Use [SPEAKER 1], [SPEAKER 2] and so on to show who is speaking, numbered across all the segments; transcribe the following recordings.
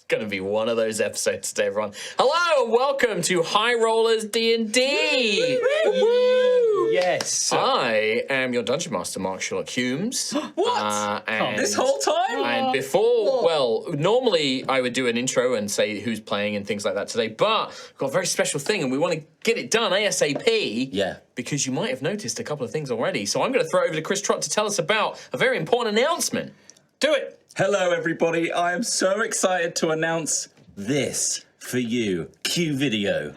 [SPEAKER 1] Going to be one of those episodes today, everyone. Hello and welcome to High Rollers D&D.
[SPEAKER 2] Yes.
[SPEAKER 1] I am your Dungeon Master, Mark Sherlock Humes.
[SPEAKER 2] What?
[SPEAKER 1] And
[SPEAKER 2] this whole time?
[SPEAKER 1] And before, well, normally I would do an intro and say who's playing and things like that today, but we've got a very special thing and we want to get it done ASAP.
[SPEAKER 2] Yeah.
[SPEAKER 1] Because you might have noticed a couple of things already. So I'm going to throw it over to Chris Trott to tell us about a very important announcement.
[SPEAKER 2] Do it. Hello, everybody. I am so excited to announce this for you. Cue video.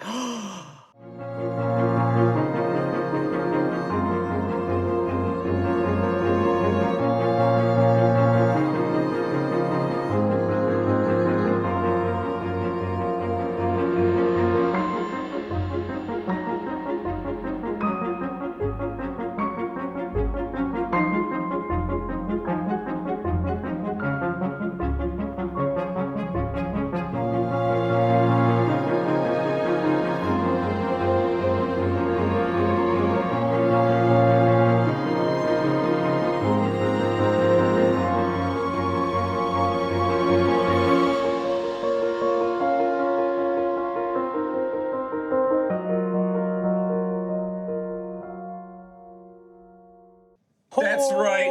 [SPEAKER 2] That's right.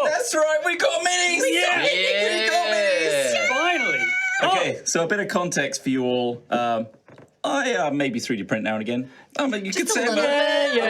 [SPEAKER 2] That's right. We got minis.
[SPEAKER 1] Yeah.
[SPEAKER 2] We got minis.
[SPEAKER 3] Finally.
[SPEAKER 2] Okay, so a bit of context for you all. I maybe 3D print now and again. You could say I'm a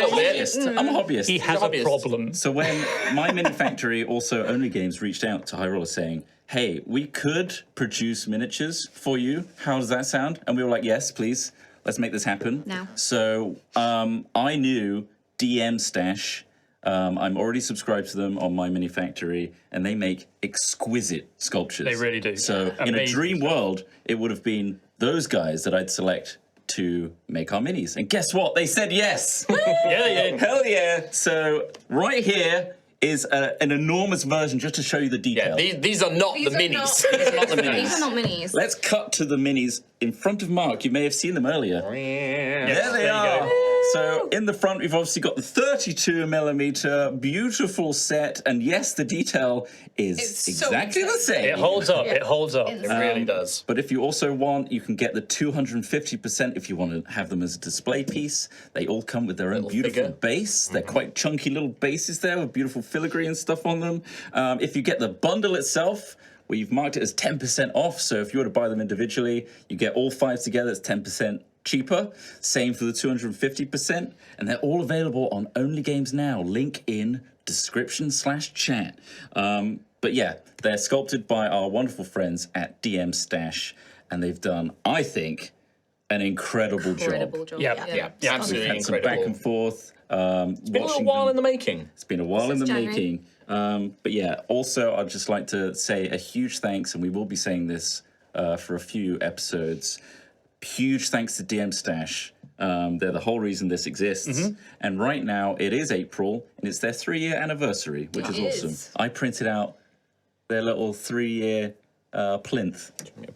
[SPEAKER 2] hobbyist. I'm a hobbyist.
[SPEAKER 3] He has a problem.
[SPEAKER 2] So when My Mini Factory, also Only Games, reached out to High Roller saying, hey, we could produce miniatures for you. How does that sound? And we were like, yes, please. Let's make this happen.
[SPEAKER 4] Now.
[SPEAKER 2] So I knew DM Stash. I'm already subscribed to them on My Mini Factory, and they make exquisite sculptures.
[SPEAKER 3] They really do.
[SPEAKER 2] So in a dream world, it would have been those guys that I'd select to make our minis. And guess what? They said yes.
[SPEAKER 3] Yeah.
[SPEAKER 2] Hell yeah. So right here is an enormous version just to show you the detail.
[SPEAKER 1] Yeah, these are not the minis.
[SPEAKER 2] These are not the minis.
[SPEAKER 4] These are not minis.
[SPEAKER 2] Let's cut to the minis in front of Mark. You may have seen them earlier.
[SPEAKER 3] Yes,
[SPEAKER 2] There they are. So in the front, we've obviously got the 32mm beautiful set, and yes, the detail is exactly the same.
[SPEAKER 3] It holds up. It holds up.
[SPEAKER 1] It really does.
[SPEAKER 2] But if you also want, you can get the 250% if you want to have them as a display piece. They all come with their own beautiful base. They're quite chunky little bases there with beautiful filigree and stuff on them. If you get the bundle itself, well, you've marked it as 10% off. So if you were to buy them individually, you get all 5 together, it's 10% cheaper. Same for the 250%. And they're all available on Only Games Now. Link in description/chat. But yeah, they're sculpted by our wonderful friends at DM Stash. And they've done, I think, an incredible job.
[SPEAKER 1] Yeah, absolutely
[SPEAKER 2] We've had some
[SPEAKER 1] incredible.
[SPEAKER 2] back and forth.
[SPEAKER 1] It's been a little while in the making.
[SPEAKER 2] It's been a while in the
[SPEAKER 4] January.
[SPEAKER 2] making. But yeah, also, I'd just like to say a huge thanks, and we will be saying this for a few episodes. Huge thanks to DM Stash. They're the whole reason this exists. And right now, it is April, and it's their 3-year anniversary, which is awesome. I printed out their little 3-year plinth,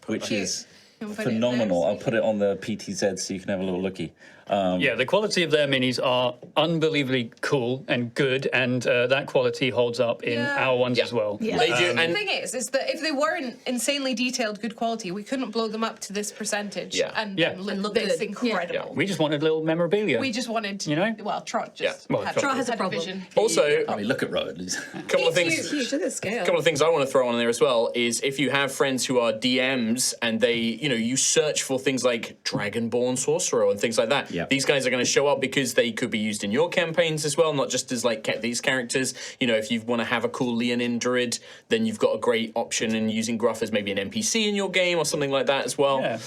[SPEAKER 2] which is phenomenal. I'll put it on the PTZ so you can have a little looky.
[SPEAKER 3] Yeah, the quality of their minis are unbelievably cool and good, and that quality holds up in our ones as well.
[SPEAKER 4] Yeah.
[SPEAKER 1] They do,
[SPEAKER 5] The
[SPEAKER 1] and
[SPEAKER 5] thing is that if they weren't insanely detailed, good quality, we couldn't blow them up to this percentage and look
[SPEAKER 4] good.
[SPEAKER 5] this incredible.
[SPEAKER 3] We just wanted a little memorabilia.
[SPEAKER 5] We just wanted,
[SPEAKER 3] You know?
[SPEAKER 5] well, Trot just
[SPEAKER 3] Well,
[SPEAKER 5] had,
[SPEAKER 3] Trot
[SPEAKER 4] has a
[SPEAKER 5] had
[SPEAKER 4] problem.
[SPEAKER 5] vision.
[SPEAKER 1] also,
[SPEAKER 2] I mean, look at Rowan.
[SPEAKER 1] a couple of things.
[SPEAKER 4] Huge to the scale.
[SPEAKER 1] A couple of things I want to throw on there as well is if you have friends who are DMs and they, you search for things like Dragonborn Sorcerer and things like that.
[SPEAKER 2] Yeah.
[SPEAKER 1] These guys are going to show up because they could be used in your campaigns as well, not just as like these characters. If you want to have a cool Leonin Druid, then you've got a great option in using Gruff as maybe an NPC in your game or something like that as well.
[SPEAKER 3] Yeah.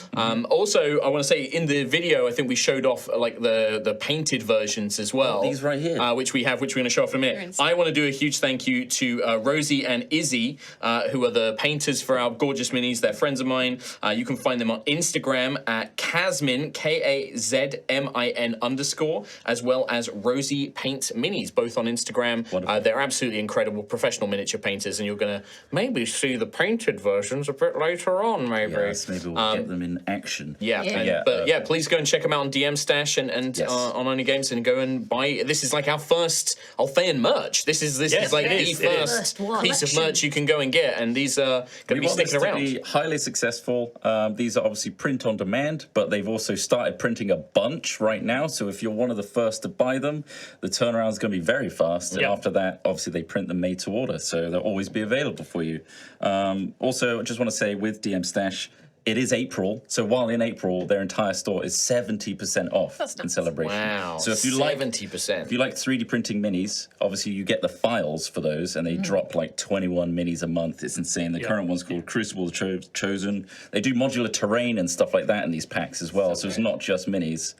[SPEAKER 1] Also, I want to say in the video, I think we showed off like the painted versions as well.
[SPEAKER 2] These right here.
[SPEAKER 1] Which we're going to show off in a minute. I want to do a huge thank you to Rosie and Izzy, who are the painters for our gorgeous minis. They're friends of mine. You can find find them on Instagram at Kazmin, KAZMIN_, as well as Rosie Paints Minis, both on Instagram. They're absolutely incredible professional miniature painters, and you're going to maybe see the painted versions a bit later on, maybe.
[SPEAKER 2] Yes, maybe we'll get them in action.
[SPEAKER 1] But please go and check them out on DM Stash and on Only Games, and go and buy. This is like our first Althean merch. This is like the first piece of merch you can go and get, and these are going to be sticking around.
[SPEAKER 2] Be highly successful. These are obviously print on demand, but they've also started printing a bunch right now. So if you're one of the first to buy them, the turnaround is going to be very fast. And after that, obviously they print them made to order, so they'll always be available for you. Also, I just want to say with DM Stash, it is April, so while in April, their entire store is 70% off in celebration.
[SPEAKER 1] Wow!
[SPEAKER 2] So if you
[SPEAKER 1] 70%.
[SPEAKER 2] If you like 3D printing minis, obviously you get the files for those, and they drop like 21 minis a month. It's insane. The current one's called Crucible the Chosen. They do modular terrain and stuff like that in these packs as well. So it's not just minis.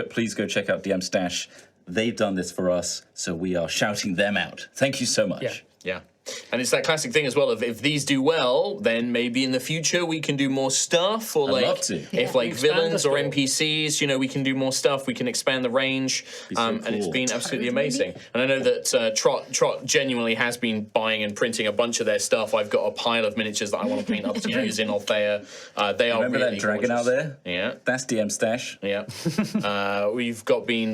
[SPEAKER 2] Please go check out DM Stash. They've done this for us, so we are shouting them out. Thank you so much.
[SPEAKER 1] Yeah. And it's that classic thing as well of if these do well, then maybe in the future we can do more stuff, or if villains or NPCs, we can do more stuff. We can expand the range, and it's been absolutely amazing. And I know that Trot genuinely has been buying and printing a bunch of their stuff. I've got a pile of miniatures that I want to paint up to use in Altheya. They are
[SPEAKER 2] Remember
[SPEAKER 1] really
[SPEAKER 2] that dragon
[SPEAKER 1] gorgeous.
[SPEAKER 2] out there?
[SPEAKER 1] Yeah,
[SPEAKER 2] that's DM Stash.
[SPEAKER 1] Yeah,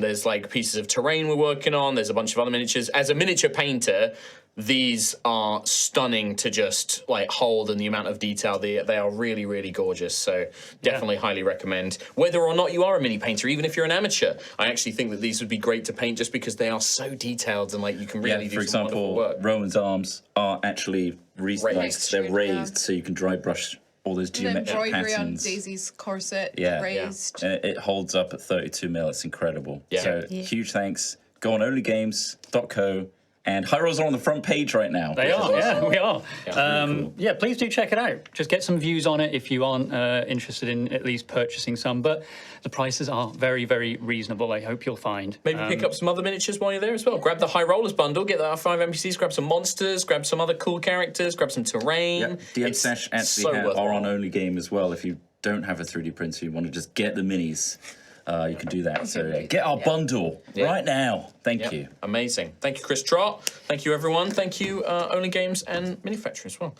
[SPEAKER 1] there's like pieces of terrain we're working on. There's a bunch of other miniatures. As a miniature painter, these are stunning to just hold, and the amount of detail they are really, really gorgeous. So definitely highly recommend. Whether or not you are a mini painter, even if you're an amateur, I actually think that these would be great to paint just because they are so detailed and you can really do some wonderful work.
[SPEAKER 2] Rowan's arms are actually raised. They're raised, so you can dry brush all those geometric
[SPEAKER 5] embroidery
[SPEAKER 2] patterns.
[SPEAKER 5] on Daisy's corset raised.
[SPEAKER 2] And it holds up at 32 mil. It's incredible. So huge thanks. Go on onlygames.co. And high rolls are on the front page right now.
[SPEAKER 3] They are, we are.
[SPEAKER 2] Really cool.
[SPEAKER 3] Please do check it out. Just get some views on it if you aren't interested in at least purchasing some. But the prices are very, very reasonable, I hope you'll find.
[SPEAKER 1] Maybe pick up some other miniatures while you're there as well. Grab the High Rollers bundle, get the 5 NPCs, grab some monsters, grab some other cool characters, grab some terrain.
[SPEAKER 2] DM Stash actually are on Only Game as well. If you don't have a 3D printer, you want to just get the minis. You can do that. So get our bundle right now. Thank you.
[SPEAKER 1] Amazing. Thank you, Chris Trott. Thank you, everyone. Thank you, Only Games and Minifactory as well.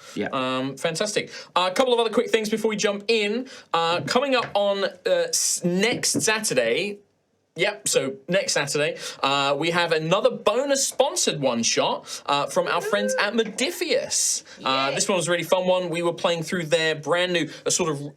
[SPEAKER 1] Fantastic. A couple of other quick things before we jump in. Coming up on next Saturday. So next Saturday, we have another bonus sponsored one-shot from our friends at Modifius. This one was a really fun one. We were playing through their brand new,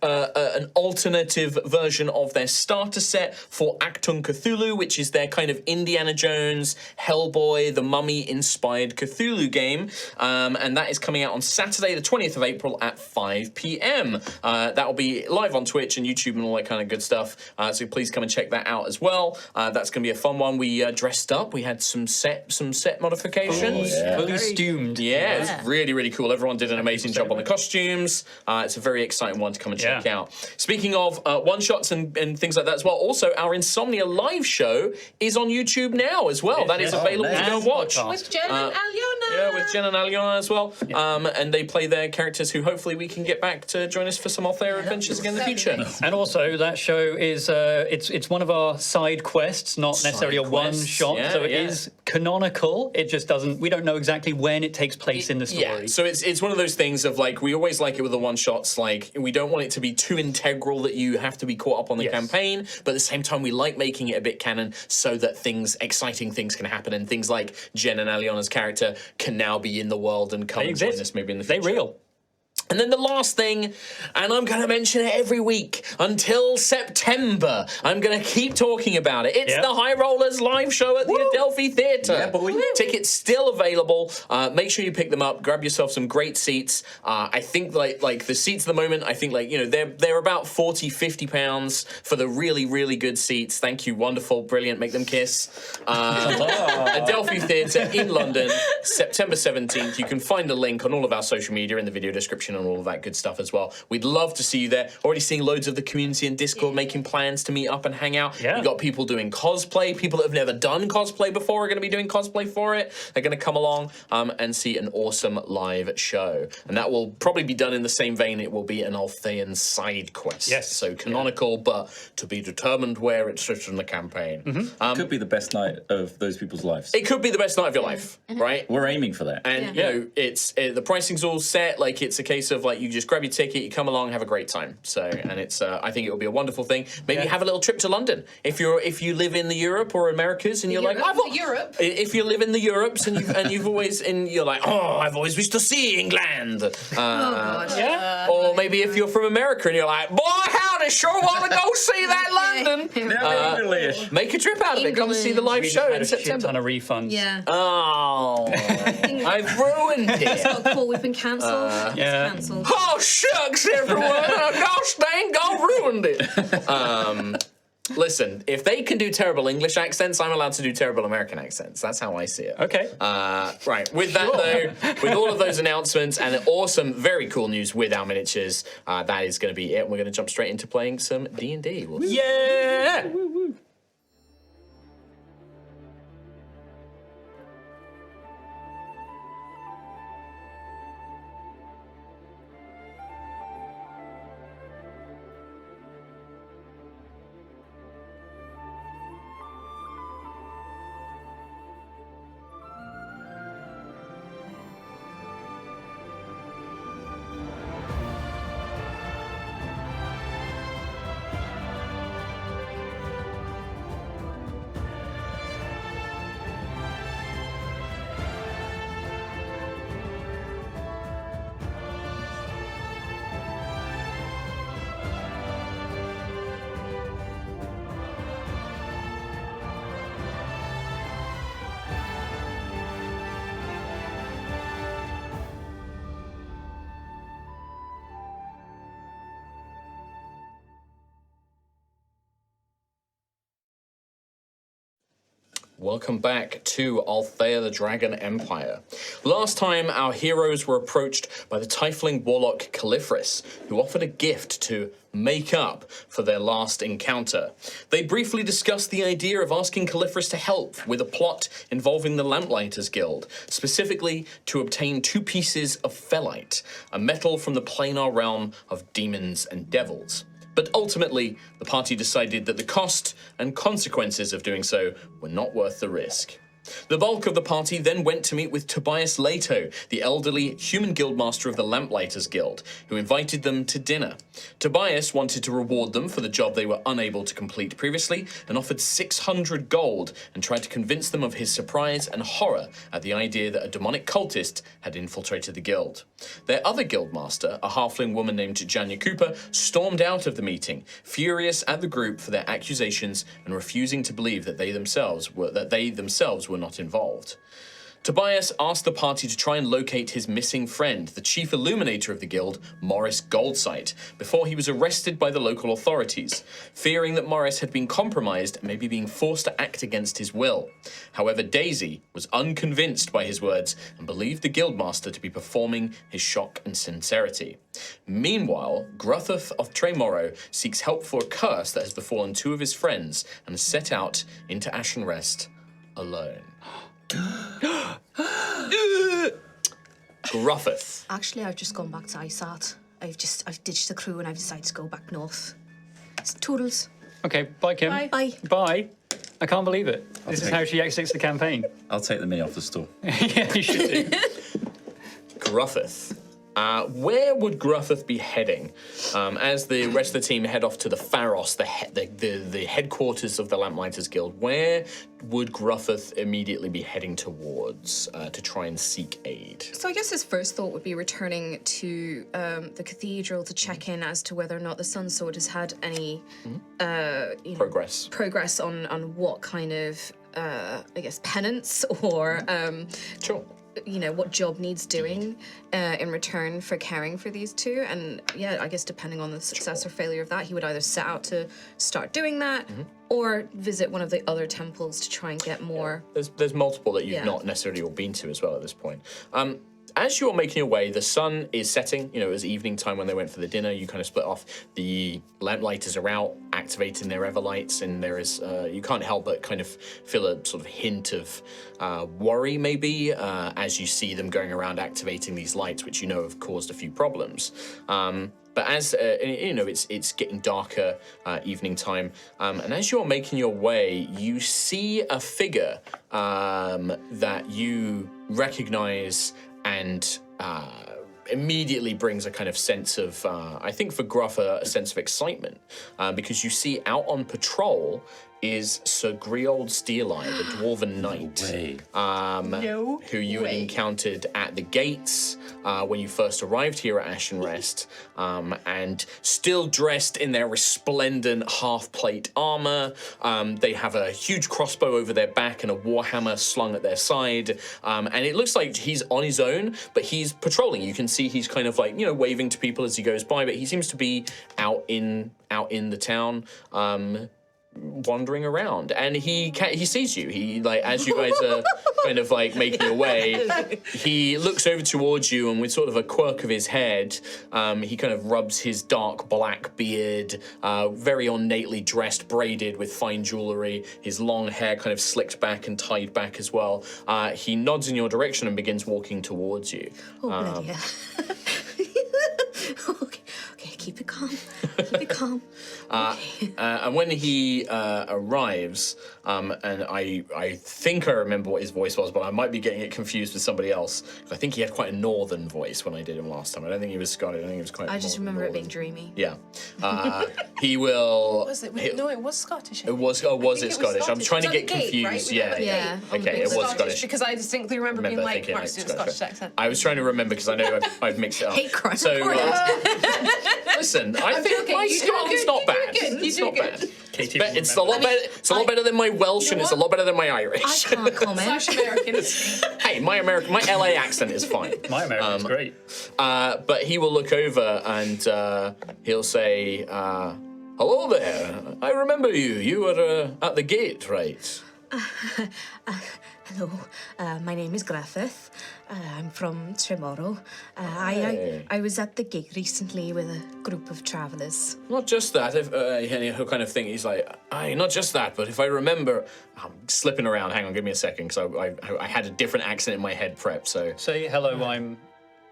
[SPEAKER 1] an alternative version of their starter set for Acton Cthulhu, which is their kind of Indiana Jones, Hellboy, the Mummy-inspired Cthulhu game. And that is coming out on Saturday, the 20th of April at 5 p.m. That will be live on Twitch and YouTube and all that kind of good stuff. So please come and check that out as well. That's going to be a fun one. We dressed up. We had some set modifications.
[SPEAKER 3] Fully steamed.
[SPEAKER 1] It was really, really cool. Everyone did an amazing job on the costumes. It's a very exciting one to come and check out. Speaking of one-shots and things like that as well, also our Insomnia live show is on YouTube now as well. That is available to go and watch.
[SPEAKER 5] With Jen and Aliona.
[SPEAKER 1] Yeah, with Jen and Aliona as well. And they play their characters who hopefully we can get back to join us for some Altheya adventures again in the future.
[SPEAKER 3] And also that show is it's one of our side quests, not necessarily a one-shot, so it is canonical. It just doesn't, we don't know exactly when it takes place in the story.
[SPEAKER 1] So it's one of those things of we always like it with the one-shots, we don't want it to be too integral that you have to be caught up on the campaign, but at the same time we like making it a bit canon so that exciting things can happen, and things like Jen and Aliona's character can now be in the world and come and join us maybe in the future.
[SPEAKER 3] They're real.
[SPEAKER 1] And then the last thing, and I'm going to mention it every week until September. I'm going to keep talking about it. It's the High Rollers live show at the Adelphi Theatre. Tickets still available. Make sure you pick them up. Grab yourself some great seats. I think like the seats at the moment, I think they're about £40-50 for the really, really good seats. Thank you. Wonderful. Brilliant. Make them kiss. Adelphi Theatre in London, September 17th. You can find the link on all of our social media in the video description interaction and all of that good stuff as well. We'd love to see you there. Already seeing loads of the community in Discord making plans to meet up and hang out.
[SPEAKER 3] Yeah.
[SPEAKER 1] We've got people doing cosplay. People that have never done cosplay before are going to be doing cosplay for it. They're going to come along and see an awesome live show. And that will probably be done in the same vein. It will be an Althean side quest.
[SPEAKER 3] Yes.
[SPEAKER 1] So canonical, but to be determined where it's written in the campaign.
[SPEAKER 2] It could be the best night of those people's lives.
[SPEAKER 1] It could be the best night of your life, right?
[SPEAKER 2] We're aiming for that.
[SPEAKER 1] And you know, it's the pricing's all set. Like it's a case of like you just grab your ticket, you come along, have a great time. So and it's I think it will be a wonderful thing. Maybe have a little trip to London if you live in the Europe or Americas and you're like
[SPEAKER 5] Europe.
[SPEAKER 1] If you live in the Europes and you've always you're like I've always wished to see England. Or maybe if you're from America and you're like, boy, howdy, sure want to go see that London. Make a trip out of it. Come and see the live show in September.
[SPEAKER 3] On a refund.
[SPEAKER 4] Yeah.
[SPEAKER 1] Oh, I've ruined it.
[SPEAKER 4] Oh, cool. We've been cancelled. It's cancelled.
[SPEAKER 1] Oh, shucks, everyone. Gosh dang, God ruined it. Listen, if they can do terrible English accents, I'm allowed to do terrible American accents. That's how I see it.
[SPEAKER 3] Okay.
[SPEAKER 1] Right, with that, though, with all of those announcements and awesome, very cool news with our miniatures, that is going to be it. We're going to jump straight into playing some D&D. Yeah! Welcome back to Altheya the Dragon Empire. Last time, our heroes were approached by the tiefling warlock Caliphris, who offered a gift to make up for their last encounter. They briefly discussed the idea of asking Caliphris to help with a plot involving the Lamplighters Guild, specifically to obtain 2 pieces of Fellite, a metal from the planar realm of demons and devils. But ultimately, the party decided that the cost and consequences of doing so were not worth the risk. The bulk of the party then went to meet with Tobias Leto, the elderly human guildmaster of the Lamplighters Guild, who invited them to dinner. Tobias wanted to reward them for the job they were unable to complete previously and offered 600 gold and tried to convince them of his surprise and horror at the idea that a demonic cultist had infiltrated the guild. Their other guildmaster, a halfling woman named Janya Cooper, stormed out of the meeting, furious at the group for their accusations and refusing to believe that they themselves were not involved. Tobias asked the party to try and locate his missing friend, the chief illuminator of the guild, Morris Goldsight, before he was arrested by the local authorities, fearing that Morris had been compromised and maybe being forced to act against his will. However, Daisy was unconvinced by his words and believed the guildmaster to be performing his shock and sincerity. Meanwhile, Gruff of Tremoro seeks help for a curse that has befallen 2 of his friends and is set out into Ashen Rest alone. Gruffeth.
[SPEAKER 4] Actually, I've just gone back to ISAT. I've ditched the crew and I've decided to go back north. It's toodles.
[SPEAKER 3] Okay, bye, Kim.
[SPEAKER 4] Bye.
[SPEAKER 3] Bye. I can't believe it. This is how she exits the campaign.
[SPEAKER 2] I'll take the mini off the store.
[SPEAKER 3] Yeah, you should do.
[SPEAKER 1] Gruffeth. Where would Gruffeth be heading as the rest of the team head off to the Pharos, the headquarters of the Lamplighters Guild? Where would Gruffeth immediately be heading towards to try and seek aid?
[SPEAKER 4] So I guess his first thought would be returning to the cathedral to check in as to whether or not the Sun Sword has had any progress on what kind of I guess penance or
[SPEAKER 1] Sure.
[SPEAKER 4] What job needs doing in return for caring for these 2. And yeah, I guess depending on the success or failure of that, he would either set out to start doing that or visit one of the other temples to try and get more.
[SPEAKER 1] There's multiple that you've not necessarily all been to as well at this point. as you're making your way, the sun is setting. You know, it was evening time when they went for the dinner. You kind of split off. The lamplighters are out, activating their everlights, and there is you can't help but kind of feel a sort of hint of worry, maybe, as you see them going around activating these lights, which you know have caused a few problems. But as you know, it's getting darker, evening time, and as you're making your way, you see a figure that you recognize and immediately brings a kind of sense of, I think for Gruff, a sense of excitement, because you see out on patrol is Sir Griold Steeleye, the Dwarven Knight, who you had encountered at the gates when you first arrived here at Ashen Rest, and still dressed in their resplendent half-plate armor. They have a huge crossbow over their back and a warhammer slung at their side, and it looks like he's on his own, but he's patrolling. You can see he's kind of like, you know, waving to people as he goes by, but he seems to be out in the town, wandering around, and he sees you. He, like, as you guys are kind of like making your way, he looks over towards you, and with sort of a quirk of his head, he kind of rubs his dark black beard, very ornately dressed, braided with fine jewelry, his long hair kind of slicked back and tied back as well. He nods in your direction and begins walking towards you.
[SPEAKER 4] Oh, bloody hell. Okay, keep it calm. Keep it calm.
[SPEAKER 1] And when he arrives, and I think I remember what his voice was, but I might be getting it confused with somebody else. I think he had quite a northern voice when I did him last time. I don't think he was Scottish. I think he was quite.
[SPEAKER 4] I just remember
[SPEAKER 1] northern.
[SPEAKER 4] it being dreamy.
[SPEAKER 1] Yeah. He will.
[SPEAKER 5] Was it? No, it was Scottish.
[SPEAKER 1] It was. Oh, was it Scottish? I'm trying to get
[SPEAKER 5] Gate,
[SPEAKER 1] confused.
[SPEAKER 5] right?
[SPEAKER 1] Yeah. Okay, it was Scottish.
[SPEAKER 5] Because I distinctly remember being like,
[SPEAKER 1] thinking
[SPEAKER 5] Mark's doing a Scottish accent.
[SPEAKER 1] I was trying to remember because I know I've mixed it up.
[SPEAKER 4] Hate crime.
[SPEAKER 1] So listen, I think my Scotland's not bad. It's not bad.
[SPEAKER 3] Katie
[SPEAKER 1] It's a lot better. It's a lot better than my Welsh, and it's a lot better than my
[SPEAKER 4] I
[SPEAKER 1] Irish.
[SPEAKER 4] can't comment.
[SPEAKER 5] Slash American.
[SPEAKER 1] Hey, my LA accent is fine.
[SPEAKER 3] My American's great.
[SPEAKER 1] But he will look over and he'll say, "Hello there. I remember you. You were at the gate, right?"
[SPEAKER 4] Hello, my name is Griffith. I'm from Tremoro. I was at the gate recently with a group of travellers.
[SPEAKER 1] Not just that. If he'll kind of think, he's like, "Aye, not just that, but if I remember," I'm slipping around. Hang on, give me a second, because I had a different accent in my head prep. So
[SPEAKER 3] Say hello, I'm...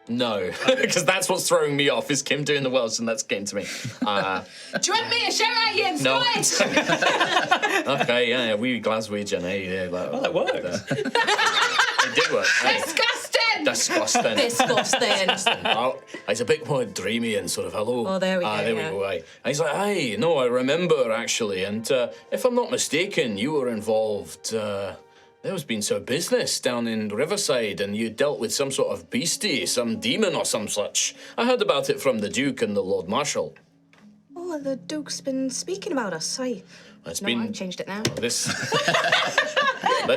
[SPEAKER 1] no, because that's what's throwing me off. Is Kim doing the Welsh, and that's getting to me.
[SPEAKER 5] Do you want me to shout at you in
[SPEAKER 1] No.
[SPEAKER 5] Scottish?
[SPEAKER 1] Okay, yeah, we Glaswegian, eh? Yeah,
[SPEAKER 3] that works.
[SPEAKER 1] It did work.
[SPEAKER 5] Disgusting!
[SPEAKER 1] Disgusting.
[SPEAKER 4] Disgusting.
[SPEAKER 1] Oh, it's a bit more dreamy and sort of hello.
[SPEAKER 4] Oh, there we go,
[SPEAKER 1] There
[SPEAKER 4] yeah.
[SPEAKER 1] we go. Aye. And he's like, aye, no, I remember actually. And if I'm not mistaken, you were involved. There was been some business down in Riverside, and you dealt with some sort of beastie, some demon or some such. I heard about it from the Duke and the Lord Marshal.
[SPEAKER 4] Oh, the Duke's been speaking about us.
[SPEAKER 1] It's
[SPEAKER 4] No,
[SPEAKER 1] been
[SPEAKER 4] I've changed it now.
[SPEAKER 1] this
[SPEAKER 5] Roll with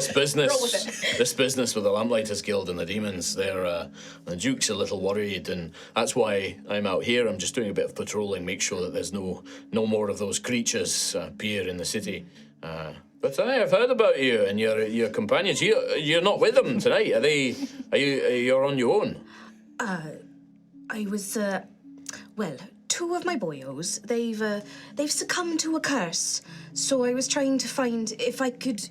[SPEAKER 1] this business with the Lamplighters Guild and the demons. The Duke's a little worried, and that's why I'm out here. I'm just doing a bit of patrolling, make sure that there's no more of those creatures appear in the city. But I've heard about you and your companions. You're not with them tonight, are they? You're on your own?
[SPEAKER 4] I was, well, two of my boyos, they've succumbed to a curse. So I was trying to find if I could,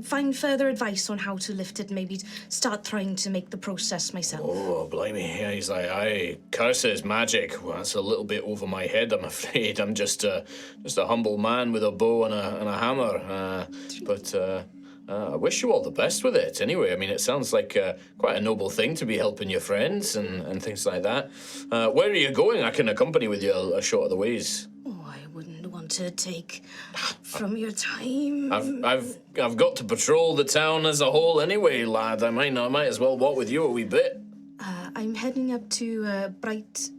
[SPEAKER 4] find further advice on how to lift it, maybe start trying to make the process myself.
[SPEAKER 1] Oh, blimey. Yeah, he's like, aye, curses, magic. Well, that's a little bit over my head, I'm afraid. I'm just a humble man with a bow and a hammer. But I wish you all the best with it. Anyway, I mean, it sounds like quite a noble thing to be helping your friends and things like that. Where are you going? I can accompany with you a short of the ways.
[SPEAKER 4] Oh, I wouldn't want to take from your time.
[SPEAKER 1] I've got to patrol the town as a whole anyway, lad. I might as well walk with you a wee bit.
[SPEAKER 4] I'm heading up to Bright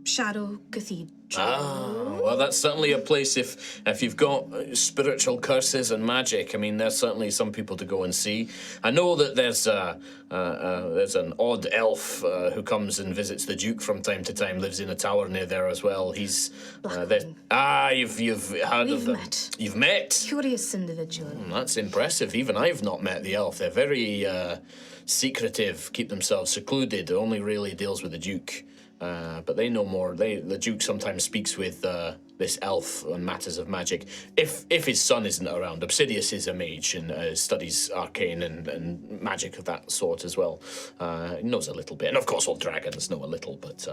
[SPEAKER 4] Shadow Cathedral.
[SPEAKER 1] Well, that's certainly a place if you've got spiritual curses and magic. I mean, there's certainly some people to go and see. I know that there's an odd elf who comes and visits the Duke from time to time. Lives in a tower near there as well. He's you've heard of them. You've met.
[SPEAKER 4] Curious individual.
[SPEAKER 1] That's impressive. Even I've not met the elf. They're very secretive, keep themselves secluded. Only really deals with the Duke. But they know more. The Duke sometimes speaks with this elf on matters of magic. If his son isn't around, Obsidius is a mage and studies arcane and magic of that sort as well. He knows a little bit, and of course all dragons know a little. But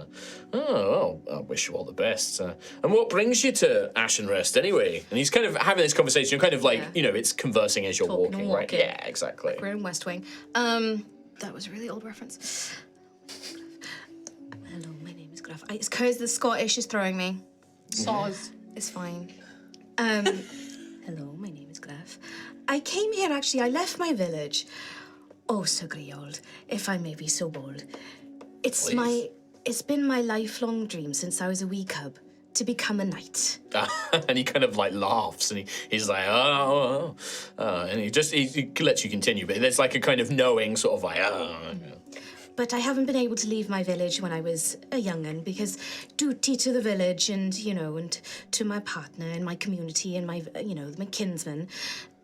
[SPEAKER 1] I wish you all the best. And what brings you to Ashenrest anyway? And he's kind of having this conversation. You're kind of like it's conversing as you're walking, right? Yeah, exactly.
[SPEAKER 4] We're in West Wing. That was a really old reference. Hello, my name is Gruff. It's because the Scottish is throwing me.
[SPEAKER 5] Saws.
[SPEAKER 4] It's fine. Hello, my name is Gruff. I came here, actually. I left my village. Oh, so grey old, if I may be so bold. It's been my lifelong dream since I was a wee cub to become a knight.
[SPEAKER 1] And he kind of like laughs and he's like, and he lets you continue, but there's like a kind of knowing sort of like,
[SPEAKER 4] But I haven't been able to leave my village when I was a young'un because duty to the village and, and to my partner and my community and my, my kinsmen.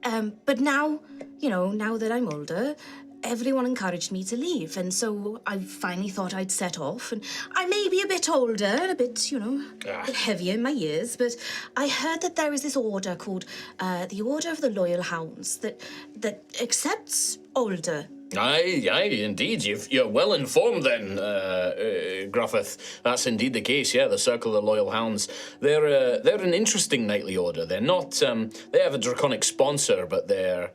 [SPEAKER 4] But now, now that I'm older, everyone encouraged me to leave. And so I finally thought I'd set off. And I may be a bit older and a bit, a bit heavier in my years, but I heard that there is this order called the Order of the Loyal Hounds that accepts older.
[SPEAKER 1] Aye, indeed. You're well informed then, Gruffith. That's indeed the case, yeah, the Circle of the Loyal Hounds. They're an interesting knightly order. They're not, they have a draconic sponsor, but their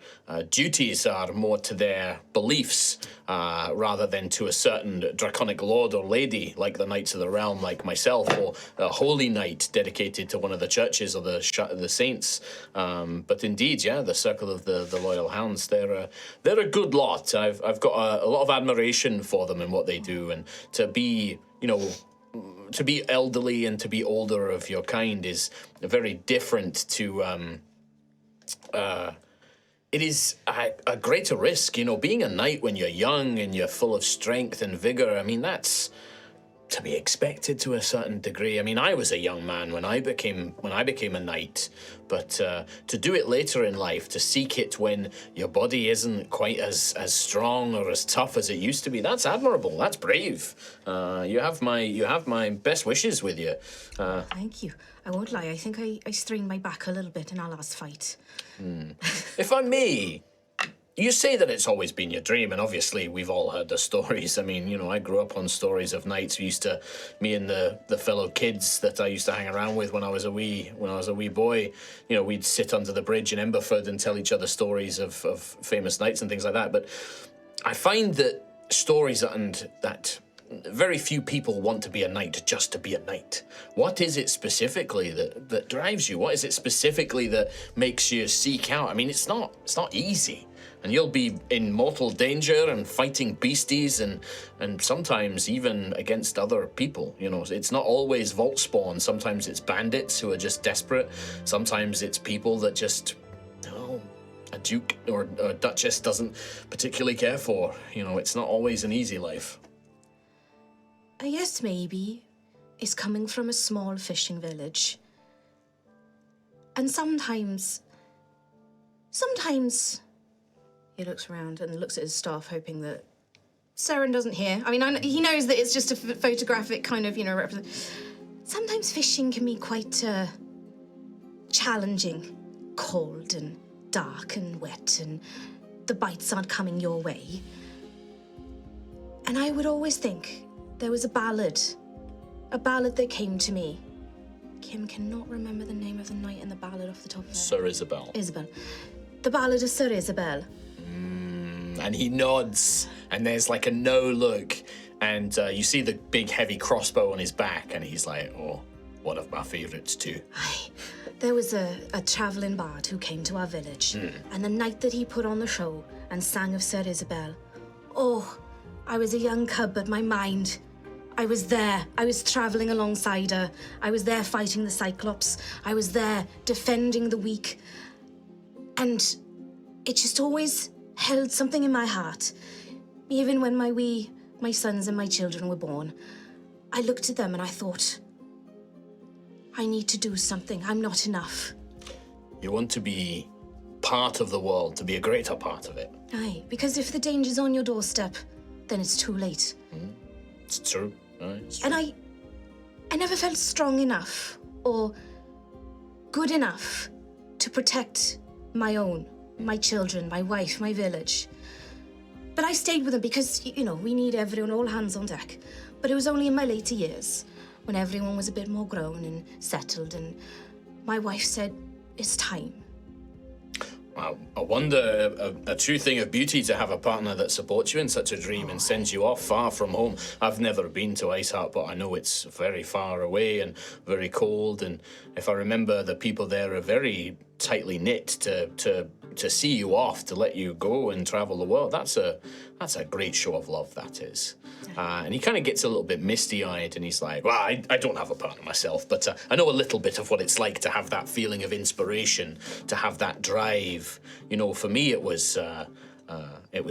[SPEAKER 1] duties are more to their beliefs rather than to a certain draconic lord or lady, like the Knights of the Realm, like myself, or a holy knight dedicated to one of the churches of the saints. But indeed, yeah, the Circle of the Loyal Hounds, they're a good lot. I've got a lot of admiration for them and what they do, and to be, to be elderly and to be older of your kind is very different to, it is a greater risk, being a knight when you're young and you're full of strength and vigor. I mean, that's to be expected to a certain degree. I mean, I was a young man when I became a knight, but to do it later in life, to seek it when your body isn't quite as strong or as tough as it used to be, that's admirable. That's brave. You have my best wishes with you.
[SPEAKER 4] Thank you. I won't lie. I think I strained my back a little bit in our last fight.
[SPEAKER 1] If I may. You say that it's always been your dream, and obviously we've all heard the stories. I mean, I grew up on stories of knights. Me and the fellow kids that I used to hang around with when I was a wee boy, we'd sit under the bridge in Emberford and tell each other stories of famous knights and things like that. But I find that stories and that very few people want to be a knight just to be a knight. What is it specifically that drives you? What is it specifically that makes you seek out? I mean, it's not easy. And you'll be in mortal danger and fighting beasties and sometimes even against other people. It's not always vault spawn. Sometimes it's bandits who are just desperate. Sometimes it's people that just, a duke or a duchess doesn't particularly care for. It's not always an easy life.
[SPEAKER 4] I guess maybe it's coming from a small fishing village. And sometimes he looks around and looks at his staff, hoping that Seren doesn't hear. I mean, he knows that it's just a photographic kind of, represent. Sometimes fishing can be quite challenging, cold and dark and wet, and the bites aren't coming your way. And I would always think there was a ballad that came to me. Kim cannot remember the name of the knight in the ballad off the top of her head.
[SPEAKER 1] Sir Isabel.
[SPEAKER 4] The ballad of Sir Isabel.
[SPEAKER 1] And he nods, and there's like a no look, and you see the big heavy crossbow on his back, and he's like, oh, one of my favourites too.
[SPEAKER 4] Aye. There was a travelling bard who came to our village, and the night that he put on the show and sang of Sir Isabel, oh, I was a young cub, but my mind,
[SPEAKER 6] I was there. I was traveling alongside her. I was there fighting the Cyclops. I was there defending the weak. And it just always held something in my heart. Even when my sons and my children were born, I looked at them and I thought, I need to do something. I'm not enough.
[SPEAKER 1] You want to be part of the world, to be a greater part of it.
[SPEAKER 6] Aye, because if the danger's on your doorstep, then it's too late.
[SPEAKER 1] It's true. Aye, it's true.
[SPEAKER 6] And I never felt strong enough or good enough to protect my own, my children, my wife, my village. But I stayed with them because, you know, we need everyone, all hands on deck. But it was only in my later years, when everyone was a bit more grown and settled, and my wife said, it's time.
[SPEAKER 1] I wonder, a true thing of beauty to have a partner that supports you in such a dream and sends you off far from home. I've never been to Ice Heart, but I know it's very far away and very cold. And if I remember, the people there are very tightly knit to see you off, to let you go and travel the world. That's a great show of love, that is. And he kind of gets a little bit misty-eyed, and he's like, well, I don't have a partner myself, but I know a little bit of what it's like to have that feeling of inspiration, to have that drive. You know, for me, it was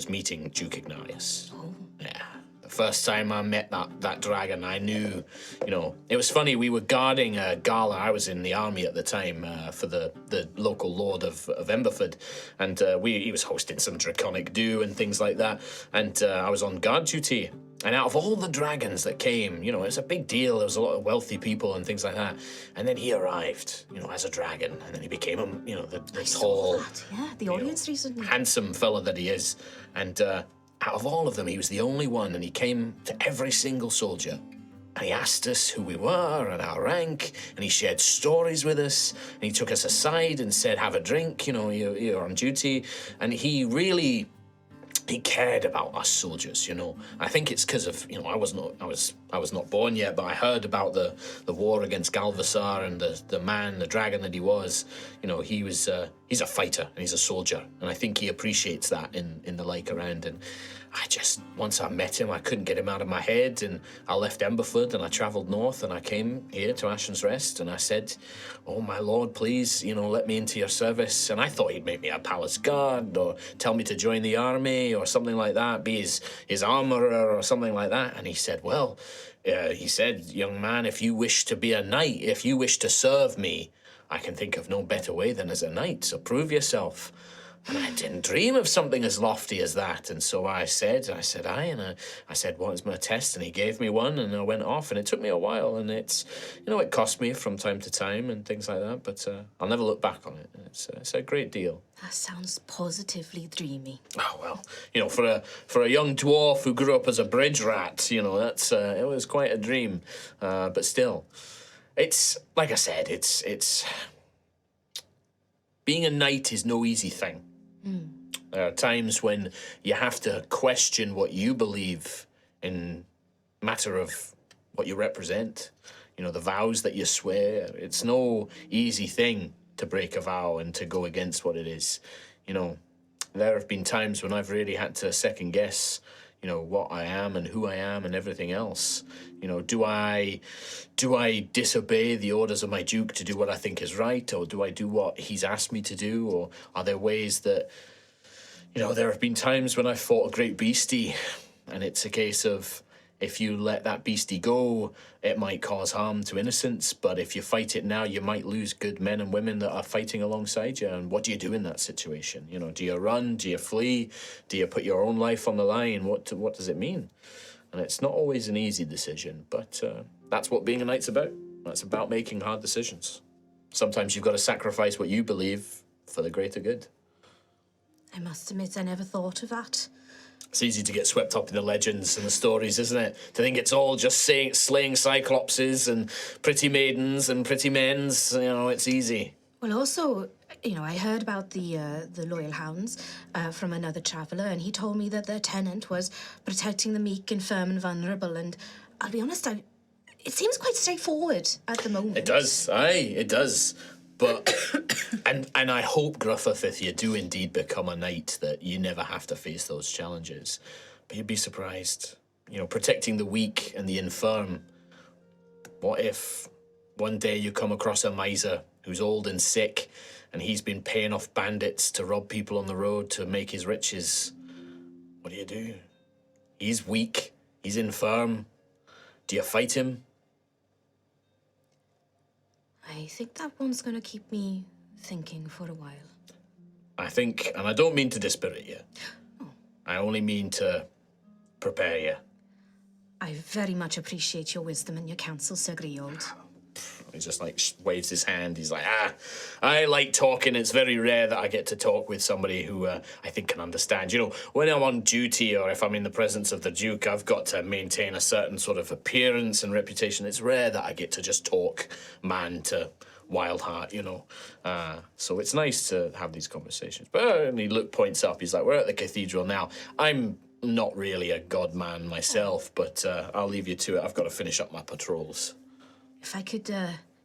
[SPEAKER 1] meeting Duke Ignatius. Oh. Yeah. The first time I met that dragon, I knew, you know, it was funny, we were guarding a gala. I was in the army at the time for the local lord of Emberford, and he was hosting some draconic do and things like that, and I was on guard duty. And out of all the dragons that came, you know, it's a big deal. There was a lot of wealthy people and things like that. And then he arrived, you know, as a dragon. And then he became, the tall,
[SPEAKER 6] the audience recently.
[SPEAKER 1] handsome fella that he is. And out of all of them, he was the only one. And he came to every single soldier. And he asked us who we were and our rank. And he shared stories with us. And he took us aside and said, have a drink, you know, you're on duty. And he cared about us soldiers, you know. I think it's because of, you know, I was not born yet, but I heard about the war against Galvasar and the dragon that he was. You know, he's a fighter and he's a soldier, and I think he appreciates that in the like around. And once I met him, I couldn't get him out of my head, and I left Emberford and I travelled north and I came here to Ashen's Rest, and I said, oh my lord, please, you know, let me into your service. And I thought he'd make me a palace guard or tell me to join the army or something like that, be his armourer or something like that. And he said, well, young man, if you wish to be a knight, if you wish to serve me, I can think of no better way than as a knight, so prove yourself. And I didn't dream of something as lofty as that. And so I said aye, and I said, what is my test? And he gave me one, and I went off, and it took me a while, and it's, you know, it cost me from time to time and things like that, but I'll never look back on it. It's a great deal.
[SPEAKER 6] That sounds positively dreamy.
[SPEAKER 1] Oh, well, you know, for a young dwarf who grew up as a bridge rat, you know, that's it was quite a dream. But still, it's, like I said, it's being a knight is no easy thing. There are times when you have to question what you believe in matter of what you represent. You know, the vows that you swear. It's no easy thing to break a vow and to go against what it is. You know, there have been times when I've really had to second guess, you know, what I am and who I am and everything else. You know, do I disobey the orders of my duke to do what I think is right, or do I do what he's asked me to do, or are there ways that, you know, there have been times when I fought a great beastie, and it's a case of, if you let that beastie go, it might cause harm to innocents, but if you fight it now, you might lose good men and women that are fighting alongside you. And what do you do in that situation? You know, do you run? Do you flee? Do you put your own life on the line? What does it mean? And it's not always an easy decision, but that's what being a knight's about. That's about making hard decisions. Sometimes you've got to sacrifice what you believe for the greater good.
[SPEAKER 6] I must admit, I never thought of that.
[SPEAKER 1] It's easy to get swept up in the legends and the stories, isn't it? To think it's all just slaying cyclopses and pretty maidens and pretty men's. You know, it's easy.
[SPEAKER 6] Well, also, you know, I heard about the Loyal Hounds from another traveller, and he told me that their tenant was protecting the meek, infirm and vulnerable, and I'll be honest, it seems quite straightforward at the moment.
[SPEAKER 1] It does, aye, it does. But, and I hope, Gruff, if you do indeed become a knight, that you never have to face those challenges. But you'd be surprised. protecting the weak and the infirm. What if one day you come across a miser who's old and sick, and he's been paying off bandits to rob people on the road to make his riches? What do? He's weak. He's infirm. Do you fight him?
[SPEAKER 6] I think that one's going to keep me thinking for a while.
[SPEAKER 1] I think, and I don't mean to dispirit you. I only mean to prepare you.
[SPEAKER 6] I very much appreciate your wisdom and your counsel, Sir Griold.
[SPEAKER 1] He just waves his hand. He's like, I like talking. It's very rare that I get to talk with somebody who I think can understand. When I'm on duty or if I'm in the presence of the Duke, I've got to maintain a certain sort of appearance and reputation. It's rare that I get to just talk man to Wildheart, so it's nice to have these conversations. But and he points up. He's like, we're at the cathedral now. I'm not really a god man myself, but I'll leave you to it. I've got to finish up my patrols.
[SPEAKER 6] If I could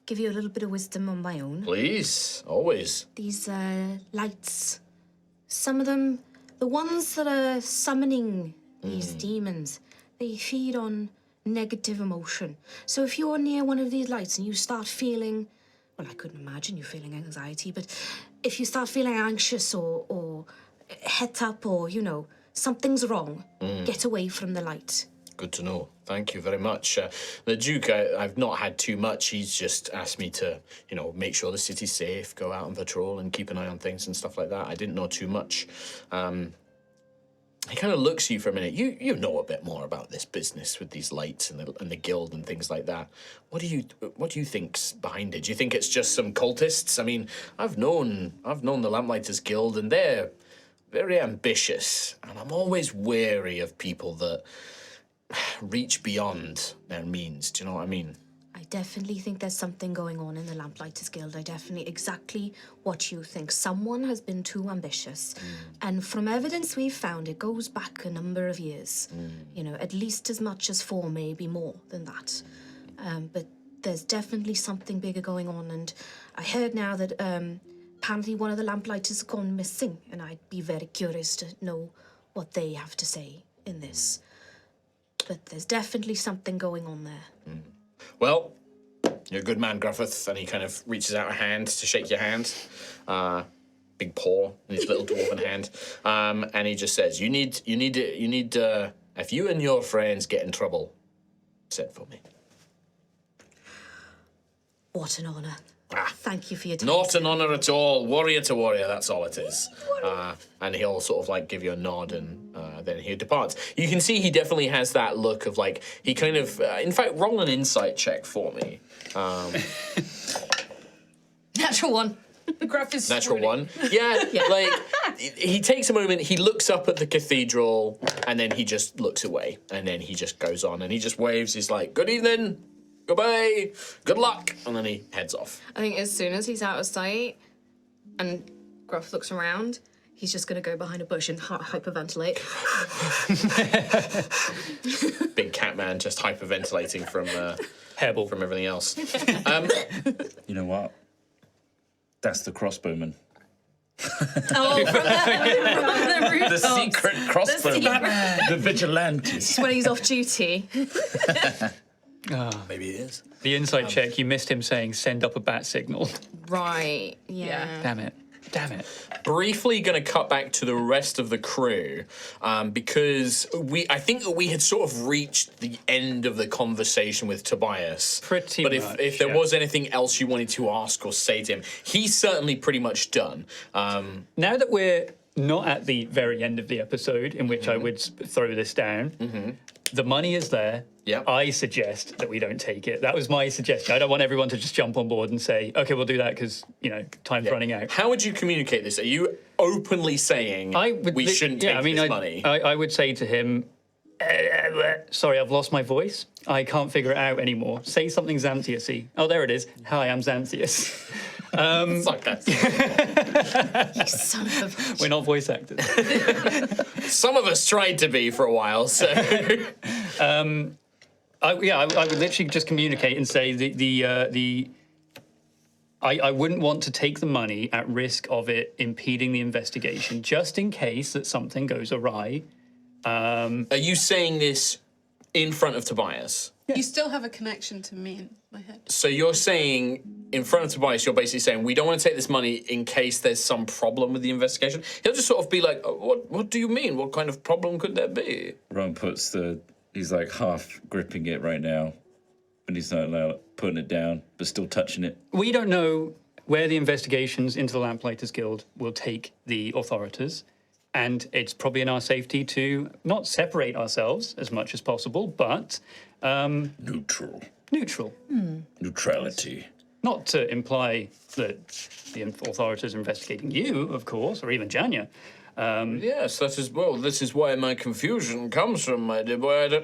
[SPEAKER 6] give you a little bit of wisdom on my own.
[SPEAKER 1] Please, always.
[SPEAKER 6] These lights, some of them, the ones that are summoning these demons, they feed on negative emotion. So if you're near one of these lights and you start feeling, well, I couldn't imagine you feeling anxiety, but if you start feeling anxious or het up or, something's wrong, get away from the light.
[SPEAKER 1] Good to know. Thank you very much. The Duke, I've not had too much. He's just asked me to, make sure the city's safe, go out on patrol and keep an eye on things and stuff like that. I didn't know too much. He kind of looks at you for a minute. You know a bit more about this business with these lights and the guild and things like that. What do you think's behind it? Do you think it's just some cultists? I mean, I've known the Lamplighters Guild, and they're very ambitious, and I'm always wary of people that reach beyond their means. Do you know what I mean?
[SPEAKER 6] I definitely think there's something going on in the Lamplighters Guild. Exactly what you think. Someone has been too ambitious. And from evidence we've found, it goes back a number of years. At least as much as 4, maybe more than that. But there's definitely something bigger going on. And I heard now that apparently one of the Lamplighters has gone missing. And I'd be very curious to know what they have to say in this. But there's definitely something going on there.
[SPEAKER 1] Well, you're a good man, Gruffith, and he kind of reaches out a hand to shake your hand. Big paw in his little dwarven hand. And he just says, you need, if you and your friends get in trouble, send for me.
[SPEAKER 6] What an honour. Thank you for your time.
[SPEAKER 1] Not an honour at all. Warrior to warrior, that's all it is. And he'll sort of give you a nod, and then he departs. You can see he definitely has that look of he kind of, in fact, roll an insight check for me.
[SPEAKER 4] Natural 1.
[SPEAKER 5] Gruff is
[SPEAKER 1] Natural 1. Yeah, he takes a moment, he looks up at the cathedral, and then he just looks away, and then he just goes on, and he just waves. He's like, good evening. Goodbye, good luck, and then he heads off.
[SPEAKER 4] I think as soon as he's out of sight and Gruff looks around, he's just going to go behind a bush and hyperventilate.
[SPEAKER 1] Big cat man just hyperventilating from
[SPEAKER 3] Hairball.
[SPEAKER 1] From everything else.
[SPEAKER 2] You know what? That's the crossbowman.
[SPEAKER 4] Oh, from the roof.
[SPEAKER 2] The secret crossbowman. The vigilante.
[SPEAKER 4] It's when he's off duty.
[SPEAKER 1] Maybe it is.
[SPEAKER 3] The inside check, you missed him saying, send up a bat signal.
[SPEAKER 4] Right, yeah.
[SPEAKER 3] Damn it.
[SPEAKER 1] Briefly going to cut back to the rest of the crew because I think that we had sort of reached the end of the conversation with Tobias.
[SPEAKER 3] Pretty
[SPEAKER 1] much.
[SPEAKER 3] But
[SPEAKER 1] if there was anything else you wanted to ask or say to him, he's certainly pretty much done.
[SPEAKER 3] Now that we're not at the very end of the episode, in which I would throw this down, the money is there.
[SPEAKER 1] Yep.
[SPEAKER 3] I suggest that we don't take it. That was my suggestion. I don't want everyone to just jump on board and say, okay, we'll do that because, time's running out.
[SPEAKER 1] How would you communicate this? Are you openly saying we shouldn't take this money?
[SPEAKER 3] I would say to him, sorry, I've lost my voice. I can't figure it out anymore. Say something Xanthius-y. Oh, there it is. Hi, I'm Xanthius.
[SPEAKER 1] Fuck that.
[SPEAKER 6] You son of a bitch.
[SPEAKER 3] We're not voice actors.
[SPEAKER 1] Some of us tried to be for a while, so...
[SPEAKER 3] I would literally just communicate and say I wouldn't want to take the money at risk of it impeding the investigation, just in case that something goes awry.
[SPEAKER 1] Are you saying this in front of Tobias.
[SPEAKER 5] You still have a connection to me in my head.
[SPEAKER 1] So you're saying, in front of Tobias, you're basically saying, we don't want to take this money in case there's some problem with the investigation. He'll just sort of be like, what do you mean? What kind of problem could there be?
[SPEAKER 2] Ron he's like half gripping it right now, and he's not allowed putting it down, but still touching it.
[SPEAKER 3] We don't know where the investigations into the Lamplighters Guild will take the authorities, and it's probably in our safety to not separate ourselves as much as possible, but...
[SPEAKER 2] Neutral. Neutrality.
[SPEAKER 3] Not to imply that the authorities are investigating you, of course, or even Janya.
[SPEAKER 1] Yes, this is why my confusion comes from, my dear boy.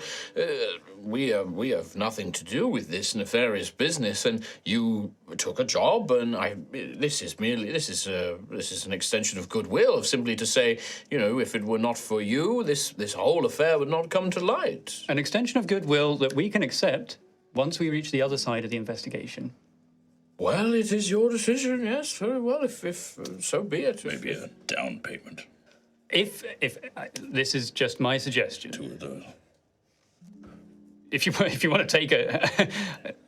[SPEAKER 1] We have nothing to do with this nefarious business, and you took a job, and this is an extension of goodwill, of simply to say, if it were not for you, this whole affair would not come to light.
[SPEAKER 3] An extension of goodwill that we can accept once we reach the other side of the investigation.
[SPEAKER 1] Well, it is your decision, yes, very well, if so be it.
[SPEAKER 2] Maybe a down payment.
[SPEAKER 3] If this is just my suggestion. If you want to take it,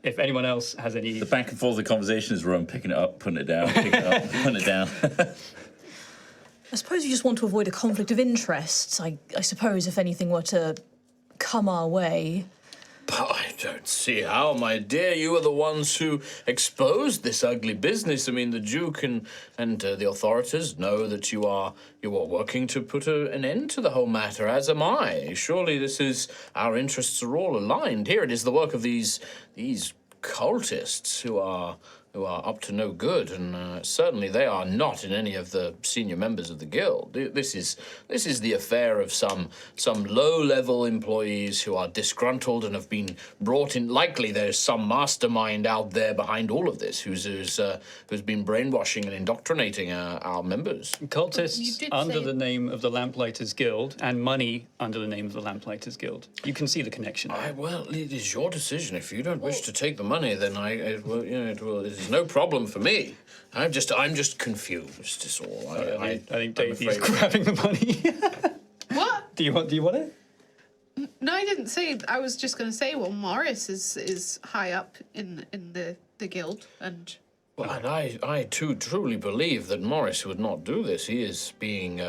[SPEAKER 3] if anyone else has any...
[SPEAKER 2] The back and forth of the conversation is Ron picking it up, putting it down, picking it up, putting it down.
[SPEAKER 7] I suppose you just want to avoid a conflict of interest. I suppose if anything were to come our way...
[SPEAKER 1] I don't see how, my dear. You are the ones who exposed this ugly business. I mean, the Duke and the authorities know that you are working to put an end to the whole matter, as am I. Surely our interests are all aligned. Here it is the work of these cultists who are up to no good, and certainly they are not in any of the senior members of the guild. This is the affair of some low-level employees who are disgruntled and have been brought in. Likely there's some mastermind out there behind all of this who's been brainwashing and indoctrinating our members.
[SPEAKER 3] Cultists under the name of the Lamplighters Guild and money under the name of the Lamplighters Guild. You can see the connection.
[SPEAKER 1] Well, it is your decision. If you don't wish to take the money, then it is no problem for me. I'm just confused, is all.
[SPEAKER 3] I think Davey's grabbing the money.
[SPEAKER 5] What?
[SPEAKER 3] Do you want it?
[SPEAKER 5] No, I didn't say. I was just going to say, well, Morris is high up in the guild, and...
[SPEAKER 1] Well, and I too truly believe that Morris would not do this. He is being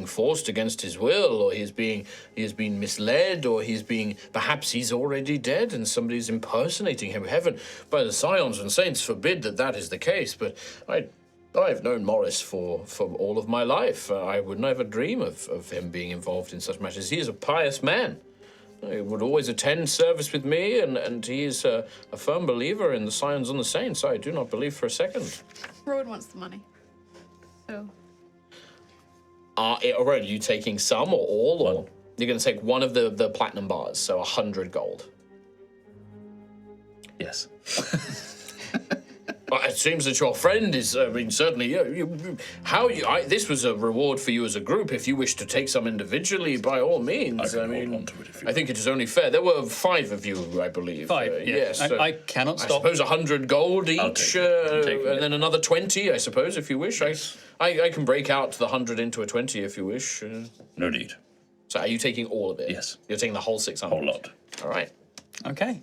[SPEAKER 1] forced against his will, or he is being misled, or perhaps he's already dead and somebody's impersonating him. Heaven, by the Scions and Saints, forbid that is the case. But I've known Morris for all of my life. I would never dream of him being involved in such matters. He is a pious man. He would always attend service with me, and he is a firm believer in the Scions and the Saints. I do not believe for a second.
[SPEAKER 5] Rowan wants the money. So.
[SPEAKER 1] Are you taking some or all, or you're going to take one of the platinum bars, so 100 gold?
[SPEAKER 2] Yes.
[SPEAKER 1] Well, it seems that your friend is, certainly, this was a reward for you as a group. If you wish to take some individually, by all means.
[SPEAKER 2] I can hold on to it if you
[SPEAKER 1] I think it is only fair. There were 5 of you, I believe.
[SPEAKER 3] 5, yes. I cannot stop.
[SPEAKER 1] I suppose 100 gold each,
[SPEAKER 2] take it.
[SPEAKER 1] and then another 20, I suppose, if you wish. Yes. I can break out the 100 into a 20 if you wish.
[SPEAKER 2] No need.
[SPEAKER 1] So are you taking all of it?
[SPEAKER 2] Yes.
[SPEAKER 1] You're taking the whole 600?
[SPEAKER 2] Whole lot.
[SPEAKER 1] All right.
[SPEAKER 3] Okay.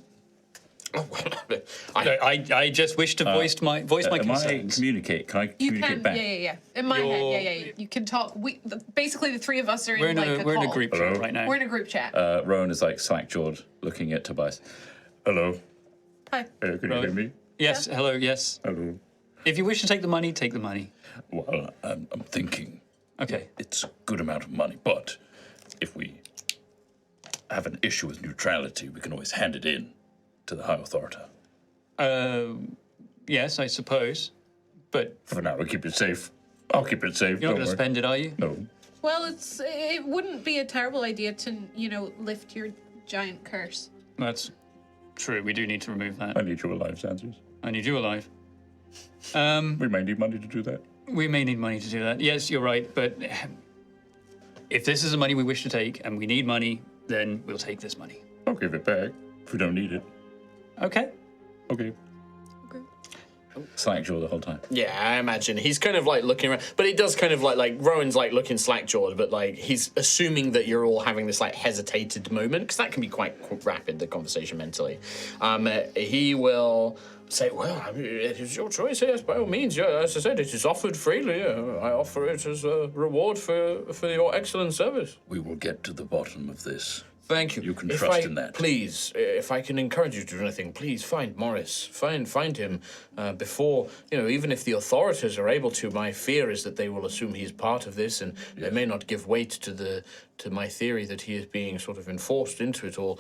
[SPEAKER 3] I just wish to voice my concerns.
[SPEAKER 2] Communicate? Can I communicate back?
[SPEAKER 5] Yeah. In my head, yeah. You can talk. Basically, the 3 of us are
[SPEAKER 3] we're
[SPEAKER 5] in a
[SPEAKER 3] we're in a group chat right now.
[SPEAKER 5] We're in a group chat.
[SPEAKER 2] Rowan is like slack-jawed, looking at Tobias. Hello.
[SPEAKER 5] Hi.
[SPEAKER 2] Can you hear me?
[SPEAKER 3] Yes. Hello. Yes.
[SPEAKER 2] Hello.
[SPEAKER 3] If you wish to take the money, take the money.
[SPEAKER 2] Well, I'm thinking.
[SPEAKER 3] Okay.
[SPEAKER 2] It's a good amount of money, but if we have an issue with neutrality, we can always hand it in to the High Authority.
[SPEAKER 3] Yes, I suppose. But
[SPEAKER 2] for now, we'll keep it safe. I'll keep it safe.
[SPEAKER 3] You're not going to spend it, are you?
[SPEAKER 2] No.
[SPEAKER 5] Well, it wouldn't be a terrible idea to, lift your giant curse.
[SPEAKER 3] That's true. We do need to remove that.
[SPEAKER 2] I need you alive, Sansers.
[SPEAKER 3] I need you alive.
[SPEAKER 2] We may need money to do that.
[SPEAKER 3] We may need money to do that. Yes, you're right. But if this is the money we wish to take and we need money, then we'll take this money.
[SPEAKER 2] I'll give it back if we don't need it.
[SPEAKER 3] Okay.
[SPEAKER 2] Okay. Slackjaw the whole time.
[SPEAKER 1] Yeah, I imagine he's kind of like looking around, but it does kind of like Rowan's like looking slack-jawed, but like he's assuming that you're all having this like hesitated moment because that can be quite rapid, the conversation mentally. He will say, "Well, I mean, it is your choice, yes, by all means. Yeah, as I said, it is offered freely. I offer it as a reward for your excellent service."
[SPEAKER 8] We will get to the bottom of this.
[SPEAKER 1] Thank you.
[SPEAKER 8] You can trust in that.
[SPEAKER 1] Please, if I can encourage you to do anything, please find Morris. Find him before, even if the authorities are able to, my fear is that they will assume he's part of this and they may not give weight to my theory that he is being sort of enforced into it all.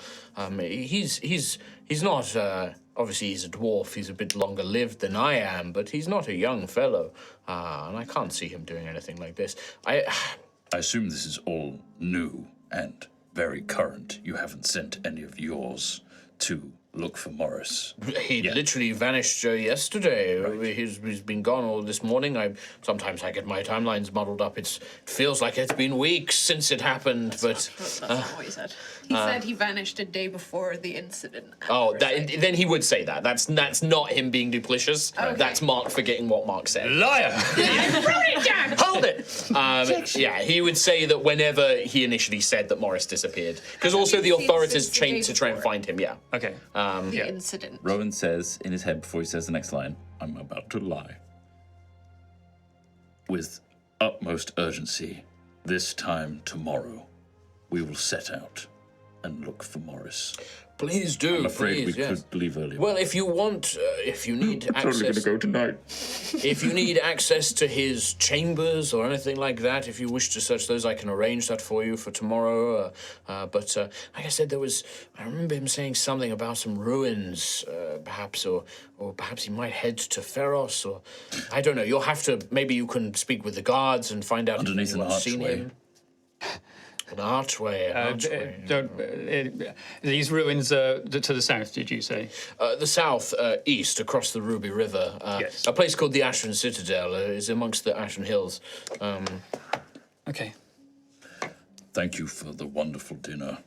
[SPEAKER 1] He's not, obviously he's a dwarf, he's a bit longer lived than I am, but he's not a young fellow, and I can't see him doing anything like this.
[SPEAKER 8] I assume this is all new and very current. You haven't sent any of yours to look for Morris.
[SPEAKER 1] He literally vanished yesterday. Right. He's been gone all this morning. Sometimes I get my timelines muddled up. It feels like it's been weeks since it happened.
[SPEAKER 5] That's not what he said. He said he vanished a day before the incident.
[SPEAKER 1] Then he would say that. That's not him being duplicitous. Okay. That's Mark forgetting what Mark said.
[SPEAKER 3] Liar!
[SPEAKER 5] I wrote it down!
[SPEAKER 1] Hold it! He would say that whenever he initially said that Morris disappeared. Because also the authorities changed to try and find him,
[SPEAKER 3] Okay.
[SPEAKER 5] The incident.
[SPEAKER 2] Rowan says in his head before he says the next line,
[SPEAKER 8] I'm about to lie. With utmost urgency, this time tomorrow, we will set out and look for Morris.
[SPEAKER 1] Please do.
[SPEAKER 8] I'm afraid we
[SPEAKER 1] yes.
[SPEAKER 8] could leave earlier.
[SPEAKER 1] Well, if you want, if you need access...
[SPEAKER 8] totally going to go tonight.
[SPEAKER 1] If you need access to his chambers or anything like that, if you wish to search those, I can arrange that for you for tomorrow. But like I said, I remember him saying something about some ruins, perhaps, or perhaps he might head to Ferros, or I don't know. You'll have to, maybe you can speak with the guards and find out
[SPEAKER 8] underneath
[SPEAKER 1] if anyone's seen him. An archway.
[SPEAKER 3] These ruins to the south, did you say?
[SPEAKER 1] The south, east, across the Ruby River.
[SPEAKER 3] Yes.
[SPEAKER 1] A place called the Ashen Citadel is amongst the Ashen Hills.
[SPEAKER 3] Okay.
[SPEAKER 8] Thank you for the wonderful dinner.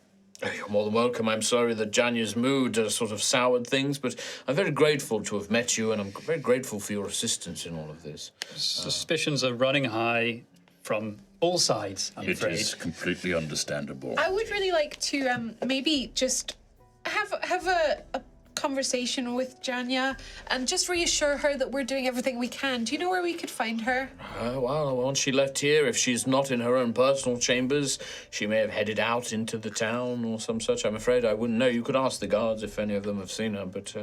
[SPEAKER 1] You're more than welcome. I'm sorry that Janya's mood sort of soured things, but I'm very grateful to have met you, and I'm very grateful for your assistance in all of this.
[SPEAKER 3] Suspicions are running high from all sides, I'm afraid.
[SPEAKER 8] It is completely understandable.
[SPEAKER 5] I would really like to maybe just have a conversation with Janya and just reassure her that we're doing everything we can. Do you know where we could find her?
[SPEAKER 1] Well, once she left here, if she's not in her own personal chambers, she may have headed out into the town or some such. I'm afraid I wouldn't know. You could ask the guards if any of them have seen her, but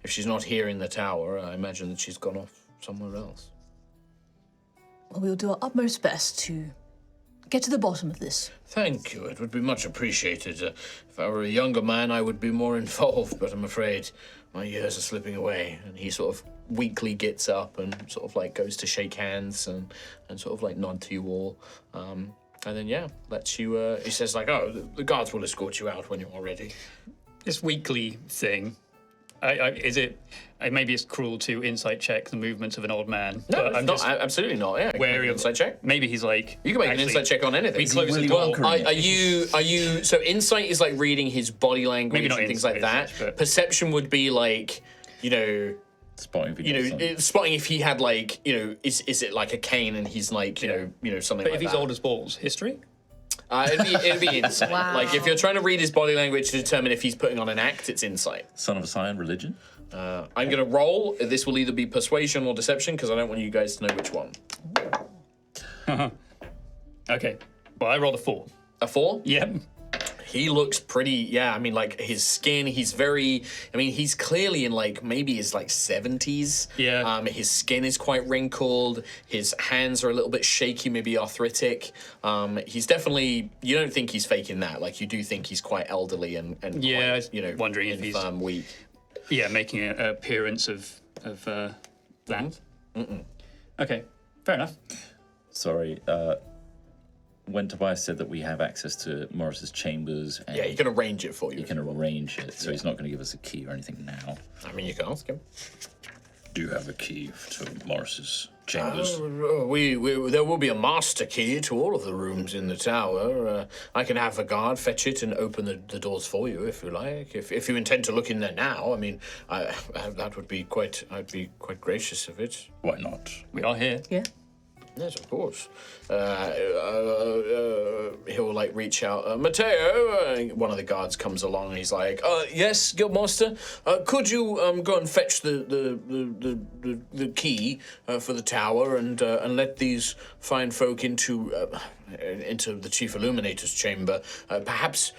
[SPEAKER 1] if she's not here in the tower, I imagine that she's gone off somewhere else.
[SPEAKER 7] Well, we'll do our utmost best to get to the bottom of this.
[SPEAKER 1] Thank you. It would be much appreciated. If I were a younger man, I would be more involved, but I'm afraid my years are slipping away. And he sort of weakly gets up and sort of like goes to shake hands and sort of like nod to you all. And then, lets you, he says like, oh, the guards will escort you out when you're all ready.
[SPEAKER 3] This weekly thing, maybe it's cruel to insight check the movements of an old man.
[SPEAKER 1] No, it's not. Absolutely not. Yeah,
[SPEAKER 3] wary of
[SPEAKER 1] insight check.
[SPEAKER 3] Maybe he's like,
[SPEAKER 1] you can make an insight check on anything.
[SPEAKER 3] We close the door.
[SPEAKER 1] Are you? So insight is like reading his body language and things like that. Perception would be like,
[SPEAKER 2] spotting if
[SPEAKER 1] spotting if he had like, is it like a cane and he's like, something like that.
[SPEAKER 3] But if he's old as balls, history.
[SPEAKER 1] It'd be insight.
[SPEAKER 4] Wow.
[SPEAKER 1] Like if you're trying to read his body language to determine if he's putting on an act, it's insight.
[SPEAKER 2] Son of a Scion, religion?
[SPEAKER 1] I'm going to roll. This will either be persuasion or deception because I don't want you guys to know which one.
[SPEAKER 3] Okay. Well, I rolled a 4.
[SPEAKER 1] A 4?
[SPEAKER 3] Yep.
[SPEAKER 1] He looks pretty, like his skin, he's clearly in like, maybe his like 70s.
[SPEAKER 3] Yeah.
[SPEAKER 1] His skin is quite wrinkled. His hands are a little bit shaky, maybe arthritic. He's definitely, you don't think he's faking that. Like you do think he's quite elderly and quite,
[SPEAKER 3] wondering if he's
[SPEAKER 1] weak.
[SPEAKER 3] Yeah, making an appearance of that.
[SPEAKER 1] Mm-mm.
[SPEAKER 3] Okay, fair enough.
[SPEAKER 2] Sorry, when Tobias said that we have access to Morris's chambers... And
[SPEAKER 1] he can arrange it for you.
[SPEAKER 2] He can arrange it, so he's not going to give us a key or anything now.
[SPEAKER 1] I mean, you can ask him.
[SPEAKER 8] Do you have a key to Morris's chambers?
[SPEAKER 1] There will be a master key to all of the rooms in the tower. I can have a guard fetch it and open the doors for you if you like. If you intend to look in there now, I mean, that would be quite. I'd be quite gracious of it.
[SPEAKER 8] Why not?
[SPEAKER 3] We are here.
[SPEAKER 7] Yeah.
[SPEAKER 1] Yes, of course. He'll like reach out. Matteo, one of the guards comes along and he's like, "Yes, Guildmaster. Could you go and fetch the key for the tower and let these fine folk into the Chief Illuminator's chamber? Perhaps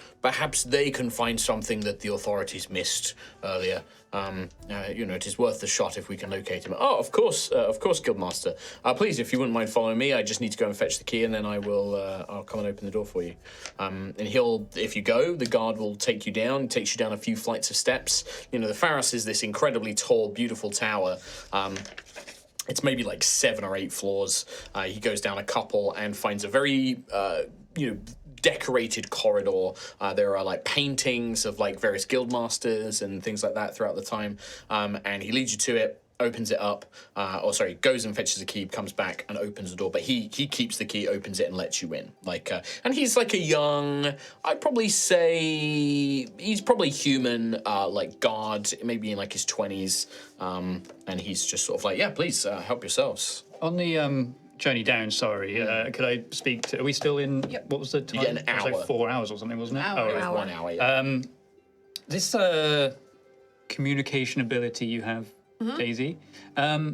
[SPEAKER 1] they can find something that the authorities missed earlier. It is worth the shot if we can locate him." "Oh, of course, Guildmaster. Please, if you wouldn't mind following me, I just need to go and fetch the key, and then I'll come and open the door for you." And if you go, the guard will take you down. He takes you down a few flights of steps. The Pharos is this incredibly tall, beautiful tower. It's maybe like 7 or 8 floors. He goes down a couple and finds a very, decorated corridor. There are like paintings of like various guildmasters and things like that throughout the time. And he leads you to it, opens it up, goes and fetches a key, comes back and opens the door. But he keeps the key, opens it, and lets you in. And he's like a young, I'd probably say he's probably human, like guard, maybe in like his 20s. And he's just sort of like, "Yeah, please help yourselves."
[SPEAKER 3] On the journey down, could I speak to... Are we still in...
[SPEAKER 5] Yep.
[SPEAKER 3] What was the time?
[SPEAKER 1] You get an
[SPEAKER 3] It was
[SPEAKER 1] hour.
[SPEAKER 3] like 4 hours or something, wasn't it?
[SPEAKER 5] Hour.
[SPEAKER 3] Oh, right.
[SPEAKER 1] 1 hour, yeah.
[SPEAKER 3] This communication ability you have, Daisy, how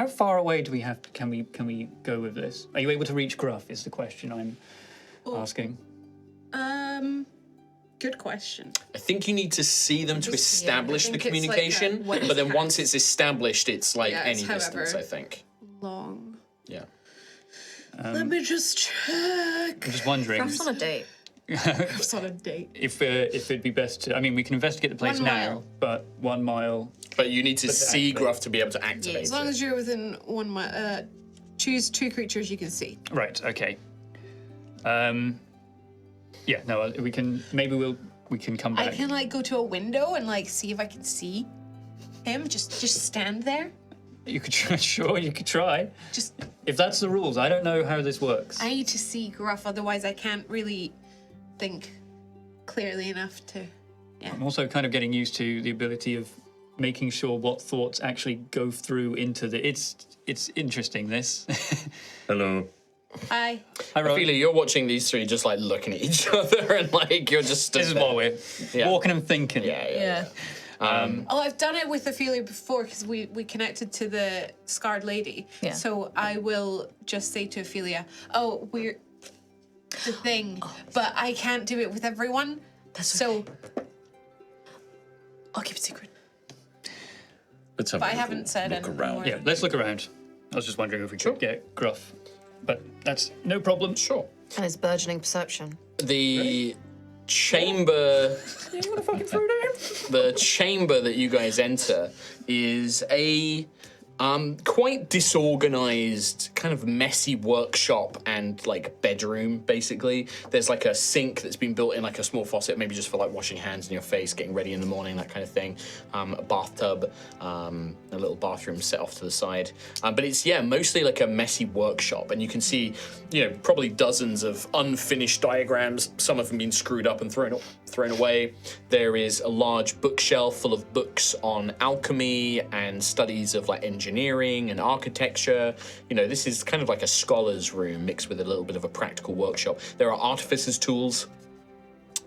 [SPEAKER 3] far away do we have... Can we go with this? Are you able to reach Gruff, is the question I'm asking.
[SPEAKER 5] Good question.
[SPEAKER 1] I think you need to see them to establish
[SPEAKER 5] I
[SPEAKER 1] the
[SPEAKER 5] think it's like
[SPEAKER 1] communication,
[SPEAKER 5] a
[SPEAKER 1] but then once it's established, it's like
[SPEAKER 5] Yeah,
[SPEAKER 1] any
[SPEAKER 5] it's
[SPEAKER 1] distance,
[SPEAKER 5] however
[SPEAKER 1] I think.
[SPEAKER 5] long.
[SPEAKER 1] Yeah.
[SPEAKER 5] Let me just check.
[SPEAKER 3] I'm just wondering
[SPEAKER 4] Gruff's on a date.
[SPEAKER 5] It's on a date.
[SPEAKER 3] if it'd be best to... I mean, we can investigate the place
[SPEAKER 5] 1
[SPEAKER 3] now,
[SPEAKER 5] mile.
[SPEAKER 3] but 1 mile...
[SPEAKER 1] But you need to see
[SPEAKER 3] activate.
[SPEAKER 1] Gruff to be able to activate
[SPEAKER 5] As long
[SPEAKER 1] it.
[SPEAKER 5] as you're within 1 mile, choose 2 creatures you can see.
[SPEAKER 3] Right, okay. Yeah, no, we can... Maybe we can come back.
[SPEAKER 5] I can like go to a window and like see if I can see him. Just stand there.
[SPEAKER 3] You could try, sure, you could try.
[SPEAKER 5] Just
[SPEAKER 3] If that's the rules, I don't know how this works.
[SPEAKER 5] I need to see Gruff, otherwise I can't really think clearly enough to. Yeah.
[SPEAKER 3] I'm also kind of getting used to the ability of making sure what thoughts actually go through into the... It's interesting, this.
[SPEAKER 8] Hello.
[SPEAKER 5] Hi.
[SPEAKER 3] Hi, Rowan.
[SPEAKER 1] Ophelia, you're watching these three just like looking at each other and like you're just stood
[SPEAKER 3] This is
[SPEAKER 1] there.
[SPEAKER 3] what we're
[SPEAKER 1] Yeah.
[SPEAKER 3] walking and thinking.
[SPEAKER 1] Yeah.
[SPEAKER 5] Oh, I've done it with Ophelia before because we connected to the scarred lady.
[SPEAKER 7] Yeah.
[SPEAKER 5] So I will just say to Ophelia, "Oh, we're the thing," but I can't do it with everyone. So
[SPEAKER 7] I'll keep it secret.
[SPEAKER 8] Let's have
[SPEAKER 5] But
[SPEAKER 8] a
[SPEAKER 5] I
[SPEAKER 8] little
[SPEAKER 5] haven't said
[SPEAKER 8] look
[SPEAKER 5] anything
[SPEAKER 8] around.
[SPEAKER 5] more.
[SPEAKER 3] Yeah, let's look around. I was just wondering if we could get Gruff. But that's no problem.
[SPEAKER 1] Sure.
[SPEAKER 4] And his burgeoning perception.
[SPEAKER 1] The chamber the chamber that you guys enter is a quite disorganized, kind of messy workshop and like bedroom, basically. There's like a sink that's been built in like a small faucet, maybe just for like washing hands in your face, getting ready in the morning, that kind of thing. A bathtub, a little bathroom set off to the side. But it's, mostly like a messy workshop. And you can see, probably dozens of unfinished diagrams, some of them being screwed up and thrown away. There is a large bookshelf full of books on alchemy and studies of like engineering and architecture. This is kind of like a scholar's room mixed with a little bit of a practical workshop. There are artificer's tools.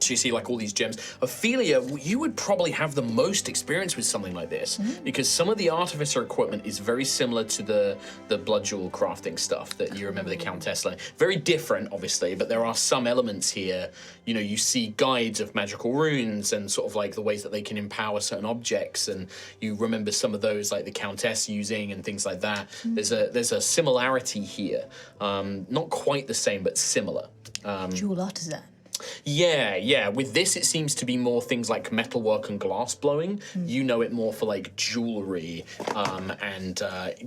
[SPEAKER 1] So you see like all these gems. Ophelia, you would probably have the most experience with something like this because some of the artificer equipment is very similar to the blood jewel crafting stuff that you remember the Countess line. Very different, obviously, but there are some elements here. You see guides of magical runes and sort of like the ways that they can empower certain objects, and you remember some of those like the Countess using and things like that. There's a similarity here. Not quite the same, but similar.
[SPEAKER 7] Jewel artisan.
[SPEAKER 1] Yeah. With this, it seems to be more things like metalwork and glass blowing. You know it more for like jewelry and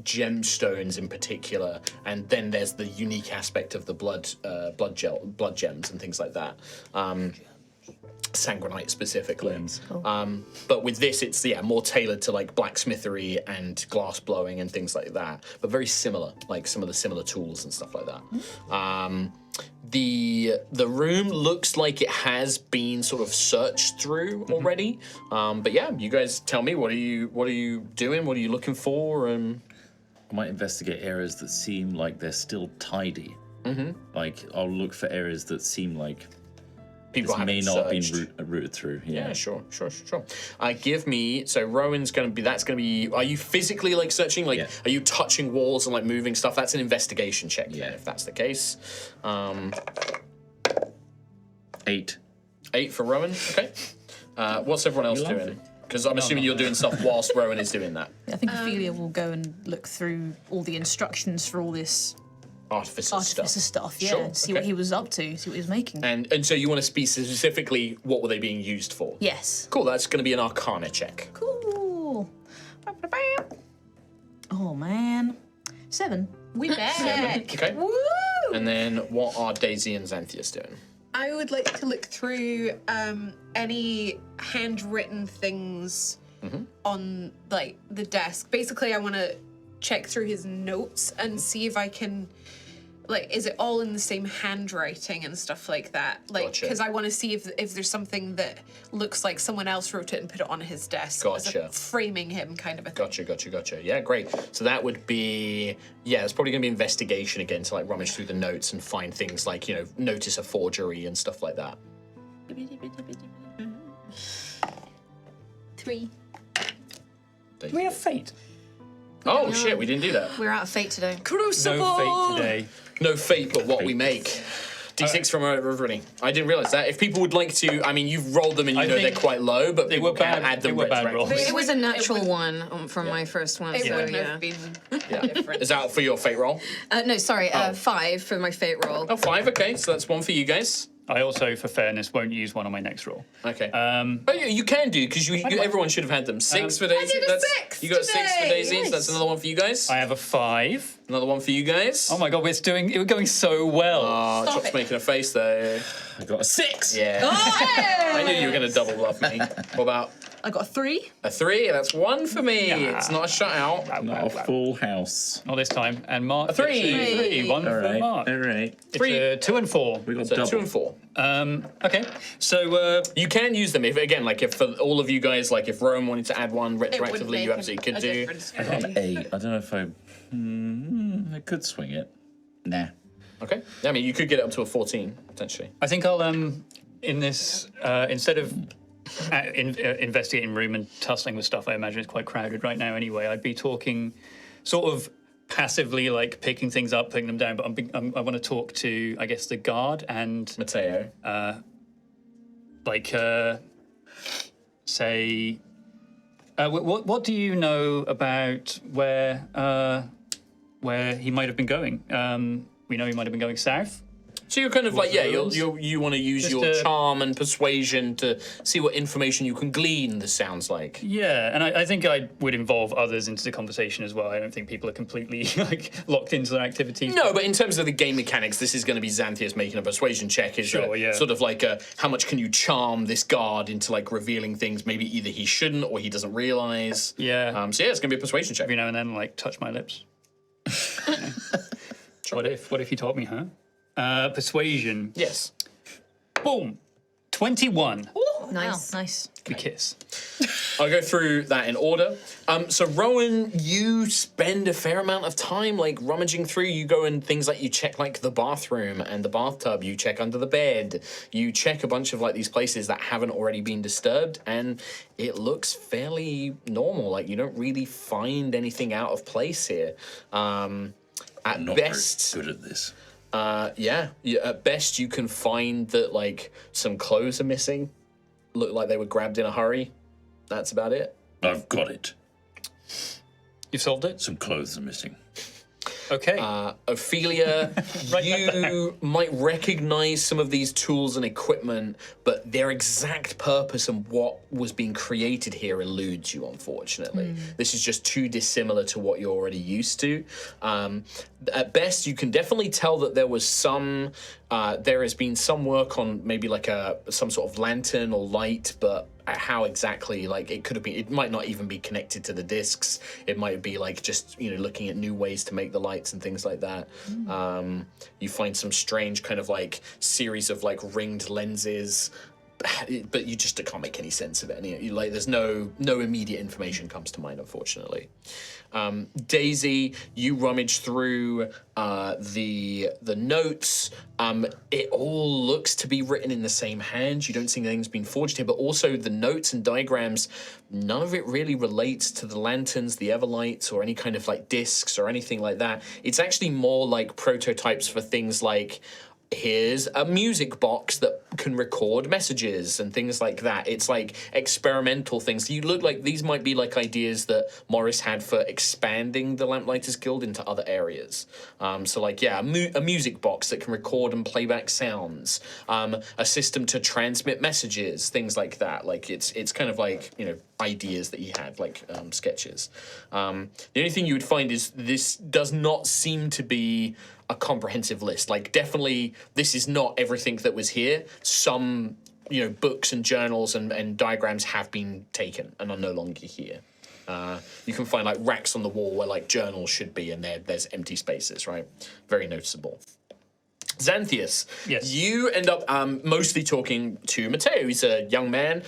[SPEAKER 1] gemstones in particular. And then there's the unique aspect of the blood gems and things like that. sanguinite specifically. But with this, it's more tailored to like blacksmithery and glass blowing and things like that. But very similar, like some of the similar tools and stuff like that. The room looks like it has been sort of searched through already. But yeah, you guys tell me, what are you doing? What are you looking for? And
[SPEAKER 2] I might investigate areas that seem like they're still tidy. Like I'll look for areas that seem like
[SPEAKER 1] people
[SPEAKER 2] this may not have
[SPEAKER 1] searched.
[SPEAKER 2] been routed through.
[SPEAKER 1] Yeah, sure. Give me, so Rowan's gonna be, are you physically like searching? Like, are you touching walls and like moving stuff? That's an investigation check then, if that's the case.
[SPEAKER 2] 8.
[SPEAKER 1] 8 for Rowan, okay. What's everyone else doing? Because I'm assuming you're doing stuff whilst Rowan is doing that.
[SPEAKER 7] I think Ophelia will go and look through all the instructions for all this
[SPEAKER 1] Artificer
[SPEAKER 7] stuff, yeah,
[SPEAKER 1] Sure,
[SPEAKER 7] see what he was up to, see what he was making.
[SPEAKER 1] And so you want to speak specifically, what were they being used for?
[SPEAKER 7] Yes.
[SPEAKER 1] Cool, that's going to be an Arcana check.
[SPEAKER 7] Cool. Oh, man. 7.
[SPEAKER 5] We back.
[SPEAKER 1] 7, okay.
[SPEAKER 5] Woo!
[SPEAKER 1] And then what are Daisy and Xanthias doing?
[SPEAKER 5] I would like to look through any handwritten things on like the desk. Basically, I want to check through his notes and see if I can, like, is it all in the same handwriting and stuff like that? Like, because I want to see if there's something that looks like someone else wrote it and put it on his desk. As a framing him kind of a thing.
[SPEAKER 1] Gotcha. Yeah, great. So that would be, it's probably going to be investigation again to like rummage through the notes and find things like, notice a forgery and stuff like that.
[SPEAKER 6] 3.
[SPEAKER 3] We have fate.
[SPEAKER 1] Oh shit, we didn't do that.
[SPEAKER 4] We're out of fate today.
[SPEAKER 3] Crucible! No fate today.
[SPEAKER 1] No fate, but what we make. D6 from everybody. I didn't realise that. If people would like to, I mean, you've rolled them and you know they're quite low, but
[SPEAKER 3] they
[SPEAKER 1] people
[SPEAKER 3] were
[SPEAKER 1] can
[SPEAKER 3] bad.
[SPEAKER 1] add them
[SPEAKER 3] They were bad rolls.
[SPEAKER 4] It was a natural one from my first one.
[SPEAKER 5] It
[SPEAKER 4] so,
[SPEAKER 5] wouldn't have been different.
[SPEAKER 1] Is that for your fate roll?
[SPEAKER 4] No, sorry, 5 for my fate roll.
[SPEAKER 1] Oh, 5, okay. So that's 1 for you guys.
[SPEAKER 3] I also, for fairness, won't use one on my next roll.
[SPEAKER 1] Okay. But you can do, because everyone should have had them. 6 for Daisy.
[SPEAKER 5] I did a 6
[SPEAKER 1] You got 6 for
[SPEAKER 5] today.
[SPEAKER 1] Daisy, so that's another one for you guys.
[SPEAKER 3] I have a 5.
[SPEAKER 1] Another one for you guys.
[SPEAKER 3] Oh my god, we're going so well.
[SPEAKER 1] Chop's making a face though.
[SPEAKER 2] I got a 6.
[SPEAKER 1] Yeah. I knew you were going to double bluff me. What about
[SPEAKER 7] I got a 3.
[SPEAKER 1] a 3? That's 1 for me. It's not a shutout.
[SPEAKER 2] Not a full house.
[SPEAKER 3] Not this time. And Mark.
[SPEAKER 1] A 3.
[SPEAKER 3] 3. 1 for Mark.
[SPEAKER 2] All right.
[SPEAKER 3] It's 2 and 4.
[SPEAKER 2] We got
[SPEAKER 1] So
[SPEAKER 2] double.
[SPEAKER 1] 2 and 4.
[SPEAKER 3] Okay. So
[SPEAKER 1] You can use them if for all of you guys, like if Rome wanted to add one
[SPEAKER 5] It would
[SPEAKER 1] retroactively,
[SPEAKER 5] make
[SPEAKER 1] you absolutely
[SPEAKER 5] a
[SPEAKER 1] could do.
[SPEAKER 5] difference
[SPEAKER 2] I
[SPEAKER 5] for
[SPEAKER 2] got
[SPEAKER 5] me.
[SPEAKER 2] an 8. I don't know if I could swing it. Nah.
[SPEAKER 1] Okay. I mean, you could get it up to a 14 potentially.
[SPEAKER 3] I think I'll in this instead of investigating room and tussling with stuff, I imagine it's quite crowded right now anyway. I'd be talking sort of passively, like picking things up, putting them down, but I want to talk to, I guess, the guard and
[SPEAKER 1] Matteo.
[SPEAKER 3] say, what do you know about where he might have been going? We know he might have been going south.
[SPEAKER 1] So you're kind of like, you want to use your charm and persuasion to see what information you can glean, this sounds like.
[SPEAKER 3] Yeah, and I think I would involve others into the conversation as well. I don't think people are completely locked into their activities.
[SPEAKER 1] No, but in terms of the game mechanics, this is going to be Xanthias making a persuasion check. Sort of like how much can you charm this guard into like revealing things maybe either he shouldn't or he doesn't realise.
[SPEAKER 3] Yeah.
[SPEAKER 1] So it's going to be a persuasion check.
[SPEAKER 3] Every now and then, like, touch my lips. What if you taught me, huh? Persuasion.
[SPEAKER 1] Yes.
[SPEAKER 3] Boom. 21.
[SPEAKER 4] Nice.
[SPEAKER 7] Wow, nice.
[SPEAKER 3] We kiss.
[SPEAKER 1] I'll go through that in order. So Rowan, you spend a fair amount of time like rummaging through. You go and things like you check like the bathroom and the bathtub. You check under the bed. You check a bunch of like these places that haven't already been disturbed, and it looks fairly normal. Like you don't really find anything out of place here. At
[SPEAKER 8] Not
[SPEAKER 1] best,
[SPEAKER 8] very good at this.
[SPEAKER 1] At best you can find that like some clothes are missing. Look like they were grabbed in a hurry. That's about it.
[SPEAKER 8] I've got it.
[SPEAKER 3] You've solved it?
[SPEAKER 8] Some clothes are missing.
[SPEAKER 3] Okay.
[SPEAKER 1] Ophelia, you might recognize some of these tools and equipment, but their exact purpose and what was being created here eludes you, unfortunately. This is just too dissimilar to what you're already used to. At best, you can definitely tell that there was there has been some work on maybe like some sort of lantern or light, but how exactly, like it might not even be connected to the discs. It might be like just, looking at new ways to make the lights and things like that. You find some strange kind of like series of like ringed lenses, but you just can't make any sense of it. There's no immediate information comes to mind, unfortunately. Daisy, you rummage through the notes. It all looks to be written in the same hand. You don't see anything's been forged here, but also the notes and diagrams, none of it really relates to the lanterns, the everlights, or any kind of like discs or anything like that. It's actually more like prototypes for things like, here's a music box that can record messages and things like that. It's like experimental things. You look like these might be like ideas that Morris had for expanding the Lamplighters Guild into other areas. So like, yeah, a music box that can record and play back sounds, a system to transmit messages, things like that. Like it's kind of like, ideas that he had, like sketches. The only thing you would find is this does not seem to be a comprehensive list. Like, definitely, this is not everything that was here. Some, books and journals and diagrams have been taken and are no longer here. You can find, like, racks on the wall where, like, journals should be, and there's empty spaces, right? Very noticeable. Xanthius,
[SPEAKER 3] yes.
[SPEAKER 1] You end up mostly talking to Matteo. He's a young man.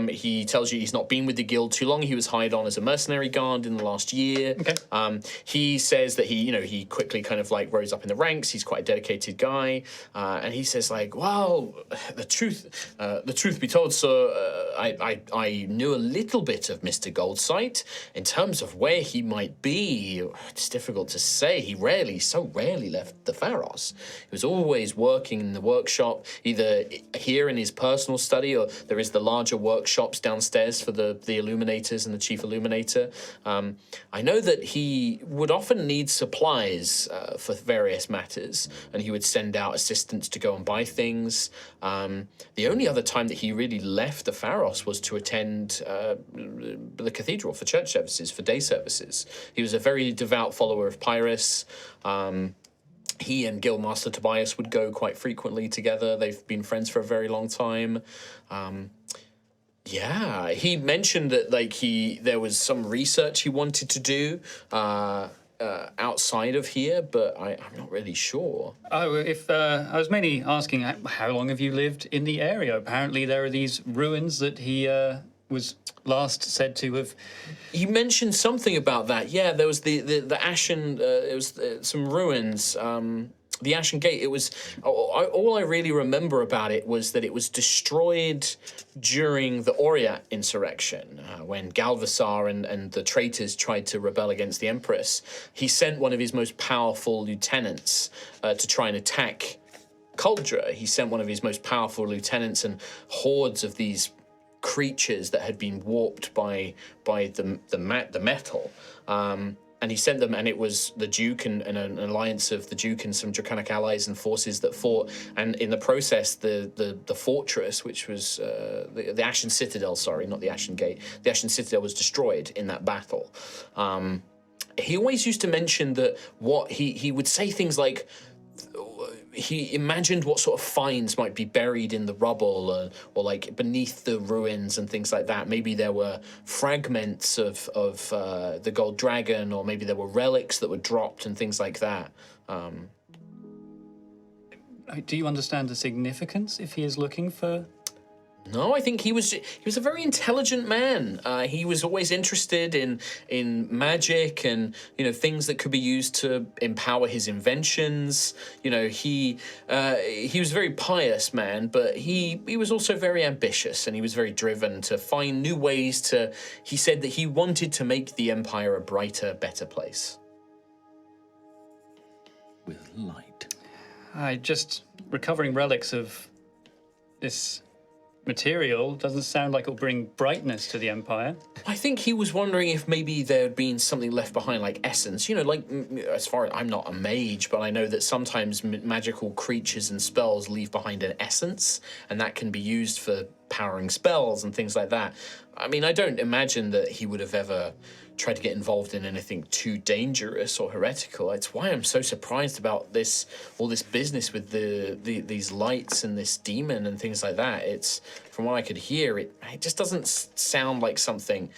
[SPEAKER 1] He tells you he's not been with the guild too long. He was hired on as a mercenary guard in the last year.
[SPEAKER 3] Okay.
[SPEAKER 1] He says that he quickly kind of like rose up in the ranks. He's quite a dedicated guy, and he says like, well, the truth be told, sir, I knew a little bit of Mr. Goldsight. In terms of where he might be, it's difficult to say. He so rarely left the Pharos. He was always working in the workshop, either here in his personal study, or there is the larger workshops downstairs for the illuminators and the chief illuminator. I know that he would often need supplies for various matters, and he would send out assistants to go and buy things. The only other time that he really left the Pharos was to attend the cathedral for church services, for day services. He was a very devout follower of Pyrrhus. He and Guildmaster Tobias would go quite frequently together. They've been friends for a very long time. Yeah, he mentioned that there was some research he wanted to do outside of here, but I'm not really sure.
[SPEAKER 3] I was mainly asking, how long have you lived in the area? Apparently there are these ruins that he was last said to have...
[SPEAKER 1] You mentioned something about that. Yeah, there was the Ashen... it was some ruins. The Ashen Gate, it was... All I really remember about it was that it was destroyed during the Oriat insurrection, when Galvasar and the traitors tried to rebel against the Empress. He sent one of his most powerful lieutenants to try and attack Kuldra. He sent one of his most powerful lieutenants, and hordes of these creatures that had been warped by the metal, and he sent them, and it was the Duke and an alliance of the Duke and some Draconic allies and forces that fought, and in the process the fortress, which was the Ashen Citadel, sorry, not the Ashen Gate, the Ashen Citadel was destroyed in that battle. He always used to mention that he would say things like, he imagined what sort of finds might be buried in the rubble or like beneath the ruins and things like that. Maybe there were fragments of the Gold Dragon, or maybe there were relics that were dropped and things like that.
[SPEAKER 3] Do you understand the significance if he is looking for...
[SPEAKER 1] No, I think he was a very intelligent man. He was always interested in magic and things that could be used to empower his inventions. He was a very pious man, but he was also very ambitious, and he was very driven to find new ways to. He said that he wanted to make the Empire a brighter, better place.
[SPEAKER 2] With light.
[SPEAKER 3] Just recovering relics of this material doesn't sound like it'll bring brightness to the Empire.
[SPEAKER 1] I think he was wondering if maybe there had been something left behind, like essence. You know, like, as far as I'm not a mage, but I know that sometimes magical creatures and spells leave behind an essence, and that can be used for powering spells and things like that. I mean, I don't imagine that he would have ever tried to get involved in anything too dangerous or heretical. It's why I'm so surprised about all this business with these lights and this demon and things like that. It's, from what I could hear, it just doesn't sound like something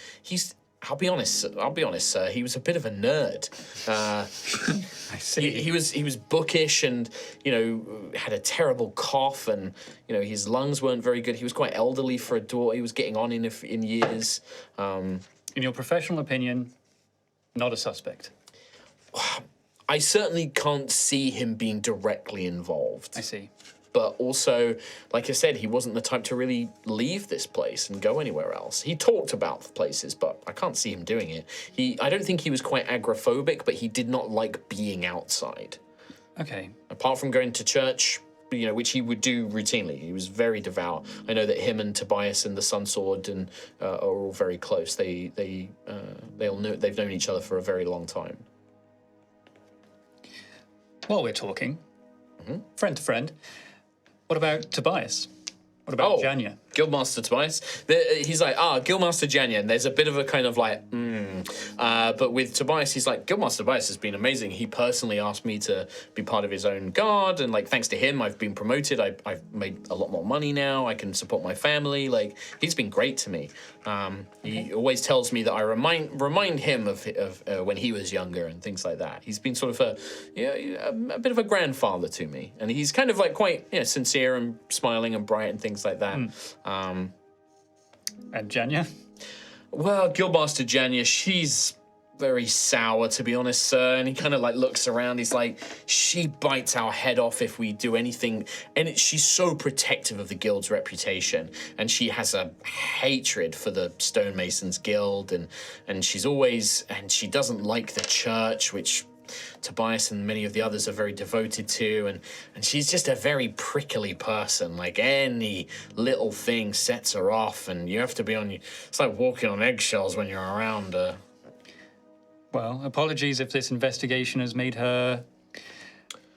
[SPEAKER 1] I'll be honest, sir. He was a bit of a nerd.
[SPEAKER 3] I see.
[SPEAKER 1] He was bookish, and had a terrible cough, and his lungs weren't very good. He was quite elderly for a daughter. He was getting on in years.
[SPEAKER 3] In your professional opinion, not a suspect.
[SPEAKER 1] I certainly can't see him being directly involved.
[SPEAKER 3] I see.
[SPEAKER 1] But also, like I said, he wasn't the type to really leave this place and go anywhere else. He talked about places, but I can't see him doing it. I don't think he was quite agoraphobic, but he did not like being outside.
[SPEAKER 3] Okay.
[SPEAKER 1] Apart from going to church, which he would do routinely. He was very devout. I know that him and Tobias and the Sun Sword are all very close. They've known each other for a very long time.
[SPEAKER 3] While we're talking, friend to friend, what about Tobias? What about Janya?
[SPEAKER 1] Guildmaster Tobias. He's like, Guildmaster Janya, and there's a bit of a kind of like, but with Tobias, he's like, Guildmaster Tobias has been amazing. He personally asked me to be part of his own guard, and like, thanks to him, I've been promoted. I've made a lot more money now. I can support my family. Like, he's been great to me. He always tells me that I remind him of when he was younger and things like that. He's been sort of a bit of a grandfather to me, and he's kind of like quite sincere and smiling and bright and things like that.
[SPEAKER 3] And Janya?
[SPEAKER 1] Well, Guildmaster Janya, she's very sour, to be honest, sir. And he kind of like looks around. He's like, she bites our head off if we do anything. And she's so protective of the guild's reputation. And she has a hatred for the Stonemasons Guild. And she doesn't like the church, which Tobias and many of the others are very devoted to, and she's just a very prickly person. Like, any little thing sets her off, and you have to be it's like walking on eggshells when you're around her.
[SPEAKER 3] Well, apologies if this investigation has made her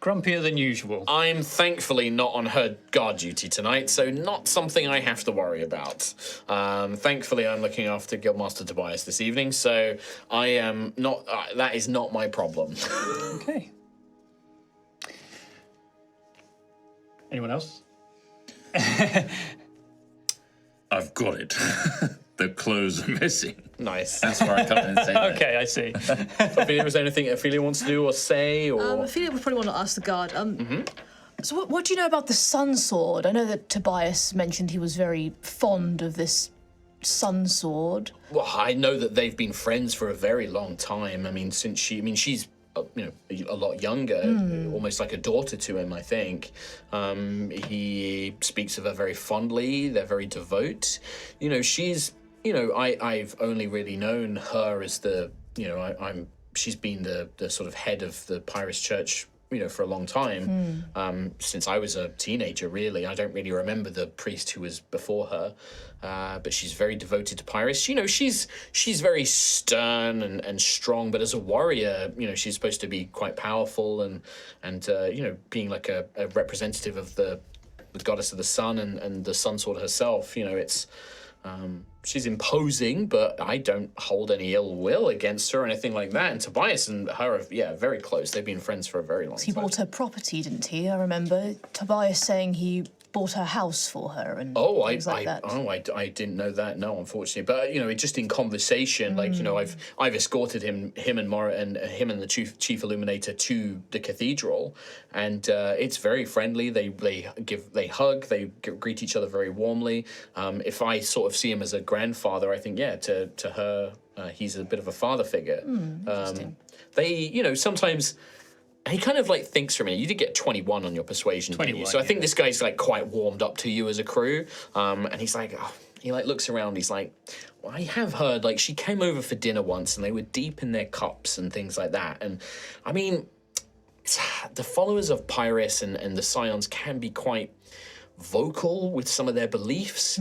[SPEAKER 3] grumpier than usual.
[SPEAKER 1] I'm thankfully not on her guard duty tonight, so not something I have to worry about. Thankfully, I'm looking after Guildmaster Tobias this evening, so I am not. That is not my problem.
[SPEAKER 3] Okay. Anyone else?
[SPEAKER 8] I've got it. The clothes are missing.
[SPEAKER 1] Nice.
[SPEAKER 2] That's where I come in and say that.
[SPEAKER 3] Okay, I see.
[SPEAKER 1] Ophelia, was there anything Ophelia wants to do or say? Or
[SPEAKER 7] I feel like we probably want to ask the guard. So what do you know about the Sun Sword? I know that Tobias mentioned he was very fond of this Sun Sword.
[SPEAKER 1] Well, I know that they've been friends for a very long time. I mean, she's a lot younger, almost like a daughter to him, I think. He speaks of her very fondly. They're very devout. She's, I've only really known her as she's been the sort of head of the Pyrrhus Church, for a long time, since I was a teenager, really. I don't really remember the priest who was before her, but she's very devoted to Pyrrhus. She's very stern and strong, but as a warrior, she's supposed to be quite powerful and being like a representative of the goddess of the sun and the Sun Sword herself. It's she's imposing, but I don't hold any ill will against her or anything like that. And Tobias and her are, very close. They've been friends for a very long time.
[SPEAKER 7] He bought her property, didn't he? I remember Tobias saying he bought her house for her and things like that.
[SPEAKER 1] I didn't know that. No, unfortunately. But just in conversation, I've escorted him and the chief illuminator to the cathedral, and it's very friendly. They hug, they greet each other very warmly. If I sort of see him as a grandfather, I think to her he's a bit of a father figure.
[SPEAKER 7] Interesting.
[SPEAKER 1] They sometimes. He kind of thinks for a minute. You did get 21 on your persuasion, didn't you? So I think this guy's quite warmed up to you as a crew. And he's like, he looks around. He's like, well, I have heard she came over for dinner once and they were deep in their cups and things like that. And I mean, the followers of Pyrrhus and the Scions can be quite vocal with some of their beliefs.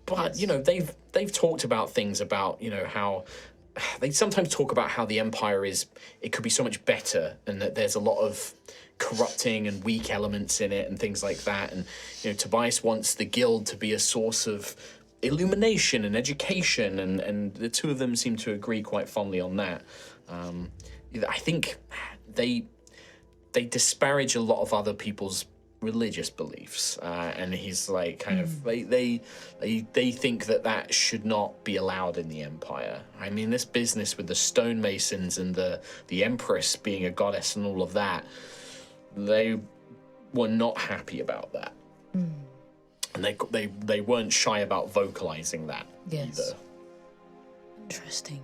[SPEAKER 1] But you know, they've talked about things about, you know, how they sometimes talk about how the Empire it could be so much better, and that there's a lot of corrupting and weak elements in it and things like that. And you know, Tobias wants the guild to be a source of illumination and education, and the two of them seem to agree quite fondly on that. I think they disparage a lot of other people's religious beliefs, and he's like kind of they think that should not be allowed in the Empire. I mean, this business with the stonemasons and the Empress being a goddess and all of that, they were not happy about that, and they weren't shy about vocalizing that either.
[SPEAKER 7] Interesting.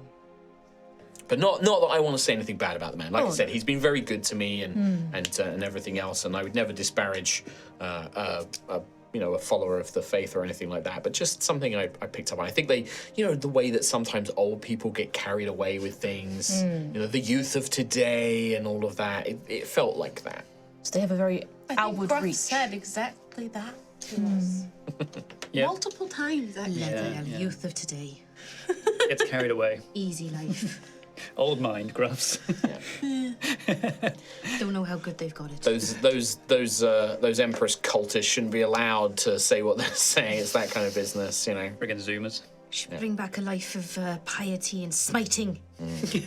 [SPEAKER 1] But not that I want to say anything bad about the man. Like I said, he's been very good to me and everything else, and I would never disparage a follower of the faith or anything like that. But just something I picked up on. I think they, you know, the way that sometimes old people get carried away with things, you know, the youth of today and all of that. It felt like that.
[SPEAKER 7] So they have a very outward
[SPEAKER 5] Gruff
[SPEAKER 7] reach.
[SPEAKER 5] said exactly that to us. Multiple times, actually.
[SPEAKER 9] Youth of today.
[SPEAKER 3] Gets carried away.
[SPEAKER 9] Easy life.
[SPEAKER 3] Old mind, Gruffs.
[SPEAKER 9] Don't know how good they've got it.
[SPEAKER 1] Those Empress cultists shouldn't be allowed to say what they're saying. It's that kind of business, you know.
[SPEAKER 3] Friggin' Zoomers.
[SPEAKER 9] Should bring back a life of piety and smiting.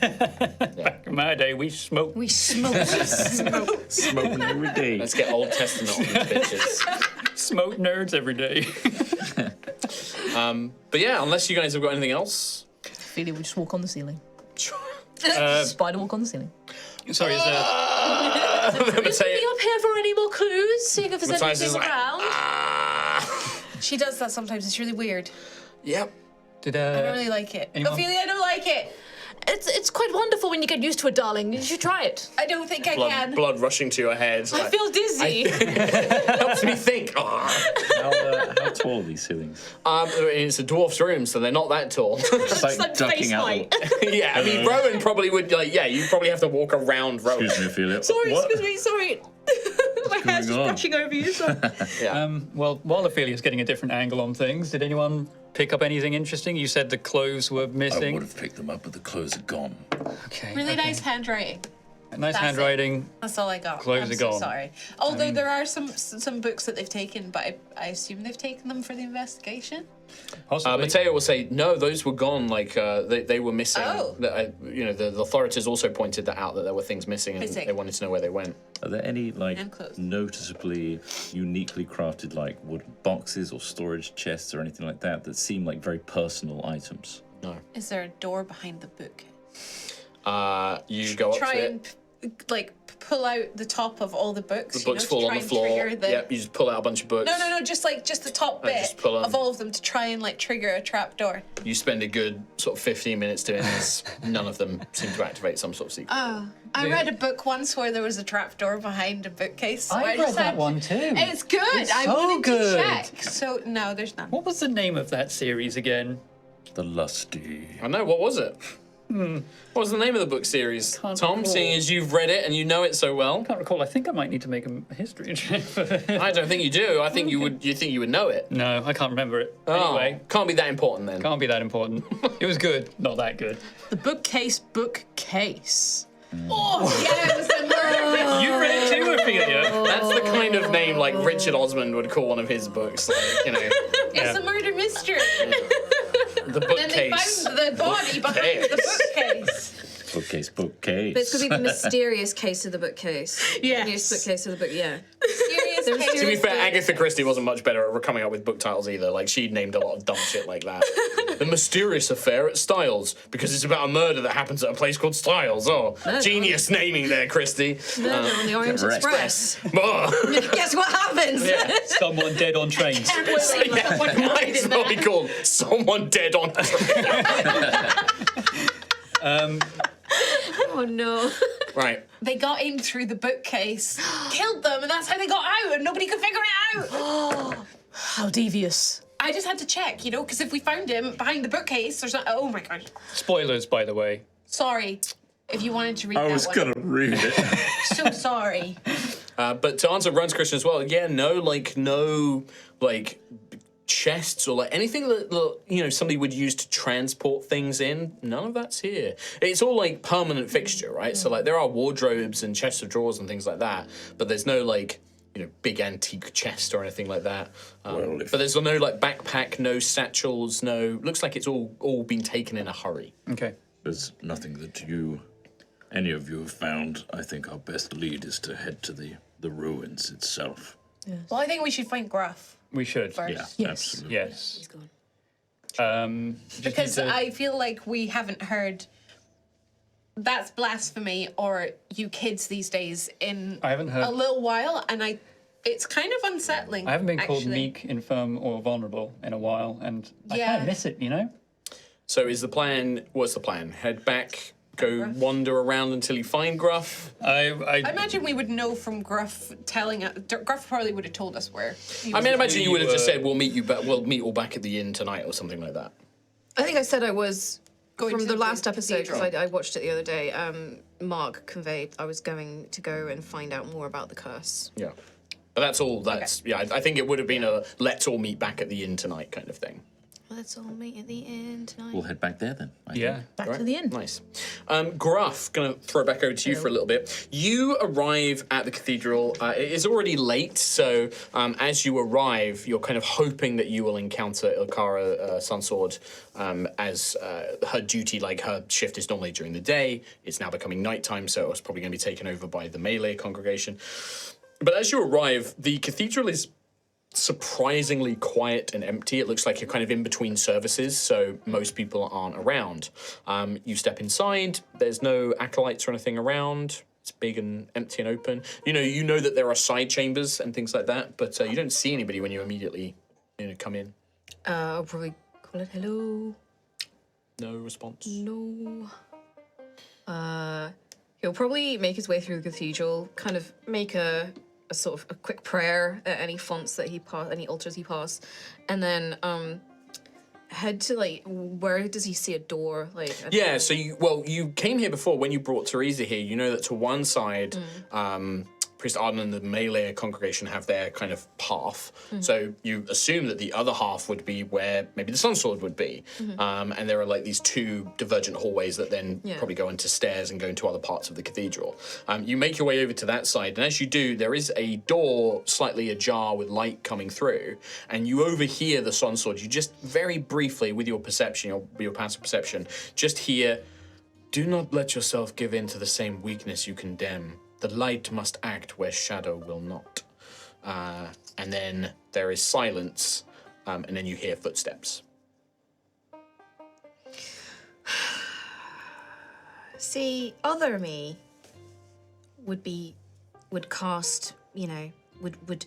[SPEAKER 3] Back in my day, we smoked.
[SPEAKER 9] We smoked.
[SPEAKER 2] Smoking every day.
[SPEAKER 1] Let's get Old Testament on these bitches.
[SPEAKER 3] Smoked nerds every day.
[SPEAKER 1] But yeah, unless you guys have got anything else.
[SPEAKER 7] Ophelia would just walk on the ceiling.
[SPEAKER 3] Uh,
[SPEAKER 7] Spider walk on the ceiling.
[SPEAKER 3] Sorry, is there...
[SPEAKER 1] Matthias
[SPEAKER 7] Up here for any more clues, seeing if there's
[SPEAKER 1] is
[SPEAKER 7] anything
[SPEAKER 1] like,
[SPEAKER 7] around.
[SPEAKER 5] She does that sometimes. It's really weird.
[SPEAKER 1] Yep.
[SPEAKER 3] Did,
[SPEAKER 5] I don't really like it.
[SPEAKER 3] anyone-
[SPEAKER 5] Ophelia, I don't like it.
[SPEAKER 7] It's quite wonderful when you get used to it, darling. You should try it.
[SPEAKER 5] I don't think I can.
[SPEAKER 1] Blood rushing to your head.
[SPEAKER 7] I feel dizzy.
[SPEAKER 1] Helps me think.
[SPEAKER 2] How tall are these ceilings?
[SPEAKER 1] It's a dwarf's room, so they're not that tall.
[SPEAKER 2] It's like
[SPEAKER 7] like
[SPEAKER 2] ducking
[SPEAKER 7] face
[SPEAKER 2] out.
[SPEAKER 7] height.
[SPEAKER 1] Yeah, I mean, Rowan probably would, like, yeah, you probably have to walk around Rowan.
[SPEAKER 2] Excuse me, Ophelia.
[SPEAKER 7] Sorry,
[SPEAKER 2] What?
[SPEAKER 7] excuse me, sorry. My hair's just
[SPEAKER 2] on?
[SPEAKER 7] brushing over you. Sorry.
[SPEAKER 3] Well, while Ophelia's getting a different angle on things, did anyone pick up anything interesting? You said the clothes were
[SPEAKER 8] I
[SPEAKER 3] missing.
[SPEAKER 8] would have picked them up, but the clothes are gone.
[SPEAKER 3] Okay.
[SPEAKER 5] Really
[SPEAKER 3] okay.
[SPEAKER 5] nice handwriting.
[SPEAKER 3] Nice
[SPEAKER 5] That's
[SPEAKER 3] handwriting.
[SPEAKER 5] That's all I got.
[SPEAKER 3] Clothes
[SPEAKER 5] I'm
[SPEAKER 3] are
[SPEAKER 5] so
[SPEAKER 3] gone.
[SPEAKER 5] sorry. Although there are some books that they've taken, but I assume they've taken them for the investigation.
[SPEAKER 3] Possibly.
[SPEAKER 1] Matteo will say, no, those were gone, like, they were missing.
[SPEAKER 5] Oh.
[SPEAKER 1] The authorities also pointed that out, that there were things missing, and
[SPEAKER 5] I see.
[SPEAKER 1] they wanted to know where they went.
[SPEAKER 2] Are there any like
[SPEAKER 5] And clothes.
[SPEAKER 2] noticeably uniquely crafted like wooden boxes or storage chests or anything like that that seem like very personal items?
[SPEAKER 1] No.
[SPEAKER 5] Is there a door behind the book?
[SPEAKER 1] You go up
[SPEAKER 5] Try
[SPEAKER 1] to it.
[SPEAKER 5] and pull out the top of all the books.
[SPEAKER 1] The books
[SPEAKER 5] to
[SPEAKER 1] fall on
[SPEAKER 5] try
[SPEAKER 1] the
[SPEAKER 5] and
[SPEAKER 1] floor.
[SPEAKER 5] trigger the-
[SPEAKER 1] Yep, you just pull out a bunch of books.
[SPEAKER 5] No, just the top bit
[SPEAKER 1] just pull 'em.
[SPEAKER 5] of all of them to try and trigger a trap door.
[SPEAKER 1] You spend a good sort of 15 minutes doing this. None of them seem to activate some sort of secret.
[SPEAKER 5] I read a book once where there was a trap door behind a bookcase. So
[SPEAKER 3] I
[SPEAKER 5] just
[SPEAKER 3] read that
[SPEAKER 5] had-
[SPEAKER 3] one too.
[SPEAKER 5] It's good. I
[SPEAKER 3] so
[SPEAKER 5] wanted
[SPEAKER 3] good.
[SPEAKER 5] to check. So no, there's none.
[SPEAKER 3] What was the name of that series again?
[SPEAKER 8] The lusty.
[SPEAKER 1] I know, what was it? What was the name of the book series?
[SPEAKER 3] Can't
[SPEAKER 1] Tom,
[SPEAKER 3] recall.
[SPEAKER 1] seeing as you've read it and you know it so well.
[SPEAKER 3] Can't recall. I think I might need to make a history check.
[SPEAKER 1] I don't think you do. I think you would. You think you would know it.
[SPEAKER 3] No, I can't remember it.
[SPEAKER 1] Oh,
[SPEAKER 3] Anyway,
[SPEAKER 1] can't be that important then.
[SPEAKER 3] can't be that important. It was good, not that good.
[SPEAKER 7] The bookcase.
[SPEAKER 5] Oh, yeah, it was a murder.
[SPEAKER 3] You read it too, Ophelia.
[SPEAKER 1] That's the kind of name like Richard Osman would call one of his books. Like, you know,
[SPEAKER 5] It's a murder mystery.
[SPEAKER 1] the
[SPEAKER 5] Then they
[SPEAKER 1] bookcase.
[SPEAKER 5] found the body behind the bookcase.
[SPEAKER 2] Bookcase.
[SPEAKER 4] But it's going to be the mysterious case of the bookcase.
[SPEAKER 7] Yes.
[SPEAKER 4] Mysterious bookcase of the book, yeah.
[SPEAKER 5] Serious
[SPEAKER 4] There was
[SPEAKER 5] case.
[SPEAKER 1] To be fair,
[SPEAKER 4] Seriously.
[SPEAKER 1] Agatha Christie wasn't much better at coming up with book titles either. Like, she'd named a lot of dumb shit like that. The Mysterious Affair at Styles, because it's about a murder that happens at a place called Styles. Oh, genius naming there, Christie.
[SPEAKER 4] Murder on the Orient
[SPEAKER 2] Right.
[SPEAKER 4] Express.
[SPEAKER 1] Oh.
[SPEAKER 4] Guess what happens?
[SPEAKER 3] Someone dead on trains.
[SPEAKER 1] Yeah, might as well be called Someone Dead on
[SPEAKER 4] Oh no.
[SPEAKER 1] Right.
[SPEAKER 5] They got in through the bookcase, killed them, and that's how they got out, and nobody could figure it out.
[SPEAKER 7] How devious.
[SPEAKER 5] I just had to check, because if we found him behind the bookcase, there's not. Oh my god.
[SPEAKER 3] Spoilers, by the way.
[SPEAKER 5] Sorry, if you wanted to read
[SPEAKER 2] I
[SPEAKER 5] that
[SPEAKER 2] was
[SPEAKER 5] one.
[SPEAKER 2] gonna read it.
[SPEAKER 5] So sorry.
[SPEAKER 1] But to answer Run's question as well, yeah, no chests or like anything that somebody would use to transport things in. None of that's here. It's all like permanent fixture, right? So like there are wardrobes and chests of drawers and things like that, but there's no like big antique chest or anything like that. But there's no like backpack, no satchels, no. Looks like it's all been taken in a hurry.
[SPEAKER 3] Okay.
[SPEAKER 8] There's nothing that any of you have found. I think our best lead is to head to the ruins itself.
[SPEAKER 5] Well, I think we should find Gruff
[SPEAKER 3] We should.
[SPEAKER 5] first.
[SPEAKER 8] Yeah, absolutely.
[SPEAKER 3] Yes.
[SPEAKER 4] He's gone.
[SPEAKER 5] Because I feel like we haven't heard that's blasphemy or you kids these days in
[SPEAKER 3] I haven't heard.
[SPEAKER 5] a little while, and it's kind of unsettling.
[SPEAKER 3] I haven't been called
[SPEAKER 5] actually.
[SPEAKER 3] meek, infirm, or vulnerable in a while, and I
[SPEAKER 5] Yeah.
[SPEAKER 3] kind of miss it,
[SPEAKER 1] So is the plan? What's the plan? Head back, go wander around until you find Gruff.
[SPEAKER 5] I imagine we would know from Gruff telling us. Gruff probably would have told us where.
[SPEAKER 1] I mean, imagine you would have just said, "We'll meet all back at the inn tonight" or something like that.
[SPEAKER 4] I think I said I was
[SPEAKER 5] Going
[SPEAKER 4] from
[SPEAKER 5] to
[SPEAKER 4] the
[SPEAKER 5] the
[SPEAKER 4] last episode because
[SPEAKER 5] cathedral.
[SPEAKER 4] I watched it the other day. Mark conveyed I was going to go and find out more about the curse.
[SPEAKER 1] Yeah. But that's all. I think it would have been a "let's all meet back at the inn tonight" kind of thing.
[SPEAKER 4] Let's all meet at the inn tonight.
[SPEAKER 2] We'll head back there then. I
[SPEAKER 3] yeah.
[SPEAKER 2] think.
[SPEAKER 7] Back to the inn.
[SPEAKER 1] Nice. Gruff, gonna throw it back over to you for a little bit. You arrive at the cathedral. It is already late, so as you arrive, you're kind of hoping that you will encounter Ilkara Sunsword as her duty, like her shift is normally during the day. It's now becoming nighttime, so it's probably going to be taken over by the melee congregation. But as you arrive, the cathedral is surprisingly quiet and empty. It looks like you're kind of in between services, so most people aren't around. You step inside, there's no acolytes or anything around. It's big and empty and open. You know that there are side chambers and things like that, but you don't see anybody when you immediately come in.
[SPEAKER 4] I'll probably call it hello.
[SPEAKER 1] No response.
[SPEAKER 4] No. He'll probably make his way through the cathedral, kind of make a sort of a quick prayer at any fonts that he pass, any altars he pass, and then head to like where does he see a door? Like
[SPEAKER 1] Yeah, so you came here before when you brought Teresa here. You know that to one side, Priest Arden and the melee congregation have their kind of path. So you assume that the other half would be where maybe the Sunsword would be. And there are like these two divergent hallways that then probably go into stairs and go into other parts of the cathedral. You make your way over to that side, and as you do, there is a door slightly ajar with light coming through, and you overhear the Sunsword. You just very briefly, with your perception, your passive perception, just hear, "Do not let yourself give in to the same weakness you condemn. The light must act where shadow will not." And then there is silence, and then you hear footsteps.
[SPEAKER 6] See, other me would cast, would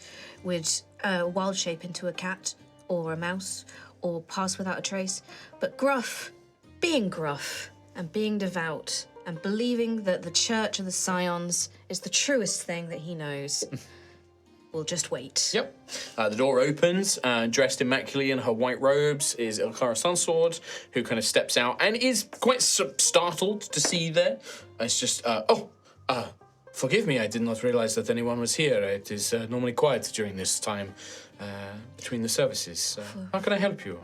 [SPEAKER 6] wild shape into a cat or a mouse or pass without a trace. But Gruff, being Gruff and being devout and believing that the Church of the Scions is the truest thing that he knows, will just wait.
[SPEAKER 1] Yep. The door opens, dressed immaculately in her white robes is Ilkara Sunsword, who kind of steps out and is quite startled to see you there. It's just, forgive me, I did not realize that anyone was here. It is normally quiet during this time between the services. How can I help you?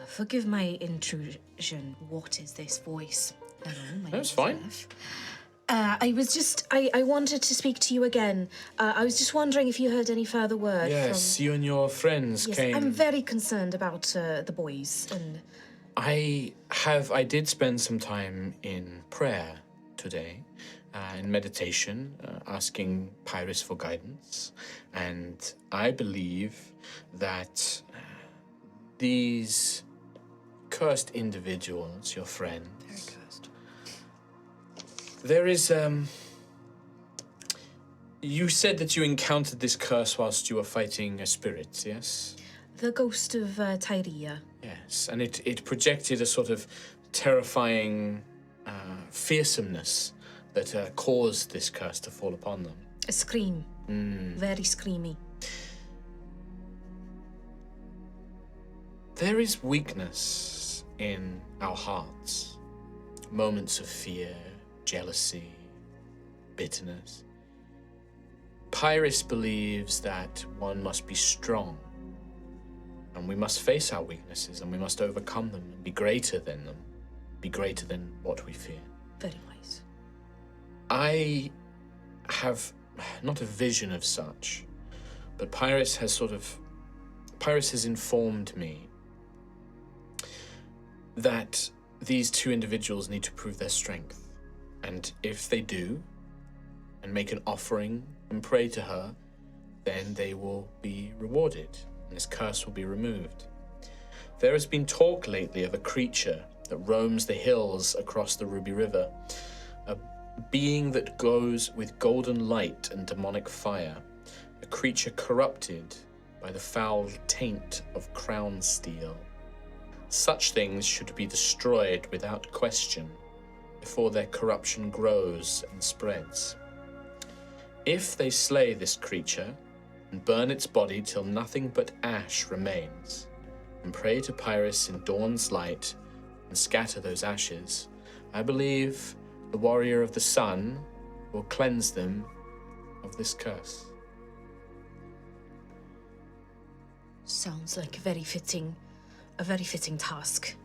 [SPEAKER 6] Forgive my intrusion. What is this voice? Hello, my name
[SPEAKER 1] That's
[SPEAKER 6] is
[SPEAKER 1] fine.
[SPEAKER 6] Gruff. I wanted to speak to you again. I was just wondering if you heard any further word
[SPEAKER 1] Yes,
[SPEAKER 6] from...
[SPEAKER 1] you and your friends
[SPEAKER 6] Yes,
[SPEAKER 1] came.
[SPEAKER 6] I'm very concerned about the boys and...
[SPEAKER 1] I did spend some time in prayer today, in meditation, asking Pyrrhus for guidance, and I believe that these cursed individuals, your friends...
[SPEAKER 6] Very cursed.
[SPEAKER 1] There is, you said that you encountered this curse whilst you were fighting a spirit, yes?
[SPEAKER 6] The ghost of Tyria.
[SPEAKER 1] Yes, and it projected a sort of terrifying fearsomeness that caused this curse to fall upon them.
[SPEAKER 6] A scream. Very screamy.
[SPEAKER 1] There is weakness in our hearts. Moments of fear, jealousy, bitterness. Pyrrhus believes that one must be strong, and we must face our weaknesses, and we must overcome them, and be greater than them, be greater than what we fear.
[SPEAKER 6] Very wise.
[SPEAKER 1] I have not a vision of such, but Pyrrhus has informed me that these two individuals need to prove their strength, and if they do, and make an offering and pray to her, then they will be rewarded, and this curse will be removed. There has been talk lately of a creature that roams the hills across the Ruby River, a being that goes with golden light and demonic fire, a creature corrupted by the foul taint of crown steel. Such things should be destroyed without question before their corruption grows and spreads. If they slay this creature and burn its body till nothing but ash remains, and pray to Pyrrhus in dawn's light and scatter those ashes, I believe the warrior of the sun will cleanse them of this curse.
[SPEAKER 6] Sounds like a very fitting task.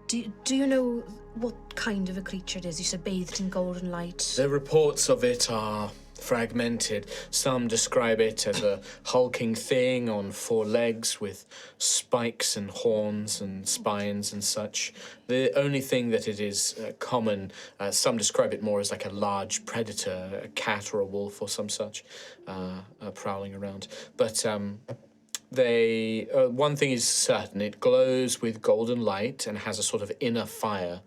[SPEAKER 6] Do you know what kind of a creature it is? You said bathed in golden light.
[SPEAKER 1] The reports of it are fragmented. Some describe it as a hulking thing on 4 legs with spikes and horns and spines and such. The only thing that it is common, some describe it more as like a large predator, a cat or a wolf or some such, prowling around. But one thing is certain, it glows with golden light and has a sort of inner fire.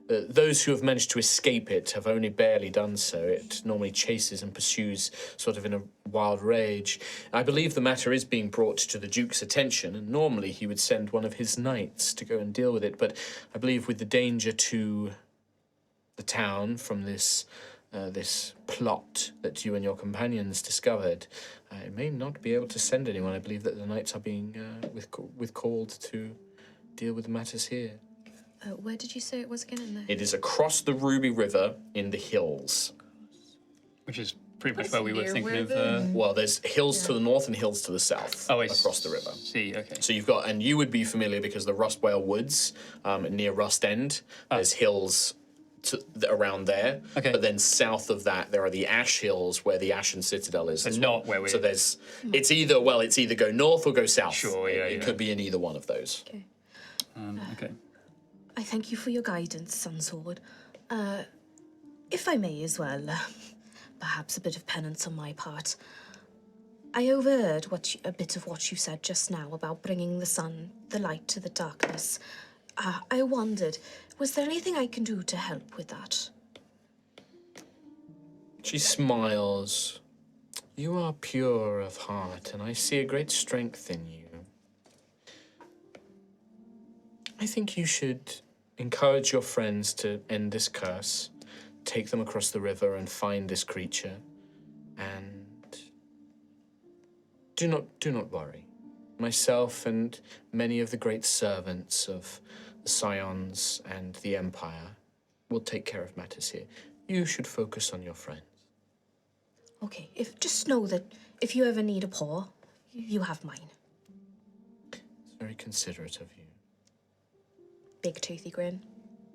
[SPEAKER 1] Those who have managed to escape it have only barely done so. It normally chases and pursues sort of in a wild rage. I believe the matter is being brought to the Duke's attention, and normally he would send one of his knights to go and deal with it, but I believe with the danger to the town from this plot that you and your companions discovered, I may not be able to send anyone. I believe that the knights are being called to deal with the matters here.
[SPEAKER 6] Where did you say it was again?
[SPEAKER 1] It is across the Ruby River in the hills.
[SPEAKER 3] Which is pretty much where we were thinking of.
[SPEAKER 1] Well, there's hills to the north and hills to the south across the river.
[SPEAKER 3] See, okay.
[SPEAKER 1] So you've got, and you would be familiar because the Rustwale Woods near Rust End, there's hills around there.
[SPEAKER 3] Okay.
[SPEAKER 1] But then south of that, there are the Ash Hills where the Ashen Citadel is.
[SPEAKER 3] So not where we.
[SPEAKER 1] So it's either go north or go south.
[SPEAKER 3] Sure, yeah,
[SPEAKER 1] It could be in either one of those.
[SPEAKER 6] Okay.
[SPEAKER 3] Okay.
[SPEAKER 6] I thank you for your guidance, Sunsword. If I may as well, perhaps a bit of penance on my part. I overheard a bit of what you said just now about bringing the light to the darkness. I wondered, was there anything I can do to help with that?
[SPEAKER 1] She smiles. You are pure of heart, and I see a great strength in you. I think you should encourage your friends to end this curse, take them across the river and find this creature, and do not worry. Myself and many of the great servants of the Scions and the Empire will take care of matters here. You should focus on your friends.
[SPEAKER 6] Okay, just know that if you ever need a paw, you have mine.
[SPEAKER 1] It's very considerate of you.
[SPEAKER 6] Big toothy grin.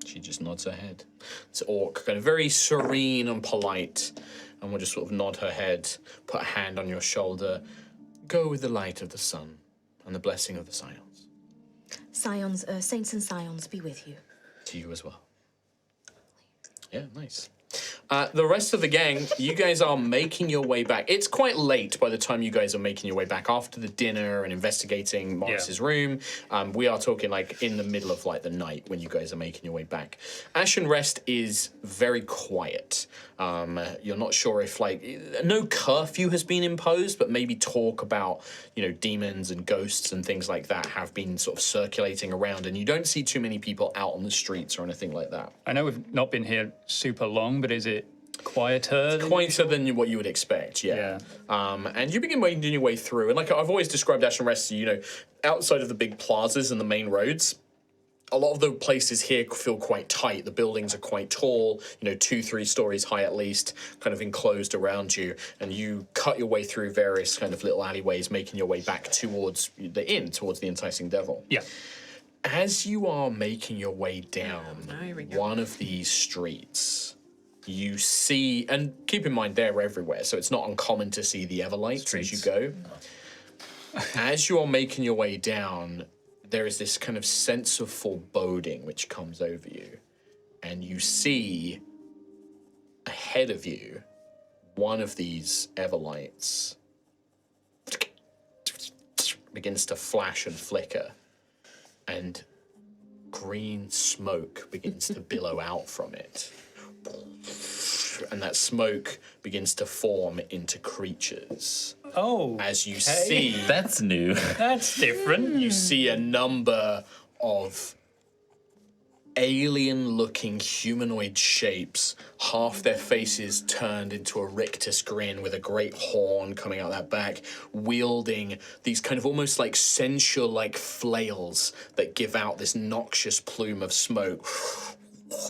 [SPEAKER 1] She just nods her head. It's Orc, kind of very serene and polite, and will just sort of nod her head, put a hand on your shoulder. Go with the light of the sun and the blessing of the Scions.
[SPEAKER 6] Scions, Saints and Scions be with you.
[SPEAKER 1] To you as well. Yeah, nice. The rest of the gang, you guys are making your way back. It's quite late by the time you guys are making your way back after the dinner and investigating Morris's room. We are talking like in the middle of like the night when you guys are making your way back. Ashen Rest is very quiet. You're not sure if like no curfew has been imposed, but maybe talk about, demons and ghosts and things like that have been sort of circulating around, and you don't see too many people out on the streets or anything like that.
[SPEAKER 3] I know we've not been here super long, but is it quieter?
[SPEAKER 1] Quieter than what you would expect, yeah. And you begin making your way through, and like I've always described Ashen Rest, outside of the big plazas and the main roads, a lot of the places here feel quite tight. The buildings are quite tall, 2-3 stories high at least, kind of enclosed around you. And you cut your way through various kind of little alleyways, making your way back towards the inn, towards the Enticing Devil.
[SPEAKER 3] Yeah.
[SPEAKER 1] As you are making your way down one of these streets, you see, and keep in mind they're everywhere, so it's not uncommon to see the Everlights as you go. As you are making your way down, there is this kind of sense of foreboding which comes over you. And you see ahead of you one of these Everlights begins to flash and flicker. And green smoke begins to billow out from it. And that smoke begins to form into creatures.
[SPEAKER 3] Oh,
[SPEAKER 1] as you see,
[SPEAKER 2] That's new.
[SPEAKER 3] that's different.
[SPEAKER 1] you see a number of alien-looking humanoid shapes, half their faces turned into a rictus grin with a great horn coming out that back, wielding these kind of almost like censure-like flails that give out this noxious plume of smoke.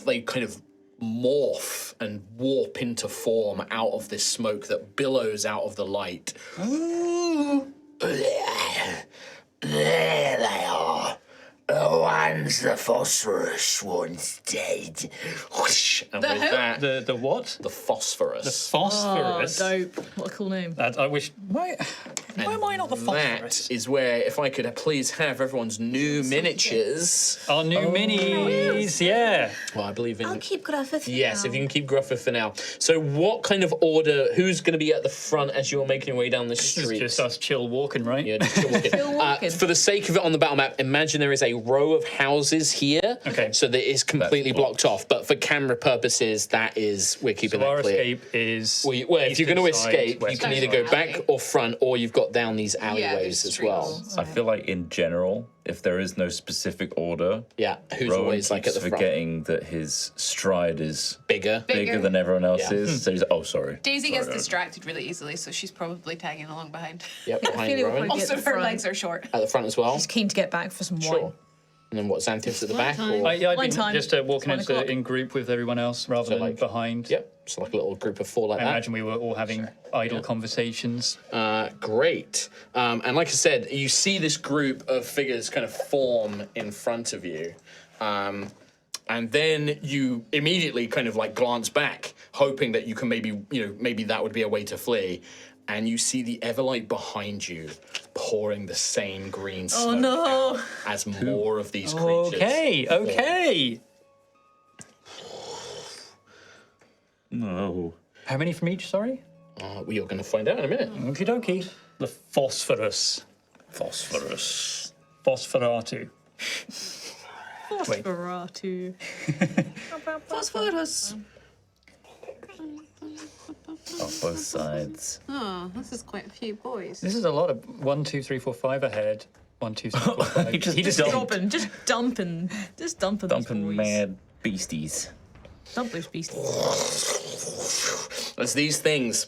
[SPEAKER 1] They kind of morph and warp into form out of this smoke that billows out of the light. There they are. The ones the phosphorus one's dead. Whoosh. And with that,
[SPEAKER 3] The what?
[SPEAKER 1] the phosphorus.
[SPEAKER 3] Phosphorus.
[SPEAKER 7] Dope. What a cool name.
[SPEAKER 3] I wish. Why am I not the
[SPEAKER 1] That
[SPEAKER 3] phosphorus?
[SPEAKER 1] is where, if I could please have everyone's new miniatures.
[SPEAKER 3] Our new minis. Yeah.
[SPEAKER 1] Well, I believe in.
[SPEAKER 9] I'll keep Gruff for
[SPEAKER 1] Yes,
[SPEAKER 9] now.
[SPEAKER 1] if you can keep Gruffer for now. So, what kind of order? Who's going to be at the front as you're making your way down the
[SPEAKER 3] This is
[SPEAKER 1] street?
[SPEAKER 3] just us chill walking, right?
[SPEAKER 1] Yeah, just chill walking.
[SPEAKER 7] walking.
[SPEAKER 1] For the sake of it on the battle map, imagine there is a row of houses here.
[SPEAKER 3] Okay.
[SPEAKER 1] So that is completely
[SPEAKER 2] That's
[SPEAKER 1] blocked off. But for camera purposes, we're keeping
[SPEAKER 3] So our
[SPEAKER 1] that clear.
[SPEAKER 3] escape is.
[SPEAKER 1] Well, if you're going to
[SPEAKER 3] eastern side,
[SPEAKER 1] escape, you
[SPEAKER 3] western
[SPEAKER 1] can either
[SPEAKER 3] side.
[SPEAKER 1] go back or front, or you've got down these alleyways
[SPEAKER 5] there's
[SPEAKER 1] as well.
[SPEAKER 2] I feel like in general, if there is no specific order,
[SPEAKER 1] Yeah, who's
[SPEAKER 2] Rowan
[SPEAKER 1] always like at
[SPEAKER 2] keeps
[SPEAKER 1] the front?
[SPEAKER 2] forgetting that his stride is
[SPEAKER 1] Bigger.
[SPEAKER 2] bigger than everyone else's.
[SPEAKER 1] Yeah.
[SPEAKER 2] So he's sorry.
[SPEAKER 5] Daisy gets
[SPEAKER 2] Sorry.
[SPEAKER 5] distracted really easily, so she's probably tagging along behind.
[SPEAKER 1] Yep, behind
[SPEAKER 7] feeling we'll
[SPEAKER 1] Rowan.
[SPEAKER 7] probably-
[SPEAKER 5] Also,
[SPEAKER 7] at the
[SPEAKER 5] her
[SPEAKER 7] front.
[SPEAKER 5] legs are short.
[SPEAKER 1] At the front as well.
[SPEAKER 7] He's keen to get back for some wine.
[SPEAKER 1] Sure. And then what, Xanthus at the back?
[SPEAKER 7] time.
[SPEAKER 1] Or?
[SPEAKER 3] Yeah, I've
[SPEAKER 7] Wine
[SPEAKER 3] been
[SPEAKER 7] time.
[SPEAKER 3] just walking
[SPEAKER 7] It's 1 o'clock.
[SPEAKER 3] in group with everyone else rather than
[SPEAKER 1] like-
[SPEAKER 3] behind.
[SPEAKER 1] Yep, so like a little group of four like
[SPEAKER 3] I
[SPEAKER 1] that.
[SPEAKER 3] imagine we were all having idle conversations.
[SPEAKER 1] Great. And like I said, you see this group of figures kind of form in front of you. And then you immediately kind of like glance back, hoping that you can maybe that would be a way to flee. And you see the Everlight behind you pouring the same green smoke out as more of these creatures.
[SPEAKER 3] Okay.
[SPEAKER 2] No.
[SPEAKER 3] How many from each, sorry?
[SPEAKER 1] You're going to find out in a minute.
[SPEAKER 3] Okie dokie. The phosphorus.
[SPEAKER 2] Phosphorus.
[SPEAKER 3] Phosphoratu. Wait.
[SPEAKER 7] Phosphoratu.
[SPEAKER 5] Phosphorus.
[SPEAKER 2] Off both sides.
[SPEAKER 5] Oh, this is quite a few boys.
[SPEAKER 3] This is a lot of 1, 2, 3, 4, 5 ahead. 1, 2, 3, 4, 5.
[SPEAKER 2] He just
[SPEAKER 7] Dumping. Just dumping these
[SPEAKER 2] dumping
[SPEAKER 7] boys.
[SPEAKER 2] mad beasties.
[SPEAKER 7] Dump those beasties.
[SPEAKER 1] As these things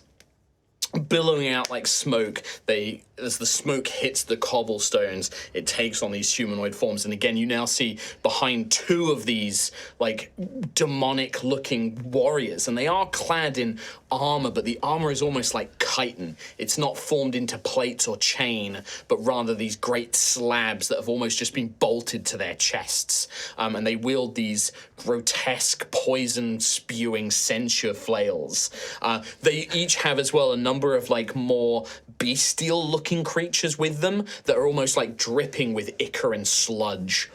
[SPEAKER 1] billowing out like smoke, as the smoke hits the cobblestones, it takes on these humanoid forms. And again, you now see behind two of these like demonic looking warriors, and they are clad in armor, but the armor is almost like chitin. It's not formed into plates or chain, but rather these great slabs that have almost just been bolted to their chests. And they wield these grotesque poison spewing censure flails. They each have as well a number of like more bestial looking creatures with them that are almost like dripping with ichor and sludge.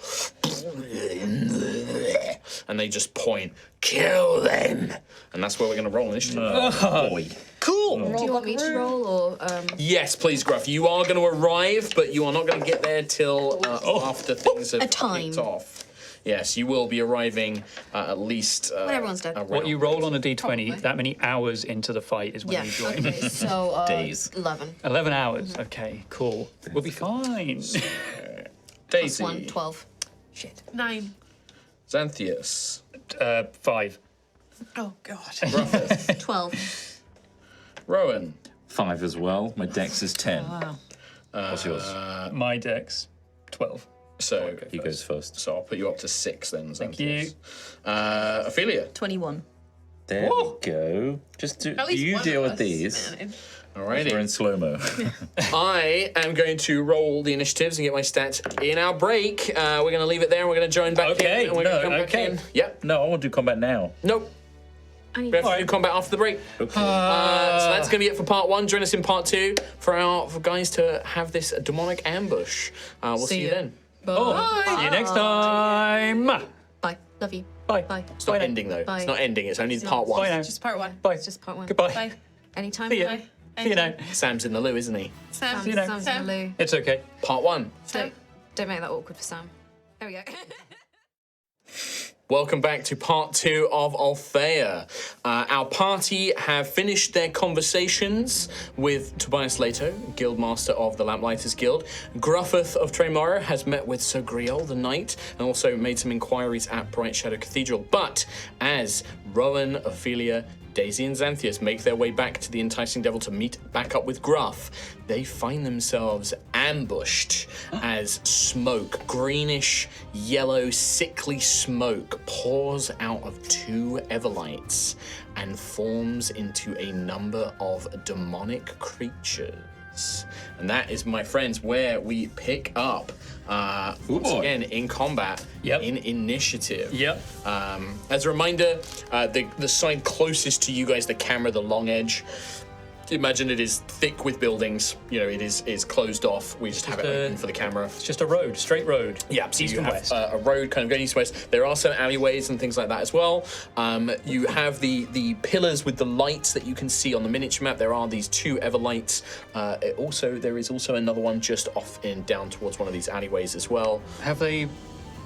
[SPEAKER 1] And they just point, kill them. And that's where we're going to roll initiative.
[SPEAKER 2] Boy.
[SPEAKER 3] Cool.
[SPEAKER 4] Do you want me to roll or?
[SPEAKER 1] Yes, please, Gruff. You are going to arrive, but you are not going to get there till after things have
[SPEAKER 4] A time.
[SPEAKER 1] kicked off. Yes, you will be arriving at least.
[SPEAKER 4] When everyone's dead.
[SPEAKER 1] around-
[SPEAKER 3] What you roll on a d20,
[SPEAKER 4] Probably.
[SPEAKER 3] that many hours into the fight is when
[SPEAKER 4] Yeah.
[SPEAKER 3] you join.
[SPEAKER 4] Okay. So
[SPEAKER 2] Days.
[SPEAKER 4] 11.
[SPEAKER 3] 11 hours. Okay, cool. We'll be fine.
[SPEAKER 1] Daisy,
[SPEAKER 4] 1, 12.
[SPEAKER 5] 9.
[SPEAKER 1] Xanthius,
[SPEAKER 3] 5.
[SPEAKER 5] Oh, God.
[SPEAKER 1] Gruffith,
[SPEAKER 4] 12.
[SPEAKER 1] Rowan,
[SPEAKER 2] 5 as well. My dex is 10. What's yours?
[SPEAKER 3] My dex, 12.
[SPEAKER 1] So
[SPEAKER 2] He goes first.
[SPEAKER 1] So I'll put you up to 6 then.
[SPEAKER 3] Thank you.
[SPEAKER 1] Ophelia.
[SPEAKER 7] 21.
[SPEAKER 2] There we go. Just do
[SPEAKER 5] At least
[SPEAKER 2] you
[SPEAKER 5] one
[SPEAKER 2] deal
[SPEAKER 5] of
[SPEAKER 2] with
[SPEAKER 5] us
[SPEAKER 2] these.
[SPEAKER 5] managed.
[SPEAKER 2] We're in
[SPEAKER 1] Alrighty.
[SPEAKER 2] slow-mo.
[SPEAKER 1] I am going to roll the initiatives and get my stats in our break. We're going to leave it there and we're going to join back
[SPEAKER 3] Okay,
[SPEAKER 1] in. And we're gonna
[SPEAKER 3] no,
[SPEAKER 1] come back
[SPEAKER 3] okay.
[SPEAKER 1] in. Yep.
[SPEAKER 2] No, I want to do combat now.
[SPEAKER 1] Nope.
[SPEAKER 4] I need
[SPEAKER 1] We have to do combat after the break.
[SPEAKER 2] Okay.
[SPEAKER 1] So that's going to be it for part 1. Join us in part 2 for guys to have this demonic ambush. We'll see you
[SPEAKER 4] ya.
[SPEAKER 1] then.
[SPEAKER 3] Oh, see you next time.
[SPEAKER 4] Bye. Love you.
[SPEAKER 3] Bye.
[SPEAKER 4] Bye.
[SPEAKER 1] It's not ending though.
[SPEAKER 4] Bye.
[SPEAKER 1] It's not ending. It's only part 1.
[SPEAKER 3] Bye now.
[SPEAKER 5] Just part 1.
[SPEAKER 3] Bye.
[SPEAKER 4] It's just part 1.
[SPEAKER 3] Goodbye.
[SPEAKER 5] Bye.
[SPEAKER 4] Anytime.
[SPEAKER 3] See ya.
[SPEAKER 4] Bye.
[SPEAKER 3] See you now.
[SPEAKER 1] Sam's in the loo, isn't he?
[SPEAKER 5] Sam.
[SPEAKER 3] See you now.
[SPEAKER 4] Sam's in
[SPEAKER 5] Sam.
[SPEAKER 4] the loo.
[SPEAKER 3] It's okay.
[SPEAKER 1] Part 1.
[SPEAKER 4] Don't make that awkward for Sam. There we go.
[SPEAKER 1] Welcome back to part 2 of Altheya. Our party have finished their conversations with Tobias Leto, Guildmaster of the Lamplighters Guild. Gruffeth of Tremora has met with Sir Griol the Knight and also made some inquiries at Bright Shadow Cathedral. But as Rowan, Ophelia, Daisy and Xanthias make their way back to the Enticing Devil to meet back up with Gruff, they find themselves ambushed as smoke, greenish, yellow, sickly smoke pours out of 2 Everlights and forms into a number of demonic creatures. And that is, my friends, where we pick up once
[SPEAKER 2] boy.
[SPEAKER 1] again in combat
[SPEAKER 3] Yep.
[SPEAKER 1] in initiative.
[SPEAKER 3] Yep.
[SPEAKER 1] As a reminder, the side closest to you guys, the camera, the long edge, imagine it is thick with buildings. You know, it is closed off. We just have it open for the camera.
[SPEAKER 3] It's just a road, straight road.
[SPEAKER 1] Yeah, so
[SPEAKER 3] East
[SPEAKER 1] you
[SPEAKER 3] and
[SPEAKER 1] have
[SPEAKER 3] west.
[SPEAKER 1] a road kind of going east west. There are some alleyways and things like that as well. You have the pillars with the lights that you can see on the miniature map. There are these 2 Everlights. There is also another one just off and down towards one of these alleyways as well.
[SPEAKER 3] Have they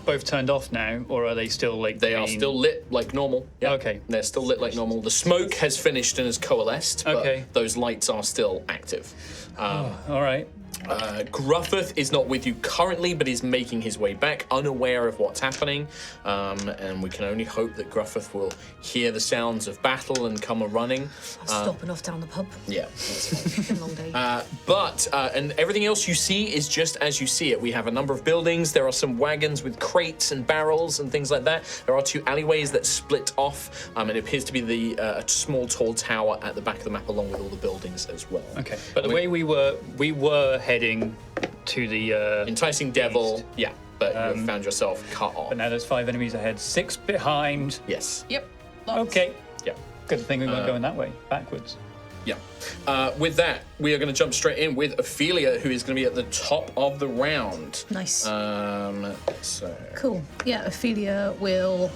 [SPEAKER 3] both turned off now, or are they still like?
[SPEAKER 1] They are
[SPEAKER 3] green?
[SPEAKER 1] still lit like normal. Yeah.
[SPEAKER 3] Okay.
[SPEAKER 1] They're still lit like normal. The smoke has finished and has coalesced, but
[SPEAKER 3] Okay.
[SPEAKER 1] those lights are still active.
[SPEAKER 3] All right.
[SPEAKER 1] Gruffeth is not with you currently, but is making his way back, unaware of what's happening. And we can only hope that Gruffeth will hear the sounds of battle and come a-running.
[SPEAKER 9] Stopping off down the pub.
[SPEAKER 1] Yeah.
[SPEAKER 9] It's been a long day.
[SPEAKER 1] And everything else you see is just as you see it. We have a number of buildings. There are some wagons with crates and barrels and things like that. There are 2 alleyways that split off, and it appears to be a small, tall tower at the back of the map, along with all the buildings as well.
[SPEAKER 3] Okay. But the way we were heading to the.
[SPEAKER 1] Enticing Devil, yeah, but you have found yourself cut off.
[SPEAKER 3] But now there's 5 enemies ahead, 6 behind.
[SPEAKER 1] Yes.
[SPEAKER 5] Yep. Lots.
[SPEAKER 3] Okay.
[SPEAKER 1] Yeah.
[SPEAKER 3] Good thing we weren't going that way, backwards.
[SPEAKER 1] Yeah. With that, we are going to jump straight in with Ophelia, who is going to be at the top of the round.
[SPEAKER 7] Nice.
[SPEAKER 1] So
[SPEAKER 7] Cool. Yeah, Ophelia will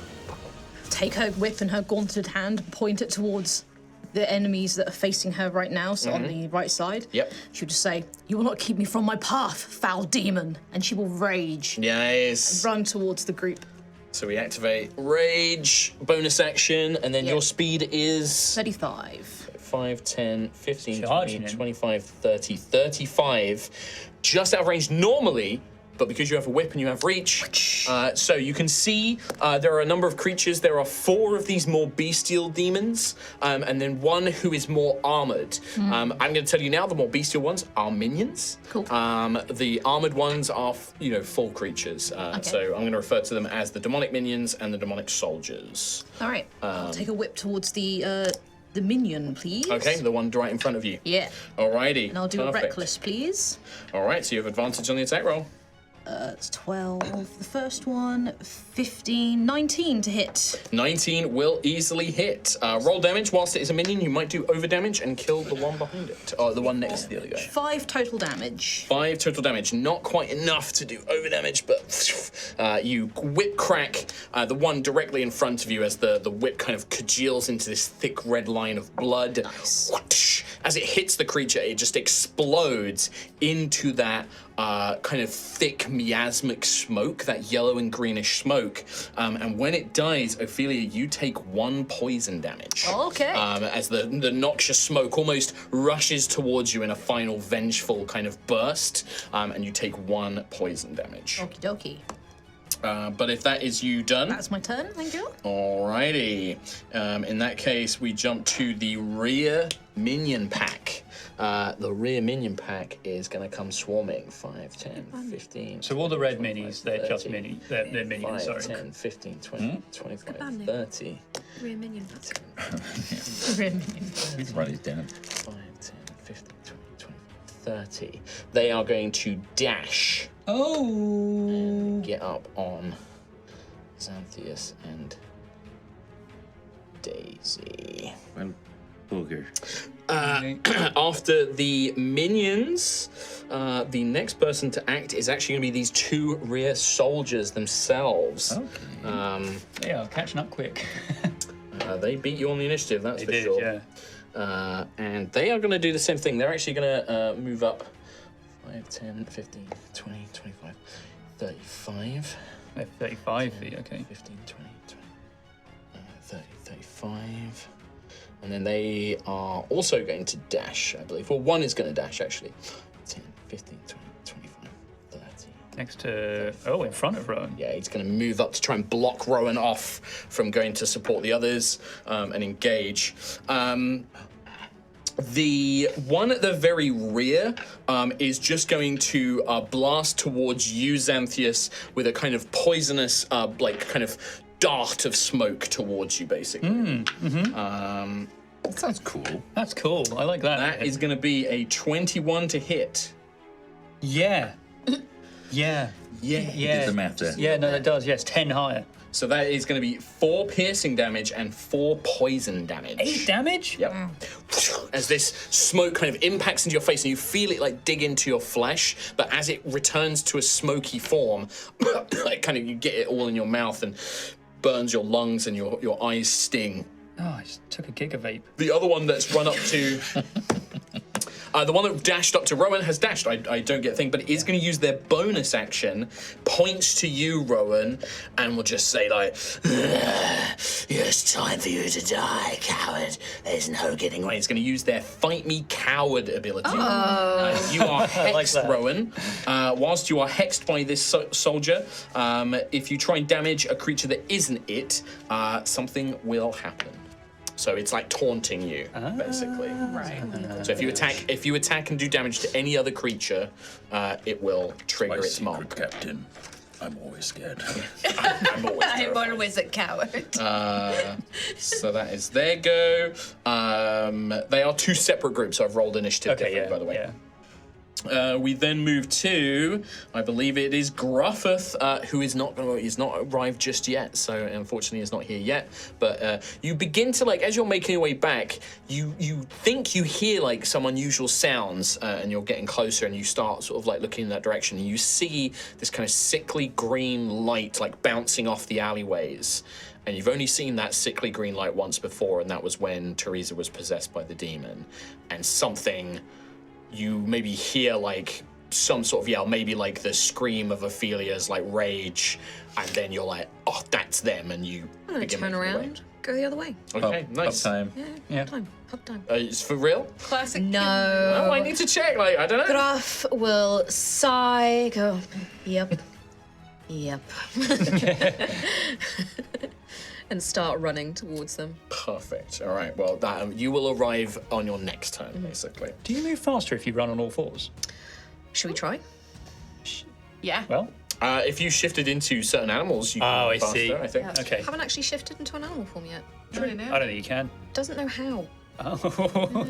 [SPEAKER 7] take her whip in her gauntleted hand and point it towards the enemies that are facing her right now, so on the right side.
[SPEAKER 1] Yep.
[SPEAKER 7] She'll just say, "You will not keep me from my path, foul demon." And she will rage,
[SPEAKER 1] Nice.
[SPEAKER 7] run towards the group.
[SPEAKER 1] So we activate Rage, bonus action, and then
[SPEAKER 7] Yeah.
[SPEAKER 1] your speed is
[SPEAKER 7] 35.
[SPEAKER 1] 5, 10, 15,
[SPEAKER 3] Charging
[SPEAKER 1] 20,
[SPEAKER 3] in.
[SPEAKER 1] 25, 30, 35. Just out of range normally, but because you have a whip and you have reach, so you can see there are a number of creatures. There are 4 of these more bestial demons, and then 1 who is more armored. I'm going to tell you now, the more bestial ones are minions.
[SPEAKER 7] Cool.
[SPEAKER 1] The armored ones are, full creatures. So I'm going to refer to them as the demonic minions and the demonic soldiers.
[SPEAKER 7] All right. I'll take a whip towards the minion, please.
[SPEAKER 1] Okay, the one right in front of you.
[SPEAKER 7] Yeah.
[SPEAKER 1] Alrighty.
[SPEAKER 7] And I'll do a
[SPEAKER 1] perfect.
[SPEAKER 7] reckless, please.
[SPEAKER 1] All right, so you have advantage on the attack roll.
[SPEAKER 7] That's 12. The first one, 15, 19 to hit.
[SPEAKER 1] 19 will easily hit. Roll damage. Whilst it is a minion, you might do over damage and kill the one behind it, or the one next to the other guy.
[SPEAKER 7] 5 total damage.
[SPEAKER 1] 5 total damage. Not quite enough to do over damage, but you whip crack the one directly in front of you as the whip kind of congeals into this thick red line of blood.
[SPEAKER 7] Nice.
[SPEAKER 1] As it hits the creature, it just explodes into that kind of thick miasmic smoke, that yellow and greenish smoke. And when it dies, Ophelia, you take 1 poison damage.
[SPEAKER 7] Okay.
[SPEAKER 1] As the noxious smoke almost rushes towards you in a final vengeful kind of burst, and you take 1 poison damage.
[SPEAKER 7] Okie dokie.
[SPEAKER 1] But if that is you done,
[SPEAKER 7] That's my turn, thank you.
[SPEAKER 1] alrighty. In that case, we jump to the rear minion pack. The rear minion pack is going to come swarming. 5, 10, 15.
[SPEAKER 3] So all the red minis, they're just they're minions,
[SPEAKER 1] 5,
[SPEAKER 3] sorry.
[SPEAKER 1] 10, 15, 20, 25, 30.
[SPEAKER 4] Rear minion.
[SPEAKER 2] We can write it down.
[SPEAKER 1] 5, 10, 15, 20, 25, 30. They are going to dash.
[SPEAKER 3] Oh!
[SPEAKER 1] Get up on Xanthias and Daisy.
[SPEAKER 2] Well, booger.
[SPEAKER 1] After the minions, the next person to act is actually going to be these 2 rear soldiers themselves.
[SPEAKER 2] Okay.
[SPEAKER 3] They are catching up quick.
[SPEAKER 1] They beat you on the initiative, that's
[SPEAKER 3] They
[SPEAKER 1] for
[SPEAKER 3] did,
[SPEAKER 1] sure.
[SPEAKER 3] yeah.
[SPEAKER 1] And they are going to do the same thing. They're actually going to move up 5, 10, 15, 20, 25, 35.
[SPEAKER 3] They're 35 feet, okay.
[SPEAKER 1] 15, 20, 30, 35. And then they are also going to dash, I believe. Well, one is going to dash, actually. 10, 15, 20, 25, 30.
[SPEAKER 3] Next to... Oh, in front of Rowan.
[SPEAKER 1] Yeah, he's going to move up to try and block Rowan off from going to support the others and engage. The one at the very rear is just going to blast towards you, Xanthias, with a kind of poisonous, kind of dart of smoke towards you, basically.
[SPEAKER 2] That sounds cool.
[SPEAKER 3] That's cool. I like that.
[SPEAKER 1] That is going to be a 21 to hit.
[SPEAKER 3] Yeah. Yeah.
[SPEAKER 1] Yeah.
[SPEAKER 3] Yeah.
[SPEAKER 2] The math there.
[SPEAKER 3] Yeah, no, that does. Yes, 10 higher.
[SPEAKER 1] So that is going to be 4 piercing damage and 4 poison damage.
[SPEAKER 3] 8 damage?
[SPEAKER 1] Yep. As this smoke kind of impacts into your face and you feel it like dig into your flesh, but as it returns to a smoky form, like kind of you get it all in your mouth and burns your lungs and your eyes sting.
[SPEAKER 3] Oh, I just took a Giga Vape.
[SPEAKER 1] The other one that's run up to... the one that dashed up to Rowan has dashed. I don't get a thing, but it is going to use their bonus action, points to you, Rowan, and will just say, like, it's time for you to die, coward. There's no getting away. It's going to use their Fight Me Coward ability. You are hexed, Rowan. Whilst you are hexed by this soldier, if you try and damage a creature that isn't it, something will happen. So it's like taunting you, basically.
[SPEAKER 5] Right.
[SPEAKER 1] So if you attack and do damage to any other creature, it will trigger
[SPEAKER 8] My
[SPEAKER 1] its
[SPEAKER 8] secret
[SPEAKER 1] mark.
[SPEAKER 8] captain. I'm always scared.
[SPEAKER 1] I'm always
[SPEAKER 5] I'm
[SPEAKER 1] terrified.
[SPEAKER 5] always a coward.
[SPEAKER 1] So that is their go. They are 2 separate groups. I've rolled initiative
[SPEAKER 3] Okay,
[SPEAKER 1] different,
[SPEAKER 3] yeah.
[SPEAKER 1] by the way.
[SPEAKER 3] Yeah.
[SPEAKER 1] We then move to, I believe it is Gruffith, who is not arrived just yet. So unfortunately, is not here yet. But you begin to as you're making your way back, you think you hear some unusual sounds, and you're getting closer, and you start sort of looking in that direction, and you see this kind of sickly green light bouncing off the alleyways. And you've only seen that sickly green light once before, and that was when Teresa was possessed by the demon, and something. You maybe hear some sort of yell, maybe the scream of Ophelia's rage, and then you're like, oh, that's them, and you
[SPEAKER 4] I'm gonna turn around, go the other way.
[SPEAKER 1] Okay, nice.
[SPEAKER 2] Up time.
[SPEAKER 3] Yeah.
[SPEAKER 4] Pop time.
[SPEAKER 1] It's for real?
[SPEAKER 5] Classic.
[SPEAKER 4] No.
[SPEAKER 1] Oh, I need to check. I don't know.
[SPEAKER 4] Gruff will sigh, go, yep. And start running towards them.
[SPEAKER 1] Perfect. All right. Well, you will arrive on your next turn, basically.
[SPEAKER 3] Do you move faster if you run on all 4s?
[SPEAKER 4] Should we try?
[SPEAKER 5] Yeah.
[SPEAKER 3] Well,
[SPEAKER 1] If you shifted into certain animals, you can
[SPEAKER 3] Oh,
[SPEAKER 1] move
[SPEAKER 3] I
[SPEAKER 1] faster,
[SPEAKER 3] see.
[SPEAKER 1] I think.
[SPEAKER 3] okay.
[SPEAKER 4] Haven't actually shifted into an animal form yet.
[SPEAKER 5] I don't know.
[SPEAKER 3] I don't think you can.
[SPEAKER 4] Doesn't know how.
[SPEAKER 3] Oh.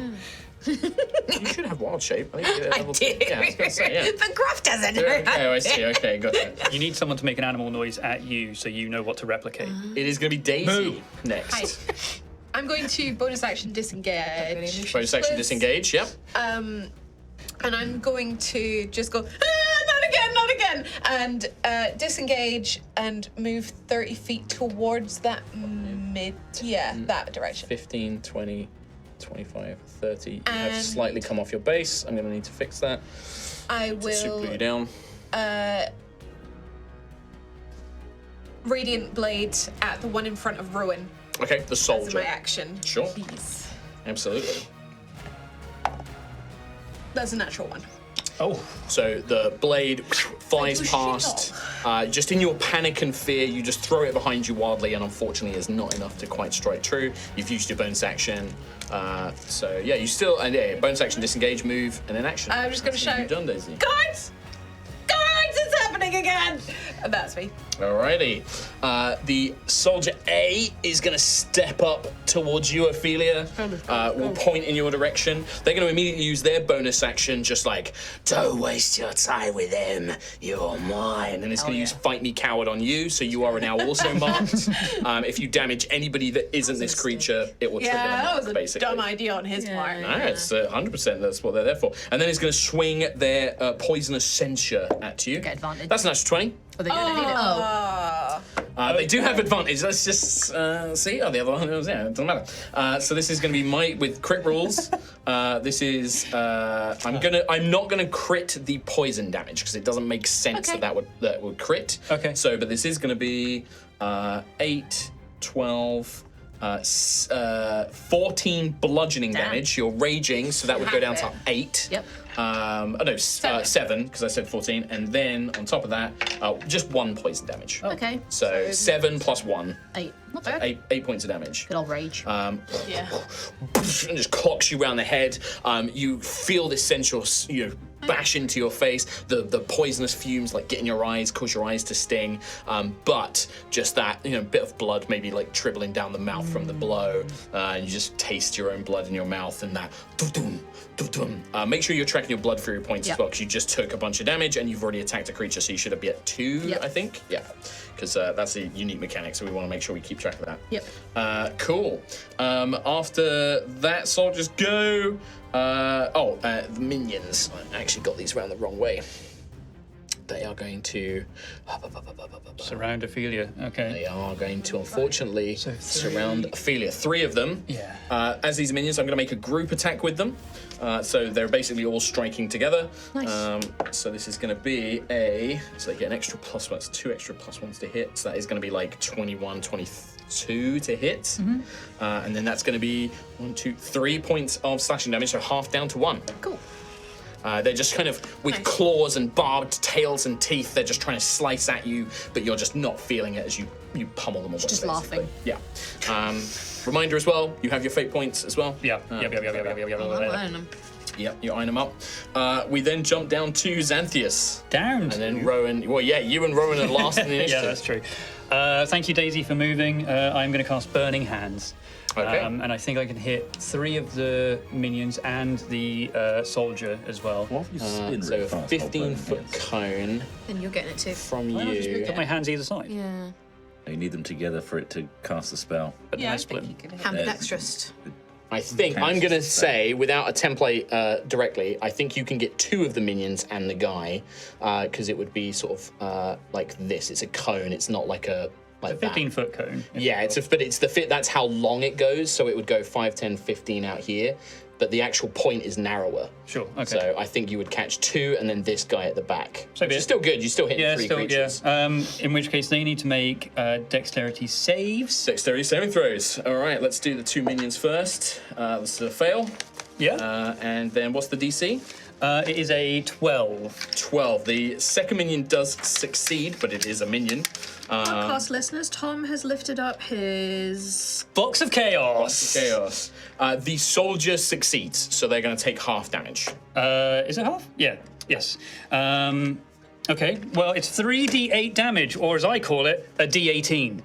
[SPEAKER 1] You should have wild shape. I think you level 2. Yeah, I was going to say, yeah.
[SPEAKER 4] But Gruff doesn't know
[SPEAKER 1] Okay,
[SPEAKER 4] how.
[SPEAKER 1] I see. Okay, got it.
[SPEAKER 3] You need someone to make an animal noise at you so you know what to replicate.
[SPEAKER 1] It is going to be Daisy
[SPEAKER 3] Move.
[SPEAKER 1] next.
[SPEAKER 5] Hi. I'm going to bonus action disengage.
[SPEAKER 1] Bonus action disengage, yep.
[SPEAKER 5] And I'm going to just go, not again, and disengage and move 30 feet towards that that direction.
[SPEAKER 1] 15, 20, 25, 30. You have
[SPEAKER 5] And-
[SPEAKER 1] slightly come off your base. I'm going to need to fix that.
[SPEAKER 5] I
[SPEAKER 1] To super you
[SPEAKER 5] will
[SPEAKER 1] down.
[SPEAKER 5] Radiant Blade at the one in front of Rowan
[SPEAKER 1] Okay, the
[SPEAKER 5] as
[SPEAKER 1] soldier.
[SPEAKER 5] my action.
[SPEAKER 1] Sure.
[SPEAKER 5] Please.
[SPEAKER 1] Absolutely.
[SPEAKER 5] That's a natural one.
[SPEAKER 3] Oh.
[SPEAKER 1] So the blade flies past. Just in your panic and fear, you just throw it behind you wildly, and unfortunately, is not enough to quite strike true. You've used your bonus action. So yeah, you still bonus action, disengage, move, and then action.
[SPEAKER 5] I'm just gonna shout.
[SPEAKER 1] You've done, Daisy.
[SPEAKER 5] Guards! Guards! It's happening again! And that's me.
[SPEAKER 1] Alrighty. The soldier A is going to step up towards you, Ophelia. Will point in your direction. They're going to immediately use their bonus action, just like, don't waste your time with him. You're mine. And it's going to use Fight Me Coward on you, so you are now also marked. If you damage anybody that isn't this creature, it will trigger the
[SPEAKER 5] Yeah,
[SPEAKER 1] mark,
[SPEAKER 5] that was a
[SPEAKER 1] basically.
[SPEAKER 5] dumb idea on his part.
[SPEAKER 1] No, it's 100%. That's what they're there for. And then it's going to swing their poisonous censure at you.
[SPEAKER 7] Get advantage.
[SPEAKER 1] That's an natural 20.
[SPEAKER 7] Oh, they don't need it.
[SPEAKER 1] They do have advantage. Let's just see. Oh, the other one. Yeah, it doesn't matter. So this is going to be with crit rules. This is. I'm not gonna crit the poison damage because it doesn't make sense that would crit.
[SPEAKER 3] Okay.
[SPEAKER 1] So, but this is going to be 8, 12. 14 bludgeoning damage. You're raging, so that would go down to 8.
[SPEAKER 7] Yep.
[SPEAKER 1] 7 because I said 14, and then on top of that, just 1 poison damage.
[SPEAKER 7] Okay.
[SPEAKER 1] So 7 plus 1,
[SPEAKER 7] 8. Not bad.
[SPEAKER 1] 8 points of damage.
[SPEAKER 7] Good old rage.
[SPEAKER 1] And just clocks you around the head. You feel this sensual, bash into your face. The poisonous fumes get in your eyes, cause your eyes to sting. But just that, bit of blood maybe dribbling down the mouth from the blow. And you just taste your own blood in your mouth and that. Make sure you're tracking your blood for your points as well, because you just took a bunch of damage and you've already attacked a creature, so you should be at 2, I think. Yeah, because that's a unique mechanic, so we want to make sure we keep track of that.
[SPEAKER 7] Yep.
[SPEAKER 1] Cool. After that, soldiers go. The minions. I actually got these around the wrong way. They are going to
[SPEAKER 3] Surround Ophelia. Okay.
[SPEAKER 1] They are going to, unfortunately, surround Ophelia. 3 of them.
[SPEAKER 3] Yeah.
[SPEAKER 1] As these minions, I'm going to make a group attack with them. So they're basically all striking together.
[SPEAKER 7] Nice.
[SPEAKER 1] So this is going to be so they get an extra +1. That's 2 extra +1s to hit. So that is going to be 21, 22 to hit. And then that's going to be 1, 2, 3 points of slashing damage, so half down to 1.
[SPEAKER 7] Cool.
[SPEAKER 1] They're just kind of with claws and barbed tails and teeth. They're just trying to slice at you, but you're just not feeling it as you pummel them.
[SPEAKER 7] Just laughing.
[SPEAKER 1] Yeah. Reminder as well. You have your fate points as well.
[SPEAKER 3] Yeah. Yep.
[SPEAKER 1] Yep, you iron them up. We then jump down to Xanthius.
[SPEAKER 3] Down.
[SPEAKER 1] And then Rowan. Well, yeah, you and Rowan are last in the initiative.
[SPEAKER 3] Yeah, that's true. Thank you, Daisy, for moving. I'm going to cast Burning Hands.
[SPEAKER 1] Okay.
[SPEAKER 3] And I think I can hit 3 of the minions and the soldier as well.
[SPEAKER 2] What if you spin
[SPEAKER 1] So
[SPEAKER 2] really
[SPEAKER 1] a
[SPEAKER 2] fast?
[SPEAKER 1] 15-foot cone
[SPEAKER 4] Then you're getting it too.
[SPEAKER 1] from
[SPEAKER 3] Why not just
[SPEAKER 1] you.
[SPEAKER 3] put my hands either side?
[SPEAKER 4] Yeah.
[SPEAKER 2] You need them together for it to cast the spell.
[SPEAKER 3] But then
[SPEAKER 5] Yeah,
[SPEAKER 3] I
[SPEAKER 5] I
[SPEAKER 3] split
[SPEAKER 5] think
[SPEAKER 3] them.
[SPEAKER 5] you could hit.
[SPEAKER 4] Ambidextrous.
[SPEAKER 1] I think I'm going to say, without a template directly, I think you can get 2 of the minions and the guy, because it would be sort of like this. It's a cone. It's not like a
[SPEAKER 3] It's a 15-foot cone.
[SPEAKER 1] Yeah, but it's the fit. That's how long it goes. So it would go 5, 10, 15 out here, but the actual point is narrower.
[SPEAKER 3] Sure. Okay.
[SPEAKER 1] So I think you would catch 2, and then this guy at the back.
[SPEAKER 3] So
[SPEAKER 1] Which is still good. You still hit 3 creatures.
[SPEAKER 3] In which case they need to make dexterity saves.
[SPEAKER 1] Dexterity saving throws. All right, let's do the 2 minions first. This is a fail.
[SPEAKER 3] Yeah.
[SPEAKER 1] And then what's the DC?
[SPEAKER 3] It is a 12.
[SPEAKER 1] 12. The second minion does succeed, but it is a minion.
[SPEAKER 6] Podcast listeners, Tom has lifted up his.
[SPEAKER 3] Box of Chaos.
[SPEAKER 1] Chaos. The soldier succeeds, so they're going to take half damage.
[SPEAKER 3] Is it half? Yeah. Yes. Okay. Well, it's 3d8 damage, or as I call it, a d18.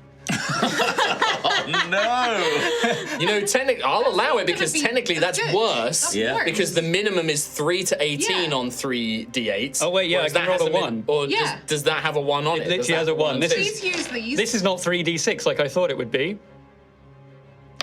[SPEAKER 2] No!
[SPEAKER 1] Technically, I'll allow it because technically that's worse.
[SPEAKER 2] Yeah.
[SPEAKER 1] Because the minimum is 3 to 18 on 3 d8s.
[SPEAKER 3] Oh, wait, yeah,
[SPEAKER 1] whereas
[SPEAKER 3] I can
[SPEAKER 1] that has
[SPEAKER 3] roll a
[SPEAKER 1] min-
[SPEAKER 3] 1.
[SPEAKER 1] Or
[SPEAKER 5] Yeah.
[SPEAKER 1] does that have a 1 on it?
[SPEAKER 3] It literally has a 1.
[SPEAKER 5] Please use these.
[SPEAKER 3] This is not 3d6 like I thought it would be.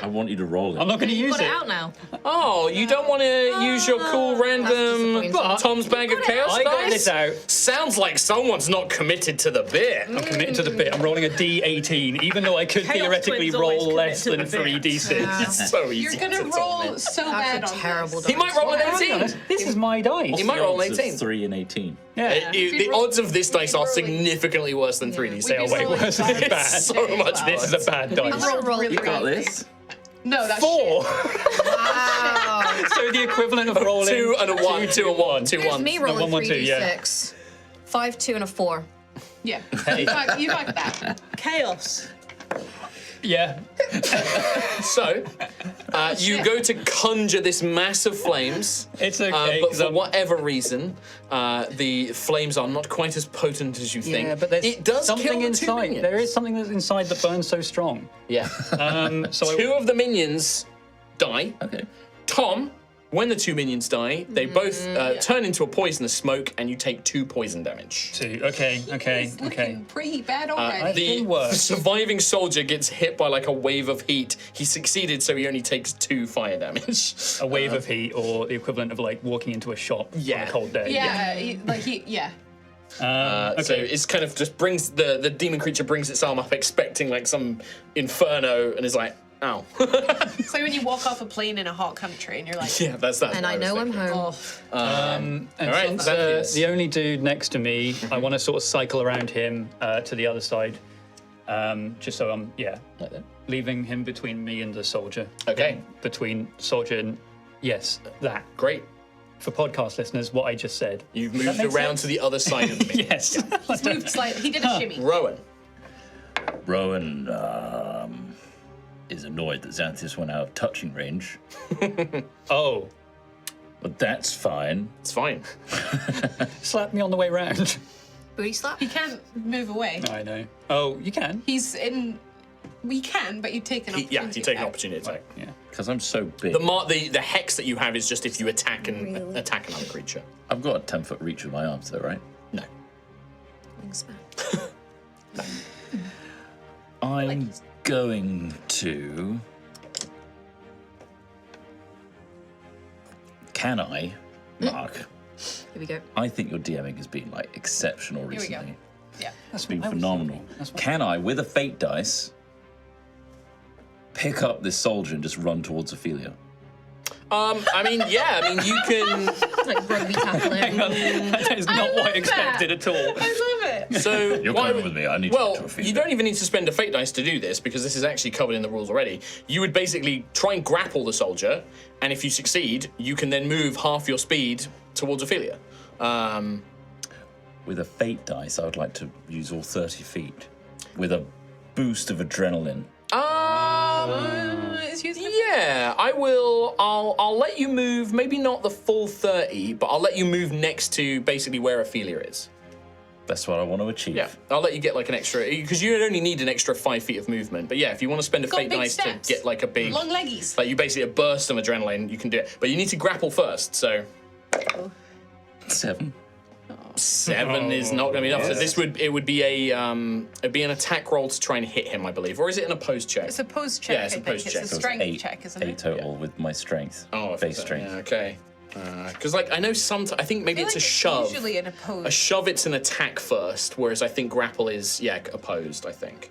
[SPEAKER 2] I want you to roll it.
[SPEAKER 3] I'm not going to use
[SPEAKER 7] Got it
[SPEAKER 3] it.
[SPEAKER 7] out now.
[SPEAKER 1] Oh, you don't want to use your cool random
[SPEAKER 4] disappointing.
[SPEAKER 1] Tom's Bag of Chaos
[SPEAKER 3] I got
[SPEAKER 1] dice?
[SPEAKER 3] this out.
[SPEAKER 1] Sounds like someone's not committed to the bit.
[SPEAKER 3] I'm committed to the bit. I'm rolling a d18, even though I could
[SPEAKER 5] Chaos
[SPEAKER 3] theoretically
[SPEAKER 5] Twins always
[SPEAKER 3] roll less than
[SPEAKER 5] commit to the bit.
[SPEAKER 3] 3d6.
[SPEAKER 1] It's so easy.
[SPEAKER 5] You're gonna
[SPEAKER 1] to tell
[SPEAKER 5] roll
[SPEAKER 1] me.
[SPEAKER 5] so bad
[SPEAKER 4] That's
[SPEAKER 5] on
[SPEAKER 4] a terrible
[SPEAKER 5] this.
[SPEAKER 1] He might roll an 18.
[SPEAKER 3] This is my dice.
[SPEAKER 1] He might roll an
[SPEAKER 2] Odds of
[SPEAKER 1] 18.
[SPEAKER 2] 3 and 18.
[SPEAKER 3] Yeah.
[SPEAKER 1] The odds of this dice are significantly worse than 3d6.
[SPEAKER 3] They are way worse. This is bad.
[SPEAKER 1] So much
[SPEAKER 3] This is a bad dice.
[SPEAKER 2] You got this?
[SPEAKER 5] No, that's
[SPEAKER 3] 4. So the equivalent of rolling
[SPEAKER 1] 2 and a 1. 2 and 1. 2
[SPEAKER 4] Here's
[SPEAKER 1] 1.
[SPEAKER 4] me rolling
[SPEAKER 3] 1, 1, 2,
[SPEAKER 4] 3d6.
[SPEAKER 3] yeah.
[SPEAKER 4] 5, 2, and a 4.
[SPEAKER 5] Yeah. You like that.
[SPEAKER 7] Chaos.
[SPEAKER 3] Yeah.
[SPEAKER 1] So, you go to conjure this mass of flames.
[SPEAKER 3] It's okay.
[SPEAKER 1] But
[SPEAKER 3] 'cause
[SPEAKER 1] for
[SPEAKER 3] I'm-
[SPEAKER 1] whatever reason, the flames are not quite as potent as you think.
[SPEAKER 3] Yeah, but there's
[SPEAKER 1] it does
[SPEAKER 3] something
[SPEAKER 1] kill the 2
[SPEAKER 3] inside.
[SPEAKER 1] minions.
[SPEAKER 3] There is something that's inside that burns so strong.
[SPEAKER 1] Yeah.
[SPEAKER 3] So
[SPEAKER 1] 2 of the minions die.
[SPEAKER 2] Okay.
[SPEAKER 1] Tom, when the 2 minions die, they both turn into a poisonous smoke, and you take 2 poison damage.
[SPEAKER 3] Okay.
[SPEAKER 5] It's looking pretty bad already.
[SPEAKER 3] been worse.
[SPEAKER 1] The surviving soldier gets hit by like a wave of heat. He succeeded, so he only takes 2 fire damage.
[SPEAKER 3] A wave of heat, or the equivalent of like walking into a shop on a cold day.
[SPEAKER 5] Yeah.
[SPEAKER 1] So it's kind of just brings the demon creature brings its arm up, expecting like some inferno, and is like, ow.
[SPEAKER 5] It's like when you walk off a plane in a hot country and you're like,
[SPEAKER 1] Yeah, that's that.
[SPEAKER 4] And I know I'm home.
[SPEAKER 3] And
[SPEAKER 1] All right,
[SPEAKER 3] since,
[SPEAKER 1] Xanthias.
[SPEAKER 3] the only dude next to me, I want to sort of cycle around him to the other side, just so I'm
[SPEAKER 1] Like that.
[SPEAKER 3] leaving him between me and the soldier.
[SPEAKER 1] Okay.
[SPEAKER 3] Between soldier and that.
[SPEAKER 1] Great.
[SPEAKER 3] For podcast listeners, what I just said.
[SPEAKER 1] You've
[SPEAKER 3] Does that
[SPEAKER 1] moved
[SPEAKER 3] make
[SPEAKER 1] around
[SPEAKER 3] sense?
[SPEAKER 1] to the other side of the minion.
[SPEAKER 3] Yes.
[SPEAKER 5] he's moved slightly. He did a shimmy.
[SPEAKER 1] Rowan.
[SPEAKER 8] Rowan is annoyed that Xanthias went out of touching range,
[SPEAKER 3] Oh,
[SPEAKER 8] but that's fine.
[SPEAKER 1] It's fine.
[SPEAKER 3] slap me on the way round.
[SPEAKER 4] Booty slap?
[SPEAKER 5] He can't move away.
[SPEAKER 3] I know. Oh, you can.
[SPEAKER 5] He's in. We can, but you take an opportunity.
[SPEAKER 1] You take an opportunity attack.
[SPEAKER 3] Yeah.
[SPEAKER 8] Because I'm so big.
[SPEAKER 1] The hex that you have is just if you attack attack another creature.
[SPEAKER 8] I've got a 10-foot reach with my arms, though, right?
[SPEAKER 1] No.
[SPEAKER 4] Wingspan.
[SPEAKER 8] I'm going to. Can I, Mark?
[SPEAKER 4] Here we go.
[SPEAKER 8] I think your DMing has been like exceptional
[SPEAKER 5] we go.
[SPEAKER 8] recently.
[SPEAKER 5] Yeah.
[SPEAKER 8] It's been phenomenal. Can I, with a fate dice, pick up this soldier and just run towards Ophelia?
[SPEAKER 1] I mean, you can.
[SPEAKER 4] Like rugby tackling.
[SPEAKER 3] That is not what I expected at all.
[SPEAKER 5] I love it.
[SPEAKER 1] So
[SPEAKER 8] You're
[SPEAKER 1] why
[SPEAKER 8] coming
[SPEAKER 1] would-
[SPEAKER 8] with me. I need to
[SPEAKER 1] Well,
[SPEAKER 8] get to Ophelia.
[SPEAKER 1] you don't even need to spend a fate dice to do this because this is actually covered in the rules already. You would basically try and grapple the soldier, and if you succeed, you can then move half your speed towards Ophelia.
[SPEAKER 8] With a fate dice, I would like to use all 30 feet with a boost of adrenaline.
[SPEAKER 1] Yeah, I will. I'll let you move. Maybe not the full 30, but I'll let you move next to basically where Ophelia is.
[SPEAKER 8] That's what I want to achieve.
[SPEAKER 1] Yeah, I'll let you get like an extra because you only need an extra 5 feet of movement. But yeah, if you want to spend a
[SPEAKER 5] Got
[SPEAKER 1] fate
[SPEAKER 5] big
[SPEAKER 1] dice
[SPEAKER 5] steps.
[SPEAKER 1] to get like a big
[SPEAKER 5] Long leggies.
[SPEAKER 1] like you basically a burst of adrenaline, you can do it. But you need to grapple first. So
[SPEAKER 8] 7.
[SPEAKER 1] 7 is not going to be enough. So this would be an attack roll to try and hit him, I believe, or is it an opposed check?
[SPEAKER 5] It's a pose check.
[SPEAKER 1] Yeah, it's a pose check.
[SPEAKER 5] It's
[SPEAKER 1] So
[SPEAKER 5] a
[SPEAKER 1] it's
[SPEAKER 5] strength
[SPEAKER 8] 8,
[SPEAKER 5] check, isn't
[SPEAKER 8] 8
[SPEAKER 5] it?
[SPEAKER 8] total with my strength.
[SPEAKER 1] Oh,
[SPEAKER 8] base strength.
[SPEAKER 1] Yeah, okay. Because like I know I think maybe it's a shove.
[SPEAKER 5] Usually an opposed.
[SPEAKER 1] A shove, it's an attack first, whereas I think grapple is opposed. I think.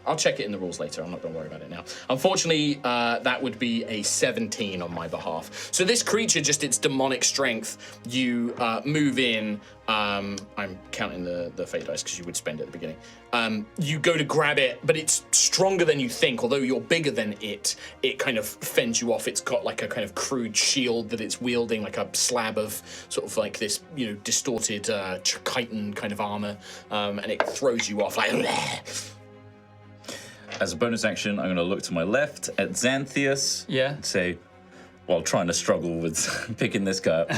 [SPEAKER 1] I'll check it in the rules later. I'm not going to worry about it now. Unfortunately, that would be a 17 on my behalf. So this creature, just its demonic strength, you move in. I'm counting the fate dice because you would spend it at the beginning. You go to grab it, but it's stronger than you think. Although you're bigger than it, it kind of fends you off. It's got like a kind of crude shield that it's wielding, like a slab of sort of like this, distorted chitin kind of armor, and it throws you off like.
[SPEAKER 8] As a bonus action, I'm going to look to my left at Xanthias.
[SPEAKER 3] Yeah.
[SPEAKER 8] And say, while trying to struggle with picking this guy up,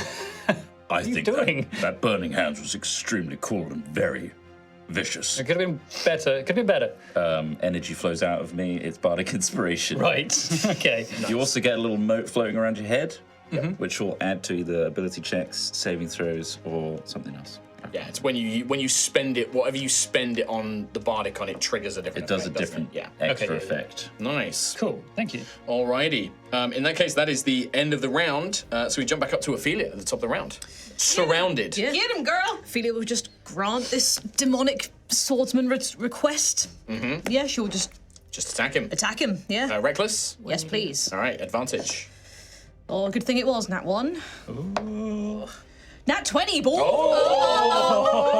[SPEAKER 8] I think
[SPEAKER 3] doing?
[SPEAKER 8] that Burning Hands was extremely cool and very vicious.
[SPEAKER 3] It could have been better. It could have been better.
[SPEAKER 8] Energy flows out of me. It's bardic inspiration.
[SPEAKER 3] Right. Okay.
[SPEAKER 8] You also get a little mote floating around your head, which will add to either ability checks, saving throws, or something else.
[SPEAKER 1] Yeah, it's when you spend it, whatever you spend it on the bardic on, it triggers a different.
[SPEAKER 8] It does a
[SPEAKER 1] effect, doesn't
[SPEAKER 8] different
[SPEAKER 1] it?
[SPEAKER 8] extra
[SPEAKER 3] Okay, yeah,
[SPEAKER 8] effect.
[SPEAKER 1] Nice.
[SPEAKER 3] Cool. Thank you.
[SPEAKER 1] Alrighty. In that case, that is the end of the round. So we jump back up to Ophelia at the top of the round. Surrounded.
[SPEAKER 7] Yeah.
[SPEAKER 5] Get him, girl.
[SPEAKER 7] Ophelia will just grant this demonic swordsman request. Mm-hmm. Yeah, she'll just
[SPEAKER 1] Just attack him.
[SPEAKER 7] attack him. Yeah.
[SPEAKER 1] Reckless.
[SPEAKER 7] Yes, please.
[SPEAKER 1] All right, advantage.
[SPEAKER 7] Oh, good thing it was, Nat 1. Nat 20, boy.
[SPEAKER 1] Oh,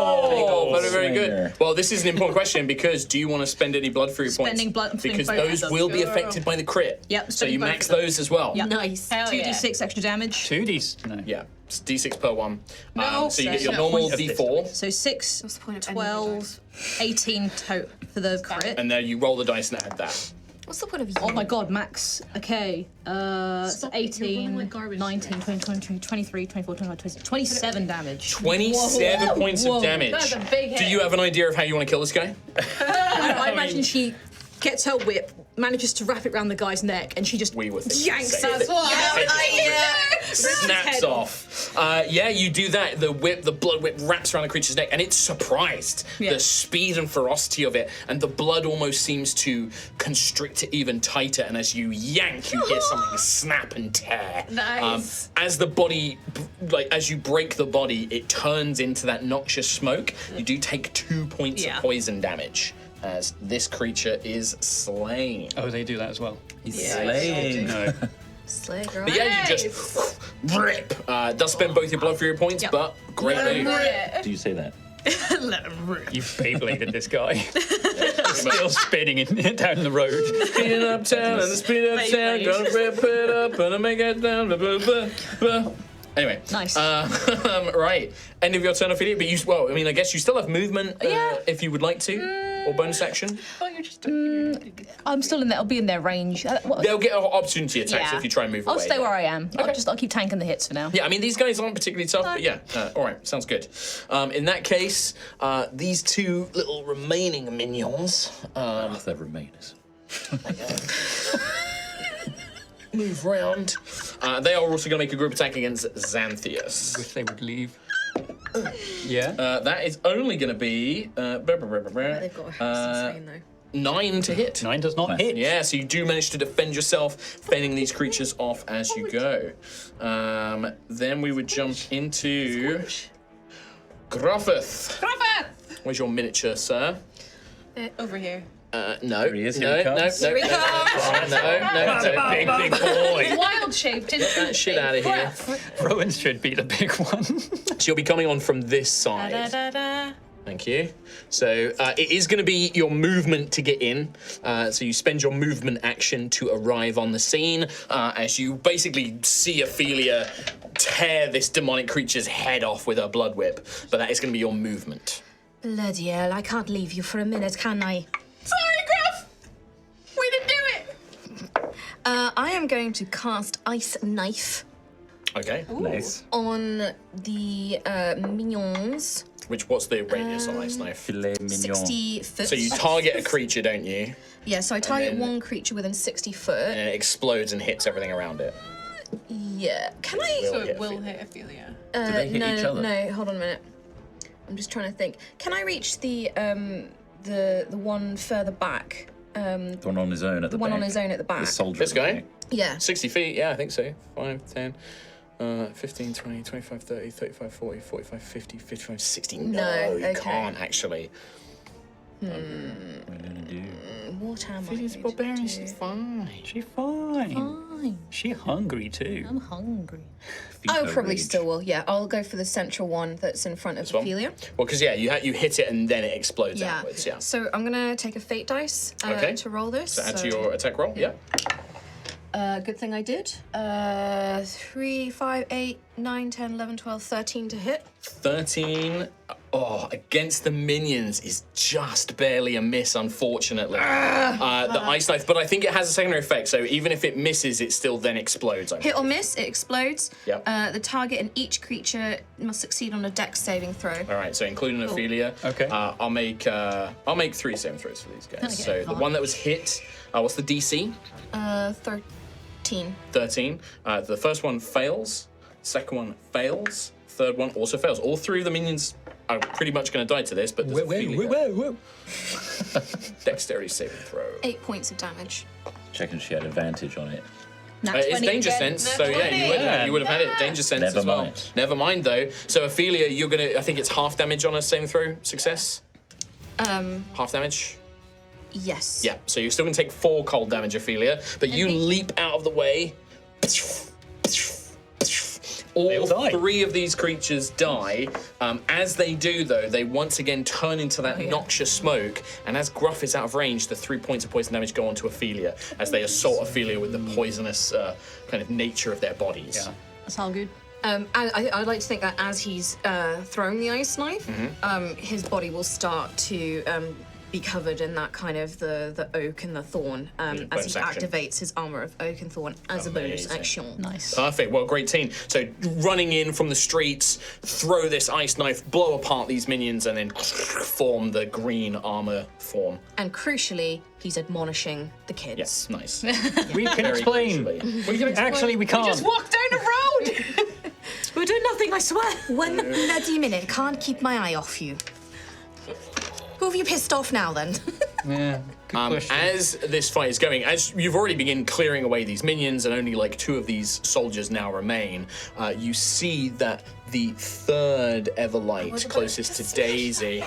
[SPEAKER 1] very, very good.
[SPEAKER 2] Swinger.
[SPEAKER 1] Well, this is an important question because do you want to spend any blood fury points?
[SPEAKER 7] Spending blood-
[SPEAKER 1] because
[SPEAKER 7] spending
[SPEAKER 1] those
[SPEAKER 7] both.
[SPEAKER 1] will be affected by the crit.
[SPEAKER 7] Yep,
[SPEAKER 1] So
[SPEAKER 7] spending
[SPEAKER 1] you
[SPEAKER 7] both
[SPEAKER 1] max
[SPEAKER 7] of them.
[SPEAKER 1] those as well.
[SPEAKER 7] Yep.
[SPEAKER 4] Nice.
[SPEAKER 5] Hell
[SPEAKER 7] 2d6 extra damage.
[SPEAKER 3] 2d. No.
[SPEAKER 1] Yeah. It's D6 per one.
[SPEAKER 5] No,
[SPEAKER 1] so you get your
[SPEAKER 5] no.
[SPEAKER 1] normal
[SPEAKER 3] Point of this
[SPEAKER 1] D4,
[SPEAKER 7] So 6,
[SPEAKER 5] What's the point of
[SPEAKER 7] 12, 18 total for the crit.
[SPEAKER 1] and then you roll the dice and add that.
[SPEAKER 4] What's the point of you?
[SPEAKER 7] Oh my god, max. Okay. So 18, 19, 20, 22, 23, 24, 25, 26, 27 damage.
[SPEAKER 1] 27 points of damage.
[SPEAKER 5] That's a big
[SPEAKER 1] Do
[SPEAKER 5] hit.
[SPEAKER 1] you have an idea of how you want to kill this guy?
[SPEAKER 7] I imagine she gets her whip, manages to wrap it around the guy's neck, and she just
[SPEAKER 1] We were thinking
[SPEAKER 7] yanks
[SPEAKER 1] the same
[SPEAKER 7] it.
[SPEAKER 1] thing. Snaps
[SPEAKER 7] Head
[SPEAKER 1] off. Yeah, you do that. The blood whip wraps around the creature's neck, and it's surprised.
[SPEAKER 7] Yeah.
[SPEAKER 1] The speed and ferocity of it, and the blood almost seems to constrict it even tighter. And as you yank, you hear something snap and tear.
[SPEAKER 5] Nice.
[SPEAKER 1] As the body, as you break the body, it turns into that noxious smoke. You do take 2 points of poison damage. As this creature is slain.
[SPEAKER 3] Oh, they do that as well.
[SPEAKER 2] He's slaying.
[SPEAKER 3] No.
[SPEAKER 4] Slay, girl.
[SPEAKER 1] But yeah, you just rip. Does spend both your blood fury points, but great move.
[SPEAKER 2] Do you say that?
[SPEAKER 3] You've Beybladed this guy. Still spinning down the road.
[SPEAKER 1] Speeding uptown and the speed uptown, gonna rip it up and I make it down. Blah, blah, blah, blah. Anyway,
[SPEAKER 7] Nice.
[SPEAKER 1] right. End of your turn, Ophelia. But I guess you still have movement if you would like to, or bonus action.
[SPEAKER 7] I'm still in there. I'll be in their range.
[SPEAKER 1] They'll get opportunity attacks if you try and move away.
[SPEAKER 7] I'll stay where I am. I'll keep tanking the hits for now.
[SPEAKER 1] Yeah, I mean, these guys aren't particularly tough, but yeah. All right, sounds good. In that case, these two little remaining minions
[SPEAKER 8] They're remainers.
[SPEAKER 1] move round. They are also going to make a group attack against Xanthias.
[SPEAKER 3] Wish they would leave. Yeah.
[SPEAKER 1] That is only going to be
[SPEAKER 4] They've got a house in Spain, though.
[SPEAKER 1] 9 to hit.
[SPEAKER 3] 9 does not hit.
[SPEAKER 1] Yeah, so you do manage to defend yourself, fending these creatures off as you go. Then we would jump into Gruffith. Where's your miniature, sir?
[SPEAKER 5] Over here.
[SPEAKER 1] No.
[SPEAKER 2] Here he is,
[SPEAKER 1] No,
[SPEAKER 2] here he
[SPEAKER 1] no,
[SPEAKER 2] comes.
[SPEAKER 1] no, no.
[SPEAKER 3] Big boy.
[SPEAKER 5] Wild shaped.
[SPEAKER 1] Get that shit out of here.
[SPEAKER 3] Rowan should be the big one.
[SPEAKER 1] So you'll be coming on from this side. Thank you. So it is going to be your movement to get in. So you spend your movement action to arrive on the scene as you basically see Ophelia tear this demonic creature's head off with her blood whip. But that is going to be your movement.
[SPEAKER 6] Bloody hell, I can't leave you for a minute, can I?
[SPEAKER 5] Sorry, Gruff. We didn't do it.
[SPEAKER 4] I am going to cast Ice Knife
[SPEAKER 1] Okay.
[SPEAKER 2] Nice.
[SPEAKER 4] on the minions.
[SPEAKER 1] What's the radius on Ice Knife?
[SPEAKER 2] Filet mignon.
[SPEAKER 4] 60 foot.
[SPEAKER 1] So you target a creature, don't you?
[SPEAKER 4] Yeah, so I target
[SPEAKER 1] then-
[SPEAKER 4] one creature within 60 foot.
[SPEAKER 1] And it explodes and hits everything around it.
[SPEAKER 4] Yeah. Can I?
[SPEAKER 5] So
[SPEAKER 1] hit
[SPEAKER 5] it will
[SPEAKER 1] Ophelia.
[SPEAKER 5] hit Ophelia.
[SPEAKER 2] Do they hit
[SPEAKER 4] no,
[SPEAKER 2] each other?
[SPEAKER 4] No, hold on a minute. I'm just trying to think. Can I reach the one further back?
[SPEAKER 2] The one on his own at the
[SPEAKER 4] one
[SPEAKER 2] back.
[SPEAKER 4] on his own at the back.
[SPEAKER 2] The soldier.
[SPEAKER 1] This
[SPEAKER 2] at the
[SPEAKER 1] guy?
[SPEAKER 2] back.
[SPEAKER 4] Yeah.
[SPEAKER 1] 60 feet, yeah, I think so. 5, 10, 15, 20, 25, 30, 35, 40, 45, 50, 55, 60. No, you
[SPEAKER 4] okay.
[SPEAKER 1] can't actually.
[SPEAKER 2] What are you gonna do?
[SPEAKER 4] What am
[SPEAKER 1] She's
[SPEAKER 4] I?
[SPEAKER 1] barbarian, she's fine.
[SPEAKER 3] She's fine.
[SPEAKER 7] Fine.
[SPEAKER 3] She's hungry too.
[SPEAKER 7] I'm hungry.
[SPEAKER 2] Feed
[SPEAKER 4] I
[SPEAKER 2] her
[SPEAKER 4] probably
[SPEAKER 2] rage.
[SPEAKER 4] still will. Yeah, I'll go for the central one that's in front of
[SPEAKER 1] one?
[SPEAKER 4] Ophelia.
[SPEAKER 1] Well, because, yeah, you hit it and then it explodes
[SPEAKER 4] Yeah.
[SPEAKER 1] outwards, yeah.
[SPEAKER 4] So I'm gonna take a fate dice
[SPEAKER 1] Okay.
[SPEAKER 4] to roll this.
[SPEAKER 1] So add to your attack roll, yeah.
[SPEAKER 4] Good thing I did. 3, 5, 8, 9, 10, 11, 12, 13 to hit.
[SPEAKER 1] 13. Oh, against the minions is just barely a miss, unfortunately. The Ice Knife, but I think it has a secondary effect, so even if it misses, it still then explodes. I
[SPEAKER 4] Hit or miss, it explodes.
[SPEAKER 1] Yep.
[SPEAKER 4] The target and each creature must succeed on a dex saving throw.
[SPEAKER 1] All right, so including Ophelia.
[SPEAKER 3] Okay.
[SPEAKER 1] I'll make 3 saving throws for these guys.
[SPEAKER 7] Okay,
[SPEAKER 1] So the
[SPEAKER 7] fine.
[SPEAKER 1] one that was hit, what's the DC?
[SPEAKER 4] 13.
[SPEAKER 1] 13. The first one fails. Second one fails. Third one also fails. All 3 of the minions are pretty much going to die to this, but there's Ophelia. Dexterity saving throw.
[SPEAKER 4] 8 points of damage.
[SPEAKER 2] Checking she had advantage on it.
[SPEAKER 1] It's danger sense, so yeah, you would have had it. Danger sense
[SPEAKER 2] Never
[SPEAKER 1] as well.
[SPEAKER 2] mind.
[SPEAKER 1] Never mind though. So Ophelia, you're gonna. I think it's half damage on a saving throw success. Half damage.
[SPEAKER 4] Yes.
[SPEAKER 1] Yeah. So you're still gonna take 4 cold damage, Ophelia. But you leap out of the way, All
[SPEAKER 3] die.
[SPEAKER 1] 3 of these creatures die. As they do, though, they once again turn into that noxious smoke. And as Gruff is out of range, the 3 points of poison damage go on to Altheya as they assault Altheya with the poisonous kind of nature of their bodies.
[SPEAKER 3] Yeah.
[SPEAKER 7] That sounds good.
[SPEAKER 4] I'd like to think that as he's throwing the ice knife, his body will start to be covered in that kind of the oak and the thorn as he
[SPEAKER 1] bonus action.
[SPEAKER 4] activates his armor of oak and thorn as a bonus
[SPEAKER 1] Amazing.
[SPEAKER 4] action.
[SPEAKER 7] Nice.
[SPEAKER 1] Perfect. Well, great team. So running in from the streets, throw this ice knife, blow apart these minions, and then form the green armor form.
[SPEAKER 4] And crucially, he's admonishing the kids.
[SPEAKER 1] Yes, nice.
[SPEAKER 3] We can explain. Actually, we can't.
[SPEAKER 5] Just walk down a road.
[SPEAKER 6] We're doing nothing, I swear. 1 bloody minute. Can't keep my eye off you. Who have you pissed off now, then?
[SPEAKER 3] Yeah. Good question.
[SPEAKER 1] As this fight is going, as you've already begun clearing away these minions and only like 2 of these soldiers now remain, you see that the 3rd Everlight closest to Daisy,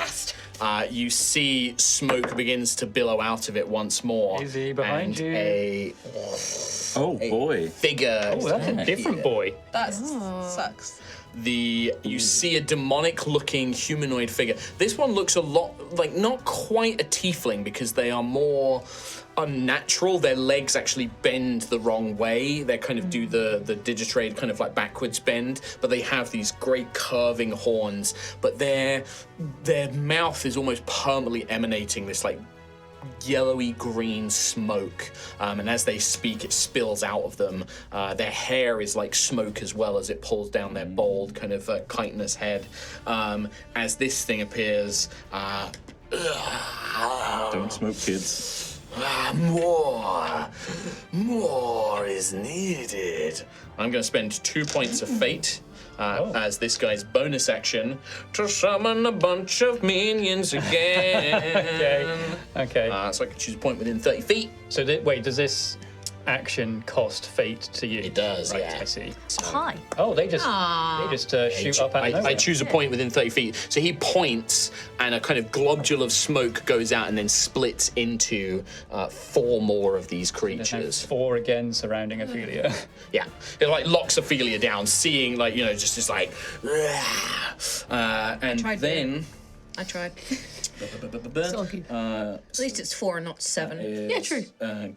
[SPEAKER 1] you see smoke begins to billow out of it once more.
[SPEAKER 3] Daisy, behind
[SPEAKER 1] and
[SPEAKER 3] you.
[SPEAKER 2] Oh boy.
[SPEAKER 1] Figure.
[SPEAKER 3] Oh, that's a different boy.
[SPEAKER 5] That sucks.
[SPEAKER 1] You see a demonic-looking humanoid figure. This one looks a lot like not quite a tiefling because they are more unnatural. Their legs actually bend the wrong way. They kind of do the Digitrade kind of like backwards bend, but they have these great curving horns. But their mouth is almost permanently emanating this like yellowy green smoke, and as they speak it spills out of them. Their hair is like smoke as well as it pulls down their bald kind of chitinous head. As this thing appears,
[SPEAKER 2] Don't smoke, kids.
[SPEAKER 1] More is needed. I'm going to spend 2 points of fate as this guy's bonus action to summon a bunch of minions again.
[SPEAKER 3] Okay.
[SPEAKER 1] So I can choose a point within 30 feet.
[SPEAKER 3] So wait, does this action cost fate to you?
[SPEAKER 1] It does,
[SPEAKER 3] right,
[SPEAKER 1] yeah.
[SPEAKER 3] I see.
[SPEAKER 7] Hi.
[SPEAKER 3] Oh, they just shoot up out of
[SPEAKER 1] I
[SPEAKER 3] nowhere.
[SPEAKER 1] choose a point within 30 feet. So he points, and a kind of globule of smoke goes out and then splits into 4 more of these
[SPEAKER 3] There's now
[SPEAKER 1] creatures.
[SPEAKER 3] 4 again surrounding Altheya.
[SPEAKER 1] Yeah, it like locks Altheya down, seeing like just like, and
[SPEAKER 4] tried
[SPEAKER 1] then.
[SPEAKER 4] I tried.
[SPEAKER 7] all good.
[SPEAKER 4] At least it's 4 and not 7.
[SPEAKER 7] Yeah, true.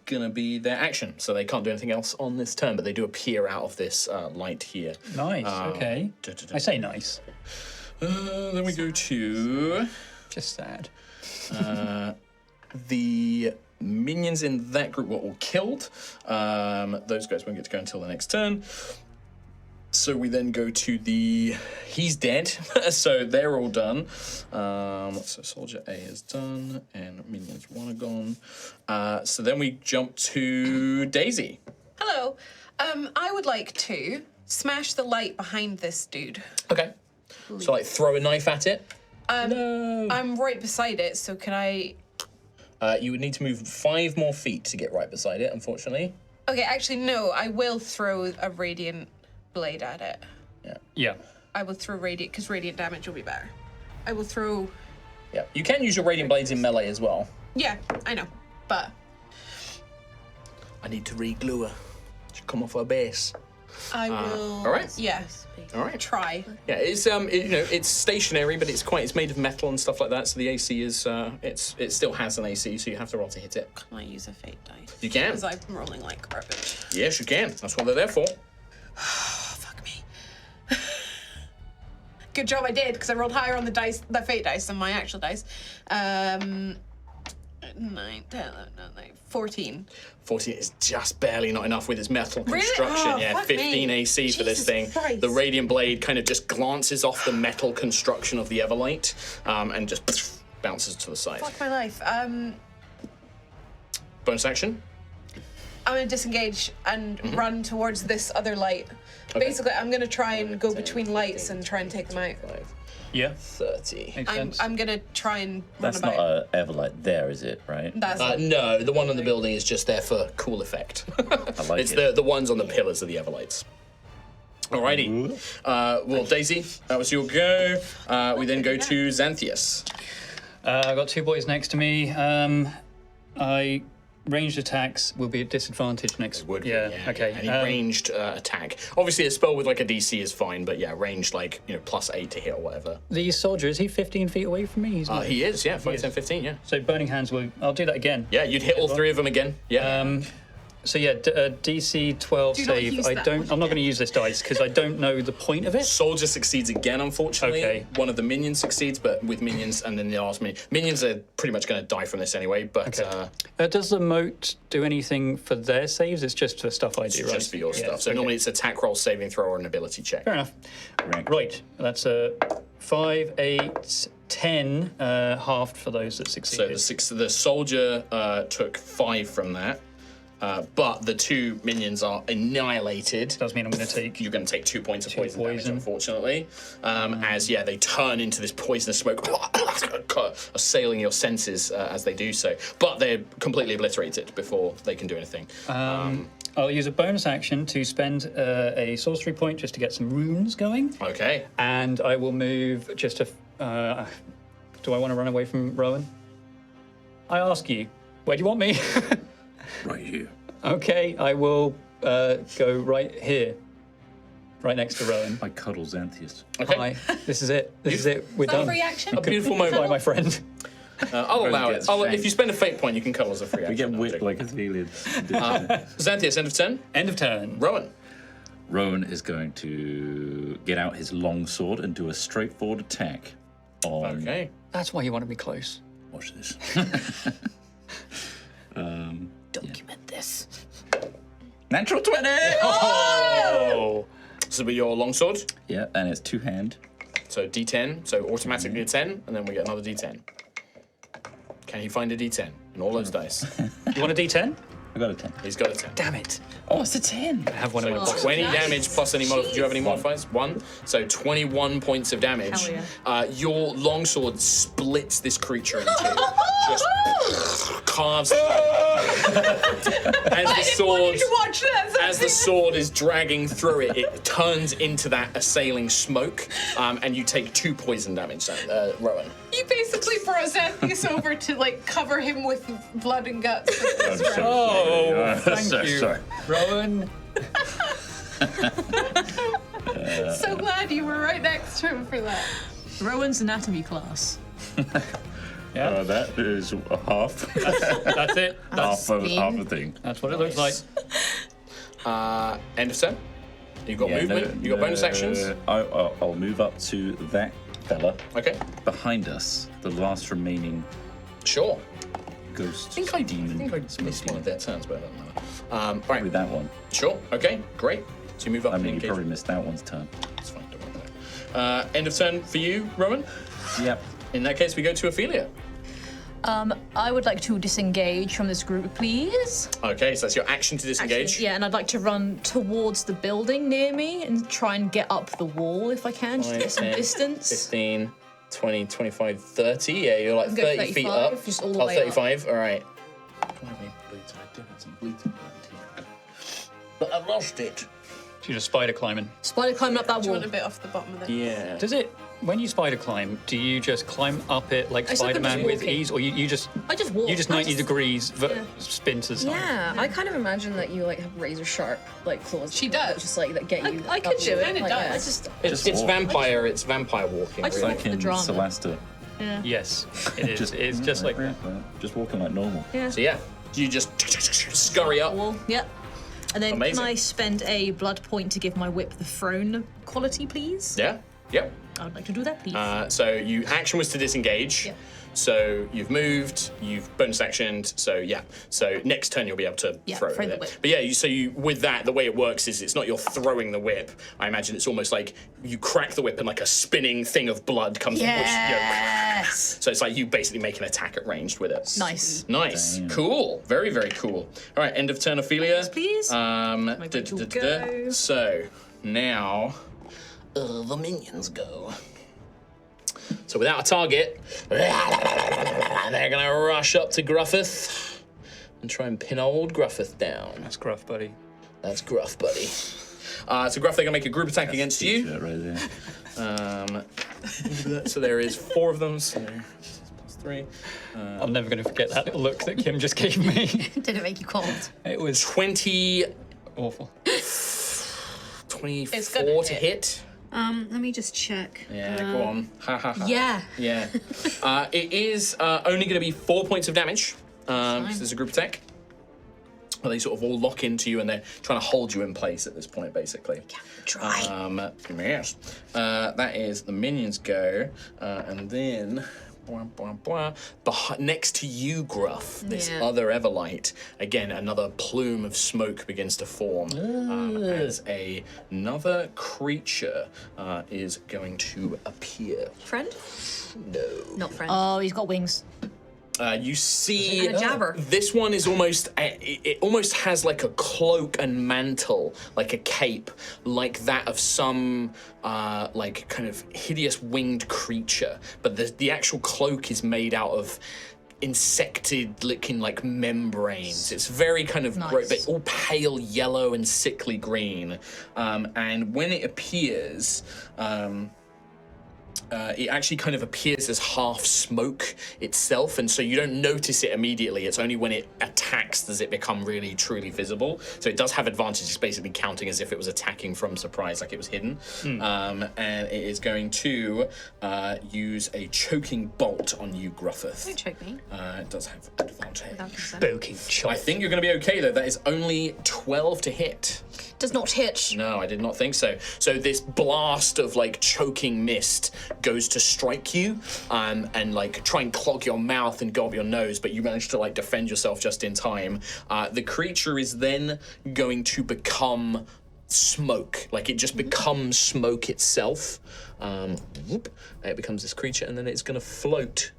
[SPEAKER 1] Gonna be their action, so they can't do anything else on this turn, but they do appear out of this light here.
[SPEAKER 3] Nice, okay. I say nice.
[SPEAKER 1] Then we go to
[SPEAKER 3] Just sad.
[SPEAKER 1] the minions in that group were all killed. Those guys won't get to go until the next turn. So we then go to he's dead, so they're all done. So Soldier A is done, and Minions 1 are gone. So then we jump to Daisy.
[SPEAKER 5] Hello. I would like to smash the light behind this dude.
[SPEAKER 1] Okay. So like throw a knife at it.
[SPEAKER 5] I'm right beside it, so can I...
[SPEAKER 1] You would need to move 5 more feet to get right beside it, unfortunately.
[SPEAKER 5] Okay, actually, no. I will throw a radiant blade at it.
[SPEAKER 3] Yeah.
[SPEAKER 5] I will throw radiant, because radiant damage will be better. I will throw...
[SPEAKER 1] Yeah. You can use your Radiant Blades in melee as well.
[SPEAKER 5] Yeah, I know, but...
[SPEAKER 1] I need to re-glue her. She'll come off her base.
[SPEAKER 5] I will...
[SPEAKER 1] all right.
[SPEAKER 5] Yes.
[SPEAKER 1] All right.
[SPEAKER 5] Try.
[SPEAKER 1] Yeah, it's it's stationary, but it's made of metal and stuff like that. So the AC is it still has an AC, so you have to roll to hit it.
[SPEAKER 5] Can I use a fate dice?
[SPEAKER 1] You can.
[SPEAKER 5] Because I'm rolling like garbage.
[SPEAKER 1] Yes, you can. That's what they're there for.
[SPEAKER 5] Fuck me. Good job I did, because I rolled higher on the fate dice than my actual dice. 9, 10, 11, 14.
[SPEAKER 1] 14 is just barely not enough with its metal
[SPEAKER 5] Really?
[SPEAKER 1] construction.
[SPEAKER 5] Oh,
[SPEAKER 1] yeah,
[SPEAKER 5] fuck
[SPEAKER 1] 15
[SPEAKER 5] me.
[SPEAKER 1] AC for this
[SPEAKER 5] Jesus
[SPEAKER 1] thing.
[SPEAKER 5] Christ.
[SPEAKER 1] The Radiant Blade kind of just glances off the metal construction of the Everlight and just bounces to the side.
[SPEAKER 5] Fuck my life.
[SPEAKER 1] Bonus action?
[SPEAKER 5] I'm going to disengage and run towards this other light. Basically, I'm going to try and go between lights and try and take them out.
[SPEAKER 1] 5,
[SPEAKER 3] Yeah.
[SPEAKER 1] 30.
[SPEAKER 3] Makes sense.
[SPEAKER 5] I'm going to try and run
[SPEAKER 2] That's
[SPEAKER 5] about.
[SPEAKER 2] not a Everlight there, is it? Right?
[SPEAKER 5] That's
[SPEAKER 1] No, the one on the building is just there for cool effect.
[SPEAKER 2] I like
[SPEAKER 1] It's
[SPEAKER 2] it.
[SPEAKER 1] the ones on the pillars of the Everlights. Alrighty. Well, Daisy, that was your go. We then go to Xanthias.
[SPEAKER 3] I've got 2 boys next to me. I ranged attacks will be at disadvantage next.
[SPEAKER 1] Would be,
[SPEAKER 3] yeah. Okay.
[SPEAKER 1] Any ranged attack. Obviously, a spell with like a DC is fine, but yeah, ranged like +8 to hit or whatever.
[SPEAKER 3] The soldier, is he 15 feet away from me? He's not.
[SPEAKER 1] He is, yeah, 5, 10, 15, yeah.
[SPEAKER 3] So burning hands will. I'll do that again.
[SPEAKER 1] Yeah, you'd hit all 3 of them again. Yeah.
[SPEAKER 3] So yeah, DC 12
[SPEAKER 5] Do not
[SPEAKER 3] save.
[SPEAKER 5] use that
[SPEAKER 3] I'm not going to use this dice because I don't know the point of it.
[SPEAKER 1] Soldier succeeds again, unfortunately.
[SPEAKER 3] Okay.
[SPEAKER 1] One of the minions succeeds, but with minions, and then the last minions are pretty much going to die from this anyway. But
[SPEAKER 3] Does the moat do anything for their saves? It's just for stuff I do, right?
[SPEAKER 1] just for your stuff. So normally it's attack roll, saving throw, or an ability check.
[SPEAKER 3] Fair enough. Right, that's a 5, 8, 10 halved for those that succeeded.
[SPEAKER 1] So the soldier took 5 from that. But the 2 minions are annihilated.
[SPEAKER 3] Does mean I'm going to take.
[SPEAKER 1] You're going to take 2 points of poison damage, unfortunately. As they turn into this poisonous smoke, assailing your senses as they do so. But they're completely obliterated before they can do anything.
[SPEAKER 3] I'll use a bonus action to spend a sorcery point just to get some runes going.
[SPEAKER 1] Okay.
[SPEAKER 3] And I will move just to. Do I want to run away from Rowan? I ask you, where do you want me?
[SPEAKER 8] Right here.
[SPEAKER 3] Okay, I will go right here. Right next to Rowan.
[SPEAKER 8] I cuddle Xanthias.
[SPEAKER 1] Okay.
[SPEAKER 3] Hi, this is it. This is it. We're done.
[SPEAKER 5] Free action.
[SPEAKER 1] A beautiful moment.
[SPEAKER 3] Bye, my friend.
[SPEAKER 1] I'll allow it. If you spend a fate point, you can cuddle as a free
[SPEAKER 2] We
[SPEAKER 1] action.
[SPEAKER 2] get whipped like a alien.
[SPEAKER 1] Xanthias, end of turn.
[SPEAKER 3] End of turn.
[SPEAKER 1] Rowan.
[SPEAKER 2] Rowan is going to get out his long sword and do a straightforward attack on.
[SPEAKER 1] Okay.
[SPEAKER 3] That's why you want to be close.
[SPEAKER 8] Watch this.
[SPEAKER 7] Document this.
[SPEAKER 2] Natural 20!
[SPEAKER 3] Oh!
[SPEAKER 1] This will be your longsword.
[SPEAKER 2] Yeah, and it's 2-hand.
[SPEAKER 1] So D10. So automatically a 10, and then we get another D10. Can he find a D10 in all those dice?
[SPEAKER 3] You want a D10?
[SPEAKER 2] I got a 10.
[SPEAKER 1] He's got a 10.
[SPEAKER 3] Damn it.
[SPEAKER 2] Oh, it's a 10.
[SPEAKER 3] I have one
[SPEAKER 1] So
[SPEAKER 3] in my box.
[SPEAKER 1] 20 damage plus any modifiers. Do you have any modifiers? 1. So 21 points of damage.
[SPEAKER 5] Hell
[SPEAKER 1] Your longsword splits this creature in two. Just carves as the sword.
[SPEAKER 5] Watch that.
[SPEAKER 1] As the sword is dragging through it, it turns into that assailing smoke, and you take 2 poison damage, Rowan.
[SPEAKER 5] You basically brought Xanthias over to like cover him with blood and guts.
[SPEAKER 3] Oh, thank you.
[SPEAKER 8] Sorry.
[SPEAKER 3] Rowan.
[SPEAKER 5] So glad you were right next to him for that.
[SPEAKER 7] Rowan's anatomy class.
[SPEAKER 3] Yeah,
[SPEAKER 8] That is a half.
[SPEAKER 3] that's it.
[SPEAKER 8] half a thing.
[SPEAKER 3] That's what it looks like.
[SPEAKER 1] End of turn. You've got
[SPEAKER 2] Yeah,
[SPEAKER 1] movement. You've got bonus actions.
[SPEAKER 2] I'll move up to that fella.
[SPEAKER 1] Okay.
[SPEAKER 2] Behind us, the last remaining
[SPEAKER 1] Sure.
[SPEAKER 2] ghost
[SPEAKER 1] I think I
[SPEAKER 2] demon.
[SPEAKER 1] missed one of their turns, but it doesn't matter. Right.
[SPEAKER 2] With that one.
[SPEAKER 1] Sure. Okay. Great. So you move up
[SPEAKER 2] I
[SPEAKER 1] and
[SPEAKER 2] mean, you
[SPEAKER 1] engage.
[SPEAKER 2] probably missed that one's turn.
[SPEAKER 1] That's fine. Don't worry about it. End of turn for you, Rowan.
[SPEAKER 2] Yep.
[SPEAKER 1] In that case, we go to Ophelia.
[SPEAKER 7] I would like to disengage from this group, please.
[SPEAKER 1] Okay, so that's your action to disengage.
[SPEAKER 7] Actually, yeah, and I'd like to run towards the building near me and try and get up the wall if I can, just to get some
[SPEAKER 1] 10,
[SPEAKER 7] distance.
[SPEAKER 1] 15, 20, 25, 30. Yeah, you're like
[SPEAKER 7] Can go
[SPEAKER 1] 30 feet
[SPEAKER 7] 35,
[SPEAKER 1] up.
[SPEAKER 7] just all the way up.
[SPEAKER 1] 35. All right. But I lost it.
[SPEAKER 3] She's just spider climbing.
[SPEAKER 7] Spider climbing up that
[SPEAKER 5] Do you
[SPEAKER 7] wall.
[SPEAKER 5] want a bit off the bottom of it?
[SPEAKER 1] Yeah.
[SPEAKER 3] Does it, when you spider climb, do you just climb up it like
[SPEAKER 7] I still can
[SPEAKER 3] Spider-Man
[SPEAKER 7] just
[SPEAKER 3] with
[SPEAKER 7] walk it.
[SPEAKER 3] ease, or you just
[SPEAKER 7] I just walk.
[SPEAKER 3] you just 90 degrees spin to the side?
[SPEAKER 4] Yeah, I kind of imagine that you like have razor sharp like claws.
[SPEAKER 5] She
[SPEAKER 4] that
[SPEAKER 5] does.
[SPEAKER 4] just like that get you.
[SPEAKER 7] I could
[SPEAKER 4] up
[SPEAKER 7] do
[SPEAKER 4] the-
[SPEAKER 7] it.
[SPEAKER 5] Kinda
[SPEAKER 4] like,
[SPEAKER 5] does.
[SPEAKER 4] yeah.
[SPEAKER 7] I just,
[SPEAKER 1] It's
[SPEAKER 2] walk.
[SPEAKER 1] vampire. It's vampire walking.
[SPEAKER 7] I just
[SPEAKER 1] really.
[SPEAKER 7] walk
[SPEAKER 2] Like in
[SPEAKER 7] the drama.
[SPEAKER 2] Celesta.
[SPEAKER 3] Yes, it is. It's just like that.
[SPEAKER 2] Just walking like normal.
[SPEAKER 1] So yeah, you just scurry up.
[SPEAKER 7] wall. Yep. And then
[SPEAKER 1] Amazing.
[SPEAKER 7] can I spend a blood point to give my whip the thrown quality, please?
[SPEAKER 1] Yeah. Yep.
[SPEAKER 7] I would like to do that, please.
[SPEAKER 1] So you action was to disengage.
[SPEAKER 7] Yeah.
[SPEAKER 1] So you've moved, you've bonus actioned. So yeah. So next turn you'll be able to
[SPEAKER 7] Yeah,
[SPEAKER 1] throw it
[SPEAKER 7] throw
[SPEAKER 1] with
[SPEAKER 7] the
[SPEAKER 1] it.
[SPEAKER 7] whip.
[SPEAKER 1] But yeah, you with that the way it works is it's not you're throwing the whip. I imagine it's almost like you crack the whip and like a spinning thing of blood comes.
[SPEAKER 7] Yes.
[SPEAKER 1] So it's like you basically make an attack at ranged with it.
[SPEAKER 7] Nice.
[SPEAKER 1] Nice. Cool. Very, very cool. All right, end of turn, Ophelia.
[SPEAKER 7] Yes, please.
[SPEAKER 5] going to go.
[SPEAKER 1] So now the minions go. So without a target, they're gonna rush up to Gruffith and try and pin old Gruffith down.
[SPEAKER 3] That's gruff, buddy.
[SPEAKER 1] That's Gruff, buddy. So Gruff, they're gonna make a group attack against you.
[SPEAKER 2] T-shirt right there.
[SPEAKER 1] So there is 4 of them. So 3.
[SPEAKER 3] I'm never going to forget that little look that Kim just gave me.
[SPEAKER 9] Did it make you cold?
[SPEAKER 3] It was
[SPEAKER 1] 20.
[SPEAKER 3] awful.
[SPEAKER 1] 24 to hit.
[SPEAKER 9] Let me just check.
[SPEAKER 1] Yeah, go on. Ha ha ha.
[SPEAKER 9] Yeah.
[SPEAKER 1] Yeah. It is only going to be 4 points of damage because there's a group attack. Well, they sort of all lock into you and they're trying to hold you in place at this point, basically.
[SPEAKER 9] Try.
[SPEAKER 1] Yes. That is the minions go, and then. Next to you, Gruff, this other Everlight, again, another plume of smoke begins to form as another creature is going to appear.
[SPEAKER 4] Friend?
[SPEAKER 1] No.
[SPEAKER 4] Not friend.
[SPEAKER 7] Oh, he's got wings.
[SPEAKER 1] You see,
[SPEAKER 4] And a jabber.
[SPEAKER 1] this one is almost, it almost has like a cloak and mantle, like a cape, like that of some, like kind of hideous winged creature. But the actual cloak is made out of insected-looking like membranes. It's very kind of gross, but all pale yellow and sickly green. And when it appears, it actually kind of appears as half smoke itself, and so you don't notice it immediately. It's only when it attacks does it become really, truly visible. So it does have advantage. It's basically counting as if it was attacking from surprise, like it was hidden. And it is going to use a choking bolt on you, Gruffith.
[SPEAKER 4] Don't choke me.
[SPEAKER 1] It does have advantage.
[SPEAKER 4] Without consent.
[SPEAKER 3] Boking chop.
[SPEAKER 1] I think you're going to be okay, though. That is only 12 to hit.
[SPEAKER 4] Does not hit.
[SPEAKER 1] No, I did not think so. So this blast of like choking mist goes to strike you and like try and clog your mouth and go up your nose, but you manage to like defend yourself just in time. The creature is then going to become smoke. Like it just becomes smoke itself. It becomes this creature and then it's going to float.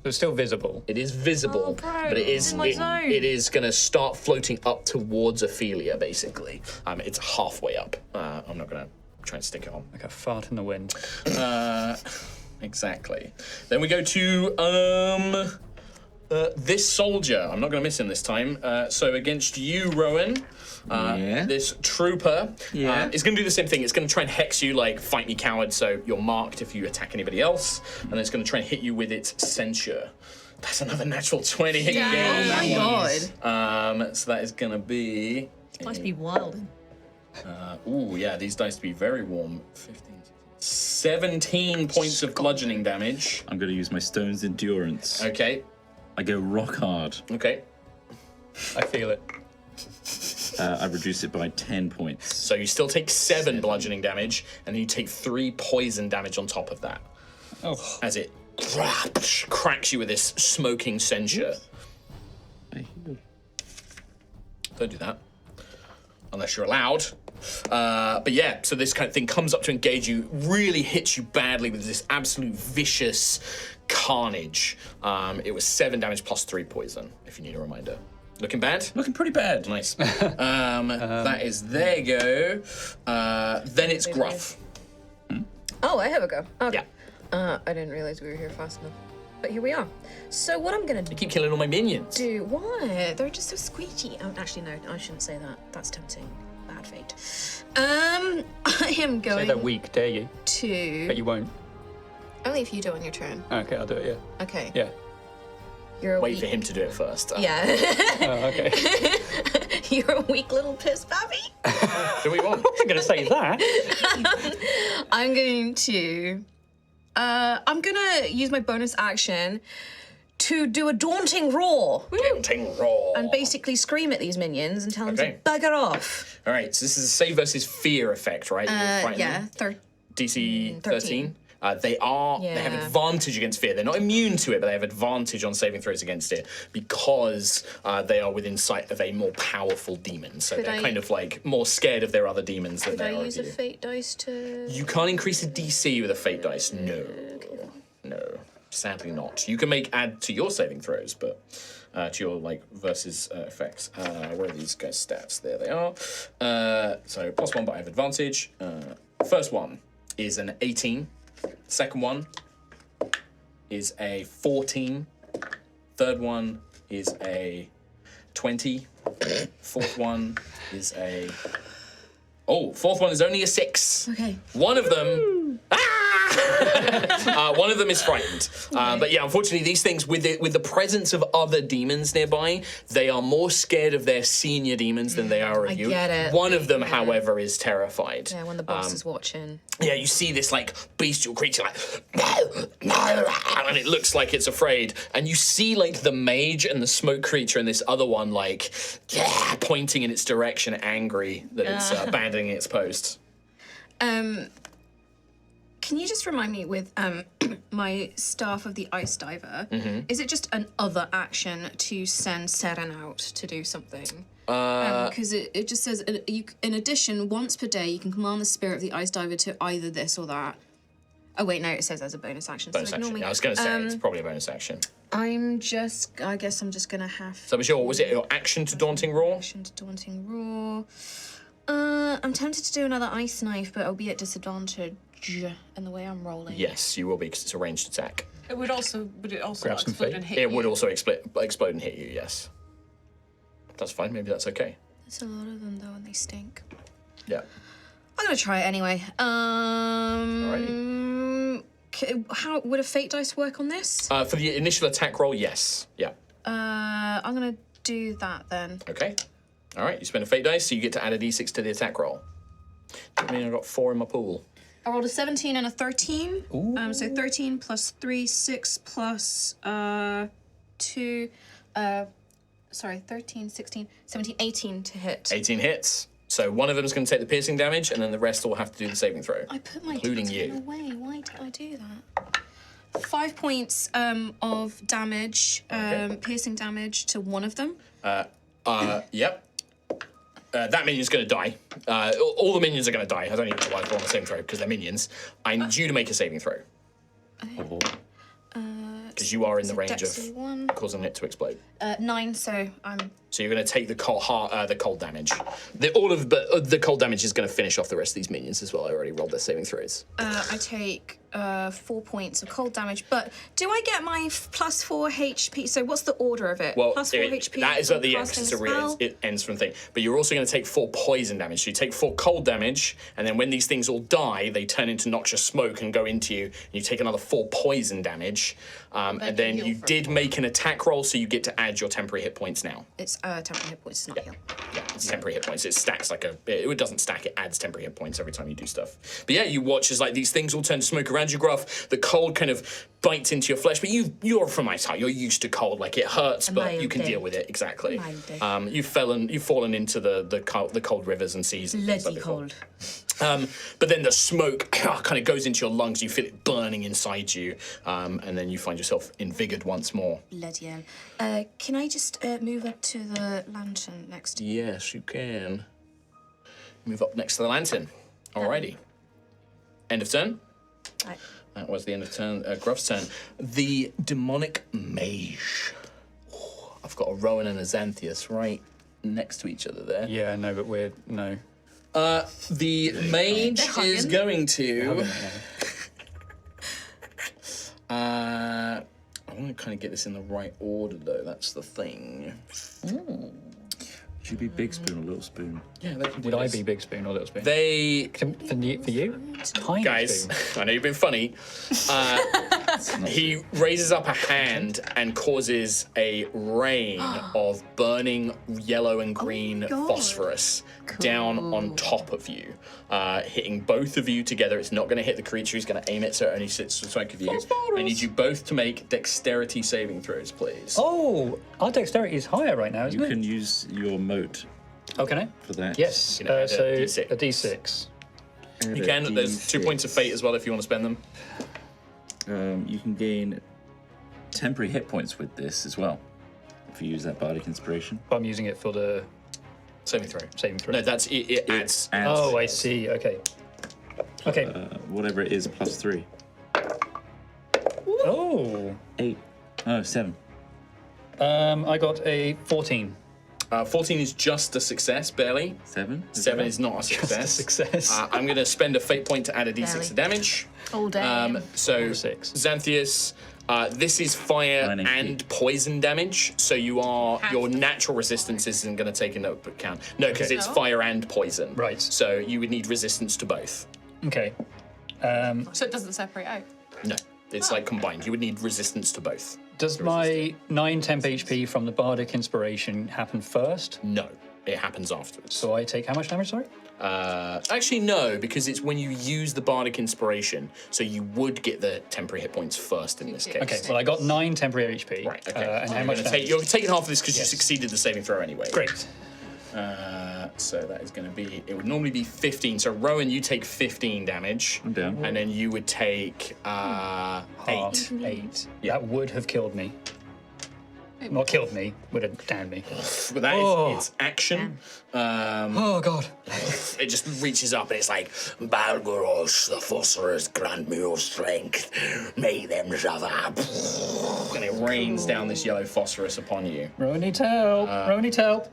[SPEAKER 3] So it's still visible.
[SPEAKER 1] It is visible,
[SPEAKER 7] bro,
[SPEAKER 1] but it is
[SPEAKER 7] in my zone.
[SPEAKER 1] it is going to start floating up towards Altheya, basically. It's halfway up. I'm not going to try and stick it on.
[SPEAKER 3] Like a fart in the wind.
[SPEAKER 1] Exactly. Then we go to this soldier. I'm not going to miss him this time. So against you, Rowan. This trooper is going to do the same thing. It's going to try and hex you, like, fight me, coward, so you're marked if you attack anybody else. And then it's going to try and hit you with its censure. That's another natural 20 again.
[SPEAKER 4] Oh my god.
[SPEAKER 1] So that is going to be...
[SPEAKER 7] It's nice to be wild.
[SPEAKER 1] Ooh, yeah, these dice to be very warm. 15, 17 points of bludgeoning damage.
[SPEAKER 2] I'm going to use my stone's endurance.
[SPEAKER 1] Okay,
[SPEAKER 2] I go rock hard.
[SPEAKER 1] okay.
[SPEAKER 3] I feel it.
[SPEAKER 2] I reduce it by 10 points.
[SPEAKER 1] So you still take 7 bludgeoning damage, and then you take 3 poison damage on top of that.
[SPEAKER 3] Oh.
[SPEAKER 1] As it cracks you with this smoking censure. Don't do that. Unless you're allowed. But yeah, so this kind of thing comes up to engage you, really hits you badly with this absolute vicious carnage. It was 7 damage plus 3 poison, if you need a reminder. Looking bad?
[SPEAKER 2] Looking pretty bad.
[SPEAKER 1] Nice. That is there you go. Then it's Gruff.
[SPEAKER 4] Oh, I have a go. Okay.
[SPEAKER 1] Yeah.
[SPEAKER 4] I didn't realize we were here fast enough. But here we are. So what I'm gonna
[SPEAKER 1] You keep killing all my minions.
[SPEAKER 4] do? What? They're just so squeaky. Oh, actually, no, I shouldn't say that. That's tempting. Bad fate. I am
[SPEAKER 3] Say
[SPEAKER 4] going
[SPEAKER 3] they're weak, dare you?
[SPEAKER 4] to.
[SPEAKER 3] But you won't.
[SPEAKER 4] Only if you do on your turn.
[SPEAKER 3] Okay, I'll do it, yeah.
[SPEAKER 4] Okay.
[SPEAKER 3] Yeah.
[SPEAKER 4] You're a
[SPEAKER 1] Wait
[SPEAKER 4] weak.
[SPEAKER 1] for him to do it first.
[SPEAKER 4] Yeah.
[SPEAKER 3] Oh, okay.
[SPEAKER 4] You're a weak little piss baby.
[SPEAKER 1] Do we want?
[SPEAKER 3] I'm going to say that.
[SPEAKER 4] I'm going to use my bonus action to do a daunting roar
[SPEAKER 1] Daunting roar.
[SPEAKER 4] and basically scream at these minions and tell them
[SPEAKER 1] Okay.
[SPEAKER 4] to bugger off.
[SPEAKER 1] All right, so this is a save versus fear effect, right? You're fighting
[SPEAKER 4] Yeah.
[SPEAKER 1] them. DC 13.
[SPEAKER 4] 13.
[SPEAKER 1] They have
[SPEAKER 4] Yeah.
[SPEAKER 1] advantage against fear. They're not immune to it, but they have advantage on saving throws against it because they are within sight of a more powerful demon. So
[SPEAKER 4] Could
[SPEAKER 1] they're
[SPEAKER 4] I-
[SPEAKER 1] kind of like more scared of their other demons than
[SPEAKER 4] Could
[SPEAKER 1] they
[SPEAKER 4] I
[SPEAKER 1] are
[SPEAKER 4] use
[SPEAKER 1] of
[SPEAKER 4] a
[SPEAKER 1] you.
[SPEAKER 4] fate dice to?
[SPEAKER 1] You can't increase the DC with a fate dice. No. No. Sadly not. You can add to your saving throws, but to your like versus effects. Where are these guys' stats? There they are. So +1, but I have advantage. First one is an 18. Second one is a 14. Third one is a 20. Fourth one is a... Oh, fourth one is only a 6.
[SPEAKER 4] Okay.
[SPEAKER 1] One of them... Ah! One of them is frightened. But yeah, unfortunately, these things, with the presence of other demons nearby, they are more scared of their senior demons than they are of you.
[SPEAKER 4] get it.
[SPEAKER 1] One of them, however, is terrified.
[SPEAKER 4] Yeah, when the boss is watching.
[SPEAKER 1] Yeah, you see this like bestial creature like no, and it looks like it's afraid. And you see like the mage and the smoke creature and this other one like pointing in its direction, angry that it's abandoning its post.
[SPEAKER 4] Can you just remind me with my Staff of the Ice Diver, is it just an other action to send Seren out to do something? Because it just says, in addition, once per day, you can command the spirit of the Ice Diver to either this or that. Oh wait, no, it says as a bonus action.
[SPEAKER 1] Bonus
[SPEAKER 4] so
[SPEAKER 1] action.
[SPEAKER 4] ignore me.
[SPEAKER 1] I was going to say it's probably a bonus action.
[SPEAKER 4] I guess I'm just gonna have.
[SPEAKER 1] So was it your action to Daunting Roar?
[SPEAKER 4] Action to Daunting Roar. I'm tempted to do another Ice Knife, but I'll be at disadvantage in the way I'm rolling.
[SPEAKER 1] Yes, you will be because it's a ranged attack.
[SPEAKER 5] Would it also
[SPEAKER 3] Grab some
[SPEAKER 5] explode
[SPEAKER 3] feet.
[SPEAKER 5] and hit
[SPEAKER 1] It
[SPEAKER 5] you?
[SPEAKER 1] would also explode and hit you. Yes, that's fine. Maybe that's okay.
[SPEAKER 4] There's a lot of them though, and they stink.
[SPEAKER 1] Yeah.
[SPEAKER 4] I'm gonna try it anyway. How would a fate dice work on this?
[SPEAKER 1] For the initial attack roll, yes. Yeah.
[SPEAKER 4] I'm gonna do that then.
[SPEAKER 1] Okay. All right. You spend a fate dice, so you get to add a d6 to the attack roll. I mean, I've got 4 in my pool.
[SPEAKER 4] I rolled a 17 and a 13. So 13 plus 3, 6 plus 2. 13, 16, 17, 18 to hit.
[SPEAKER 1] 18 hits. So one of them is going to take the piercing damage, and then the rest will have to do the saving throw.
[SPEAKER 4] I put my
[SPEAKER 1] including
[SPEAKER 4] D10
[SPEAKER 1] you.
[SPEAKER 4] away. Why did I do that? 5 points of damage, piercing damage to one of them.
[SPEAKER 1] Yep. That minion's going to die. All the minions are going to die. I don't even know why I throw on the saving throw, because they're minions. I need you to make a saving throw. Because you are in the range
[SPEAKER 4] Dexterity
[SPEAKER 1] of
[SPEAKER 4] 1.
[SPEAKER 1] causing it to explode.
[SPEAKER 4] 9, so I'm...
[SPEAKER 1] So you're going to take the cold damage. The cold damage is going to finish off the rest of these minions as well. I already rolled their saving throws.
[SPEAKER 4] I take 4 points of cold damage, but do I get my plus 4 HP? So what's the order of it?
[SPEAKER 1] Well,
[SPEAKER 4] plus 4 HP.
[SPEAKER 1] that is at the end,
[SPEAKER 4] casting
[SPEAKER 1] because
[SPEAKER 4] spell?
[SPEAKER 1] it ends from thing. But you're also going to take 4 poison damage. So you take 4 cold damage, and then when these things all die, they turn into noxious smoke and go into you, and you take another 4 poison damage. And then you did make an attack roll, so you get to add your temporary hit points now.
[SPEAKER 4] It's temporary hit points, it's not heal.
[SPEAKER 1] Yeah, it's temporary hit points. It stacks it doesn't stack, it adds temporary hit points every time you do stuff. But yeah, you watch as like these things all turn to smoke around you, Gruff. The cold kind of bites into your flesh, but you're from my side. You're used to cold. Like it hurts, but you can deal with it. Exactly. You've fallen into the cold rivers and seas. And
[SPEAKER 9] Bloody cold.
[SPEAKER 1] But then the smoke kind of goes into your lungs. You feel it burning inside you, and then you find yourself invigorated once more.
[SPEAKER 4] Bloody hell. Can I just move up to the lantern next to you?
[SPEAKER 1] Yes, you can. Move up next to the lantern. Alrighty. End of turn.
[SPEAKER 4] Right.
[SPEAKER 1] That was the end of turn. Gruff's turn. The demonic mage. I've got a Rowan and a Xanthias right next to each other there.
[SPEAKER 3] Yeah, no, but no.
[SPEAKER 1] The mage is going to. I want to kind of get this in the right order, though. That's the thing.
[SPEAKER 2] Should you be big spoon or little spoon?
[SPEAKER 1] Yeah,
[SPEAKER 3] Would I be big spoon or little spoon?
[SPEAKER 1] They.
[SPEAKER 3] For you? Tiny
[SPEAKER 1] Guys,
[SPEAKER 3] spoon.
[SPEAKER 1] I know you've been funny. He raises up a hand and causes a rain of burning yellow and green phosphorus down on top of you, hitting both of you together. It's not going to hit the creature. He's going to aim it so it only sits to the side of you. I need you both to make dexterity saving throws, please.
[SPEAKER 3] Oh, our dexterity is higher right now, isn't
[SPEAKER 2] You
[SPEAKER 3] it?
[SPEAKER 2] can use your moat
[SPEAKER 3] Oh, can I?
[SPEAKER 2] for that.
[SPEAKER 3] Yes.
[SPEAKER 1] You can add a
[SPEAKER 3] So
[SPEAKER 1] D6.
[SPEAKER 3] a D6.
[SPEAKER 2] Add
[SPEAKER 1] You
[SPEAKER 2] a
[SPEAKER 1] can. There's 2
[SPEAKER 2] D6.
[SPEAKER 1] points of fate as well if you want to spend them.
[SPEAKER 2] You can gain temporary hit points with this as well if you use that bardic inspiration.
[SPEAKER 3] But I'm using it for the
[SPEAKER 1] Saving throw.
[SPEAKER 3] saving throw.
[SPEAKER 1] No, that's it adds.
[SPEAKER 3] Oh, I see. Okay. Okay.
[SPEAKER 2] Whatever it is, plus 3.
[SPEAKER 3] Oh.
[SPEAKER 2] 8. Oh, 7.
[SPEAKER 3] I got a 14.
[SPEAKER 1] 14 is just a success, barely.
[SPEAKER 2] 7?
[SPEAKER 1] 7 is not a
[SPEAKER 3] Just
[SPEAKER 1] success.
[SPEAKER 3] a success.
[SPEAKER 1] I'm going to spend a fate point to add a d6
[SPEAKER 4] Barely.
[SPEAKER 1] of damage.
[SPEAKER 4] All day.
[SPEAKER 1] So,
[SPEAKER 3] 6.
[SPEAKER 1] Xanthias, this is fire
[SPEAKER 2] 9 HP.
[SPEAKER 1] and poison damage. So your natural resistance isn't going to take into account. No, because it's fire and poison.
[SPEAKER 3] Right.
[SPEAKER 1] So you would need resistance to both.
[SPEAKER 3] Okay.
[SPEAKER 5] So it doesn't separate out.
[SPEAKER 1] No, it's like combined. You would need resistance to both.
[SPEAKER 3] Does my 9 temp HP from the Bardic Inspiration happen first?
[SPEAKER 1] No, it happens afterwards.
[SPEAKER 3] So I take how much damage, sorry?
[SPEAKER 1] Actually, no, because it's when you use the Bardic Inspiration, so you would get the temporary hit points first in this case.
[SPEAKER 3] Okay, well, I got 9 temporary HP.
[SPEAKER 1] Right, okay.
[SPEAKER 3] And how much damage?
[SPEAKER 1] You're taking half of this because you succeeded the saving throw anyway.
[SPEAKER 3] Great.
[SPEAKER 1] So that is going to be, it would normally be 15. So Rowan, you take 15 damage.
[SPEAKER 2] I'm down.
[SPEAKER 1] And then you would take 8.
[SPEAKER 3] 8. That would have killed me. Not killed me, would have downed me.
[SPEAKER 1] But that is its action.
[SPEAKER 3] Oh, God.
[SPEAKER 1] It just reaches up and it's like, Balgoros, the Phosphorus, grant me your strength. May them suffer. And it rains down this yellow phosphorus upon you.
[SPEAKER 3] Rowan needs help. Rowan needs help.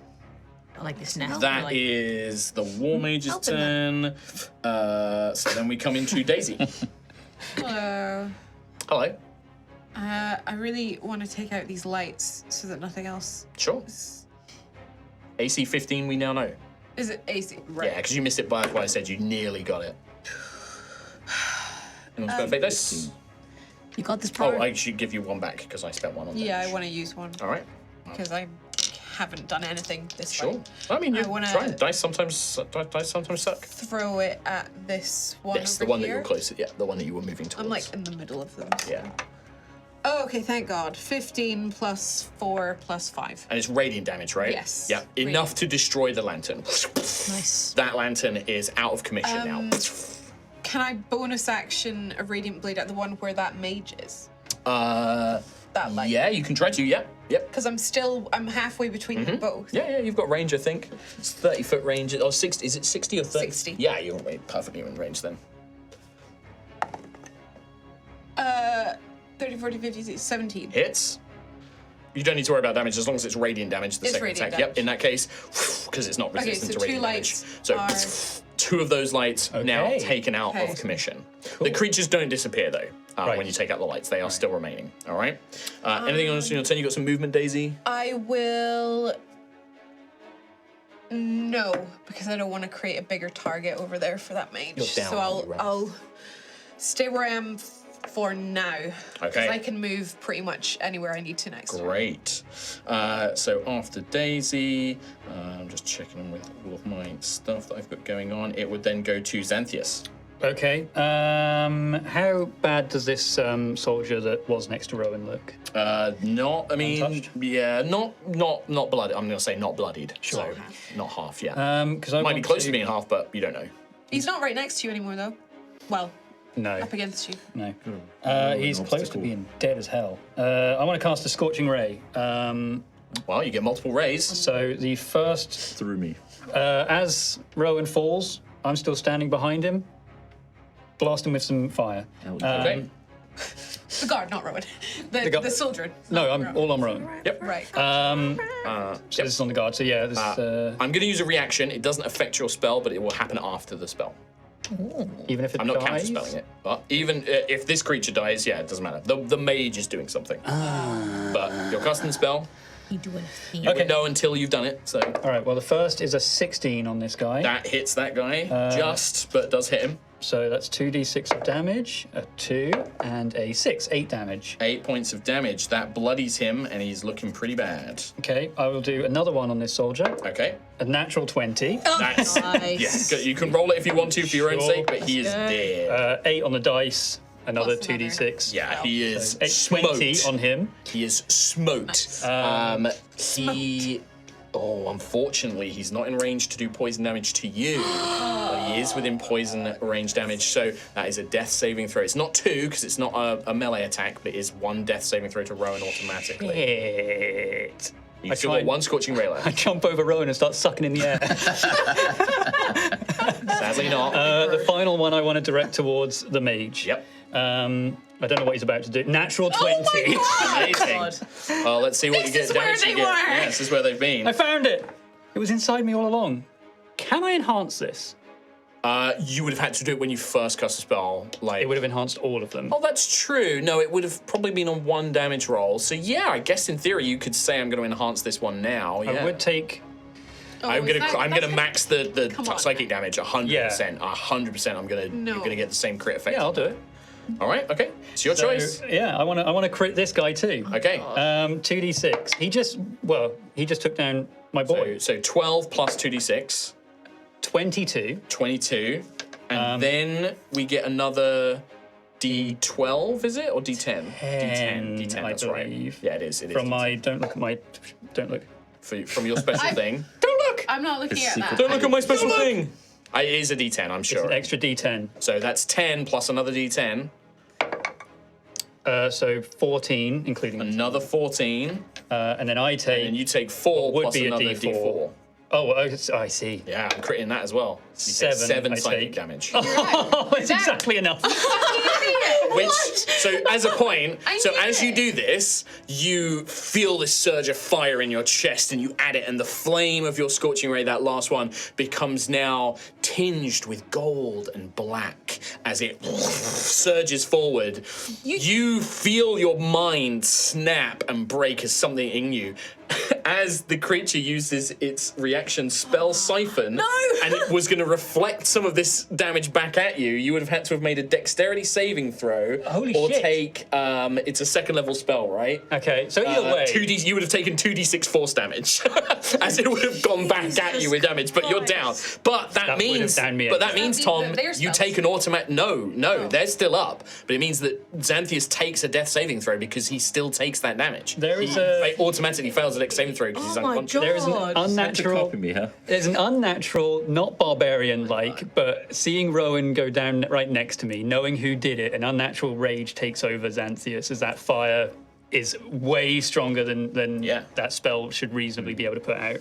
[SPEAKER 10] I like this now.
[SPEAKER 1] That is the War Mage's turn. So then we come into Daisy.
[SPEAKER 5] Hello.
[SPEAKER 1] Hello.
[SPEAKER 5] I really want to take out these lights so that nothing else.
[SPEAKER 1] Sure. AC 15, we now know.
[SPEAKER 5] Is it AC? Right.
[SPEAKER 1] Yeah, because you missed it by what I said. You nearly got it. Anyone's got to take this?
[SPEAKER 10] You got this
[SPEAKER 1] Oh,
[SPEAKER 10] problem.
[SPEAKER 1] I should give you one back because I spent one on
[SPEAKER 5] Yeah,
[SPEAKER 1] damage.
[SPEAKER 5] I want to use one
[SPEAKER 1] All right.
[SPEAKER 5] because I haven't done anything this
[SPEAKER 1] Sure.
[SPEAKER 5] fight.
[SPEAKER 1] I mean, you
[SPEAKER 5] wanna-
[SPEAKER 1] try. Dice sometimes suck.
[SPEAKER 5] Throw it at this one
[SPEAKER 1] Yes,
[SPEAKER 5] over
[SPEAKER 1] the one
[SPEAKER 5] here.
[SPEAKER 1] that you were close to. Yeah, the one that you were moving towards.
[SPEAKER 5] I'm like in the middle of them.
[SPEAKER 1] Yeah.
[SPEAKER 5] Oh, okay, thank God. 15 plus 4 plus 5.
[SPEAKER 1] And it's radiant damage, right?
[SPEAKER 5] Yes.
[SPEAKER 1] Yeah. Enough to destroy the lantern.
[SPEAKER 10] Nice.
[SPEAKER 1] That lantern is out of commission now.
[SPEAKER 5] Can I bonus action a Radiant Blade at the one where that mage is? That light.
[SPEAKER 1] Yeah, you can try to. Yep. Yep.
[SPEAKER 5] Because I'm halfway between them both.
[SPEAKER 1] Yeah, you've got range, I think. It's 30-foot range. Or 60. Is it 60 or 30?
[SPEAKER 5] 60.
[SPEAKER 1] Yeah, you're perfectly in range then.
[SPEAKER 5] 30, 40, 50, 17.
[SPEAKER 1] Hits. You don't need to worry about damage as long as it's radiant damage. The
[SPEAKER 5] It's
[SPEAKER 1] second
[SPEAKER 5] radiant
[SPEAKER 1] attack. Yep.
[SPEAKER 5] damage.
[SPEAKER 1] In that case, because it's not resistant
[SPEAKER 5] so
[SPEAKER 1] to
[SPEAKER 5] two
[SPEAKER 1] radiant
[SPEAKER 5] lights
[SPEAKER 1] damage. So 2 of those lights now
[SPEAKER 3] Okay.
[SPEAKER 1] taken out
[SPEAKER 5] Okay.
[SPEAKER 1] of commission. The creatures don't disappear though
[SPEAKER 3] Right.
[SPEAKER 1] when you take out the lights. They are still remaining. All right. Anything else in your turn? You got some movement, Daisy?
[SPEAKER 5] I will. No, because I don't want to create a bigger target over there for that mage.
[SPEAKER 1] You're down,
[SPEAKER 5] so
[SPEAKER 1] aren't you, right?
[SPEAKER 5] I'll stay where I am for now.
[SPEAKER 1] Okay.
[SPEAKER 5] Because I can move pretty much anywhere I need to next.
[SPEAKER 1] Great. So after Daisy, I'm just checking in with all of my stuff that I've got going on. It would then go to Xanthias.
[SPEAKER 3] Okay. How bad does this soldier that was next to Rowan look?
[SPEAKER 1] Not. I mean,
[SPEAKER 3] Untouched?
[SPEAKER 1] yeah, not bloodied. I'm going to say not bloodied.
[SPEAKER 3] Sure.
[SPEAKER 1] So not half. Yeah.
[SPEAKER 3] Because I
[SPEAKER 1] Might be
[SPEAKER 3] want
[SPEAKER 1] close to being half, but you don't know.
[SPEAKER 5] He's not right next to you anymore, though. Well,
[SPEAKER 3] No,
[SPEAKER 5] up against you.
[SPEAKER 3] no.
[SPEAKER 2] an
[SPEAKER 3] He's close to
[SPEAKER 2] obstacle.
[SPEAKER 3] being dead as hell. I want to cast a Scorching Ray.
[SPEAKER 1] Well, you get multiple rays.
[SPEAKER 3] So the first,
[SPEAKER 2] Through me.
[SPEAKER 3] as Rowan falls, I'm still standing behind him. Blast him with some fire.
[SPEAKER 1] Okay.
[SPEAKER 5] The guard, not Rowan.
[SPEAKER 3] guard.
[SPEAKER 5] The soldier.
[SPEAKER 3] No,
[SPEAKER 5] not
[SPEAKER 3] I'm
[SPEAKER 5] Rowan.
[SPEAKER 3] all on Rowan.
[SPEAKER 1] Yep.
[SPEAKER 5] Right.
[SPEAKER 3] So this is on the guard. So yeah, this
[SPEAKER 1] I'm going to use a reaction. It doesn't affect your spell, but it will happen after the spell.
[SPEAKER 3] even if it
[SPEAKER 1] I'm not
[SPEAKER 3] dies.
[SPEAKER 1] counterspelling it. But even if this creature dies, yeah, it doesn't matter. The mage is doing something. But you're casting the spell.
[SPEAKER 10] You doing a thing.
[SPEAKER 1] You won't know until you've done it. So
[SPEAKER 3] All right. Well, the first is a 16 on this guy.
[SPEAKER 1] that hits that guy just, but does hit him.
[SPEAKER 3] So that's 2d6 of damage, a 2, and a 6, 8 damage.
[SPEAKER 1] 8 points of damage. That bloodies him, and he's looking pretty bad.
[SPEAKER 3] Okay, I will do another one on this soldier.
[SPEAKER 1] Okay.
[SPEAKER 3] A natural 20.
[SPEAKER 1] That's
[SPEAKER 10] Nice.
[SPEAKER 1] yeah. You can roll it if you want to for your own
[SPEAKER 3] Sure.
[SPEAKER 1] sake, but he is dead.
[SPEAKER 3] 8 on the dice, another
[SPEAKER 5] Plus another.
[SPEAKER 3] 2d6.
[SPEAKER 1] Yeah, he is
[SPEAKER 3] 20
[SPEAKER 1] smoked.
[SPEAKER 3] on him.
[SPEAKER 1] He is smoked. Unfortunately, he's not in range to do poison damage to you, but he is within poison range damage. So that is a death saving throw. It's not 2 because it's not a melee attack, but it is 1 death saving throw to Rowan automatically.
[SPEAKER 3] Hit.
[SPEAKER 1] You've still got 1 scorching ray
[SPEAKER 3] I
[SPEAKER 1] left.
[SPEAKER 3] jump over Rowan and start sucking in the air.
[SPEAKER 1] Sadly not.
[SPEAKER 3] The final one I want to direct towards the mage.
[SPEAKER 1] Yep.
[SPEAKER 3] I don't know what he's about to do. Natural 20.
[SPEAKER 1] Amazing. Well, let's see what
[SPEAKER 5] This
[SPEAKER 1] you get.
[SPEAKER 5] is where
[SPEAKER 1] Damage you
[SPEAKER 5] they
[SPEAKER 1] get.
[SPEAKER 5] were.
[SPEAKER 1] Yeah, this is where they've been.
[SPEAKER 3] I found it. It was inside me all along. Can I enhance this?
[SPEAKER 1] You would have had to do it when you first cast a spell. Like
[SPEAKER 3] It would have enhanced all of them.
[SPEAKER 1] Oh, that's true. No, it would have probably been on 1 damage roll. So yeah, I guess in theory you could say I'm going to enhance this one now. Yeah.
[SPEAKER 3] I would take
[SPEAKER 1] I'm gonna max the
[SPEAKER 5] on.
[SPEAKER 1] psychic damage 100%. 100%. You're gonna get the same crit effect.
[SPEAKER 3] Yeah, I'll do it.
[SPEAKER 1] All right. Okay. It's your choice.
[SPEAKER 3] Yeah, I want to crit this guy too.
[SPEAKER 1] Okay.
[SPEAKER 3] 2d6. He just took down my boy.
[SPEAKER 1] So 12 plus 2d6.
[SPEAKER 3] 22.
[SPEAKER 1] 22. And then we get another D12, is it? Or D10? D10, that's right. Yeah, it is.
[SPEAKER 3] From my, don't look.
[SPEAKER 1] From your special thing.
[SPEAKER 5] Don't look! I'm not looking at that.
[SPEAKER 1] Don't look at my special thing! It is a D10, I'm sure.
[SPEAKER 3] It's an extra D10.
[SPEAKER 1] So that's 10 plus another D10.
[SPEAKER 3] So 14, including
[SPEAKER 1] another 14.
[SPEAKER 3] And then I take.
[SPEAKER 1] And you take 4
[SPEAKER 3] would
[SPEAKER 1] plus
[SPEAKER 3] be
[SPEAKER 1] another
[SPEAKER 3] a D4.
[SPEAKER 1] D4.
[SPEAKER 3] I see.
[SPEAKER 1] Yeah, I'm critting that as well. You
[SPEAKER 3] 7
[SPEAKER 1] psychic damage.
[SPEAKER 3] Oh, it's exactly enough.
[SPEAKER 1] So as a point, as you do this, you feel this surge of fire in your chest and you add it, and the flame of your scorching ray, that last one, becomes now tinged with gold and black as it surges forward. You feel your mind snap and break as something in you. As the creature uses its reaction spell siphon, and it was going to reflect some of this damage back at you, you would have had to have made a dexterity saving throw.
[SPEAKER 3] Holy
[SPEAKER 1] or
[SPEAKER 3] shit.
[SPEAKER 1] take, it's a second level spell, right?
[SPEAKER 3] Okay, so either way.
[SPEAKER 1] You would have taken 2d6 force damage, as it would have gone back at you with damage, but you're down. But that means, Tom, you take an automatic, no, they're still up. But it means that Xanthius takes a death saving throw because he still takes that damage. He automatically fails a dex saving throw because he's unconscious.
[SPEAKER 3] There is an unnatural, there's an unnatural, not barbarian-like, but seeing Rowan go down right next to me, knowing who did it, an unnatural rage takes over Xanthius as that fire is way stronger than that spell should reasonably be able to put out.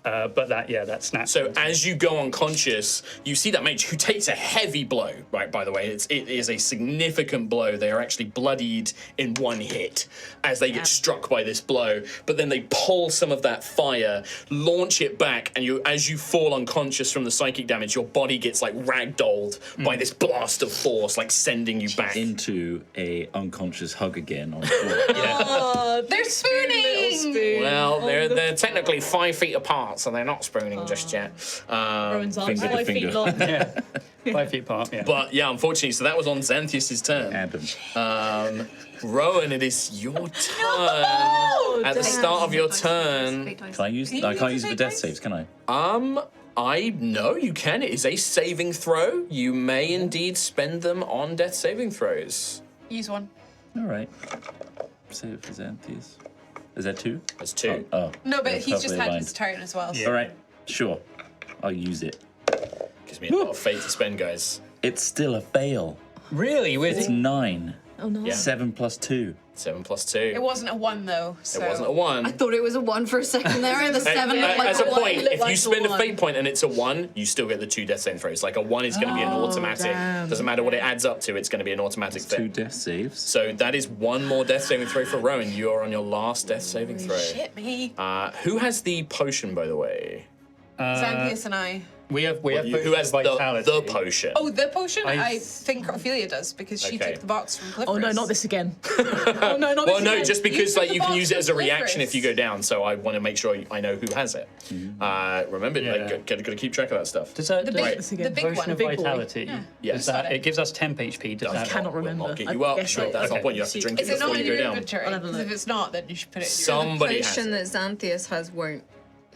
[SPEAKER 3] But that snaps.
[SPEAKER 1] So as you go unconscious, you see that mage who takes a heavy blow, right, by the way. It is a significant blow. They are actually bloodied in one hit as they get struck by this blow. But then they pull some of that fire, launch it back, and as you fall unconscious from the psychic damage, your body gets like ragdolled by this blast of force, like sending you back.
[SPEAKER 2] Into a unconscious hug again on the floor.
[SPEAKER 5] Oh, they're spooning!
[SPEAKER 1] Well, they're technically 5 feet apart, so they're not spooning just yet.
[SPEAKER 7] Rowan's arms 5 feet long.
[SPEAKER 3] 5 feet apart, yeah.
[SPEAKER 1] But yeah, unfortunately, so that was on Xanthius' turn.
[SPEAKER 2] Adam.
[SPEAKER 1] Rowan, it is your turn. At the start of your turn.
[SPEAKER 2] Can I use? I can't use it for death saves, can I?
[SPEAKER 1] I know you can. It is a saving throw. You may indeed spend them on death saving throws.
[SPEAKER 5] Use one.
[SPEAKER 2] All right. Save it for Xanthius. Is that 2?
[SPEAKER 1] That's 2.
[SPEAKER 2] Oh.
[SPEAKER 5] No, but he's just
[SPEAKER 2] perfectly
[SPEAKER 5] had
[SPEAKER 2] aligned.
[SPEAKER 5] his turn as well. So.
[SPEAKER 2] All right. Sure. I'll use it.
[SPEAKER 1] Gives me a lot of fate to spend, guys.
[SPEAKER 2] It's still a fail.
[SPEAKER 3] Really?
[SPEAKER 2] It's 9.
[SPEAKER 7] Oh no.
[SPEAKER 1] Yeah.
[SPEAKER 2] 7 plus 2.
[SPEAKER 1] 7 plus 2.
[SPEAKER 5] It wasn't a 1 though. So.
[SPEAKER 1] It wasn't a 1.
[SPEAKER 4] I thought it was a 1 for a second there, and the 7 looked like
[SPEAKER 1] as a
[SPEAKER 4] one.
[SPEAKER 1] point,
[SPEAKER 4] It looked
[SPEAKER 1] if
[SPEAKER 4] like
[SPEAKER 1] you spend a
[SPEAKER 4] 1.
[SPEAKER 1] fate point and it's a 1, you still get the 2 death saving throws. Like a 1 is going to be an automatic. Doesn't matter what it adds up to, it's going to be an automatic
[SPEAKER 2] It's 2
[SPEAKER 1] thing.
[SPEAKER 2] death saves.
[SPEAKER 1] So that is 1 more death saving throw for Rowan. You are on your last death saving throw.
[SPEAKER 5] Shit me.
[SPEAKER 1] Who has the potion, by the way?
[SPEAKER 5] Xanthius and I.
[SPEAKER 3] We have
[SPEAKER 1] Who has
[SPEAKER 3] vitality.
[SPEAKER 1] the potion?
[SPEAKER 5] Oh, the potion?
[SPEAKER 3] I
[SPEAKER 5] I think Ophelia does because she
[SPEAKER 1] Okay.
[SPEAKER 5] took the box from Clippers.
[SPEAKER 7] Oh no, not this again. Oh no, not
[SPEAKER 1] Well,
[SPEAKER 7] this
[SPEAKER 1] no,
[SPEAKER 7] again.
[SPEAKER 1] just because
[SPEAKER 5] took
[SPEAKER 1] like
[SPEAKER 5] the
[SPEAKER 1] you can
[SPEAKER 5] box
[SPEAKER 1] use it as a
[SPEAKER 5] from
[SPEAKER 1] reaction
[SPEAKER 5] Clippers.
[SPEAKER 1] if you go down. So I want to make sure I know who has it. Remember, like, gotta keep track of that stuff.
[SPEAKER 3] Does that
[SPEAKER 5] The big
[SPEAKER 3] potion
[SPEAKER 5] one.
[SPEAKER 3] of
[SPEAKER 7] Big boy.
[SPEAKER 3] vitality?
[SPEAKER 1] Yes.
[SPEAKER 3] Does that, it gives us temp HP. Does
[SPEAKER 7] I
[SPEAKER 3] that?
[SPEAKER 7] cannot remember.
[SPEAKER 1] I'll get
[SPEAKER 7] I
[SPEAKER 1] you up.
[SPEAKER 7] guess
[SPEAKER 1] Sure,
[SPEAKER 7] I-
[SPEAKER 1] that's
[SPEAKER 7] okay.
[SPEAKER 1] not point. You have to drink it
[SPEAKER 5] Is it
[SPEAKER 1] before
[SPEAKER 5] not
[SPEAKER 1] you
[SPEAKER 5] in
[SPEAKER 1] go
[SPEAKER 5] your
[SPEAKER 1] down.
[SPEAKER 5] inventory?
[SPEAKER 7] I'll have a
[SPEAKER 5] Because
[SPEAKER 7] look.
[SPEAKER 5] if it's not, then you should put it in
[SPEAKER 1] Somebody has
[SPEAKER 4] Potion
[SPEAKER 1] it.
[SPEAKER 4] that Xanthius has won't.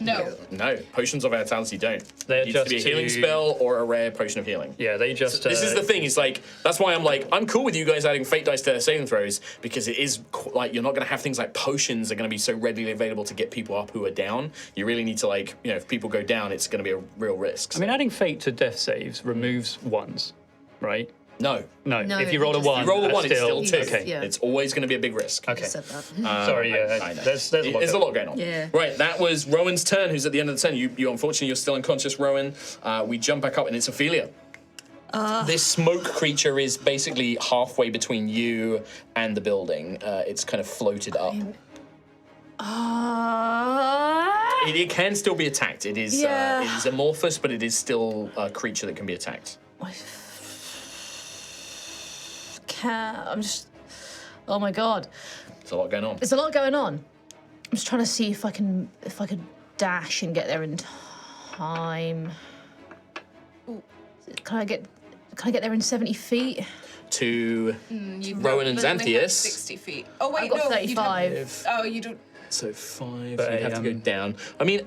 [SPEAKER 5] No.
[SPEAKER 1] No, potions of vitality don't.
[SPEAKER 3] They're
[SPEAKER 1] It needs to be a
[SPEAKER 3] just
[SPEAKER 1] healing
[SPEAKER 3] to-
[SPEAKER 1] spell or a rare potion of healing.
[SPEAKER 3] Yeah, they just.
[SPEAKER 1] This is the thing. Is like that's why I'm cool with you guys adding fate dice to their saving throws because it is like you're not going to have things like potions are going to be so readily available to get people up who are down. You really need to if people go down, it's going to be a real risk.
[SPEAKER 3] I mean, adding fate to death saves removes 1s, right?
[SPEAKER 1] No.
[SPEAKER 3] No.
[SPEAKER 4] No,
[SPEAKER 3] If you roll a
[SPEAKER 4] you just-
[SPEAKER 3] 1,
[SPEAKER 1] You roll a
[SPEAKER 3] that's
[SPEAKER 1] 1, it's still 2.
[SPEAKER 3] Okay.
[SPEAKER 4] Yeah.
[SPEAKER 1] It's always going to be a big risk.
[SPEAKER 3] Okay.
[SPEAKER 4] Said that.
[SPEAKER 3] Sorry, yeah.
[SPEAKER 1] I know.
[SPEAKER 3] There's
[SPEAKER 1] There's a lot going on.
[SPEAKER 4] Yeah.
[SPEAKER 1] Right, that was Rowan's turn, who's at the end of the turn. You unfortunately, you're still unconscious, Rowan. We jump back up, and it's Ophelia. This smoke creature is basically halfway between you and the building. It's kind of floated up. It can still be attacked. It is amorphous, but it is still a creature that can be attacked.
[SPEAKER 7] I'm just. Oh my god,
[SPEAKER 1] There's a lot going on.
[SPEAKER 7] there's a lot going on. I'm just trying to see if I could dash and get there in time. Can I get there in 70 feet?
[SPEAKER 1] To
[SPEAKER 5] You've
[SPEAKER 1] Rowan and
[SPEAKER 5] only have
[SPEAKER 1] Xanthias.
[SPEAKER 5] 60 feet. Oh wait,
[SPEAKER 7] I've got
[SPEAKER 5] no,
[SPEAKER 7] 35.
[SPEAKER 5] you don't.
[SPEAKER 1] So 5,
[SPEAKER 3] But,
[SPEAKER 1] you'd have to go down. I mean,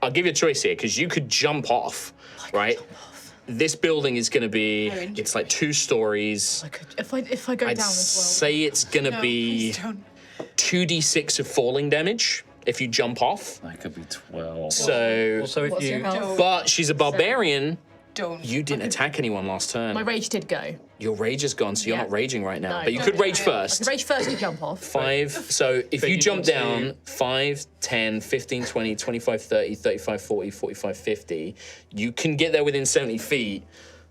[SPEAKER 1] I'll give you a choice here, because you could jump off, right? This building is going to be, it's like 2 stories.
[SPEAKER 7] I could, if I go
[SPEAKER 1] I'd
[SPEAKER 7] down as
[SPEAKER 1] say it's going to be
[SPEAKER 5] Please don't.
[SPEAKER 1] 2d6 of falling damage if you jump off.
[SPEAKER 2] That could be 12.
[SPEAKER 1] So,
[SPEAKER 3] Also, if
[SPEAKER 7] What's your
[SPEAKER 3] you
[SPEAKER 7] health?
[SPEAKER 1] but she's a barbarian.
[SPEAKER 5] Don't.
[SPEAKER 1] You didn't attack anyone last turn.
[SPEAKER 7] My rage did go.
[SPEAKER 1] Your rage is gone, so you're
[SPEAKER 7] Yeah.
[SPEAKER 1] not raging right now.
[SPEAKER 7] No.
[SPEAKER 1] But you could rage
[SPEAKER 7] I
[SPEAKER 1] first.
[SPEAKER 7] could rage first and jump off.
[SPEAKER 1] 5. So if
[SPEAKER 3] But
[SPEAKER 1] you
[SPEAKER 3] you
[SPEAKER 1] jump
[SPEAKER 3] can
[SPEAKER 1] down 5, 10, 15, 20, 25, 30, 35, 40, 45, 50, you can get there within 70 feet,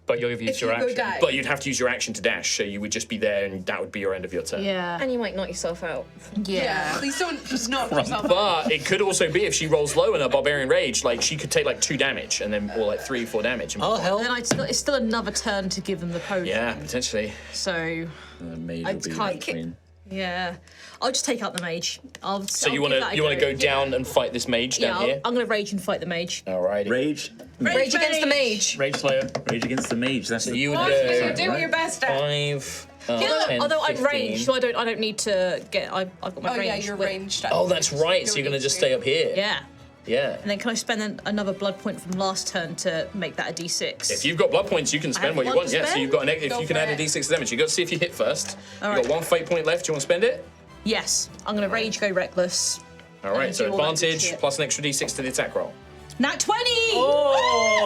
[SPEAKER 3] but you'll have used
[SPEAKER 5] If
[SPEAKER 3] your
[SPEAKER 5] you go
[SPEAKER 3] action.
[SPEAKER 5] die.
[SPEAKER 1] but you'd have to use your action to dash, so you would just be there and that would be your end of your turn.
[SPEAKER 7] Yeah.
[SPEAKER 4] And you might knock yourself out.
[SPEAKER 5] Yeah. Please don't just knock yourself out.
[SPEAKER 1] But it could also be if she rolls low in her barbarian rage, like she could take like 2 damage and then, or like 3, 4 damage. And
[SPEAKER 7] Then it's still another turn to give them the potion.
[SPEAKER 1] yeah, potentially.
[SPEAKER 7] So,
[SPEAKER 2] The mage
[SPEAKER 7] I
[SPEAKER 2] will be in
[SPEAKER 7] can't-
[SPEAKER 2] between.
[SPEAKER 7] yeah. I'll just take out the mage.
[SPEAKER 1] So you want to go down and fight this mage
[SPEAKER 7] Yeah,
[SPEAKER 1] down here?
[SPEAKER 7] I'm going to rage and fight the mage.
[SPEAKER 1] Alrighty.
[SPEAKER 2] Rage.
[SPEAKER 4] Rage against the mage.
[SPEAKER 3] Rage Slayer.
[SPEAKER 2] Rage against the mage. That's the
[SPEAKER 1] you would
[SPEAKER 5] Oh,
[SPEAKER 1] go
[SPEAKER 5] you're doing your best at.
[SPEAKER 1] 5,
[SPEAKER 7] Although
[SPEAKER 1] 10,
[SPEAKER 7] I'm
[SPEAKER 1] 15.
[SPEAKER 7] ranged, so I don't need to get. I've got my
[SPEAKER 5] Oh
[SPEAKER 7] range.
[SPEAKER 5] yeah, you're
[SPEAKER 7] but-
[SPEAKER 5] ranged.
[SPEAKER 1] Oh, that's right. So you're going to just stay up here.
[SPEAKER 7] Yeah.
[SPEAKER 1] Yeah.
[SPEAKER 7] And then can I spend another blood point from last turn to make that a d6?
[SPEAKER 1] If you've got blood points, you can spend
[SPEAKER 7] have
[SPEAKER 1] what you
[SPEAKER 7] one
[SPEAKER 1] want.
[SPEAKER 7] to
[SPEAKER 1] Yeah, so
[SPEAKER 7] spend?
[SPEAKER 1] you've got if
[SPEAKER 5] Go
[SPEAKER 1] you can
[SPEAKER 5] for
[SPEAKER 1] add a
[SPEAKER 5] it.
[SPEAKER 1] d6 damage. You got to see if you hit first.
[SPEAKER 7] All
[SPEAKER 1] You
[SPEAKER 7] right.
[SPEAKER 1] got 1 fate point left. Do you want to spend it?
[SPEAKER 7] Yes, I'm going to rage, go reckless.
[SPEAKER 1] All right.
[SPEAKER 7] do
[SPEAKER 1] So
[SPEAKER 7] all that good
[SPEAKER 1] advantage
[SPEAKER 7] shit.
[SPEAKER 1] plus an extra d6 to the attack roll.
[SPEAKER 7] Nat 20!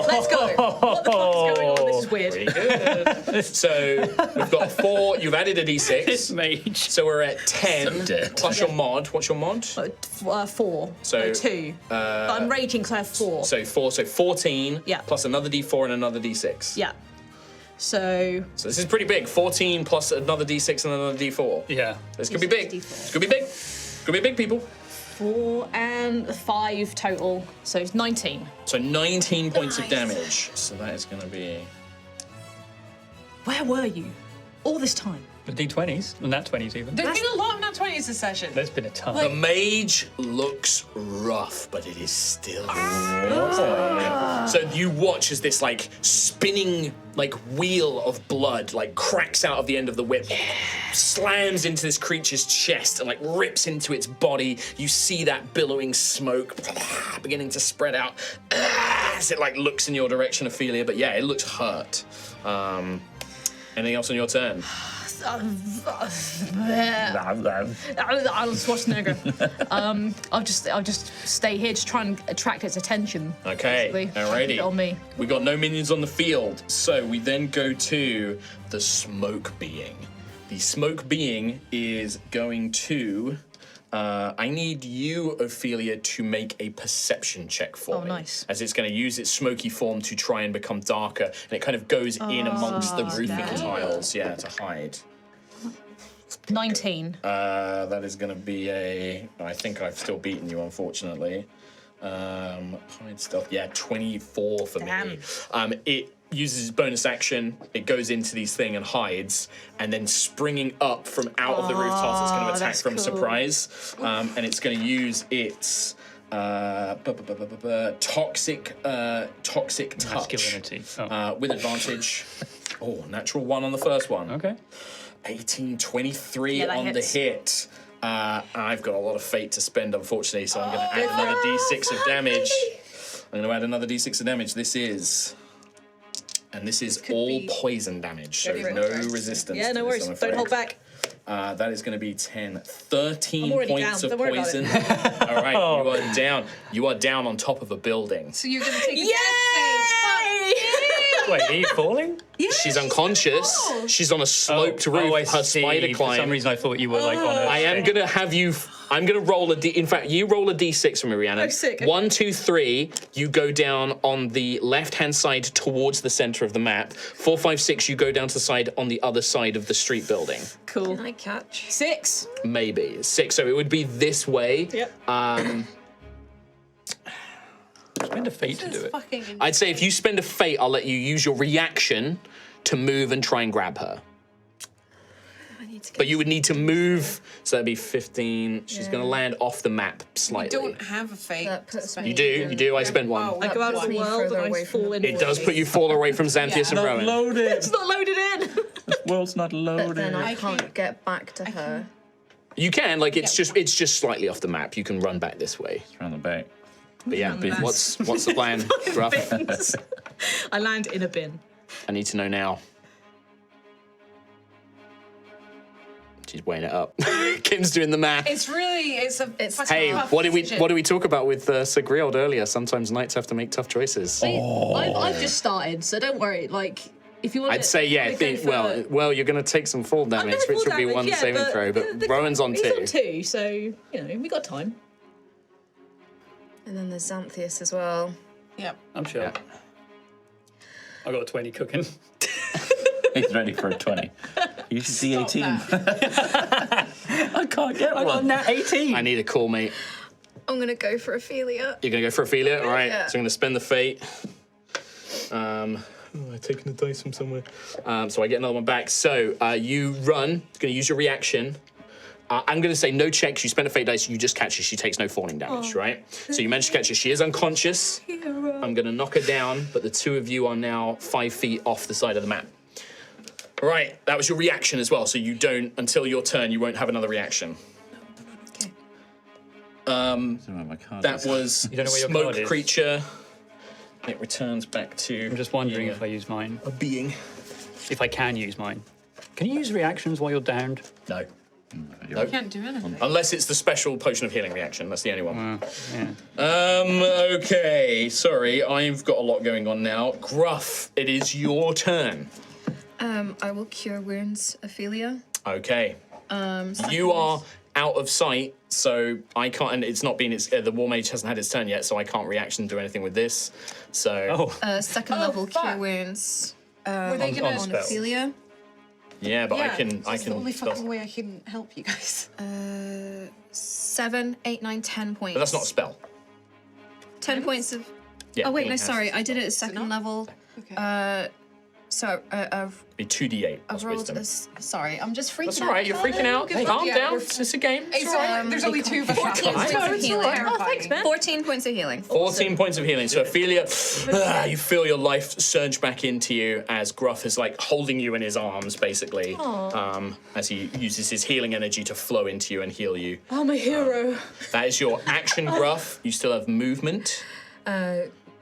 [SPEAKER 7] Let's go. What the fuck is going on? This is weird.
[SPEAKER 1] Pretty good. So we've got 4. You've added a d6.
[SPEAKER 3] Mage.
[SPEAKER 1] So we're at 10
[SPEAKER 2] So dead.
[SPEAKER 1] plus your mod. What's your mod?
[SPEAKER 7] 4.
[SPEAKER 1] So,
[SPEAKER 7] No, 2. But I'm raging because I have 4.
[SPEAKER 1] So 4. So 14.
[SPEAKER 7] Yeah.
[SPEAKER 1] Plus another d4 and another d6.
[SPEAKER 7] Yeah. So
[SPEAKER 1] So this is pretty big. 14 plus another d6 and another d4.
[SPEAKER 3] Yeah.
[SPEAKER 1] This could be big. This could be big. Could be big, people.
[SPEAKER 7] 4 and 5 total. So it's 19.
[SPEAKER 1] So 19 points of damage. So that is going to be...
[SPEAKER 7] Where were you all this time?
[SPEAKER 3] The D20s, and nat 20s even.
[SPEAKER 5] There's been a lot of nat 20s this session.
[SPEAKER 3] There's been a ton.
[SPEAKER 1] The mage looks rough, but it is still. So you watch as this like spinning like wheel of blood like cracks out of the end of the whip, slams into this creature's chest and like rips into its body. You see that billowing smoke beginning to spread out as it like looks in your direction, Ophelia. But yeah, it looks hurt. Anything else on your turn?
[SPEAKER 7] Arnold Schwarzenegger. I'll just stay here to try and attract its attention.
[SPEAKER 1] Okay,
[SPEAKER 7] basically.
[SPEAKER 1] alrighty.
[SPEAKER 7] Keep it on me.
[SPEAKER 1] We got no minions on the field, so we then go to the smoke being. The smoke being is going to. I need you, Ophelia, to make a perception check for me.
[SPEAKER 7] Oh, nice.
[SPEAKER 1] As it's going to use its smoky form to try and become darker, and it kind of goes in amongst the roofing tiles, yeah, to hide.
[SPEAKER 7] 19.
[SPEAKER 1] That is going to be a. I think I've still beaten you, unfortunately. Hide stealth. Yeah, 24 for me. It uses its bonus action. It goes into these thing and hides, and then springing up from out of the roof tiles, it's going to attack
[SPEAKER 7] that's
[SPEAKER 1] from
[SPEAKER 7] cool.
[SPEAKER 1] surprise, and it's going to use its. Toxic touch
[SPEAKER 3] Masculinity. Oh.
[SPEAKER 1] with advantage. Oh, natural 1 on the first one.
[SPEAKER 3] Okay.
[SPEAKER 1] 18, 23
[SPEAKER 7] Yeah, that
[SPEAKER 1] on
[SPEAKER 7] hits.
[SPEAKER 1] the hit. I've got a lot of fate to spend, unfortunately, so I'm going to add another d6 of damage. I'm going to add another d6 of damage. This is all
[SPEAKER 5] be
[SPEAKER 1] poison damage, so
[SPEAKER 5] very
[SPEAKER 1] no
[SPEAKER 5] correct.
[SPEAKER 1] resistance.
[SPEAKER 7] Yeah,
[SPEAKER 1] to
[SPEAKER 7] no
[SPEAKER 1] this,
[SPEAKER 7] worries.
[SPEAKER 1] I'm
[SPEAKER 7] Don't
[SPEAKER 1] afraid.
[SPEAKER 7] hold back.
[SPEAKER 1] That is going to be 10, 13
[SPEAKER 7] I'm already
[SPEAKER 1] points
[SPEAKER 7] down.
[SPEAKER 1] of
[SPEAKER 7] Don't worry about
[SPEAKER 1] poison.
[SPEAKER 7] it.
[SPEAKER 1] All right, you are down. You are down on top of a building.
[SPEAKER 5] So you're gonna take a
[SPEAKER 7] Yay!
[SPEAKER 3] Wait, are you falling?
[SPEAKER 1] She's unconscious. She's on a sloped roof.
[SPEAKER 3] I
[SPEAKER 1] Her
[SPEAKER 3] see.
[SPEAKER 1] spider
[SPEAKER 3] For some
[SPEAKER 1] climb.
[SPEAKER 3] reason, I thought you were like on a.
[SPEAKER 1] I am
[SPEAKER 3] thing.
[SPEAKER 1] gonna have you. I'm gonna roll a d. In fact, you roll a d6 for me, Rihanna.
[SPEAKER 7] Oh, sick.
[SPEAKER 1] 1, 2, 3. You go down on the left-hand side towards the center of the map. 4, 5, 6. You go down to the side on the other side of the street building.
[SPEAKER 7] Cool.
[SPEAKER 4] Can I catch?
[SPEAKER 7] 6.
[SPEAKER 1] Maybe 6. So it would be this way.
[SPEAKER 7] Yep.
[SPEAKER 3] Spend a fate to do it.
[SPEAKER 5] Fucking
[SPEAKER 1] I'd say if you spend a fate, I'll let you use your reaction to move and try and grab her. But you would need to move, so that'd be 15. She's going to land off the map
[SPEAKER 5] We
[SPEAKER 1] slightly.
[SPEAKER 5] don't have a fate.
[SPEAKER 4] That puts me.
[SPEAKER 1] You do. I spent one.
[SPEAKER 5] Oh,
[SPEAKER 10] I go out of
[SPEAKER 4] puts
[SPEAKER 10] the
[SPEAKER 4] me
[SPEAKER 10] world
[SPEAKER 4] further
[SPEAKER 10] and
[SPEAKER 4] away
[SPEAKER 10] I
[SPEAKER 4] from
[SPEAKER 10] fall
[SPEAKER 4] the
[SPEAKER 10] in.
[SPEAKER 1] It does put you farther away from Xanthias and
[SPEAKER 2] Not
[SPEAKER 1] Rowan.
[SPEAKER 2] loaded.
[SPEAKER 10] It's not loaded in.
[SPEAKER 2] This world's not
[SPEAKER 4] But
[SPEAKER 2] loaded.
[SPEAKER 4] then I can't get back to her.
[SPEAKER 1] You can, like, it's just slightly off the map. You can run back this way.
[SPEAKER 2] It's around the back.
[SPEAKER 1] But yeah, what's the plan, Gruff?
[SPEAKER 10] I land in a bin.
[SPEAKER 1] I need to know now. She's weighing it up. Kim's doing the math.
[SPEAKER 5] It's fucking
[SPEAKER 1] Hey,
[SPEAKER 5] tough
[SPEAKER 1] what did
[SPEAKER 5] decision.
[SPEAKER 1] we talk about with Sir Grield earlier? Sometimes knights have to make tough choices.
[SPEAKER 10] See, I've just started, so don't worry. Like, if you want,
[SPEAKER 1] I'd say well, you're going to take some fall damage, which will be one saving throw. But Rowan's on
[SPEAKER 10] he's
[SPEAKER 1] 2.
[SPEAKER 10] on 2, so you know we got time.
[SPEAKER 4] And then there's Xanthias as well.
[SPEAKER 5] Yep.
[SPEAKER 3] I'm sure.
[SPEAKER 1] Yeah.
[SPEAKER 3] I got a 20 cooking.
[SPEAKER 2] He's ready for a 20. Use the
[SPEAKER 5] Stop
[SPEAKER 2] 18.
[SPEAKER 5] that.
[SPEAKER 2] I can't get one.
[SPEAKER 3] Nat 18.
[SPEAKER 1] I need a call, mate.
[SPEAKER 4] I'm gonna go for Ophelia.
[SPEAKER 1] You're going to go for Ophelia? All right,
[SPEAKER 4] Yeah.
[SPEAKER 1] so I'm going to spend the fate. I've taken the dice from somewhere. So I get another one back. So you run. You're going to use your reaction. I'm going to say no checks. You spend a fate dice. You just catch her. She takes no falling damage, right? So you managed to catch her. She is unconscious. I'm going to knock her down, but the two of you are now 5 feet off the side of the map. Right, that was your reaction as well. So you don't, until your turn, you won't have another reaction.
[SPEAKER 4] Okay.
[SPEAKER 1] That was
[SPEAKER 3] You don't know where your
[SPEAKER 1] smoke
[SPEAKER 3] card is?
[SPEAKER 1] creature. It returns back to.
[SPEAKER 3] I'm just wondering if I use mine.
[SPEAKER 1] a being.
[SPEAKER 3] If I can use mine. Can you use reactions while you're downed?
[SPEAKER 1] No.
[SPEAKER 5] You can't do anything.
[SPEAKER 1] Unless it's the special potion of healing reaction. That's the only one.
[SPEAKER 3] Yeah.
[SPEAKER 1] Okay. Sorry, I've got a lot going on now. Gruff, it is your turn.
[SPEAKER 4] I will cure wounds, Ophelia.
[SPEAKER 1] Okay. You are out of sight, so I can't. And it's not been. The war mage hasn't had its turn yet, so I can't reaction do anything with this. So.
[SPEAKER 4] Second level cure wounds.
[SPEAKER 5] Were they
[SPEAKER 3] on
[SPEAKER 5] gonna?
[SPEAKER 3] spell.
[SPEAKER 4] Ophelia.
[SPEAKER 1] Yeah, but I
[SPEAKER 5] Yeah,
[SPEAKER 1] can.
[SPEAKER 5] That's the only fucking way I can help you guys.
[SPEAKER 4] 7, 8, 9, 10 points.
[SPEAKER 1] But that's not a spell.
[SPEAKER 4] 10 points of.
[SPEAKER 1] Yeah.
[SPEAKER 4] Oh wait,
[SPEAKER 1] it
[SPEAKER 4] no,
[SPEAKER 1] has-
[SPEAKER 4] sorry. I did it at second level.
[SPEAKER 5] Okay.
[SPEAKER 4] So I've
[SPEAKER 1] Be 2d8.
[SPEAKER 4] I've
[SPEAKER 1] plus
[SPEAKER 4] rolled
[SPEAKER 1] wisdom.
[SPEAKER 4] this. Sorry, I'm just freaking
[SPEAKER 1] That's
[SPEAKER 4] out.
[SPEAKER 1] all right. You're freaking out.
[SPEAKER 5] good
[SPEAKER 1] Calm
[SPEAKER 5] luck. Yeah,
[SPEAKER 1] down.
[SPEAKER 5] we're-
[SPEAKER 1] It's a game.
[SPEAKER 5] Hey, sorry, there's only 2 of us.
[SPEAKER 4] 14 points of healing.
[SPEAKER 10] Oh, thanks, man.
[SPEAKER 4] 14 points of healing.
[SPEAKER 1] 14 points of healing. So Ophelia, you feel your life surge back into you as Gruff is like holding you in his arms, basically, as he uses his healing energy to flow into you and heal you.
[SPEAKER 10] I'm a hero.
[SPEAKER 1] That is your action, Gruff. You still have movement.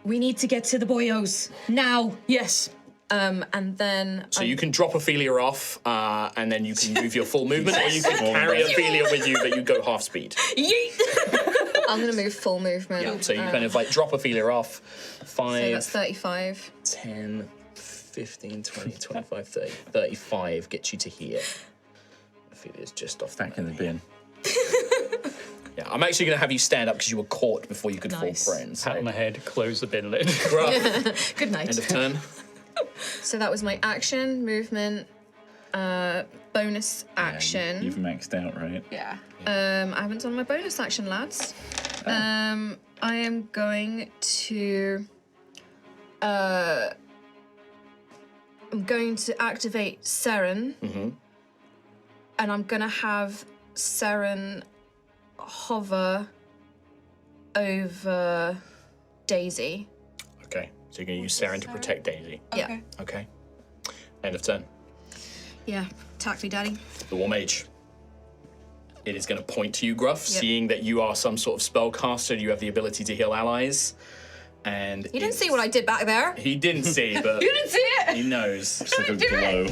[SPEAKER 9] We need to get to the Boyos now.
[SPEAKER 10] Yes.
[SPEAKER 4] And then
[SPEAKER 1] So you can drop Ophelia off, and then you can move your full movement, or you can carry Ophelia with you, but you go half speed.
[SPEAKER 4] I'm gonna move full movement.
[SPEAKER 1] So you kind of like drop Ophelia off.
[SPEAKER 4] So
[SPEAKER 1] 5,
[SPEAKER 4] that's 35.
[SPEAKER 1] 10, 15, 20, 25, 30. 35 gets you to here. Ophelia's just off
[SPEAKER 2] Back in the bin.
[SPEAKER 1] Yeah, I'm actually going to have you stand up because you were caught before you could
[SPEAKER 10] Nice.
[SPEAKER 1] fall prone. So.
[SPEAKER 3] Pat on the head, close the bin lid.
[SPEAKER 1] Gruff,
[SPEAKER 10] Good night.
[SPEAKER 1] end of turn.
[SPEAKER 4] So that was my action, movement, bonus action.
[SPEAKER 2] You've maxed out, right?
[SPEAKER 5] Yeah.
[SPEAKER 4] I haven't done my bonus action, lads. I am going to. I'm going to activate Seren, and I'm gonna have Seren hover over Daisy.
[SPEAKER 1] Okay, so you're going to use Saren to protect Daisy.
[SPEAKER 4] Yeah.
[SPEAKER 1] Okay. End of turn.
[SPEAKER 4] Yeah. Attack me, Daddy.
[SPEAKER 1] The War Mage. It is going to point to you, Gruff, seeing that you are some sort of spellcaster. You have the ability to heal allies. And
[SPEAKER 4] You didn't see what I did back there.
[SPEAKER 1] He didn't see, but
[SPEAKER 5] You didn't see it.
[SPEAKER 1] he knows.
[SPEAKER 2] It's like a glow.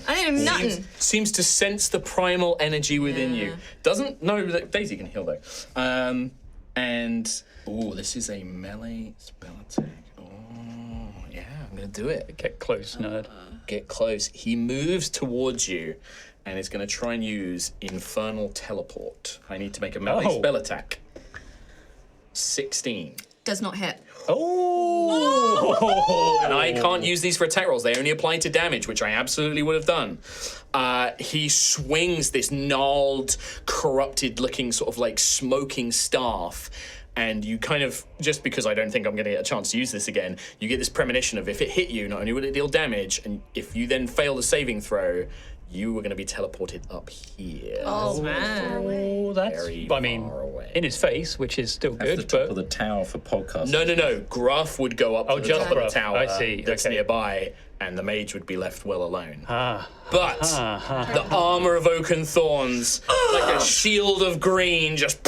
[SPEAKER 4] I didn't do nothing.
[SPEAKER 1] Seems to sense the primal energy within you. Doesn't know that Daisy can heal though. And this is a melee spell attack. Oh yeah, I'm gonna do it.
[SPEAKER 3] Get close, nerd.
[SPEAKER 1] Get close. He moves towards you and is gonna try and use Infernal Teleport. I need to make a melee spell attack. 16.
[SPEAKER 4] Does not hit.
[SPEAKER 1] Oh! And I can't use these for attack rolls. They only apply to damage, which I absolutely would have done. He swings this gnarled, corrupted-looking, sort of like smoking staff, and you kind of, just because I don't think I'm going to get a chance to use this again, you get this premonition of if it hit you, not only will it deal damage, and if you then fail the saving throw, you were going to be teleported up here.
[SPEAKER 7] Oh, man.
[SPEAKER 3] Oh, that's.
[SPEAKER 1] Very
[SPEAKER 3] I mean,
[SPEAKER 1] far away.
[SPEAKER 3] in his face, which is still
[SPEAKER 2] That's the
[SPEAKER 3] good,
[SPEAKER 2] top
[SPEAKER 3] but
[SPEAKER 2] of the tower for podcast.
[SPEAKER 1] No. Gruff would go up to the
[SPEAKER 3] just
[SPEAKER 1] top of
[SPEAKER 3] Gruff.
[SPEAKER 1] the tower
[SPEAKER 3] I see,
[SPEAKER 1] that's
[SPEAKER 3] okay.
[SPEAKER 1] nearby, and the mage would be left well alone.
[SPEAKER 3] Ah.
[SPEAKER 1] But the armor of oaken thorns, like a shield of green, just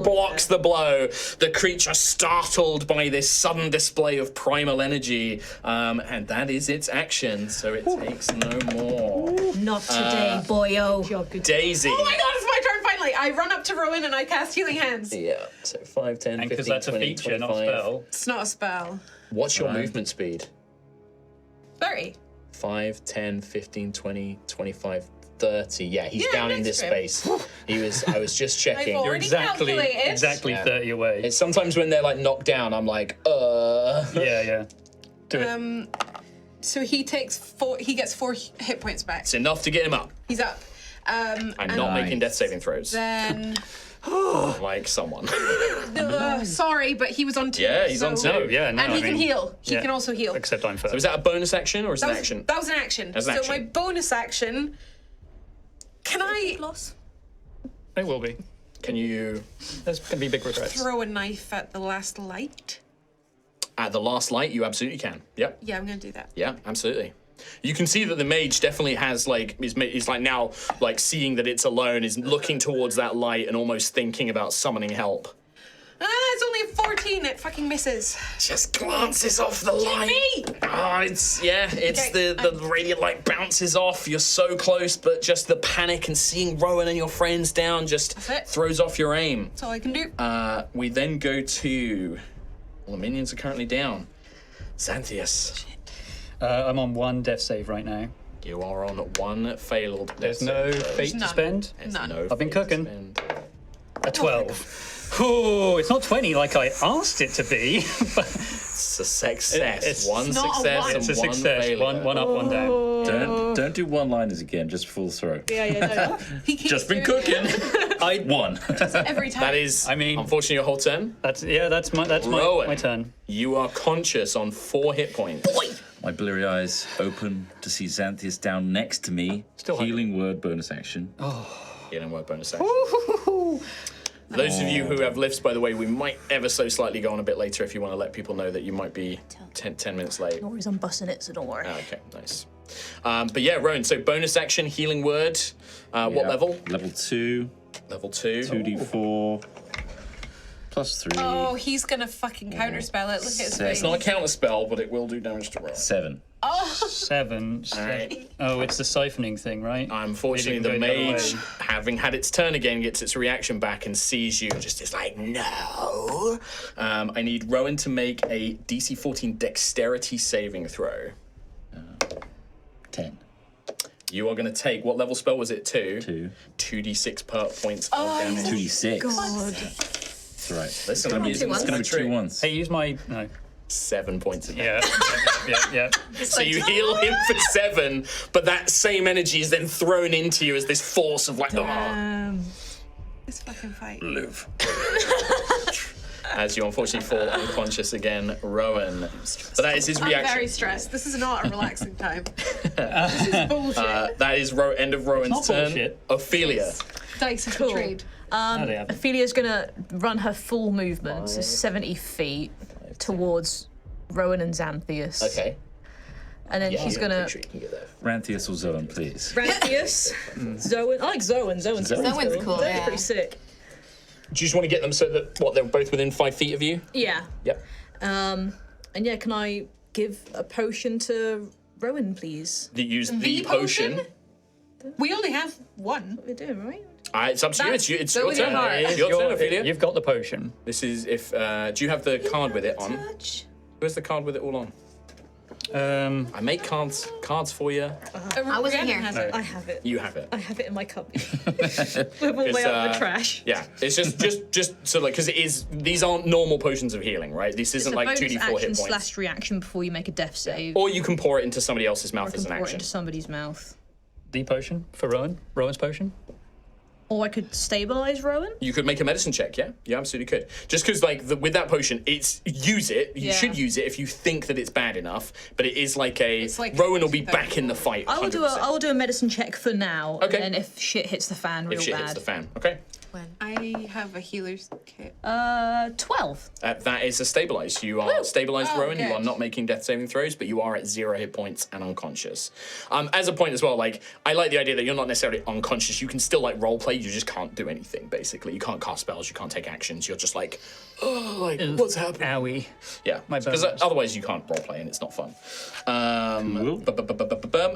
[SPEAKER 1] blocks the blow. The creature startled by this sudden display of primal energy, and that is its action. So it takes no more.
[SPEAKER 9] Not today, boyo.
[SPEAKER 1] Daisy.
[SPEAKER 5] Oh my god, it's my turn finally. I run up to Rowan and I cast Healing Hands.
[SPEAKER 1] Yeah. So 5, 10,
[SPEAKER 3] And
[SPEAKER 1] 15,
[SPEAKER 3] because that's a
[SPEAKER 1] 20,
[SPEAKER 3] feature,
[SPEAKER 1] 25.
[SPEAKER 3] not a spell.
[SPEAKER 5] It's not a spell.
[SPEAKER 1] What's your movement speed?
[SPEAKER 5] 30.
[SPEAKER 1] 5, 10, 15, 20, 25, 30. Yeah, he's
[SPEAKER 5] Yeah,
[SPEAKER 1] down in this
[SPEAKER 5] next to him.
[SPEAKER 1] space. I was just checking.
[SPEAKER 5] I've
[SPEAKER 3] You're
[SPEAKER 5] already
[SPEAKER 3] exactly
[SPEAKER 5] calculated.
[SPEAKER 3] 30 away.
[SPEAKER 1] It's sometimes when they're like knocked down, I'm like,
[SPEAKER 3] Yeah. Do it.
[SPEAKER 5] So he takes 4. He gets 4 hit points back.
[SPEAKER 1] It's enough to get him up.
[SPEAKER 5] He's up.
[SPEAKER 1] I'm not making death saving throws.
[SPEAKER 5] Then
[SPEAKER 1] Like someone.
[SPEAKER 5] sorry, but he was on 2.
[SPEAKER 1] Yeah, he's on
[SPEAKER 5] so-
[SPEAKER 1] 2.
[SPEAKER 3] Oh, yeah, no,
[SPEAKER 5] And he
[SPEAKER 3] I
[SPEAKER 5] can
[SPEAKER 3] mean,
[SPEAKER 5] heal. He
[SPEAKER 3] yeah.
[SPEAKER 5] can also heal.
[SPEAKER 3] Except I'm first.
[SPEAKER 1] So is that a bonus action or is it an action?
[SPEAKER 5] That was an action.
[SPEAKER 1] That's an
[SPEAKER 5] so
[SPEAKER 1] action.
[SPEAKER 5] my bonus action. Can I
[SPEAKER 3] It will be.
[SPEAKER 1] Can you,
[SPEAKER 3] There's going to be big regrets.
[SPEAKER 5] throw a knife at the last light?
[SPEAKER 1] at the last light, you absolutely can. Yep.
[SPEAKER 5] Yeah, I'm gonna do that.
[SPEAKER 1] Yeah, absolutely. You can see that the mage definitely has is like now like seeing that it's alone, is looking towards that light and almost thinking about summoning help.
[SPEAKER 5] It's only a 14. It fucking misses.
[SPEAKER 1] Just glances off the light.
[SPEAKER 5] Me!
[SPEAKER 1] It's
[SPEAKER 5] Okay,
[SPEAKER 1] the radiant light bounces off. You're so close, but just the panic and seeing Rowan and your friends down just
[SPEAKER 5] That's it.
[SPEAKER 1] throws off your aim.
[SPEAKER 5] That's all I can do.
[SPEAKER 1] We then go to. Well, the minions are currently down. Xanthias,
[SPEAKER 3] I'm on 1 death save right now.
[SPEAKER 1] you are on 1 failed.
[SPEAKER 3] There's no fate to
[SPEAKER 5] None.
[SPEAKER 3] spend.
[SPEAKER 1] There's
[SPEAKER 5] None.
[SPEAKER 1] no
[SPEAKER 3] I've been
[SPEAKER 1] fate to
[SPEAKER 3] cooking.
[SPEAKER 1] spend.
[SPEAKER 3] A 12. Oh, it's not 20 like I asked it to be. But
[SPEAKER 1] It's a success.
[SPEAKER 3] It's
[SPEAKER 1] one
[SPEAKER 5] not a
[SPEAKER 1] success
[SPEAKER 5] one.
[SPEAKER 1] and
[SPEAKER 3] it's a
[SPEAKER 1] one
[SPEAKER 3] success.
[SPEAKER 1] failure.
[SPEAKER 3] One up, one down.
[SPEAKER 2] Don't do one-liners again, just full throw.
[SPEAKER 5] Yeah. He keeps
[SPEAKER 2] Just been
[SPEAKER 5] doing
[SPEAKER 2] cooking.
[SPEAKER 1] I,
[SPEAKER 2] One.
[SPEAKER 5] it every time.
[SPEAKER 1] that is,
[SPEAKER 3] I mean-
[SPEAKER 1] unfortunately, your whole turn.
[SPEAKER 3] That's
[SPEAKER 1] Rowan.
[SPEAKER 3] my turn.
[SPEAKER 1] You are conscious on 4 hit points.
[SPEAKER 2] My bleary eyes open to see Xanthias down next to me.
[SPEAKER 3] Still hungry.
[SPEAKER 2] Healing word bonus action.
[SPEAKER 1] Healing word bonus action. For those of you who have lifts, by the way, we might ever so slightly go on a bit later if you want to let people know that you might be 10 minutes late.
[SPEAKER 7] No worries, I'm busting it, so don't worry.
[SPEAKER 1] Okay, nice. But yeah, Rowan, so bonus action, healing word. What
[SPEAKER 2] Yeah.
[SPEAKER 1] level?
[SPEAKER 2] Level 2,
[SPEAKER 1] Level 2.
[SPEAKER 2] 2d4, plus 3,
[SPEAKER 5] Oh, he's gonna fucking counterspell it. Look at his
[SPEAKER 2] Six.
[SPEAKER 5] face.
[SPEAKER 1] It's not a counter spell, but it will do damage to Rowan.
[SPEAKER 2] 7.
[SPEAKER 3] 7.
[SPEAKER 1] Alright.
[SPEAKER 3] Oh, it's the siphoning thing, right?
[SPEAKER 1] Unfortunately,
[SPEAKER 3] Maybe
[SPEAKER 1] the
[SPEAKER 3] it can go the
[SPEAKER 1] mage,
[SPEAKER 3] other way.
[SPEAKER 1] having had its turn again, gets its reaction back and sees you and just is like, no. I need Rowan to make a DC 14 dexterity saving throw.
[SPEAKER 2] 10.
[SPEAKER 1] You are going to take, what level spell was it? 2?
[SPEAKER 2] 2.
[SPEAKER 1] 2d6 points of damage.
[SPEAKER 2] 2d6. That's right.
[SPEAKER 1] Listen,
[SPEAKER 2] It's going to be 2 ones.
[SPEAKER 3] Hey, use my... No.
[SPEAKER 1] 7 points of damage.
[SPEAKER 3] Yeah.
[SPEAKER 1] So you heal him for 7, but that same energy is then thrown into you as this force of like,
[SPEAKER 5] This fucking fight.
[SPEAKER 2] Live.
[SPEAKER 1] as you unfortunately fall unconscious again, Rowan. But that is his
[SPEAKER 5] I'm
[SPEAKER 1] reaction.
[SPEAKER 5] very stressed. This is not a relaxing time. This is bullshit.
[SPEAKER 1] That is end of Rowan's
[SPEAKER 3] not
[SPEAKER 1] turn.
[SPEAKER 3] bullshit.
[SPEAKER 1] Ophelia.
[SPEAKER 5] Dice of trade.
[SPEAKER 7] Ophelia's gonna run her full movement, so 70 feet towards Rowan and Xanthias.
[SPEAKER 1] Okay.
[SPEAKER 7] And then she's gonna
[SPEAKER 1] Pretty sure you can get there.
[SPEAKER 2] Ranthias or Zoan, please.
[SPEAKER 7] Xanthias, Zoan. I like Zoan. Zoan's
[SPEAKER 4] cool, yeah.
[SPEAKER 7] pretty sick.
[SPEAKER 1] Do you just want to get them so that they're both within 5 feet of you?
[SPEAKER 7] Yeah.
[SPEAKER 1] Yep.
[SPEAKER 7] And yeah, can I give a potion to Rowan, please?
[SPEAKER 1] Use the potion.
[SPEAKER 5] We only have one.
[SPEAKER 7] We're doing right.
[SPEAKER 1] It's up to you. It's
[SPEAKER 5] Go
[SPEAKER 1] your
[SPEAKER 5] with your
[SPEAKER 1] turn.
[SPEAKER 5] heart.
[SPEAKER 1] It's your turn, Ophelia.
[SPEAKER 3] You've got the potion.
[SPEAKER 1] This is if. Do you have the card with it on? Where's the card with it all on? I make cards for you.
[SPEAKER 4] I wasn't here.
[SPEAKER 7] I have it.
[SPEAKER 1] You have it.
[SPEAKER 7] I have it in my cup. We're all way out of the trash.
[SPEAKER 1] Yeah, it's just so like because it is. These aren't normal potions of healing, right? This isn't like 2d4 hit points.
[SPEAKER 10] / reaction before you make a death save.
[SPEAKER 1] Or you can pour it into somebody else's mouth as an
[SPEAKER 10] Pour it
[SPEAKER 1] action.
[SPEAKER 10] into somebody's mouth.
[SPEAKER 3] The potion for Rowan. Rowan's potion.
[SPEAKER 7] Or I could stabilize Rowan?
[SPEAKER 1] You could make a medicine check, yeah? You absolutely could. Just because, like, with that potion, use it. You should use it if you think that it's bad enough. But it is like Rowan will be back in the fight. 100%.
[SPEAKER 7] I will do a medicine check for now.
[SPEAKER 1] Okay.
[SPEAKER 7] And then if shit hits the fan real bad.
[SPEAKER 1] If shit hits the fan, okay.
[SPEAKER 5] I have a healer's kit.
[SPEAKER 7] 12.
[SPEAKER 1] That is a stabilize. You are stabilized, Rowan.
[SPEAKER 5] good.
[SPEAKER 1] You are not making death saving throws, but you are at 0 hit points and unconscious. As a point as well, like, I like the idea that you're not necessarily unconscious. You can still, like, role play. You just can't do anything, basically. You can't cast spells. You can't take actions. You're just like, oh, like, what's happening?
[SPEAKER 3] Owie.
[SPEAKER 1] Yeah,
[SPEAKER 3] My
[SPEAKER 1] because
[SPEAKER 3] bones.
[SPEAKER 1] otherwise you can't role play and it's not fun.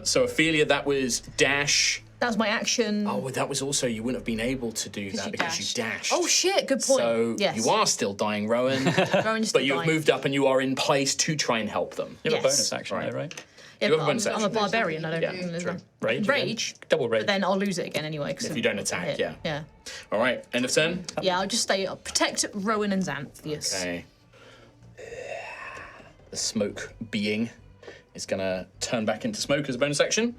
[SPEAKER 1] So Ophelia, that was dash.
[SPEAKER 7] That was my action.
[SPEAKER 1] Oh, that was also, you wouldn't have been able to do that because you dashed.
[SPEAKER 7] Oh shit, good point.
[SPEAKER 1] So
[SPEAKER 7] yes.
[SPEAKER 1] you are still dying, Rowan,
[SPEAKER 7] Rowan's
[SPEAKER 1] but
[SPEAKER 7] still
[SPEAKER 1] you've
[SPEAKER 7] dying.
[SPEAKER 1] moved up and you are in place to try and help them.
[SPEAKER 3] You have
[SPEAKER 7] Yes.
[SPEAKER 3] a bonus action,
[SPEAKER 1] Right.
[SPEAKER 3] though, right?
[SPEAKER 7] Yeah,
[SPEAKER 1] you have a
[SPEAKER 7] but
[SPEAKER 1] bonus
[SPEAKER 7] I'm a
[SPEAKER 1] action.
[SPEAKER 7] barbarian, I don't
[SPEAKER 1] Yeah,
[SPEAKER 7] know.
[SPEAKER 1] true.
[SPEAKER 3] Rage.
[SPEAKER 7] Rage.
[SPEAKER 3] Double rage.
[SPEAKER 7] But then I'll lose it again anyway.
[SPEAKER 1] If you don't attack, yeah.
[SPEAKER 7] Yeah.
[SPEAKER 1] All right, end of turn.
[SPEAKER 7] Yeah, I'll just stay up. Protect Rowan and Xanthius.
[SPEAKER 1] Okay. The smoke being is going to turn back into smoke as a bonus action.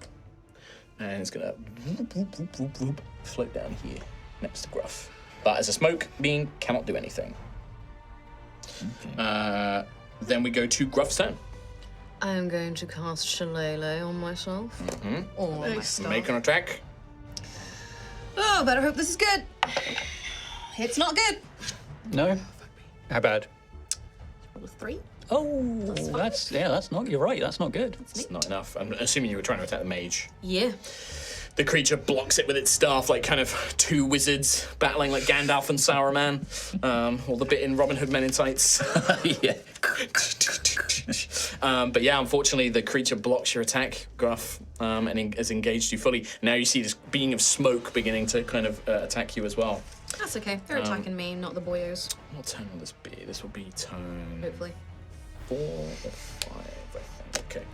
[SPEAKER 1] And it's going to float down here next to Gruff. But as a smoke being, cannot do anything.
[SPEAKER 2] Okay.
[SPEAKER 1] Then we go to Gruff's turn.
[SPEAKER 4] I'm going to cast Shillelagh on myself. All of my stuff.
[SPEAKER 1] Make an attack.
[SPEAKER 4] Oh, better hope this is good. It's not good.
[SPEAKER 3] No? How bad?
[SPEAKER 4] It was 3.
[SPEAKER 3] Oh, that's not. You're right. That's not good.
[SPEAKER 1] It's not enough. I'm assuming you were trying to attack the mage.
[SPEAKER 4] Yeah.
[SPEAKER 1] The creature blocks it with its staff, like kind of two wizards battling like Gandalf and Sauron. Or the bit in Robin Hood Men in Tights.
[SPEAKER 2] Yeah.
[SPEAKER 1] But yeah, unfortunately, the creature blocks your attack, Gruff, and has engaged you fully. Now you see this being of smoke beginning to kind of attack you as well.
[SPEAKER 4] That's okay. They're attacking me, not the boyos.
[SPEAKER 1] What turn will this be? This will be turn
[SPEAKER 4] Hopefully.
[SPEAKER 1] 4 or 5, I think.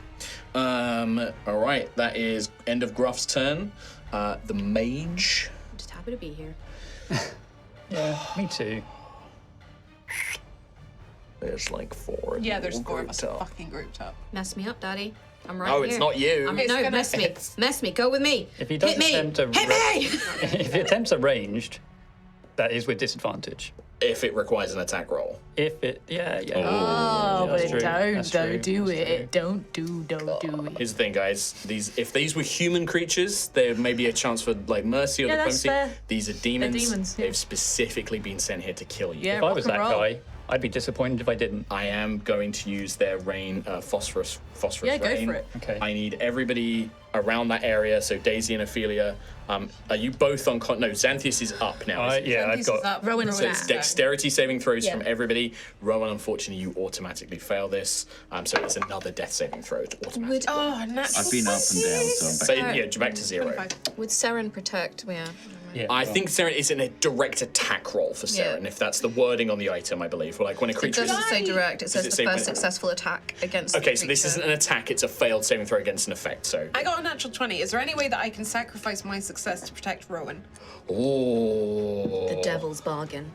[SPEAKER 1] Okay. All right, that is end of Gruff's turn. The mage.
[SPEAKER 4] I'm just happy to be here.
[SPEAKER 3] Yeah, me too.
[SPEAKER 1] There's like 4.
[SPEAKER 5] Yeah, there's 4 of us
[SPEAKER 1] grouped up.
[SPEAKER 5] fucking grouped up.
[SPEAKER 4] Mess me up, Daddy. I'm right
[SPEAKER 1] Oh,
[SPEAKER 4] here.
[SPEAKER 1] it's not you.
[SPEAKER 5] It's
[SPEAKER 4] No,
[SPEAKER 5] gonna-
[SPEAKER 4] mess me. Mess me. Go with me.
[SPEAKER 3] If he does
[SPEAKER 4] Hit me.
[SPEAKER 3] attempt to
[SPEAKER 4] Hit me.
[SPEAKER 3] if he attempts a ranged, that is with disadvantage.
[SPEAKER 1] If it requires an attack roll.
[SPEAKER 3] If it, yeah.
[SPEAKER 7] Oh,
[SPEAKER 3] That's
[SPEAKER 7] but
[SPEAKER 3] true.
[SPEAKER 7] don't
[SPEAKER 3] That's true.
[SPEAKER 7] do
[SPEAKER 3] That's
[SPEAKER 7] it. Don't do it.
[SPEAKER 1] Here's the thing, guys. If these were human creatures, there may be a chance for like mercy or
[SPEAKER 7] Yeah, that's
[SPEAKER 1] diplomacy.
[SPEAKER 7] fair.
[SPEAKER 1] These are demons.
[SPEAKER 7] They're demons, yeah.
[SPEAKER 1] They've specifically been sent here to kill you.
[SPEAKER 7] Yeah,
[SPEAKER 3] If I was
[SPEAKER 7] rock
[SPEAKER 3] that
[SPEAKER 7] and roll.
[SPEAKER 3] guy, I'd be disappointed if I didn't.
[SPEAKER 1] I am going to use their rain, phosphorus
[SPEAKER 7] Yeah, go
[SPEAKER 1] rain.
[SPEAKER 7] for it.
[SPEAKER 3] Okay.
[SPEAKER 1] I need everybody around that area. So Daisy and Ophelia. Are you both on? No, Xanthius is up now.
[SPEAKER 3] I've got.
[SPEAKER 7] Rowan
[SPEAKER 1] So it's dexterity saving throws
[SPEAKER 7] Yeah.
[SPEAKER 1] from everybody. Rowan, unfortunately, you automatically fail this. So it's another death saving throw to automatically.
[SPEAKER 5] Oh, natural.
[SPEAKER 2] I've been up and down, so I'm back.
[SPEAKER 1] So yeah, you're back to 0.
[SPEAKER 5] 25.
[SPEAKER 4] Would Seren protect? Yeah.
[SPEAKER 3] Yeah,
[SPEAKER 1] I
[SPEAKER 3] well,
[SPEAKER 1] think Seren is in a direct attack roll for Seren, if that's the wording on the item, I believe. Or like when a
[SPEAKER 4] It
[SPEAKER 1] creature is.
[SPEAKER 4] doesn't say direct. It says
[SPEAKER 1] it
[SPEAKER 4] the
[SPEAKER 1] say
[SPEAKER 4] first
[SPEAKER 1] when-
[SPEAKER 4] successful attack against.
[SPEAKER 1] Okay,
[SPEAKER 4] the
[SPEAKER 1] so this
[SPEAKER 4] creature.
[SPEAKER 1] isn't an attack, it's a failed saving throw against an effect, so.
[SPEAKER 5] I got a natural 20. Is there any way that I can sacrifice my success to protect Rowan?
[SPEAKER 1] Oh.
[SPEAKER 4] The devil's bargain.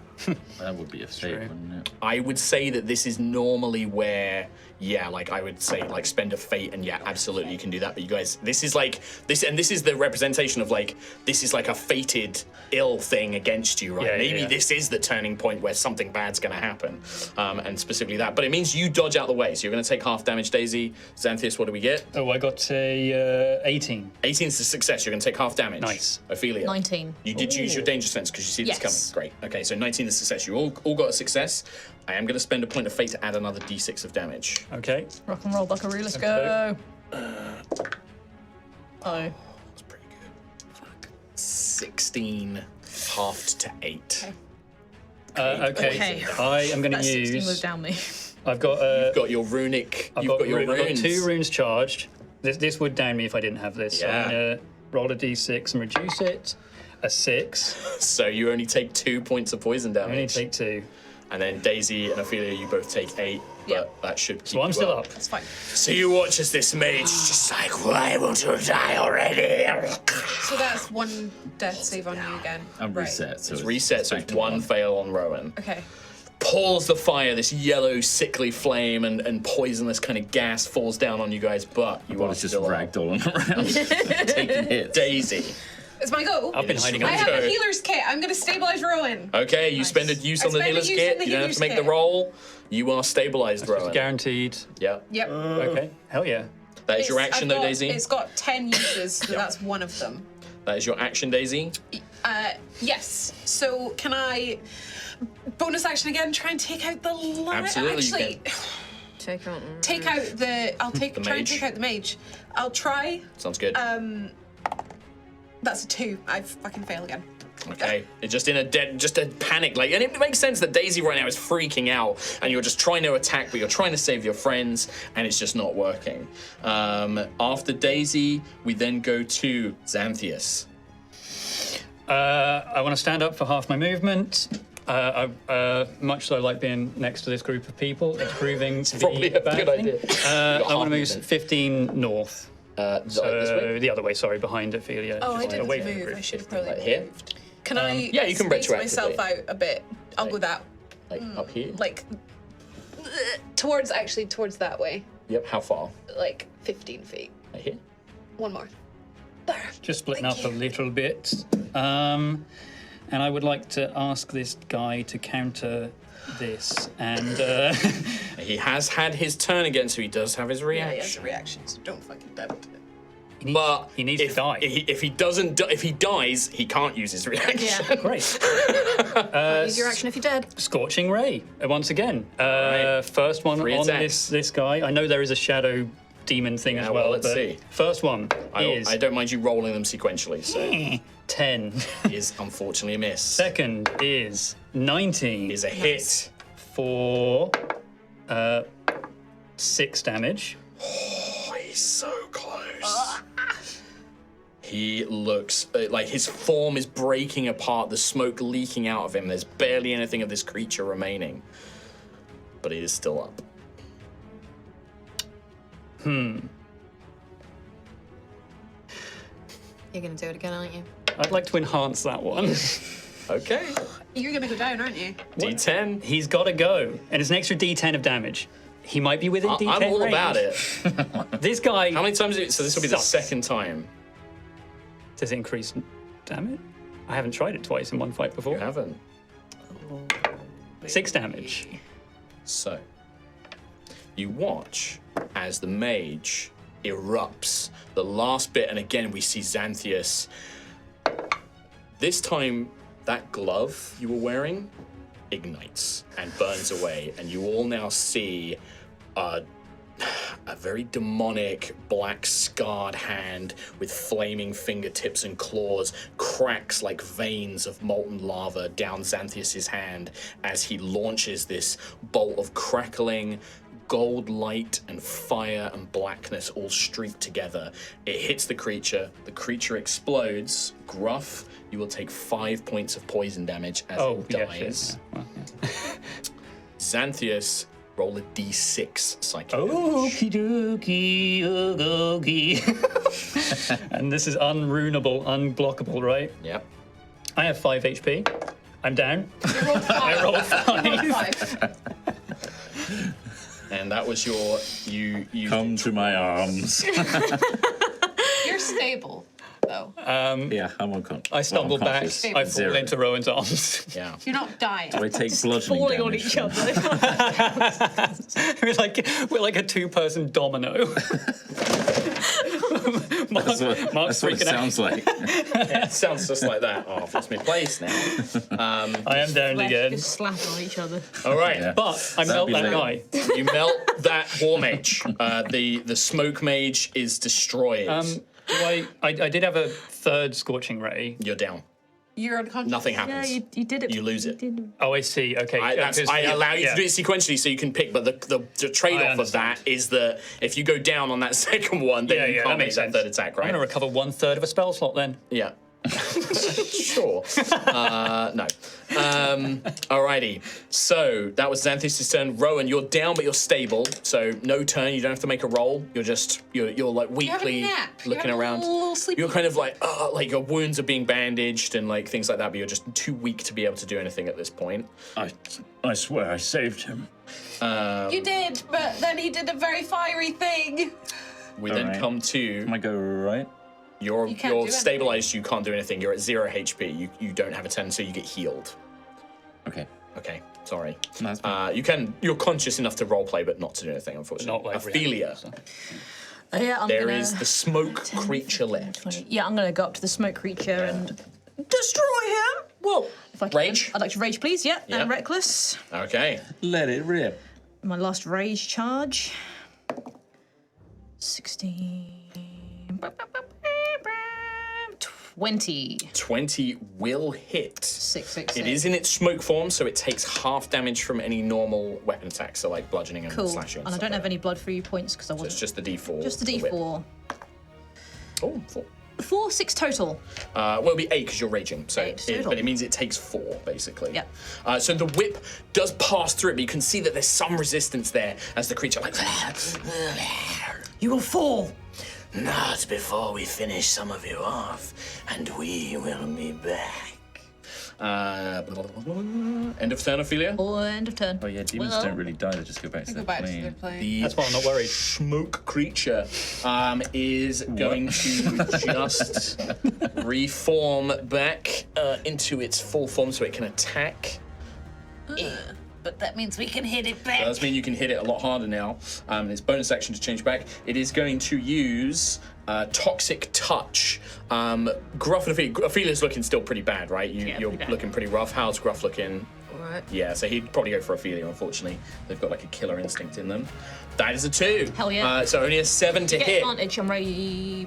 [SPEAKER 2] That would be a fate, wouldn't it?
[SPEAKER 1] I would say that this is normally where, yeah, like I would say, like spend a fate, and yeah, absolutely you can do that. But you guys, this is like this, and this is the representation of like this is like a fated ill thing against you, right?
[SPEAKER 3] Yeah,
[SPEAKER 1] Maybe
[SPEAKER 3] yeah.
[SPEAKER 1] this is the turning point where something bad's going to happen, and specifically that. But it means you dodge out the way, so you're going to take half damage. Daisy, Xanthius, what do we get?
[SPEAKER 3] Oh, I got a 18.
[SPEAKER 1] 18 is a success. You're going to take half damage.
[SPEAKER 3] Nice.
[SPEAKER 1] Ophelia.
[SPEAKER 7] 19.
[SPEAKER 1] You did use your danger sense because you see this
[SPEAKER 7] Yes.
[SPEAKER 1] coming. Great. Okay, so 19 is a success. You all got a success. I am going to spend a point of fate to add another d6 of damage.
[SPEAKER 3] Okay.
[SPEAKER 7] Rock and roll, buckaroo, let's
[SPEAKER 3] Okay.
[SPEAKER 7] go. Oh.
[SPEAKER 1] That's pretty good. Fuck. 16 halved to 8.
[SPEAKER 3] Okay.
[SPEAKER 7] Okay.
[SPEAKER 3] I am going to
[SPEAKER 7] That 16 was
[SPEAKER 3] use.
[SPEAKER 7] down me.
[SPEAKER 3] I've got.
[SPEAKER 1] You've got your runic.
[SPEAKER 3] I've
[SPEAKER 1] You've got your
[SPEAKER 3] I've got
[SPEAKER 1] runes.
[SPEAKER 3] 2 runes charged. This would down me if I didn't have this. So
[SPEAKER 1] Yeah.
[SPEAKER 3] I'm going to roll a d6 and reduce it. A 6.
[SPEAKER 1] So you only take 2 points of poison
[SPEAKER 3] I only
[SPEAKER 1] damage.
[SPEAKER 3] take 2.
[SPEAKER 1] And then Daisy and Ophelia, you both take 8.
[SPEAKER 5] Yeah.
[SPEAKER 1] But that should keep
[SPEAKER 3] So I'm
[SPEAKER 1] you
[SPEAKER 3] still up.
[SPEAKER 5] It's fine.
[SPEAKER 1] So you watch as this mage is just like, why won't you die already?
[SPEAKER 5] So that's 1 death save on you again.
[SPEAKER 2] I'm
[SPEAKER 5] Right.
[SPEAKER 2] reset, so
[SPEAKER 1] It's reset, so
[SPEAKER 2] back
[SPEAKER 1] it's
[SPEAKER 2] to
[SPEAKER 1] 1 fail on Rowan.
[SPEAKER 5] Okay.
[SPEAKER 1] Pours the fire, this yellow, sickly flame and poisonous kind of gas falls down on you guys, but you
[SPEAKER 2] Well,
[SPEAKER 1] are
[SPEAKER 2] it's just
[SPEAKER 1] still up.
[SPEAKER 2] ragdolling around, taking hits.
[SPEAKER 1] Daisy.
[SPEAKER 5] It's my go.
[SPEAKER 3] I've been hiding
[SPEAKER 5] I
[SPEAKER 3] on
[SPEAKER 5] have
[SPEAKER 1] Go.
[SPEAKER 5] a healer's kit. I'm going to stabilize Rowan.
[SPEAKER 1] Okay, you spend a use
[SPEAKER 5] I
[SPEAKER 1] on the
[SPEAKER 5] spend a
[SPEAKER 1] healer's
[SPEAKER 5] use on
[SPEAKER 1] kit.
[SPEAKER 5] the
[SPEAKER 1] You don't have
[SPEAKER 5] healer's
[SPEAKER 1] to make the
[SPEAKER 5] kit.
[SPEAKER 1] roll. You are stabilized, Rowan.
[SPEAKER 3] Guaranteed.
[SPEAKER 1] Yeah.
[SPEAKER 5] Yep.
[SPEAKER 3] Okay. Hell yeah.
[SPEAKER 1] That is your action, though, Daisy.
[SPEAKER 5] It's got 10 uses, so that's one of them.
[SPEAKER 1] That is your action, Daisy.
[SPEAKER 5] Yes. So can I bonus action again? Try and take out the
[SPEAKER 1] Absolutely, you
[SPEAKER 5] Actually,
[SPEAKER 4] Take out.
[SPEAKER 5] take out the. I'll take.
[SPEAKER 1] The
[SPEAKER 5] Try and
[SPEAKER 1] mage.
[SPEAKER 5] take out the mage. I'll try.
[SPEAKER 1] Sounds good.
[SPEAKER 5] That's a 2. I fucking fail again.
[SPEAKER 1] Okay, it's just in a panic, like, and it makes sense that Daisy right now is freaking out, and you're just trying to attack, but you're trying to save your friends, and it's just not working. After Daisy, we then go to Xanthius.
[SPEAKER 3] I want to stand up for half my movement. Much as I like being next to this group of people, it's proving to
[SPEAKER 1] Probably
[SPEAKER 3] be
[SPEAKER 1] a
[SPEAKER 3] bad
[SPEAKER 1] good
[SPEAKER 3] thing.
[SPEAKER 1] idea.
[SPEAKER 3] I
[SPEAKER 1] Got
[SPEAKER 3] want to
[SPEAKER 1] half
[SPEAKER 3] move 15 north.
[SPEAKER 1] This way?
[SPEAKER 3] The other way, sorry, behind Altheya.
[SPEAKER 5] Oh, I
[SPEAKER 3] just
[SPEAKER 5] didn't
[SPEAKER 3] away from the
[SPEAKER 5] move.
[SPEAKER 3] group.
[SPEAKER 5] I should have probably
[SPEAKER 1] Like here?
[SPEAKER 5] Can I
[SPEAKER 1] yeah, you can
[SPEAKER 5] space
[SPEAKER 1] retroactively.
[SPEAKER 5] myself out a bit? I'll go that
[SPEAKER 1] Like up here?
[SPEAKER 5] like towards that way,
[SPEAKER 1] Yep, how far?
[SPEAKER 5] like 15 feet.
[SPEAKER 1] Like here?
[SPEAKER 5] One more. There.
[SPEAKER 3] Just splitting
[SPEAKER 5] Thank
[SPEAKER 3] up a little bit. And I would like to ask this guy to counter this. And
[SPEAKER 1] He has had his turn again, so he does have his
[SPEAKER 5] Yeah, he has
[SPEAKER 1] reaction.
[SPEAKER 5] a reaction, so don't fucking doubt it.
[SPEAKER 1] But
[SPEAKER 3] he needs
[SPEAKER 1] if,
[SPEAKER 3] to die.
[SPEAKER 1] If he doesn't, if he dies, he can't use his reaction.
[SPEAKER 4] Yeah.
[SPEAKER 3] Great.
[SPEAKER 4] Use your action if you're dead.
[SPEAKER 3] Scorching Ray, once again.
[SPEAKER 1] right.
[SPEAKER 3] First one
[SPEAKER 1] Three
[SPEAKER 3] on
[SPEAKER 1] attacks.
[SPEAKER 3] this guy. I know there is a shadow demon thing
[SPEAKER 1] Yeah,
[SPEAKER 3] as
[SPEAKER 1] well,
[SPEAKER 3] well.
[SPEAKER 1] let's
[SPEAKER 3] but
[SPEAKER 1] see.
[SPEAKER 3] First one is
[SPEAKER 1] I don't mind you rolling them sequentially, so
[SPEAKER 3] 10.
[SPEAKER 1] is unfortunately a miss.
[SPEAKER 3] Second is 19.
[SPEAKER 1] Is a hit.
[SPEAKER 3] For 6 damage.
[SPEAKER 1] Oh, he's so close. He looks like his form is breaking apart, the smoke leaking out of him. There's barely anything of this creature remaining. But he is still up.
[SPEAKER 4] You're gonna do it again, aren't you?
[SPEAKER 3] I'd like to enhance that one.
[SPEAKER 1] Okay.
[SPEAKER 5] You're gonna go down, aren't you?
[SPEAKER 1] D10.
[SPEAKER 3] He's got to go, and it's an extra D10 of damage. He might be within D10
[SPEAKER 1] I'm all
[SPEAKER 3] range.
[SPEAKER 1] about it.
[SPEAKER 3] This guy.
[SPEAKER 1] How many times? So this will be the
[SPEAKER 3] Sucks.
[SPEAKER 1] second time.
[SPEAKER 3] Does it increase damage? I haven't tried it twice in one fight before.
[SPEAKER 1] You haven't.
[SPEAKER 3] 6 damage.
[SPEAKER 1] So, you watch as the mage erupts the last bit, and again we see Xanthius. This time, that glove you were wearing ignites and burns away, and you all now see a very demonic, black, scarred hand with flaming fingertips and claws cracks like veins of molten lava down Xanthius' hand as he launches this bolt of crackling gold light and fire and blackness all streaked together. It hits the creature explodes. Gruff, you will take 5 points of poison damage as it dies.
[SPEAKER 3] Yeah. Well, yeah.
[SPEAKER 1] Xanthius, roll a d6 psychic
[SPEAKER 3] Okie dokie, okie. And this is unruneable, unblockable, right?
[SPEAKER 1] Yep.
[SPEAKER 3] I have 5 HP. I'm down.
[SPEAKER 5] You rolled 5.
[SPEAKER 3] I rolled 5.
[SPEAKER 5] You rolled 5.
[SPEAKER 1] And that was your you
[SPEAKER 2] Come to my arms.
[SPEAKER 5] You're stable, though.
[SPEAKER 2] Yeah, I'm unconscious.
[SPEAKER 3] I stumble back.
[SPEAKER 2] unconscious.
[SPEAKER 3] I fall
[SPEAKER 2] Zero.
[SPEAKER 3] into Rowan's arms.
[SPEAKER 1] yeah.
[SPEAKER 5] You're not dying.
[SPEAKER 2] Do I take bludgeoning
[SPEAKER 10] Falling on
[SPEAKER 2] damage
[SPEAKER 10] each
[SPEAKER 2] from-
[SPEAKER 10] other.
[SPEAKER 3] we're like a 2-person domino.
[SPEAKER 2] That's what,
[SPEAKER 3] Mark's
[SPEAKER 2] that's what it
[SPEAKER 3] freaking out.
[SPEAKER 2] sounds like.
[SPEAKER 1] It sounds just like that. Oh, I've lost my place now.
[SPEAKER 3] I am down again.
[SPEAKER 10] Just slap on each other.
[SPEAKER 1] All right.
[SPEAKER 2] Yeah.
[SPEAKER 3] But I
[SPEAKER 2] That'd
[SPEAKER 3] melt
[SPEAKER 2] be
[SPEAKER 3] that
[SPEAKER 2] late.
[SPEAKER 3] guy.
[SPEAKER 1] You melt that war mage. The smoke mage is destroyed.
[SPEAKER 3] I did have a third scorching ray.
[SPEAKER 1] You're down.
[SPEAKER 5] You're unconscious.
[SPEAKER 1] Nothing
[SPEAKER 10] Yeah,
[SPEAKER 1] happens.
[SPEAKER 10] you did it.
[SPEAKER 1] You lose it.
[SPEAKER 10] did.
[SPEAKER 3] Oh, I see. Okay.
[SPEAKER 1] I allow you to do it sequentially so you can pick, but the trade-off of that is that if you go down on that second one, then you
[SPEAKER 3] that
[SPEAKER 1] can't make
[SPEAKER 3] makes
[SPEAKER 1] that
[SPEAKER 3] sense.
[SPEAKER 1] third attack, right?
[SPEAKER 3] I'm going to recover 1/3 of a spell slot then.
[SPEAKER 1] Yeah. Sure. No. Alrighty. So that was Xanthius' turn. Rowan, you're down, but you're stable. So no turn. You don't have to make a roll. You're just you're like
[SPEAKER 5] having a
[SPEAKER 1] weakly
[SPEAKER 5] nap.
[SPEAKER 1] looking
[SPEAKER 5] You're having a
[SPEAKER 1] around.
[SPEAKER 5] little sleepy
[SPEAKER 1] You're kind of like your wounds are being bandaged and like things like that, but you're just too weak to be able to do anything at this point.
[SPEAKER 8] I swear I saved him.
[SPEAKER 5] You did, but then he did a very fiery thing.
[SPEAKER 1] We then
[SPEAKER 2] Alright.
[SPEAKER 1] come to
[SPEAKER 2] Can I go right?
[SPEAKER 1] You're
[SPEAKER 5] You can't do anything.
[SPEAKER 1] stabilized. You can't do anything. You're at 0 HP. You don't have a 10, so you get healed.
[SPEAKER 2] Okay.
[SPEAKER 1] Okay, sorry.
[SPEAKER 2] No, that's fine.
[SPEAKER 1] You're conscious enough to roleplay, but not to do anything, unfortunately.
[SPEAKER 3] Not like
[SPEAKER 1] Altheya.
[SPEAKER 7] Yeah, I'm
[SPEAKER 1] There
[SPEAKER 7] gonna...
[SPEAKER 1] is the smoke creature left.
[SPEAKER 7] 20. Yeah, I'm gonna go up to the smoke creature and destroy him.
[SPEAKER 1] Whoa.
[SPEAKER 7] If I can.
[SPEAKER 1] Rage?
[SPEAKER 7] I'd like to rage, please. Yeah,
[SPEAKER 1] Yeah.
[SPEAKER 7] and reckless.
[SPEAKER 1] Okay.
[SPEAKER 2] Let it rip.
[SPEAKER 7] My last rage charge. 16. 20.
[SPEAKER 1] 20 will hit.
[SPEAKER 7] 6.
[SPEAKER 1] It is in its smoke form, so it takes half damage from any normal weapon attack, so like bludgeoning and
[SPEAKER 7] Cool.
[SPEAKER 1] slashing.
[SPEAKER 7] And I don't have any blood free points because I wasn't.
[SPEAKER 1] It's just the D4.
[SPEAKER 7] Just the
[SPEAKER 1] whip.
[SPEAKER 7] D4.
[SPEAKER 1] Oh, 4.
[SPEAKER 7] 4, 6 total.
[SPEAKER 1] Well, it'll be 8 because you're raging, so
[SPEAKER 7] 8 total.
[SPEAKER 1] but it means it takes 4 basically.
[SPEAKER 7] Yep.
[SPEAKER 1] So the whip does pass through it, but you can see that there's some resistance there as the creature like.
[SPEAKER 7] You will fall.
[SPEAKER 1] Not before we finish some of you off, and we will be back. End of turn, Ophelia.
[SPEAKER 7] Or end of turn.
[SPEAKER 2] Oh yeah, demons
[SPEAKER 7] Well-
[SPEAKER 2] don't really die; they just go back to
[SPEAKER 5] Go
[SPEAKER 2] their
[SPEAKER 5] back to
[SPEAKER 2] plane.
[SPEAKER 5] their plane.
[SPEAKER 1] The
[SPEAKER 3] That's why I'm not worried.
[SPEAKER 1] smoke creature is going to just reform back into its full form so it can attack.
[SPEAKER 9] But that means we can hit it back.
[SPEAKER 1] That does mean you can hit it a lot harder now. Its bonus action to change back. It is going to use Toxic Touch. Gruff and Ophelia's looking still pretty bad, right? You're
[SPEAKER 7] pretty bad.
[SPEAKER 1] looking pretty rough. How's Gruff looking?
[SPEAKER 4] Alright.
[SPEAKER 1] Yeah, so he'd probably go for Ophelia, unfortunately. They've got like a killer instinct in them. That is a 2.
[SPEAKER 7] Hell yeah.
[SPEAKER 1] So only a 7 to
[SPEAKER 7] Get
[SPEAKER 1] hit.
[SPEAKER 7] advantage. I'm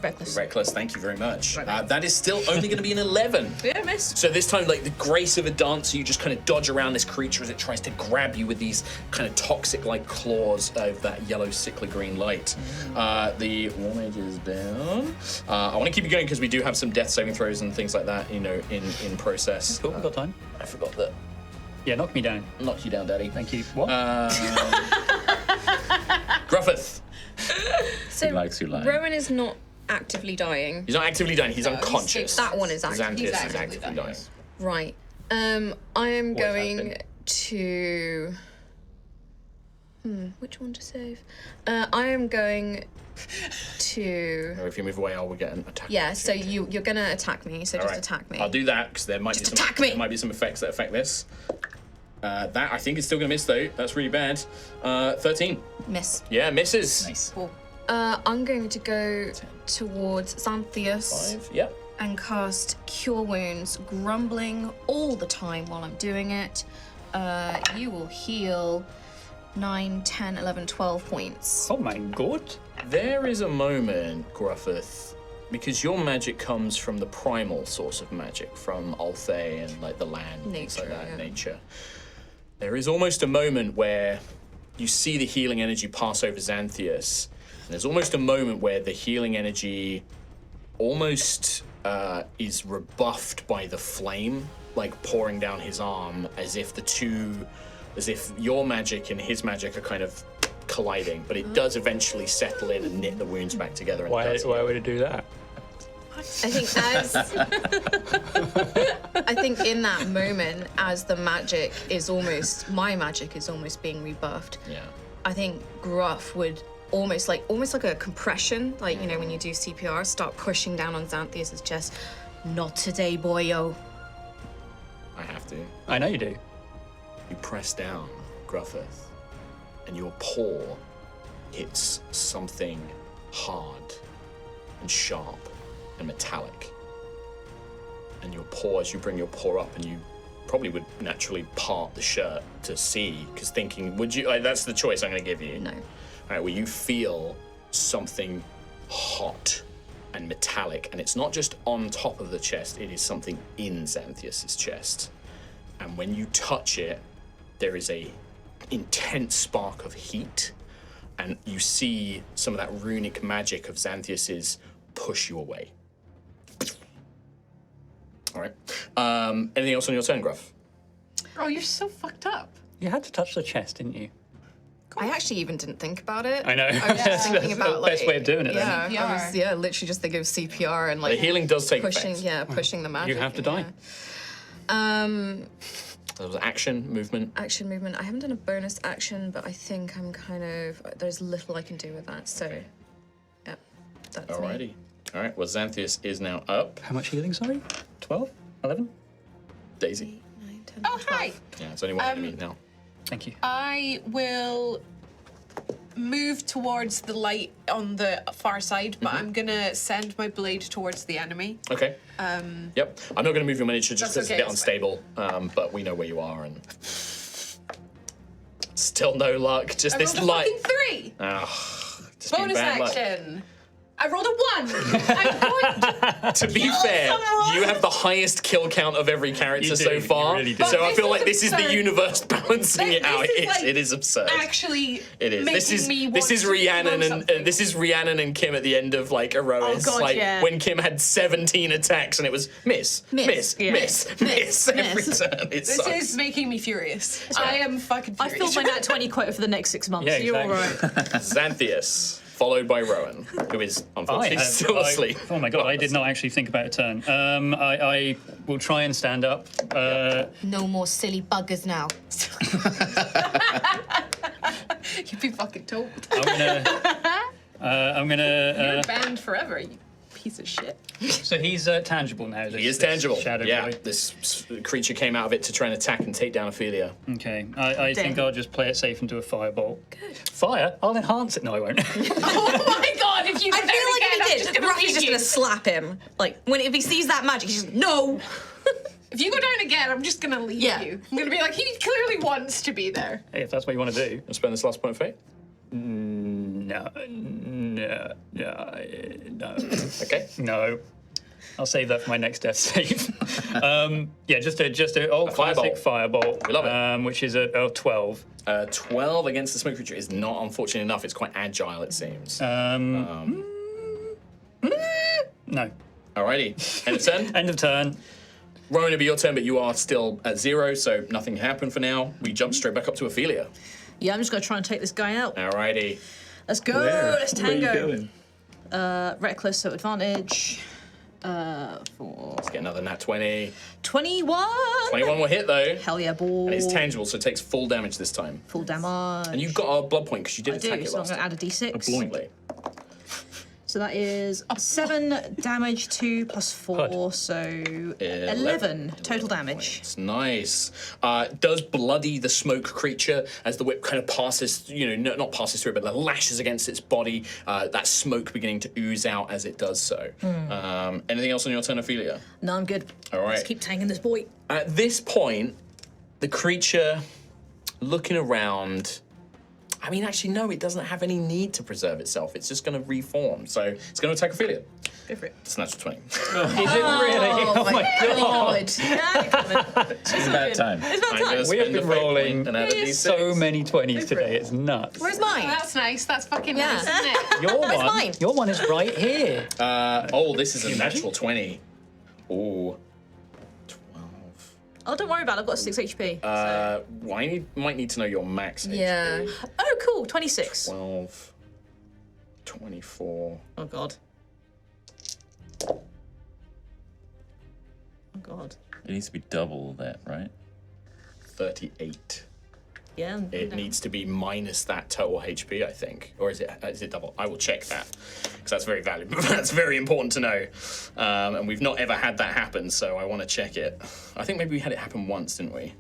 [SPEAKER 7] reckless.
[SPEAKER 1] Reckless, thank you very much. That is still only going to be an 11.
[SPEAKER 7] Yeah, miss.
[SPEAKER 1] So this time, like the grace of a dancer, you just kind of dodge around this creature as it tries to grab you with these kind of toxic-like claws of that yellow sickly green light. The war mage is down. I want to keep you going because we do have some death saving throws and things like that, you know, in process.
[SPEAKER 3] Cool, we've got time.
[SPEAKER 1] I forgot that.
[SPEAKER 3] Yeah, knock me down.
[SPEAKER 1] Knock you down, Daddy.
[SPEAKER 3] Thank you. What?
[SPEAKER 1] Gruffith.
[SPEAKER 4] So
[SPEAKER 2] He likes you lying.
[SPEAKER 4] Rowan is not actively dying.
[SPEAKER 1] He's not actively dying. He's unconscious.
[SPEAKER 4] That one is actively
[SPEAKER 1] Xanthias is
[SPEAKER 5] actively
[SPEAKER 1] actively
[SPEAKER 5] dying.
[SPEAKER 1] dying.
[SPEAKER 4] Right. I am
[SPEAKER 1] Always has
[SPEAKER 4] going
[SPEAKER 1] been.
[SPEAKER 4] to. Which one to save? I am going to.
[SPEAKER 1] Or if you move away, I will get an attack.
[SPEAKER 4] Yeah. So you're gonna attack me. So
[SPEAKER 1] All
[SPEAKER 4] just
[SPEAKER 1] right.
[SPEAKER 4] attack me.
[SPEAKER 1] I'll do that because there might
[SPEAKER 4] Just
[SPEAKER 1] be some,
[SPEAKER 4] attack me!
[SPEAKER 1] There might be some effects that affect this. That I think is still gonna miss though. That's really bad. 13.
[SPEAKER 4] Miss.
[SPEAKER 1] Yeah, misses.
[SPEAKER 2] Nice.
[SPEAKER 4] I'm going to go towards Xanthias
[SPEAKER 1] 5. Yep.
[SPEAKER 4] and cast Cure Wounds, grumbling all the time while I'm doing it. You will heal 9, 10, 11, 12 points.
[SPEAKER 3] Oh my god.
[SPEAKER 1] There is a moment, Gruffith, because your magic comes from the primal source of magic, from Altheya and like the land, things like
[SPEAKER 4] Nature,
[SPEAKER 1] that,
[SPEAKER 4] yeah.
[SPEAKER 1] nature. There is almost a moment where you see the healing energy pass over Xanthias. And there's almost a moment where the healing energy almost is rebuffed by the flame, like pouring down his arm, as if your magic and his magic are kind of colliding. But it does eventually settle in and knit the wounds back together. And it
[SPEAKER 3] Why
[SPEAKER 1] does heal.
[SPEAKER 3] would it do that?
[SPEAKER 4] I think in that moment, as the magic is almost, my magic is almost being rebuffed.
[SPEAKER 1] Yeah.
[SPEAKER 4] I think Gruff would almost like a compression, like you know when you do CPR, start pushing down on Xanthias' chest. Not today, boyo.
[SPEAKER 1] I have to.
[SPEAKER 3] I know you do.
[SPEAKER 1] You press down, Gruffith, and your paw hits something hard and sharp and metallic. And your paw, as you bring your paw up, and you probably would naturally part the shirt to see, because thinking, would you? That's the choice I'm going to give you.
[SPEAKER 4] No.
[SPEAKER 1] All right, well, you feel something hot and metallic, and it's not just on top of the chest, it is something in Xanthias' chest. And when you touch it, there is a intense spark of heat, and you see some of that runic magic of Xanthias's push you away. All right. Anything else on your turn, Gruff?
[SPEAKER 5] Oh, you're so fucked up.
[SPEAKER 3] You had to touch the chest, didn't you?
[SPEAKER 4] I actually even didn't think about it.
[SPEAKER 3] I know.
[SPEAKER 4] I was just thinking
[SPEAKER 3] That's
[SPEAKER 4] about
[SPEAKER 3] the best way of doing it then.
[SPEAKER 4] Yeah, I was literally just thinking of CPR and like
[SPEAKER 1] The healing does take
[SPEAKER 4] pushing,
[SPEAKER 1] effect.
[SPEAKER 4] pushing the magic.
[SPEAKER 3] You have to die.
[SPEAKER 1] There was action, movement.
[SPEAKER 4] Action movement. I haven't done a bonus action, but I think I'm kind of there's little I can do with that. So, yeah, that's me.
[SPEAKER 1] Alrighty. All right, well, Xanthius is now up.
[SPEAKER 3] How much healing, sorry? 12? 11?
[SPEAKER 1] Daisy.
[SPEAKER 4] 9, 10,
[SPEAKER 5] Oh,
[SPEAKER 4] 12.
[SPEAKER 5] hi.
[SPEAKER 1] Yeah, it's only one enemy now.
[SPEAKER 3] Thank you.
[SPEAKER 5] I will move towards the light on the far side, but I'm gonna send my blade towards the enemy.
[SPEAKER 1] Okay. Yep. I'm not going to move your miniature just
[SPEAKER 5] That's
[SPEAKER 1] because
[SPEAKER 5] okay,
[SPEAKER 1] it's a bit unstable, but we know where you are, and still no luck. Just
[SPEAKER 5] I
[SPEAKER 1] this
[SPEAKER 5] rolled a
[SPEAKER 1] light.
[SPEAKER 5] fucking 3.
[SPEAKER 1] Just been
[SPEAKER 5] Bonus
[SPEAKER 1] bad luck.
[SPEAKER 5] action. I rolled a 1. I'm going
[SPEAKER 1] To be fair, you have the highest kill count of every character
[SPEAKER 3] You do,
[SPEAKER 1] so
[SPEAKER 3] you
[SPEAKER 1] far.
[SPEAKER 3] really do.
[SPEAKER 1] So I
[SPEAKER 5] This
[SPEAKER 1] feel
[SPEAKER 5] is
[SPEAKER 1] like this is the
[SPEAKER 5] absurd.
[SPEAKER 1] universe balancing it out. It is absurd.
[SPEAKER 5] actually
[SPEAKER 1] It is.
[SPEAKER 5] making me
[SPEAKER 1] This
[SPEAKER 5] want
[SPEAKER 1] is
[SPEAKER 5] to
[SPEAKER 1] Rhiannon
[SPEAKER 5] throw something.
[SPEAKER 1] and this is Rhiannon and Kim at the end of like Erois.
[SPEAKER 10] Oh, God,
[SPEAKER 1] like
[SPEAKER 10] yeah.
[SPEAKER 1] when Kim had 17 attacks and it was miss
[SPEAKER 10] Yeah.
[SPEAKER 1] miss every turn. It
[SPEAKER 5] This
[SPEAKER 1] sucks.
[SPEAKER 5] is making me furious. I am fucking
[SPEAKER 10] I
[SPEAKER 5] furious.
[SPEAKER 10] filled my nat 20 quota for the next 6 months.
[SPEAKER 3] Yeah,
[SPEAKER 10] You're all
[SPEAKER 3] exactly.
[SPEAKER 10] right.
[SPEAKER 1] Xanthius, followed by Rowan, who is unfortunately still asleep.
[SPEAKER 3] Oh my god, I did not actually think about a turn. I will try and stand up.
[SPEAKER 9] No more silly buggers now.
[SPEAKER 5] You'd be fucking told.
[SPEAKER 3] I'm gonna.
[SPEAKER 5] You're banned forever, you piece of shit.
[SPEAKER 3] So he's tangible now.
[SPEAKER 1] He is tangible.
[SPEAKER 3] Shadow
[SPEAKER 1] Yeah,
[SPEAKER 3] boy.
[SPEAKER 1] this creature came out of it to try and attack and take down Ophelia.
[SPEAKER 3] Okay, I think I'll just play it safe and do a firebolt. Good. Fire? I'll enhance it. No, I won't.
[SPEAKER 5] Oh my god, if you
[SPEAKER 4] I feel like if he did, Gruff is just gonna slap him. Like if he sees that magic, he's just no.
[SPEAKER 5] If you go down again, I'm just gonna leave
[SPEAKER 4] Yeah.
[SPEAKER 5] you. I'm gonna be like, he clearly wants to be there.
[SPEAKER 3] Hey, if that's what you want to do.
[SPEAKER 1] And spend this last point of fate.
[SPEAKER 3] No.
[SPEAKER 1] Okay.
[SPEAKER 3] No. I'll save that for my next death save. Yeah, just a old classic firebolt.
[SPEAKER 1] We love it.
[SPEAKER 3] Which is a 12.
[SPEAKER 1] 12 against the smoke creature is not unfortunate enough. It's quite agile, it seems.
[SPEAKER 3] No.
[SPEAKER 1] Alrighty. End of turn.
[SPEAKER 3] End of turn.
[SPEAKER 1] Rowan, it'll be your turn, but you are still at 0, so nothing happened for now. We jump straight back up to Ophelia.
[SPEAKER 10] Yeah, I'm just going to try and take this guy out.
[SPEAKER 1] Alrighty.
[SPEAKER 10] Let's go. Let's
[SPEAKER 2] Where are you
[SPEAKER 10] tango.
[SPEAKER 2] going?
[SPEAKER 10] Reckless, so advantage. For
[SPEAKER 1] Let's get another nat 20.
[SPEAKER 10] 21.
[SPEAKER 1] 21 will hit, though.
[SPEAKER 10] Hell yeah, ball.
[SPEAKER 1] And it's tangible, so it takes full damage this time.
[SPEAKER 10] Full damage.
[SPEAKER 1] And you've got a blood point, because you did
[SPEAKER 10] I
[SPEAKER 1] attack
[SPEAKER 10] do,
[SPEAKER 1] it
[SPEAKER 10] so I'm
[SPEAKER 1] last
[SPEAKER 10] going to
[SPEAKER 1] time.
[SPEAKER 10] add a d6.
[SPEAKER 1] Blindly.
[SPEAKER 10] So that is 7 damage, 2 plus 4, so 11 total damage.
[SPEAKER 1] It's nice. Does bloody the smoke creature as the whip kind of passes, not passes through, but lashes against its body, that smoke beginning to ooze out as it does so. Anything else on your turn, Ophelia?
[SPEAKER 10] No, I'm good.
[SPEAKER 1] All right.
[SPEAKER 10] Let's keep tanking this boy.
[SPEAKER 1] At this point, the creature looking around. I mean, actually, no, it doesn't have any need to preserve itself. It's just going to reform. So it's going to attack Ophelia.
[SPEAKER 10] Go for it.
[SPEAKER 1] It's a natural 20.
[SPEAKER 3] Is it really? Oh my god.
[SPEAKER 10] It's
[SPEAKER 2] It's about time.
[SPEAKER 1] I'm going to
[SPEAKER 3] We have
[SPEAKER 1] spend a
[SPEAKER 3] been
[SPEAKER 1] fate
[SPEAKER 3] rolling
[SPEAKER 1] point and add a d6.
[SPEAKER 3] so many 20s today. It's nuts.
[SPEAKER 4] Where's
[SPEAKER 5] Oh,
[SPEAKER 4] mine?
[SPEAKER 5] that's nice. That's fucking
[SPEAKER 4] Yeah.
[SPEAKER 5] nice, isn't it?
[SPEAKER 3] Your
[SPEAKER 4] mine?
[SPEAKER 3] one is right here.
[SPEAKER 1] This is a natural 20. Ooh. 12.
[SPEAKER 10] Oh, don't worry about it. I've got 6 HP.
[SPEAKER 1] Well, I might need to know your max HP.
[SPEAKER 4] Yeah.
[SPEAKER 10] Oh, cool. 26.
[SPEAKER 1] 12. 24.
[SPEAKER 10] Oh, God. Oh, God.
[SPEAKER 2] It needs to be double that, right?
[SPEAKER 1] 38.
[SPEAKER 10] Yeah.
[SPEAKER 1] It needs to be minus that total HP, I think. Or is it double? I will check that. Because that's very valuable. That's very important to know. And we've not ever had that happen, so I want to check it. I think maybe we had it happen once, didn't we?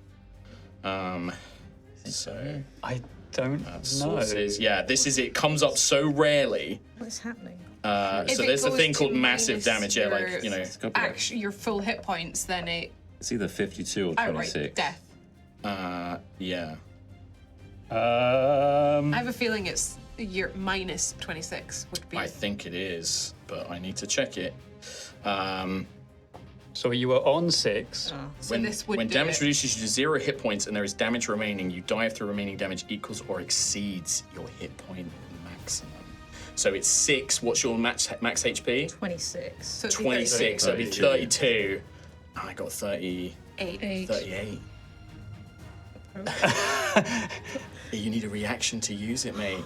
[SPEAKER 1] So,
[SPEAKER 3] I don't know.
[SPEAKER 1] sources. Yeah, this is it. Comes up so rarely.
[SPEAKER 10] What's happening?
[SPEAKER 5] If
[SPEAKER 1] So
[SPEAKER 5] it
[SPEAKER 1] there's a
[SPEAKER 5] goes
[SPEAKER 1] thing
[SPEAKER 5] to
[SPEAKER 1] called massive
[SPEAKER 5] minus
[SPEAKER 1] damage. Yeah,
[SPEAKER 5] your-
[SPEAKER 1] like,
[SPEAKER 5] Actually, your full hit points, then it
[SPEAKER 2] It's either 52 or
[SPEAKER 5] outright
[SPEAKER 2] 26.
[SPEAKER 5] death.
[SPEAKER 1] yeah.
[SPEAKER 5] I have a feeling it's your minus 26 would be.
[SPEAKER 1] I think it is, but I need to check it.
[SPEAKER 3] So you were on 6.
[SPEAKER 5] So this would
[SPEAKER 1] when
[SPEAKER 5] do
[SPEAKER 1] damage
[SPEAKER 5] it.
[SPEAKER 1] reduces you to 0 hit points and there is damage remaining, you die if the remaining damage equals or exceeds your hit point maximum. So it's 6. What's your max HP?
[SPEAKER 10] 26.
[SPEAKER 5] So it'd be
[SPEAKER 1] 26. So it'd be
[SPEAKER 2] 32.
[SPEAKER 1] 32. I got 38.
[SPEAKER 5] 38.
[SPEAKER 1] You need a reaction to use it, mate.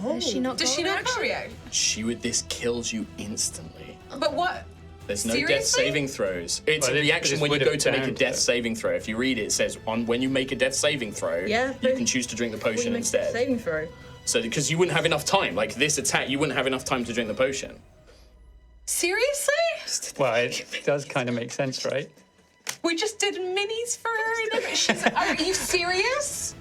[SPEAKER 4] Does she not?
[SPEAKER 5] Does she not react?
[SPEAKER 1] This kills you instantly.
[SPEAKER 5] But what?
[SPEAKER 1] There's no death
[SPEAKER 5] Seriously?
[SPEAKER 1] saving throws. It's
[SPEAKER 3] Well,
[SPEAKER 1] a
[SPEAKER 3] this-
[SPEAKER 1] reaction
[SPEAKER 3] this
[SPEAKER 1] when you
[SPEAKER 3] would
[SPEAKER 1] go
[SPEAKER 3] have
[SPEAKER 1] to make a
[SPEAKER 3] downed
[SPEAKER 1] death
[SPEAKER 3] it.
[SPEAKER 1] saving throw. If you read it, it says when you make a death saving throw,
[SPEAKER 10] Yeah,
[SPEAKER 1] you
[SPEAKER 10] but-
[SPEAKER 1] can choose to drink the
[SPEAKER 10] What do
[SPEAKER 1] potion
[SPEAKER 10] you make
[SPEAKER 1] instead.
[SPEAKER 10] saving throw?
[SPEAKER 1] So because you wouldn't have enough time, like this attack, you wouldn't have enough time to drink the potion.
[SPEAKER 5] Seriously?
[SPEAKER 3] Well, it does kind of make sense, right?
[SPEAKER 5] We just did minis for her. Are you serious?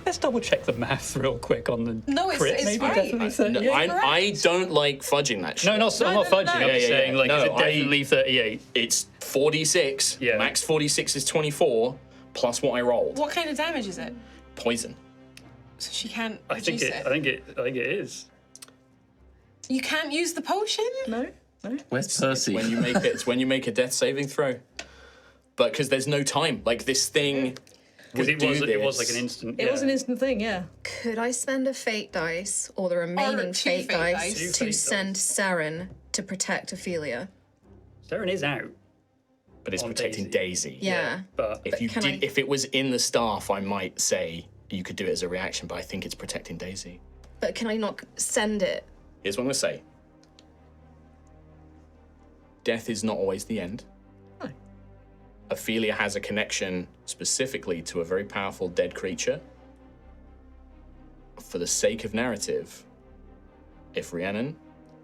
[SPEAKER 3] Let's double check the math real quick on the
[SPEAKER 5] No, it's
[SPEAKER 3] crit. Maybe
[SPEAKER 5] right.
[SPEAKER 3] definitely 38.
[SPEAKER 1] No, I don't like fudging that shit.
[SPEAKER 3] I'm not fudging. I'm just saying, like,
[SPEAKER 1] No,
[SPEAKER 3] is it definitely 38?
[SPEAKER 1] It's 46.
[SPEAKER 3] Yeah.
[SPEAKER 1] Max 46 is 24 plus what I rolled.
[SPEAKER 5] What kind of damage is it?
[SPEAKER 1] Poison.
[SPEAKER 5] So she can't
[SPEAKER 3] I think
[SPEAKER 5] reduce
[SPEAKER 3] it is.
[SPEAKER 5] You can't use the potion?
[SPEAKER 3] No.
[SPEAKER 2] Where's Percy?
[SPEAKER 1] When you make it, it's when you make a death saving throw. But because there's no time, like this thing.
[SPEAKER 3] Because
[SPEAKER 1] would
[SPEAKER 3] it was
[SPEAKER 1] do
[SPEAKER 3] like an
[SPEAKER 1] this.
[SPEAKER 3] instant.
[SPEAKER 7] It was an instant thing, yeah.
[SPEAKER 4] Could I spend a fate dice or the remaining
[SPEAKER 5] two
[SPEAKER 4] fate
[SPEAKER 5] fate
[SPEAKER 4] dice
[SPEAKER 5] dice.
[SPEAKER 4] to
[SPEAKER 3] Two fate
[SPEAKER 4] send Saren to protect Ophelia?
[SPEAKER 3] Saren is out.
[SPEAKER 1] But it's
[SPEAKER 3] on
[SPEAKER 1] protecting Daisy.
[SPEAKER 4] Yeah.
[SPEAKER 3] But
[SPEAKER 1] If you
[SPEAKER 4] can
[SPEAKER 1] did,
[SPEAKER 4] I-
[SPEAKER 1] if it was in the staff, I might say you could do it as a reaction. But I think it's protecting Daisy.
[SPEAKER 4] But can I not send it?
[SPEAKER 1] Here's what I'm gonna say. Death is not always the end.
[SPEAKER 7] No.
[SPEAKER 1] Ophelia has a connection specifically to a very powerful dead creature. For the sake of narrative, if Rhiannon,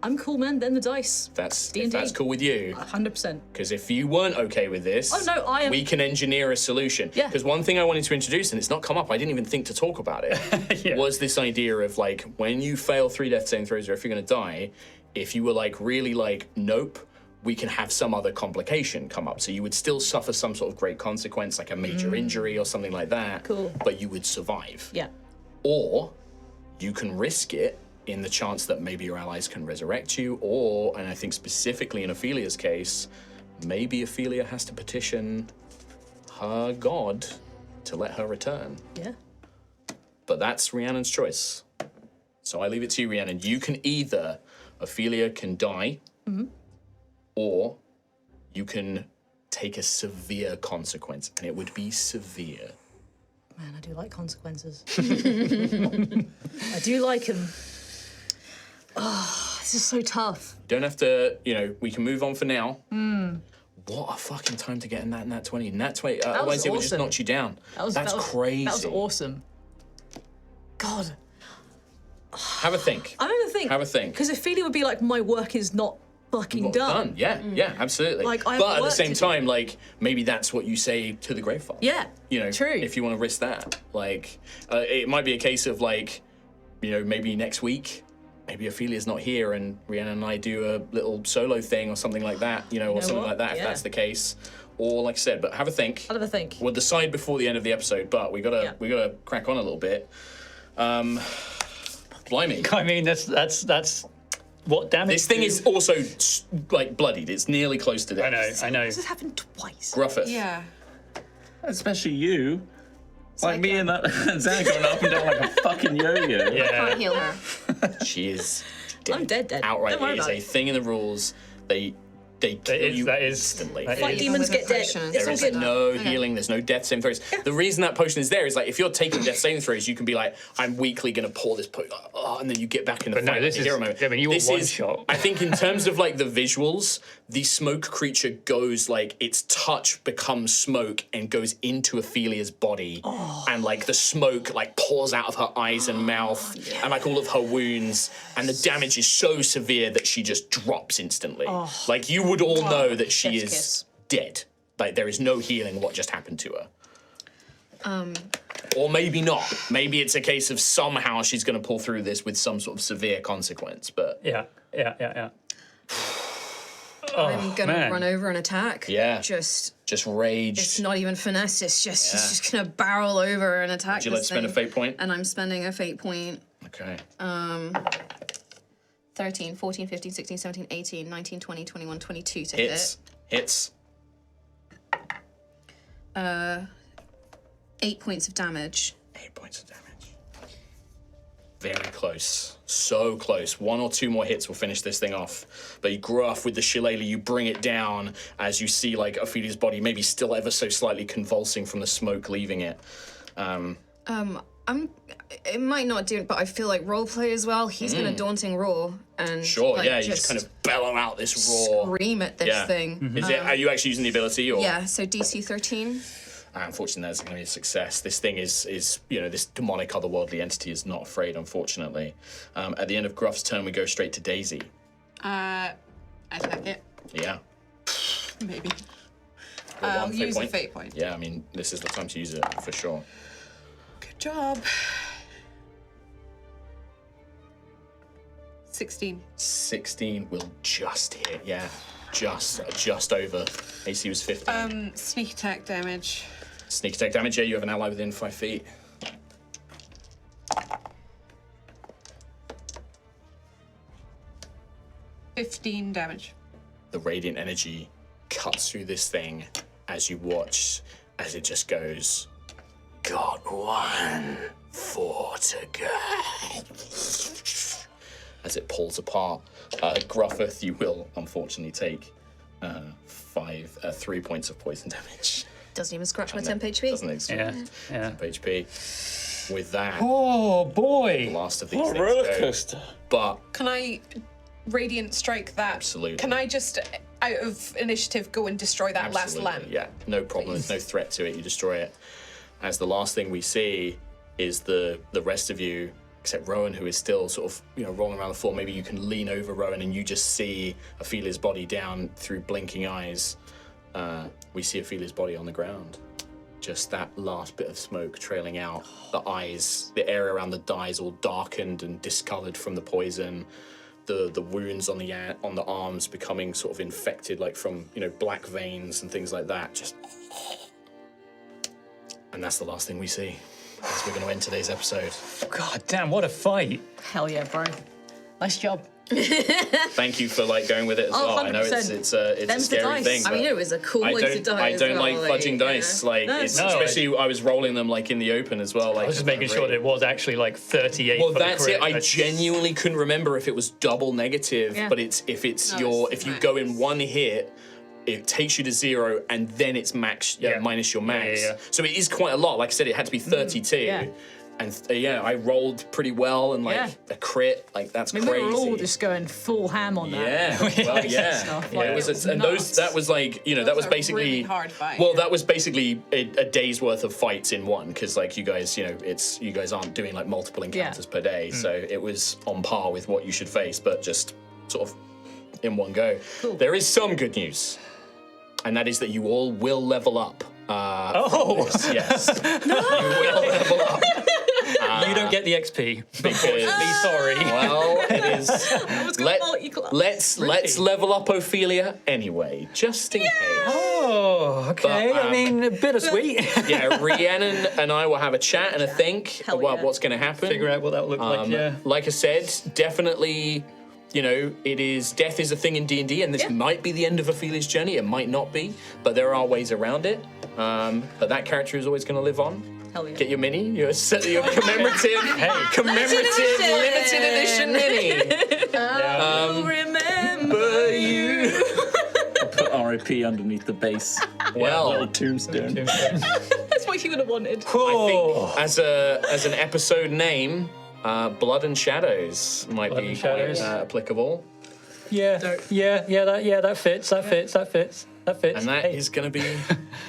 [SPEAKER 7] I'm cool, man. Then the dice.
[SPEAKER 1] if that's
[SPEAKER 7] D&D.
[SPEAKER 1] cool with you,
[SPEAKER 7] 100%.
[SPEAKER 1] because if you weren't okay with this,
[SPEAKER 7] Oh, no, I am-
[SPEAKER 1] we can engineer a solution.
[SPEAKER 7] Yeah.
[SPEAKER 1] Because one thing I wanted to introduce, and it's not come up, I didn't even think to talk about it,
[SPEAKER 3] Yeah.
[SPEAKER 1] was this idea of like when you fail 3 death saving throws, or if you're going to die, if you were like really like nope, we can have some other complication come up. So you would still suffer some sort of great consequence, like a major injury or something like that.
[SPEAKER 7] Cool.
[SPEAKER 1] But you would survive.
[SPEAKER 7] Yeah.
[SPEAKER 1] Or you can risk it in the chance that maybe your allies can resurrect you, or, and I think specifically in Ophelia's case, maybe Ophelia has to petition her god to let her return.
[SPEAKER 7] Yeah.
[SPEAKER 1] But that's Rhiannon's choice. So I leave it to you, Rhiannon. You can either, Ophelia can die, or you can take a severe consequence, and it would be severe.
[SPEAKER 7] Man, I do like consequences. I do like them. Oh, this is so tough.
[SPEAKER 1] You don't have to, we can move on for now. What a fucking time to get in that 20. Nat 20, otherwise it would just
[SPEAKER 7] awesome.
[SPEAKER 1] knock you down. That's
[SPEAKER 7] that was
[SPEAKER 1] crazy.
[SPEAKER 7] That was awesome. God.
[SPEAKER 1] Have a think.
[SPEAKER 7] I'm going to think.
[SPEAKER 1] Have a think.
[SPEAKER 7] Because Ophelia would be like, my work is not fucking done.
[SPEAKER 1] Yeah, yeah, absolutely.
[SPEAKER 7] Like, I have
[SPEAKER 1] but at the
[SPEAKER 7] work
[SPEAKER 1] same
[SPEAKER 7] to do.
[SPEAKER 1] time, like, maybe that's what you say to the Gravefather.
[SPEAKER 7] Yeah. True.
[SPEAKER 1] If you want to risk that. Like, it might be a case of, like, maybe next week, maybe Ophelia's not here and Rhiannon and I do a little solo thing or something like that, or something
[SPEAKER 7] what?
[SPEAKER 1] like that, if
[SPEAKER 7] Yeah.
[SPEAKER 1] that's the case. Or, like I said, but have a think.
[SPEAKER 7] I'll have a think.
[SPEAKER 1] We'll decide before the end of the episode, but we gotta crack on a little bit. Blimey.
[SPEAKER 3] I mean, that's what damage.
[SPEAKER 1] This thing is also, like, bloodied. It's nearly close to death.
[SPEAKER 3] I know.
[SPEAKER 7] This has happened twice.
[SPEAKER 1] Gruffith.
[SPEAKER 5] Yeah.
[SPEAKER 2] Especially you. Like me and that Zan going up and down like a fucking yo-yo.
[SPEAKER 3] Yeah.
[SPEAKER 4] Can't heal her.
[SPEAKER 1] She is dead.
[SPEAKER 7] I'm dead.
[SPEAKER 1] Outright,
[SPEAKER 7] Don't worry
[SPEAKER 1] it is
[SPEAKER 7] about
[SPEAKER 1] a
[SPEAKER 7] it.
[SPEAKER 1] thing in the rules. They kill you
[SPEAKER 3] that is-
[SPEAKER 1] instantly.
[SPEAKER 3] that
[SPEAKER 7] Fight
[SPEAKER 3] is-
[SPEAKER 7] demons,
[SPEAKER 4] With a
[SPEAKER 7] get dead.
[SPEAKER 4] potion.
[SPEAKER 7] It's
[SPEAKER 1] There
[SPEAKER 7] all
[SPEAKER 1] is
[SPEAKER 7] good.
[SPEAKER 1] no healing. There's no death saving throws. The reason that potion is there is like if you're taking death saving throws, you can be like, I'm weakly going to pour this potion, and then you get back in the
[SPEAKER 3] But no,
[SPEAKER 1] fight.
[SPEAKER 3] this
[SPEAKER 1] like a
[SPEAKER 3] is-
[SPEAKER 1] hero moment.
[SPEAKER 3] I mean, you were
[SPEAKER 1] This
[SPEAKER 3] one
[SPEAKER 1] is-
[SPEAKER 3] shot.
[SPEAKER 1] I think in terms of like the visuals, the smoke creature goes like its touch becomes smoke and goes into Ophelia's body, and like the smoke like pours out of her eyes and mouth, and like all of her wounds, and the damage is so severe that she just drops instantly. Like you would all know that she
[SPEAKER 7] Chef's
[SPEAKER 1] is
[SPEAKER 7] kiss.
[SPEAKER 1] dead. Like there is no healing what just happened to her. Or maybe not. Maybe it's a case of somehow she's going to pull through this with some sort of severe consequence. But
[SPEAKER 3] Yeah.
[SPEAKER 4] I'm gonna
[SPEAKER 3] man.
[SPEAKER 4] run over and attack.
[SPEAKER 1] Yeah.
[SPEAKER 4] Just
[SPEAKER 1] just rage.
[SPEAKER 4] it's not even finesse. It's just he's just gonna barrel over and attack.
[SPEAKER 1] Would you like to
[SPEAKER 4] this
[SPEAKER 1] spend a
[SPEAKER 4] thing.
[SPEAKER 1] fate point?
[SPEAKER 4] And I'm spending a fate point.
[SPEAKER 1] Okay.
[SPEAKER 4] 13, 14, 15, 16, 17, 18, 19, 20, 21, 22 to
[SPEAKER 1] Hits. Hits.
[SPEAKER 4] hit. 8 points of damage.
[SPEAKER 1] 8 points of damage. Very close. So close. 1 or 2 more hits will finish this thing off. But you Gruff with the shillelagh, you bring it down as you see like Ophelia's body maybe still ever so slightly convulsing from the smoke leaving it.
[SPEAKER 4] It might not do it, but I feel like roleplay as well. He's gonna daunting roar and
[SPEAKER 1] Sure,
[SPEAKER 4] like,
[SPEAKER 1] yeah, you
[SPEAKER 4] just
[SPEAKER 1] just kind of bellow out this roar.
[SPEAKER 4] scream at this
[SPEAKER 1] Yeah.
[SPEAKER 4] thing.
[SPEAKER 1] Is it? Are you actually using the ability? Or?
[SPEAKER 4] Yeah, so DC 13.
[SPEAKER 1] Unfortunately, that's going to be a success. This thing is this demonic otherworldly entity is not afraid, unfortunately. At the end of Gruff's turn, we go straight to Daisy.
[SPEAKER 5] attack it.
[SPEAKER 1] Yeah.
[SPEAKER 5] Maybe.
[SPEAKER 1] Got
[SPEAKER 5] I'll
[SPEAKER 1] one
[SPEAKER 5] use a
[SPEAKER 1] point.
[SPEAKER 5] fate point.
[SPEAKER 1] Yeah, I mean, this is the time to use it for sure.
[SPEAKER 5] Good job. 16.
[SPEAKER 1] 16 will just hit. Yeah, just over. AC was 15.
[SPEAKER 5] Sneak attack damage.
[SPEAKER 1] Sneak attack damage. Yeah, you have an ally within 5 feet.
[SPEAKER 5] 15 damage.
[SPEAKER 1] The radiant energy cuts through this thing as you watch as it just goes, got 1, 4 to go. As it pulls apart. Gruffith, you will unfortunately take 3 points of poison damage.
[SPEAKER 4] Doesn't even scratch my temp HP.
[SPEAKER 1] Doesn't exist.
[SPEAKER 3] Yeah.
[SPEAKER 1] Temp HP. With that,
[SPEAKER 3] Oh boy.
[SPEAKER 1] the last of these
[SPEAKER 2] What a
[SPEAKER 1] things
[SPEAKER 2] roller
[SPEAKER 1] go.
[SPEAKER 2] coaster.
[SPEAKER 1] But
[SPEAKER 5] Can I radiant strike that?
[SPEAKER 1] Absolutely.
[SPEAKER 5] Can I just, out of initiative, go and destroy that last
[SPEAKER 1] absolutely,
[SPEAKER 5] lamp?
[SPEAKER 1] yeah, no problem. There's no threat to it. You destroy it. As the last thing we see is the rest of you, except Rowan, who is still sort of rolling around the floor. Maybe you can lean over Rowan, and you just see Ophelia's body down through blinking eyes. We see Ophelia's body on the ground. Just that last bit of smoke trailing out. The eyes, the area around the eyes, all darkened and discolored from the poison. The wounds on the arms becoming sort of infected, like from black veins and things like that. Just, and that's the last thing we see. As we're going to end today's episode.
[SPEAKER 3] God damn, what a fight.
[SPEAKER 10] Hell yeah, bro. Nice job.
[SPEAKER 1] Thank you for going with it as well. I know it's
[SPEAKER 10] 100%.
[SPEAKER 1] a scary thing.
[SPEAKER 4] I mean, it was a cool way to die.
[SPEAKER 1] I don't
[SPEAKER 4] as
[SPEAKER 1] like
[SPEAKER 4] well,
[SPEAKER 1] fudging dice. Especially I was rolling them in the open as well.
[SPEAKER 3] I was just making sure that it was actually 38.
[SPEAKER 1] Well,
[SPEAKER 3] for
[SPEAKER 1] that's
[SPEAKER 3] the
[SPEAKER 1] it.
[SPEAKER 3] crit.
[SPEAKER 1] I genuinely couldn't remember if it was double negative, but if you go in one hit, it takes you to 0 and then it's minus your max.
[SPEAKER 3] Yeah.
[SPEAKER 1] So it is quite a lot. Like I said, it had to be 32.
[SPEAKER 10] yeah.
[SPEAKER 1] And I rolled pretty well and a crit. That's crazy.
[SPEAKER 10] We were all just going full ham on that.
[SPEAKER 1] Yeah, well, yeah.
[SPEAKER 10] Stuff.
[SPEAKER 1] It was, and that was that was basically
[SPEAKER 5] really hard fight.
[SPEAKER 1] Well, that was basically a day's worth of fights in one because you guys, you guys aren't doing multiple encounters per day, so it was on par with what you should face, but just sort of in one go.
[SPEAKER 10] Cool.
[SPEAKER 1] There is some good news, and that is that you all will level up. Yes, you will level up.
[SPEAKER 3] You don't get the XP.
[SPEAKER 1] Because,
[SPEAKER 3] Sorry.
[SPEAKER 1] well, it is. Let's level up Ophelia anyway, just in case.
[SPEAKER 3] Oh, okay.
[SPEAKER 1] But,
[SPEAKER 3] I mean, bittersweet.
[SPEAKER 1] Yeah, Rhiannon and I will have a chat and a think about what's going to happen.
[SPEAKER 3] Figure out what that will look like. Yeah.
[SPEAKER 1] Like I said, definitely. Death is a thing in D&D, and this might be the end of Ophelia's journey. It might not be, but there are ways around it. But that character is always going to live on.
[SPEAKER 10] Hell yeah.
[SPEAKER 1] Get your mini, your commemorative, limited edition mini.
[SPEAKER 10] I'll remember
[SPEAKER 1] you.
[SPEAKER 2] Put RIP underneath the base.
[SPEAKER 1] Well,
[SPEAKER 2] little tombstone.
[SPEAKER 10] That's what you would have wanted.
[SPEAKER 1] I think as an episode name, Blood and Shadows might
[SPEAKER 3] Blood
[SPEAKER 1] be
[SPEAKER 3] and Shadows.
[SPEAKER 1] quite applicable.
[SPEAKER 3] Yeah. That fits.
[SPEAKER 1] And that is going to be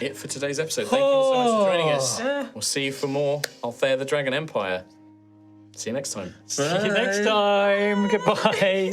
[SPEAKER 1] it for today's episode. Thank you so much for joining us. We'll see you for more Altheya the Dragon Empire. See you next time.
[SPEAKER 3] See you next time. Goodbye.